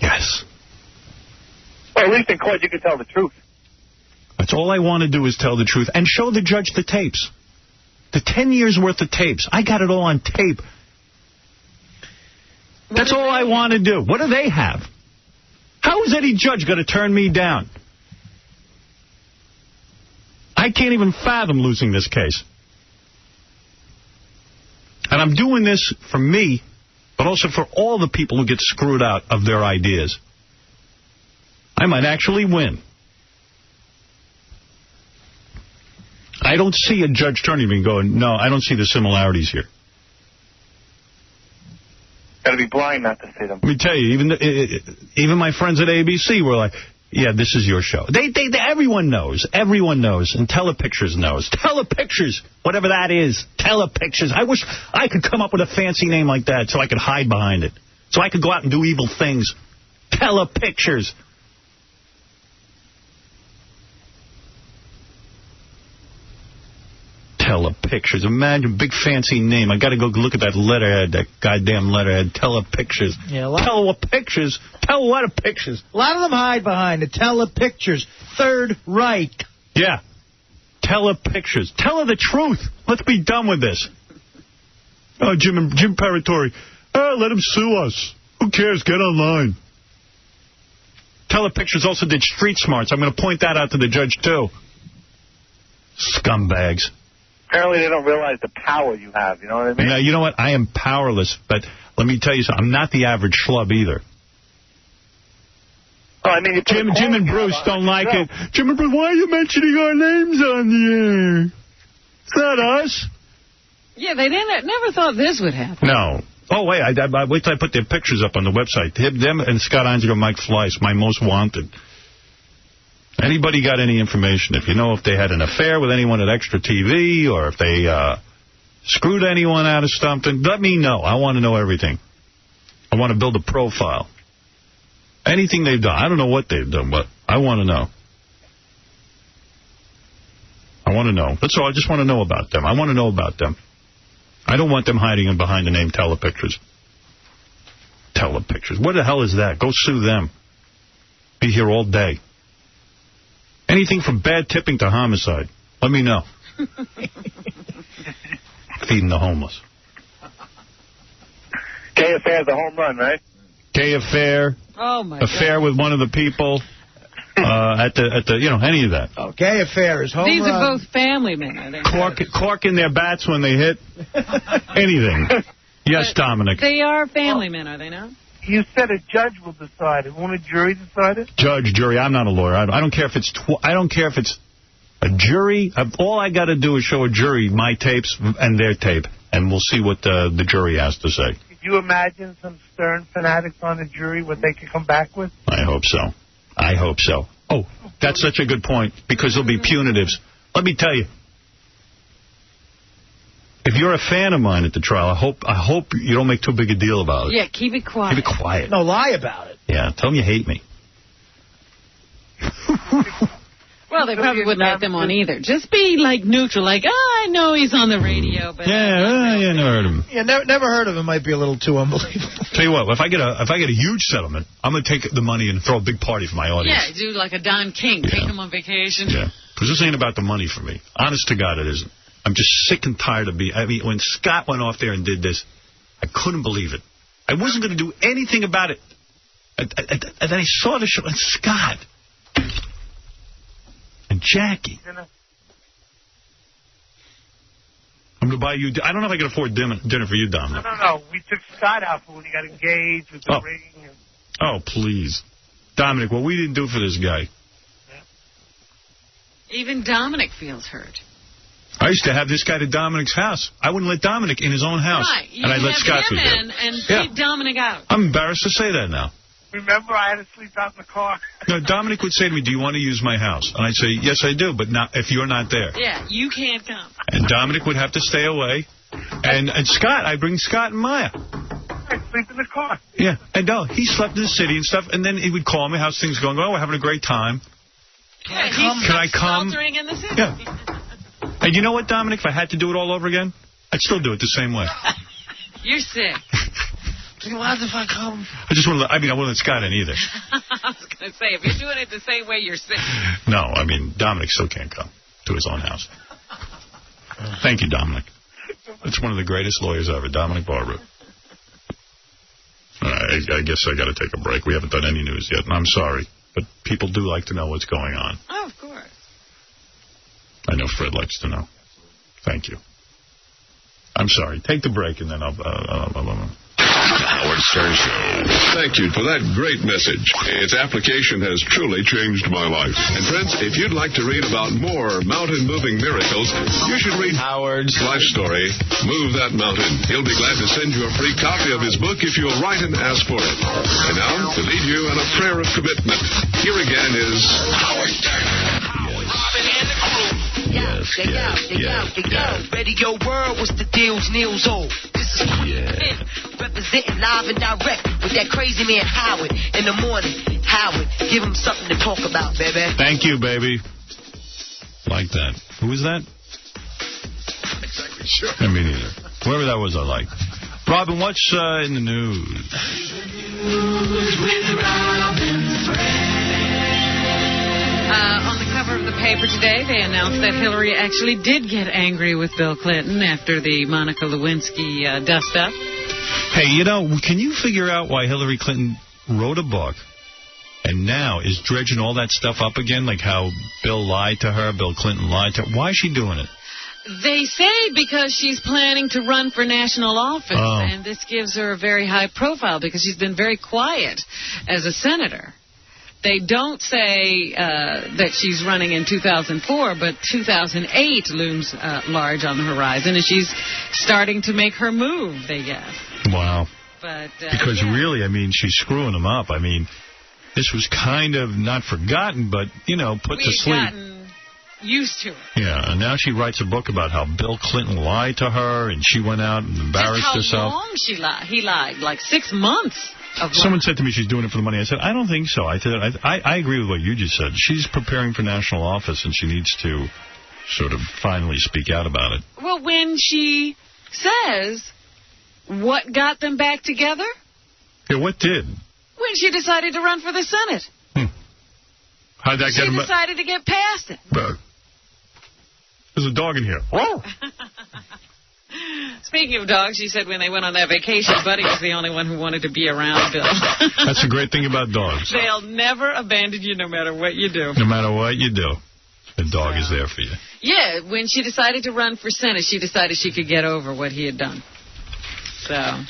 S1: Yes.
S17: Well, at least in court you can tell the truth.
S1: That's all I want to do is tell the truth and show the judge the tapes. The 10 years worth of tapes. I got it all on tape. That's all I want to do. What do they have? How is any judge going to turn me down? I can't even fathom losing this case. And I'm doing this for me, but also for all the people who get screwed out of their ideas. I might actually win. I don't see a judge turning to me and going, no, I don't see the similarities here.
S17: Got to be blind not to see them.
S1: Let me tell you, even my friends at ABC were like, yeah, this is your show. Everyone knows. Everyone knows. And Telepictures knows. Telepictures, whatever that is. Telepictures. I wish I could come up with a fancy name like that so I could hide behind it. So I could go out and do evil things. Telepictures. Telepictures. Imagine, big fancy name. I got to go look at that letterhead, that goddamn letterhead. Telepictures.
S10: Yeah,
S1: Telepictures. Tell what of pictures.
S10: A lot of them hide behind it. Telepictures. Third Reich.
S1: Yeah. Telepictures. Tell her the truth. Let's be done with this. Oh, Jim Paratori. Oh, let him sue us. Who cares? Get online. Telepictures also did Street Smarts. I'm going to point that out to the judge, too. Scumbags.
S17: Apparently they don't realize the power you have, you know what I mean?
S1: Now, you know what? I am powerless, but let me tell you something. I'm not the average schlub either.
S17: Oh, I mean,
S1: Jim and Bruce don't like it. Jim and Bruce, why are you mentioning our names on the air? It's not us.
S4: Yeah, they never thought this would happen.
S1: No. Oh, wait, wait till I put their pictures up on the website. Them and Scott Einziger and Mike Fleiss, my most wanted. Anybody got any information? If you know if they had an affair with anyone at Extra TV or if they screwed anyone out of something, let me know. I want to know everything. I want to build a profile. Anything they've done. I don't know what they've done, but I want to know. I want to know. That's all. I just want to know about them. I want to know about them. I don't want them hiding behind the name Telepictures. Telepictures. What the hell is that? Go sue them. Be here all day. Anything from bad tipping to homicide. Let me know. feeding the homeless.
S17: Gay affair's a home run, right?
S1: Gay affair.
S4: Oh, my
S1: Affair
S4: God.
S1: with one of the people. At the any of that.
S10: Oh, gay affair is home
S4: These
S10: run.
S4: are both family men, I think.
S1: Cork in their bats when they hit. Anything. Yes, Dominic.
S4: They are family men, are they not?
S19: You said a judge will decide it. Won't a jury decide it?
S1: Judge, jury. I'm not a lawyer. I don't care if it's. I don't care if it's a jury. All I got to do is show a jury my tapes and their tape, and we'll see what the jury has to say.
S19: Could you imagine some stern fanatics on a jury, what they could come back with?
S1: I hope so. I hope so. Oh, that's such a good point, because there'll be punitives. Let me tell you. If you're a fan of mine at the trial, I hope you don't make too big a deal about it.
S4: Yeah, keep it quiet.
S1: Keep it quiet.
S10: No, lie about it.
S1: Yeah, tell them you hate me.
S4: Well, they probably wouldn't have them on either. Just be, like, neutral. Like, I know he's on the radio, but...
S1: Yeah, never heard of him.
S10: Yeah, never heard of him. Might be a little too unbelievable.
S1: Tell you what, if I get a huge settlement, I'm going to take the money and throw a big party for my audience.
S4: Yeah, do like a Don King. Take him on vacation.
S1: Yeah, because this ain't about the money for me. Honest to God, it isn't. I'm just sick and tired of being... I mean, when Scott went off there and did this, I couldn't believe it. I wasn't going to do anything about it. And then I saw the show, and Scott... And Jackie. I'm going to buy you... I don't know if I can afford dinner for you, Dominic.
S19: No. We took Scott out for when he got engaged with the ring. And...
S1: Oh, please. Dominic, what we didn't do for this guy.
S4: Even Dominic feels hurt.
S1: I used to have this guy to Dominic's house. I wouldn't let Dominic in his own house.
S4: Right.
S1: And I'd let Scott be there.
S4: And keep Dominic out.
S1: I'm embarrassed to say that now.
S19: Remember, I had to sleep out in the car.
S1: No, Dominic would say to me, do you want to use my house? And I'd say, yes, I do, but not if you're not there.
S4: Yeah, you can't come.
S1: And Dominic would have to stay away. And Scott, I'd bring Scott and Maya.
S19: I'd sleep in the car.
S1: Yeah, and no, he slept in the city and stuff, and then he would call me, how's things going? Oh, we're having a great time.
S4: Can I come? In the city.
S1: Yeah. And you know what, Dominic? If I had to do it all over again, I'd still do it the same way.
S4: You're sick.
S19: What if I come?
S1: I just want to. I wouldn't let Scott in either.
S4: I was going to say, if you're doing it the same way, you're sick.
S1: No, I mean, Dominic still can't come to his own house. Thank you, Dominic. It's one of the greatest lawyers ever, Dominic Barber. I guess I got to take a break. We haven't done any news yet, and I'm sorry, but people do like to know what's going on.
S4: Oh, of course.
S1: I know Fred likes to know. Thank you. I'm sorry. Take the break, and then I'll
S2: The Howard Stern Show. Thank you for that great message. Its application has truly changed my life. And friends, if you'd like to read about more mountain-moving miracles, you should read Howard's life story, Move That Mountain. He'll be glad to send you a free copy of his book if you'll write and ask for it. And now, to lead you in a prayer of commitment, here again is Howard Stern. Robin and the crew.
S7: Yo. Radio World, what's the deals, Neil's old? This is representing live and direct with that crazy man Howard in the morning. Howard, give him something to talk about, baby.
S1: Thank you, baby. Like that. Who is that?
S2: Exactly sure.
S1: I mean, either. Whoever that was, I like. Robin, what's in the news?
S4: On the cover of the paper today, they announced that Hillary actually did get angry with Bill Clinton after the Monica Lewinsky dust-up.
S1: Hey, you know, can you figure out why Hillary Clinton wrote a book and now is dredging all that stuff up again, like how Bill lied to her, Bill Clinton lied to her? Why is she doing it?
S4: They say because she's planning to run for national office, and this gives her a very high profile because she's been very quiet as a senator. They don't say that she's running in 2004, but 2008 looms large on the horizon, and she's starting to make her move, they guess.
S1: Wow.
S4: But
S1: because really, I mean, she's screwing them up. I mean, this was kind of not forgotten, but, you know, put to sleep.
S4: We've gotten used to it.
S1: Yeah, and now she writes a book about how Bill Clinton lied to her, and she went out and embarrassed herself.
S4: How long he lied? Like 6 months.
S1: Someone said to me she's doing it for the money. I said, I don't think so. I agree with what you just said. She's preparing for national office, and she needs to sort of finally speak out about it.
S4: Well, when she says what got them back together?
S1: Yeah, what did?
S4: When she decided to run for the Senate.
S1: How'd that get him?
S4: She decided to get past it.
S1: There's a dog in here.
S4: Speaking of dogs, she said when they went on that vacation, Buddy was the only one who wanted to be around Bill.
S1: That's a great thing about dogs.
S4: They'll never abandon you no matter what you do.
S1: No matter what you do, the dog is there for you.
S4: Yeah, when she decided to run for Senate, she decided she could get over what he had done. So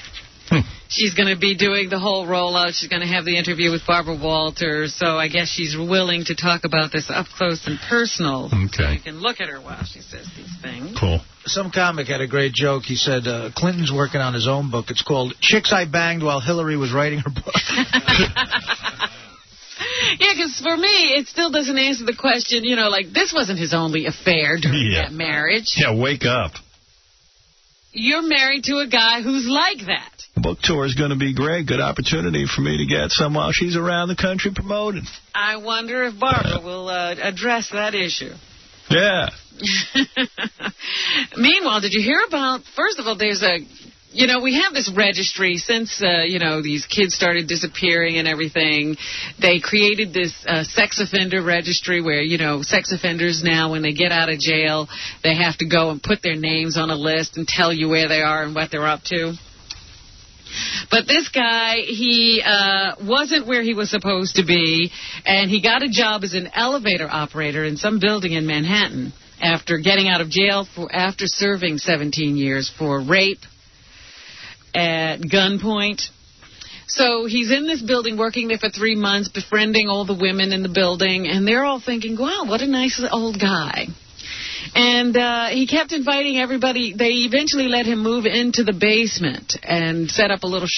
S4: she's going to be doing the whole rollout. She's going to have the interview with Barbara Walters. So I guess she's willing to talk about this up close and personal.
S1: Okay.
S4: So you can look at her while she says these things.
S1: Cool.
S10: Some comic had a great joke. He said Clinton's working on his own book. It's called Chicks I Banged While Hillary Was Writing Her Book.
S4: Yeah, because for me, it still doesn't answer the question, you know, like, this wasn't his only affair during that marriage.
S1: Yeah, wake up.
S4: You're married to a guy who's like that.
S1: Book tour is going to be great. Good opportunity for me to get some while she's around the country promoting.
S4: I wonder if Barbara will address that issue.
S1: Yeah.
S4: Meanwhile, did you hear about, first of all, there's a, you know, we have this registry since, you know, these kids started disappearing and everything. They created this sex offender registry where, you know, sex offenders now, when they get out of jail, they have to go and put their names on a list and tell you where they are and what they're up to. But this guy, he wasn't where he was supposed to be, and he got a job as an elevator operator in some building in Manhattan after getting out of jail after serving 17 years for rape at gunpoint. So he's in this building working there for 3 months, befriending all the women in the building, and they're all thinking, wow, what a nice old guy. And he kept inviting everybody. They eventually let him move into the basement and set up a little,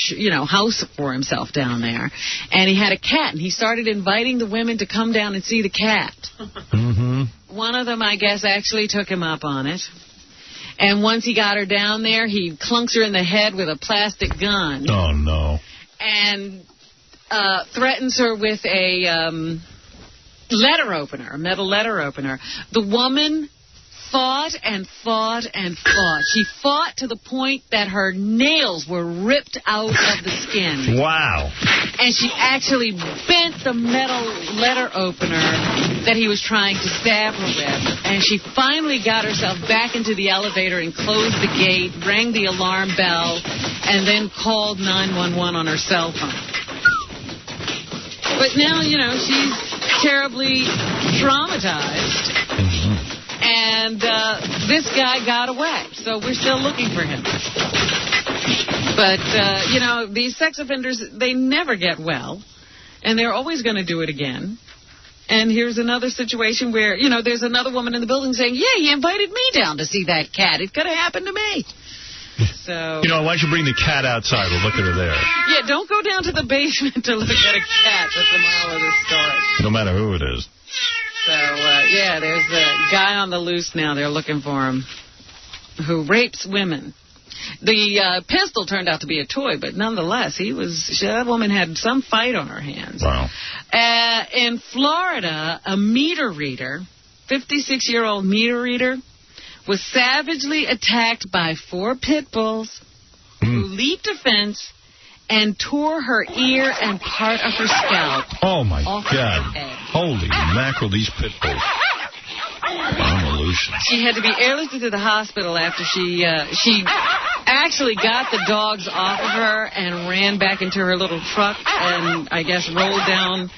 S4: house for himself down there. And he had a cat, and he started inviting the women to come down and see the cat. Mm-hmm. One of them, I guess, actually took him up on it. And once he got her down there, he clunks her in the head with a plastic gun.
S1: Oh, no.
S4: And threatens her with a letter opener, a metal letter opener. The woman fought and fought and fought. She fought to the point that her nails were ripped out of the skin.
S1: Wow.
S4: And she actually bent the metal letter opener that he was trying to stab her with. And she finally got herself back into the elevator and closed the gate, rang the alarm bell, and then called 911 on her cell phone. But now, she's terribly traumatized. And this guy got away, so we're still looking for him. But, these sex offenders, they never get well, and they're always going to do it again. And here's another situation where, there's another woman in the building saying, yeah, he invited me down to see that cat. It could have happened to me. So,
S1: why don't you bring the cat outside? We'll look at her there.
S4: Yeah, don't go down to the basement to look at a cat. That's the moral of the story.
S1: No matter who it is.
S4: So, there's a guy on the loose now. They're looking for him who rapes women. The pistol turned out to be a toy, but nonetheless, that woman had some fight on her hands.
S1: Wow.
S4: In Florida, a meter reader, 56-year-old meter reader, was savagely attacked by 4 pit bulls who leaped a fence and tore her ear and part of her scalp.
S1: Oh, my God. Holy mackerel, these pit bulls.
S4: She had to be airlifted to the hospital after she actually got the dogs off of her and ran back into her little truck and, I guess, rolled down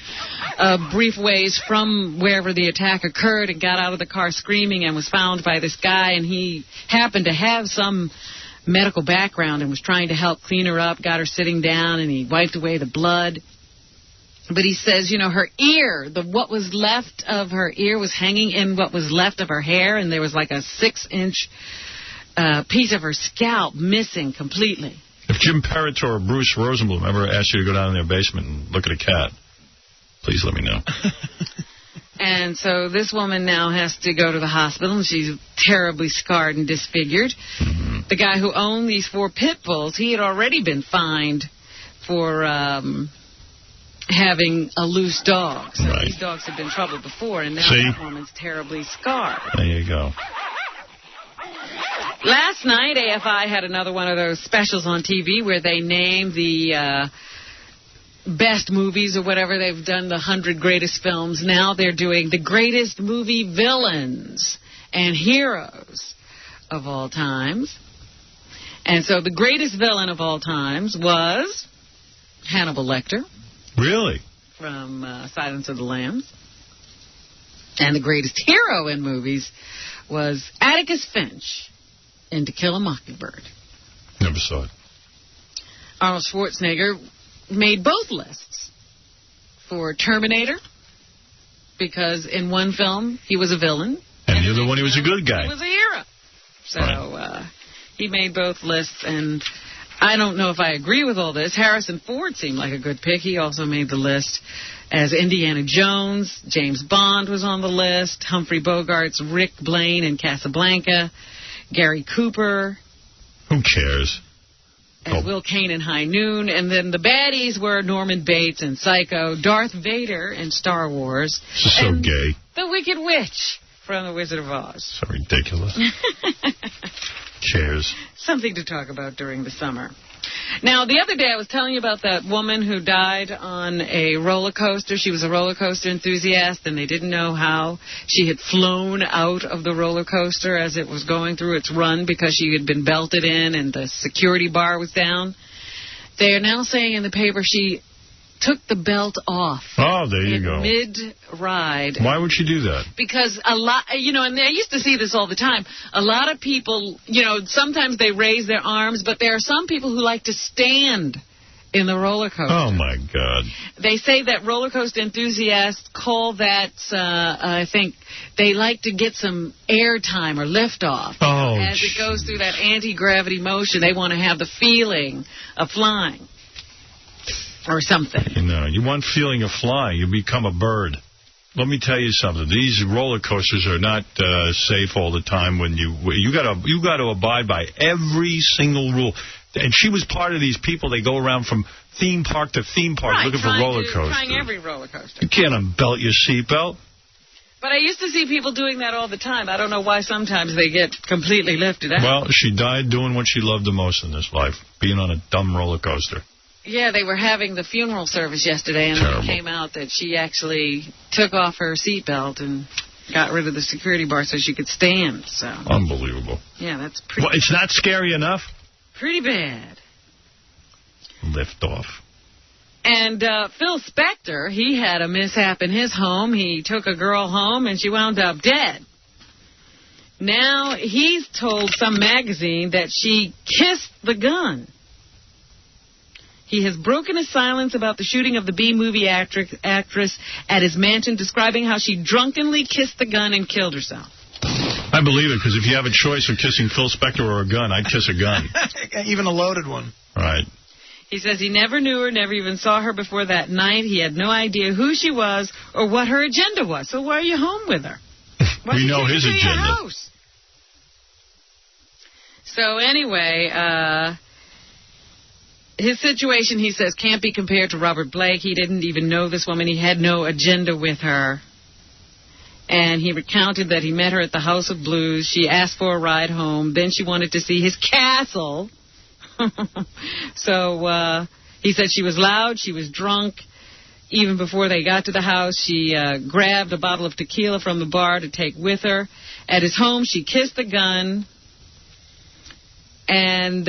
S4: a brief ways from wherever the attack occurred and got out of the car screaming and was found by this guy. And he happened to have some medical background and was trying to help clean her up, got her sitting down, and he wiped away the blood. But he says, her ear, what was left of her ear was hanging in what was left of her hair, and there was like a 6-inch piece of her scalp missing completely.
S1: If Jim Perrott or Bruce Rosenblum ever asked you to go down in their basement and look at a cat, please let me know.
S4: And so this woman now has to go to the hospital, and she's terribly scarred and disfigured. Mm-hmm. The guy who owned these 4 pit bulls, he had already been fined for having a loose dog. So these dogs had been troubled before, and now that woman's terribly scarred.
S1: There you go.
S4: Last night, AFI had another one of those specials on TV where they name the best movies or whatever. They've done the 100 greatest films. Now they're doing the greatest movie villains and heroes of all times. And so the greatest villain of all times was Hannibal Lecter.
S1: Really?
S4: From Silence of the Lambs. And the greatest hero in movies was Atticus Finch in To Kill a Mockingbird.
S1: Never saw it.
S4: Arnold Schwarzenegger made both lists for Terminator, because in one film he was a villain.
S1: And the other one he was a good guy.
S4: He was a hero. So he made both lists, and I don't know if I agree with all this. Harrison Ford seemed like a good pick. He also made the list as Indiana Jones. James Bond was on the list. Humphrey Bogart's Rick Blaine in Casablanca. Gary Cooper.
S1: Who cares?
S4: As Will Kane in High Noon. And then the baddies were Norman Bates in Psycho, Darth Vader in Star Wars.
S1: This is so gay.
S4: The Wicked Witch from The Wizard of Oz.
S1: So ridiculous. Cares.
S4: Something to talk about during the summer. Now, the other day I was telling you about that woman who died on a roller coaster. She was a roller coaster enthusiast, and they didn't know how she had flown out of the roller coaster as it was going through its run because she had been belted in and the security bar was down. They are now saying in the paper she took the belt off.
S1: Oh, there you go.
S4: Mid-ride.
S1: Why would she do that?
S4: Because a lot, and I used to see this all the time. A lot of people, sometimes they raise their arms, but there are some people who like to stand in the roller coaster.
S1: Oh, my God.
S4: They say that roller coaster enthusiasts call that, I think, they like to get some air time or liftoff.
S1: Oh,
S4: as it goes through that anti-gravity motion, they want to have the feeling of flying. Or something.
S1: You want feeling of flying, you become a bird. Let me tell you something. These roller coasters are not safe all the time. When you got to abide by every single rule. And she was part of these people. They go around from theme park to theme park looking for roller coasters.
S4: Trying every roller coaster.
S1: You can't unbelt your seatbelt.
S4: But I used to see people doing that all the time. I don't know why sometimes they get completely lifted out.
S1: Well, she died doing what she loved the most in this life, being on a dumb roller coaster.
S4: Yeah, they were having the funeral service yesterday, and it came out that she actually took off her seatbelt and got rid of the security bar so she could stand. So
S1: unbelievable.
S4: Yeah, that's pretty.
S1: Well, it's not scary enough.
S4: Pretty bad.
S1: Lift off.
S4: And Phil Spector, he had a mishap in his home. He took a girl home, and she wound up dead. Now he's told some magazine that she kissed the gun. He has broken his silence about the shooting of the B-movie actress at his mansion, describing how she drunkenly kissed the gun and killed herself.
S1: I believe it, because if you have a choice of kissing Phil Spector or a gun, I'd kiss a gun.
S10: Even a loaded one.
S1: Right.
S4: He says he never knew her, never even saw her before that night. He had no idea who she was or what her agenda was. So why are you home with her?
S1: We know his agenda.
S4: So anyway, his situation, he says, can't be compared to Robert Blake. He didn't even know this woman. He had no agenda with her. And he recounted that he met her at the House of Blues. She asked for a ride home. Then she wanted to see his castle. So he said she was loud. She was drunk. Even before they got to the house, she grabbed a bottle of tequila from the bar to take with her. At his home, she kissed the gun. And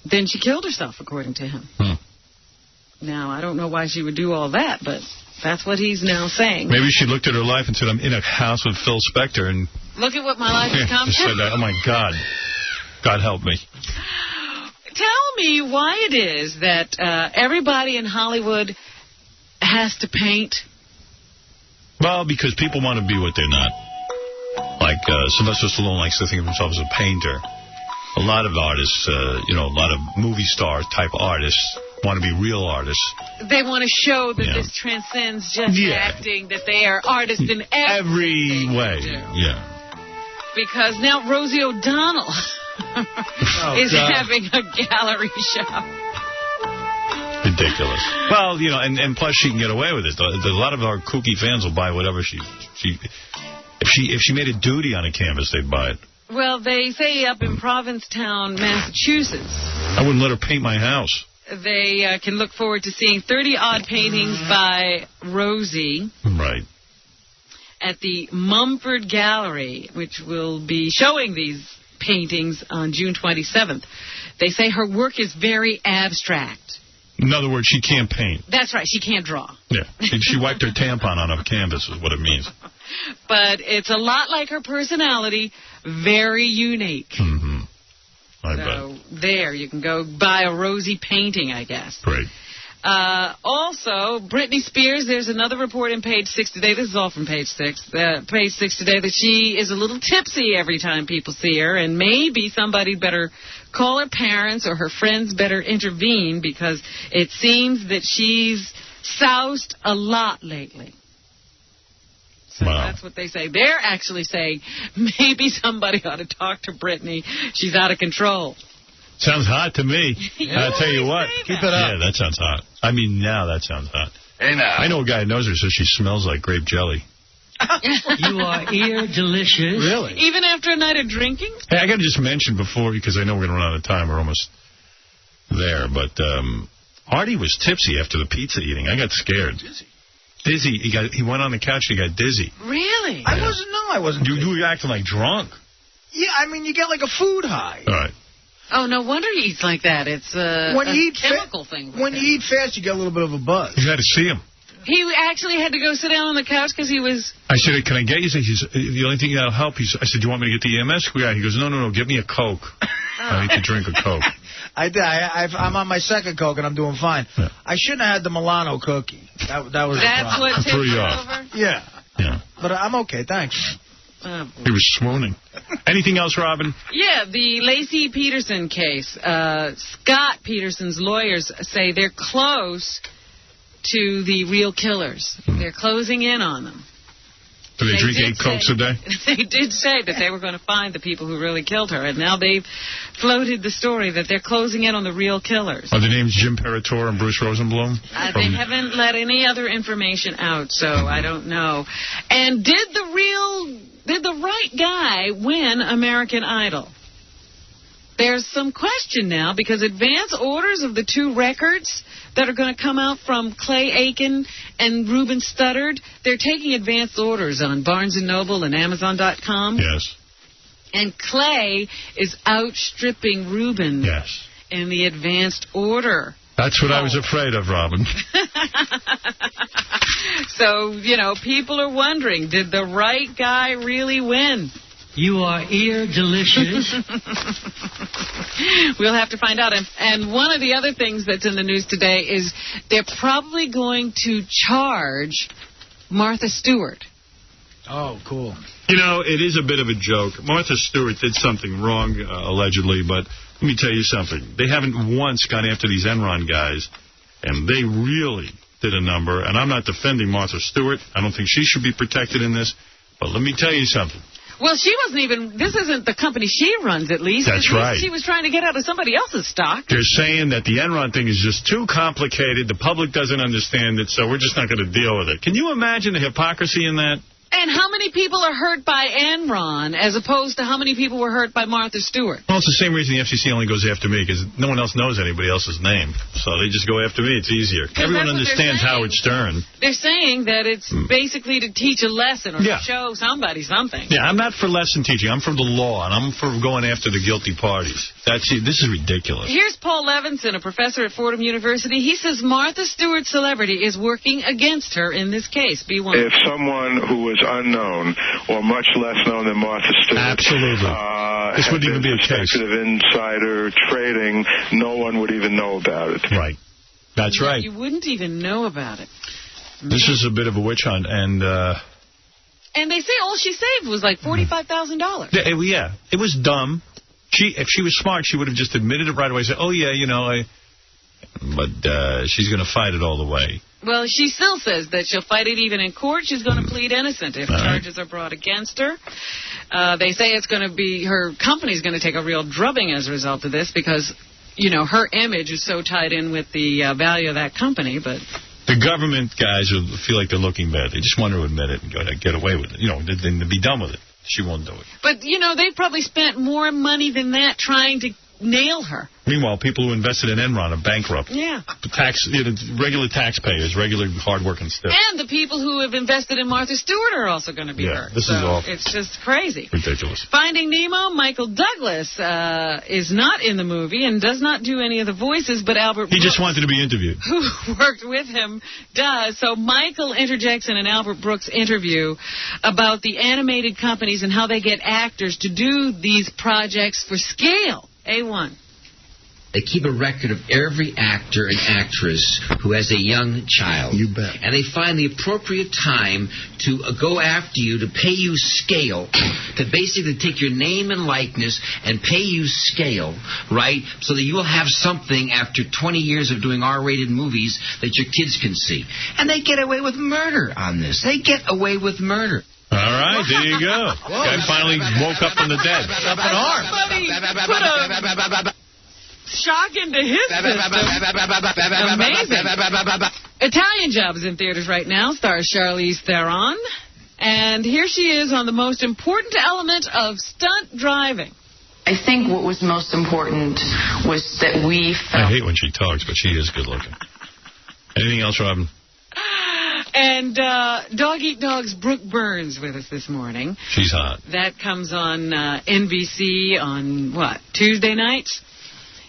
S4: then she killed herself, according to him. Now, I don't know why she would do all that, but that's what he's now saying.
S1: Maybe she looked at her life and said, I'm in a house with Phil Spector, and
S4: look at what my life has come to.
S1: Said that. Oh, my God. God help me.
S4: Tell me why it is that everybody in Hollywood has to paint.
S1: Well, because people want to be what they're not. Like Sylvester Stallone likes to think of himself as a painter. A lot of artists, a lot of movie star type artists want to be real artists.
S4: They want to show that this transcends just acting, that they are artists in every
S1: way. Yeah.
S4: Because now Rosie O'Donnell is having a gallery show.
S1: Ridiculous. Well, and plus she can get away with it. A lot of our kooky fans will buy whatever she if she made a duty on a canvas, they'd buy it.
S4: Well, they say up in Provincetown, Massachusetts,
S1: I wouldn't let her paint my house.
S4: They can look forward to seeing 30-odd paintings by Rosie.
S1: Right.
S4: At the Mumford Gallery, which will be showing these paintings on June 27th. They say her work is very abstract.
S1: In other words, she can't paint.
S4: That's right. She can't draw.
S1: Yeah. She wiped her tampon on a canvas is what it means.
S4: But it's a lot like her personality, very unique.
S1: Mm-hmm. I
S4: bet. There, you can go buy a Rosie painting, I guess.
S1: Great.
S4: Also, Britney Spears, there's another report in Page 6 today. This is all from Page 6. Page 6 today that she is a little tipsy every time people see her, and maybe somebody better call her parents or her friends better intervene because it seems that she's soused a lot lately. So that's what they say. They're actually saying maybe somebody ought to talk to Britney. She's out of control.
S1: Sounds hot to me. I'll tell you what.
S10: Keep it up.
S1: Yeah, that sounds hot. I mean, now that sounds hot.
S9: Hey, now.
S1: I know a guy who knows her, says she smells like grape jelly.
S13: You are ear delicious.
S10: Really?
S4: Even after a night of drinking?
S1: Hey, I got to just mention before, because I know we're going to run out of time. We're almost there. But Artie was tipsy after the pizza eating. I got scared. Dizzy. He went on the couch and he got dizzy.
S4: Really?
S1: Yeah.
S10: I wasn't.
S1: You were acting like drunk.
S10: Yeah, I mean, you get like a food high.
S1: All right.
S4: Oh, no wonder he eats like that. It's a chemical thing.
S10: When you eat fast, you get a little bit of a buzz.
S1: You had to see him.
S4: He actually had to go sit down on the couch because he was...
S1: I said, can I get you? He said, the only thing that'll help. I said, do you want me to get the EMS guy? He goes, no, get me a Coke. I need to drink a Coke.
S10: I'm on my second Coke, and I'm doing fine. Yeah. I shouldn't have had the Milano cookie. That was the problem.
S4: What tipped you over?
S10: Yeah. But I'm okay, thanks.
S1: He was swooning. Anything else, Robin?
S4: Yeah, the Lacey Peterson case. Scott Peterson's lawyers say they're close to the real killers. They're closing in on them.
S1: Do they drink 8 Cokes a day?
S4: They did say that they were going to find the people who really killed her, and now they've floated the story that they're closing in on the real killers.
S1: Are the names Jim Peratore and Bruce Rosenblum?
S4: They haven't let any other information out, so I don't know. And did the right guy win American Idol? There's some question now because advance orders of the 2 records that are going to come out from Clay Aiken and Ruben Studdard, they're taking advance orders on Barnes & Noble and Amazon.com.
S1: Yes.
S4: And Clay is outstripping Ruben in the advanced order.
S1: That's what I was afraid of, Robin.
S4: So, people are wondering, did the right guy really win?
S13: You are ear delicious.
S4: We'll have to find out. And one of the other things that's in the news today is they're probably going to charge Martha Stewart.
S10: Oh, cool.
S1: It is a bit of a joke. Martha Stewart did something wrong, allegedly, but let me tell you something. They haven't once gone after these Enron guys, and they really did a number. And I'm not defending Martha Stewart. I don't think she should be protected in this. But let me tell you something.
S4: Well, she wasn't even... This isn't the company she runs, at least.
S1: That's right.
S4: She was trying to get out of somebody else's stock.
S1: They're saying that the Enron thing is just too complicated. The public doesn't understand it, so we're just not going to deal with it. Can you imagine the hypocrisy in that?
S4: And how many people are hurt by Enron as opposed to how many people were hurt by Martha Stewart?
S1: Well, it's the same reason the FCC only goes after me, because no one else knows anybody else's name. So they just go after me. It's easier. Everyone understands Howard Stern.
S4: They're saying that it's basically to teach a lesson or to show somebody something.
S1: Yeah, I'm not for lesson teaching. I'm for the law, and I'm for going after the guilty parties. This is ridiculous.
S4: Here's Paul Levinson, a professor at Fordham University. He says Martha Stewart's celebrity is working against her in this case. B1.
S18: If someone who was unknown or much less known than Martha Stewart,
S1: absolutely, this wouldn't even be a case
S18: of insider trading, no one would even know about it.
S1: Right. That's right.
S4: You wouldn't even know about it.
S1: This is a bit of a witch hunt, and
S4: they say all she saved was like $45,000.
S1: Yeah, it was dumb. If she was smart, she would have just admitted it right away. Said, "Oh yeah, but she's going to fight it all the way."
S4: Well, she still says that she'll fight it even in court. She's going to plead innocent if charges are brought against her. They say it's going to be her company's going to take a real drubbing as a result of this because, her image is so tied in with the value of that company. But
S1: the government guys feel like they're looking bad. They just want to admit it and get away with it. Then be done with it. She won't do it.
S4: But, they've probably spent more money than that trying to nail her.
S1: Meanwhile, people who invested in Enron are bankrupt.
S4: Yeah.
S1: Regular taxpayers, regular hard-working stuff.
S4: And the people who have invested in Martha Stewart are also going to be hurt.
S1: This is awful.
S4: It's just crazy.
S1: Ridiculous.
S4: Finding Nemo, Michael Douglas is not in the movie and does not do any of the voices, but Albert Brooks,
S1: he just wanted to be interviewed,
S4: who worked with him, does. So Michael interjects in an Albert Brooks interview about the animated companies and how they get actors to do these projects for scale. A1.
S14: They keep a record of every actor and actress who has a young child.
S1: You bet.
S14: And they find the appropriate time to go after you, to pay you scale, to basically take your name and likeness and pay you scale, right, so that you will have something after 20 years of doing R-rated movies that your kids can see. And they get away with murder on this. They get away with murder.
S1: All right, there you go. Guy finally woke up from the dead.
S4: Put a shock into his system. Amazing. Italian Job is in theaters right now. Stars Charlize Theron. And here she is on the most important element of stunt driving.
S20: I think what was most important was that we felt...
S1: I hate when she talks, but she is good looking. Anything else, Robin?
S4: And Dog Eat Dog's Brooke Burns with us this morning.
S1: She's hot.
S4: That comes on NBC on, Tuesday nights?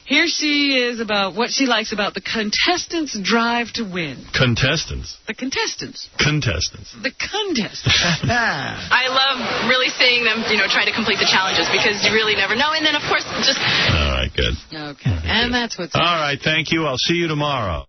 S4: Here she is about what she likes about the contestants' drive to win.
S1: Contestants?
S4: The contestants.
S1: Contestants.
S4: The contestants.
S21: I love really seeing them, try to complete the challenges because you really never know. And then, of course, just...
S1: All right, good.
S4: Okay. And that's what's...
S1: All right, thank you. I'll see you tomorrow.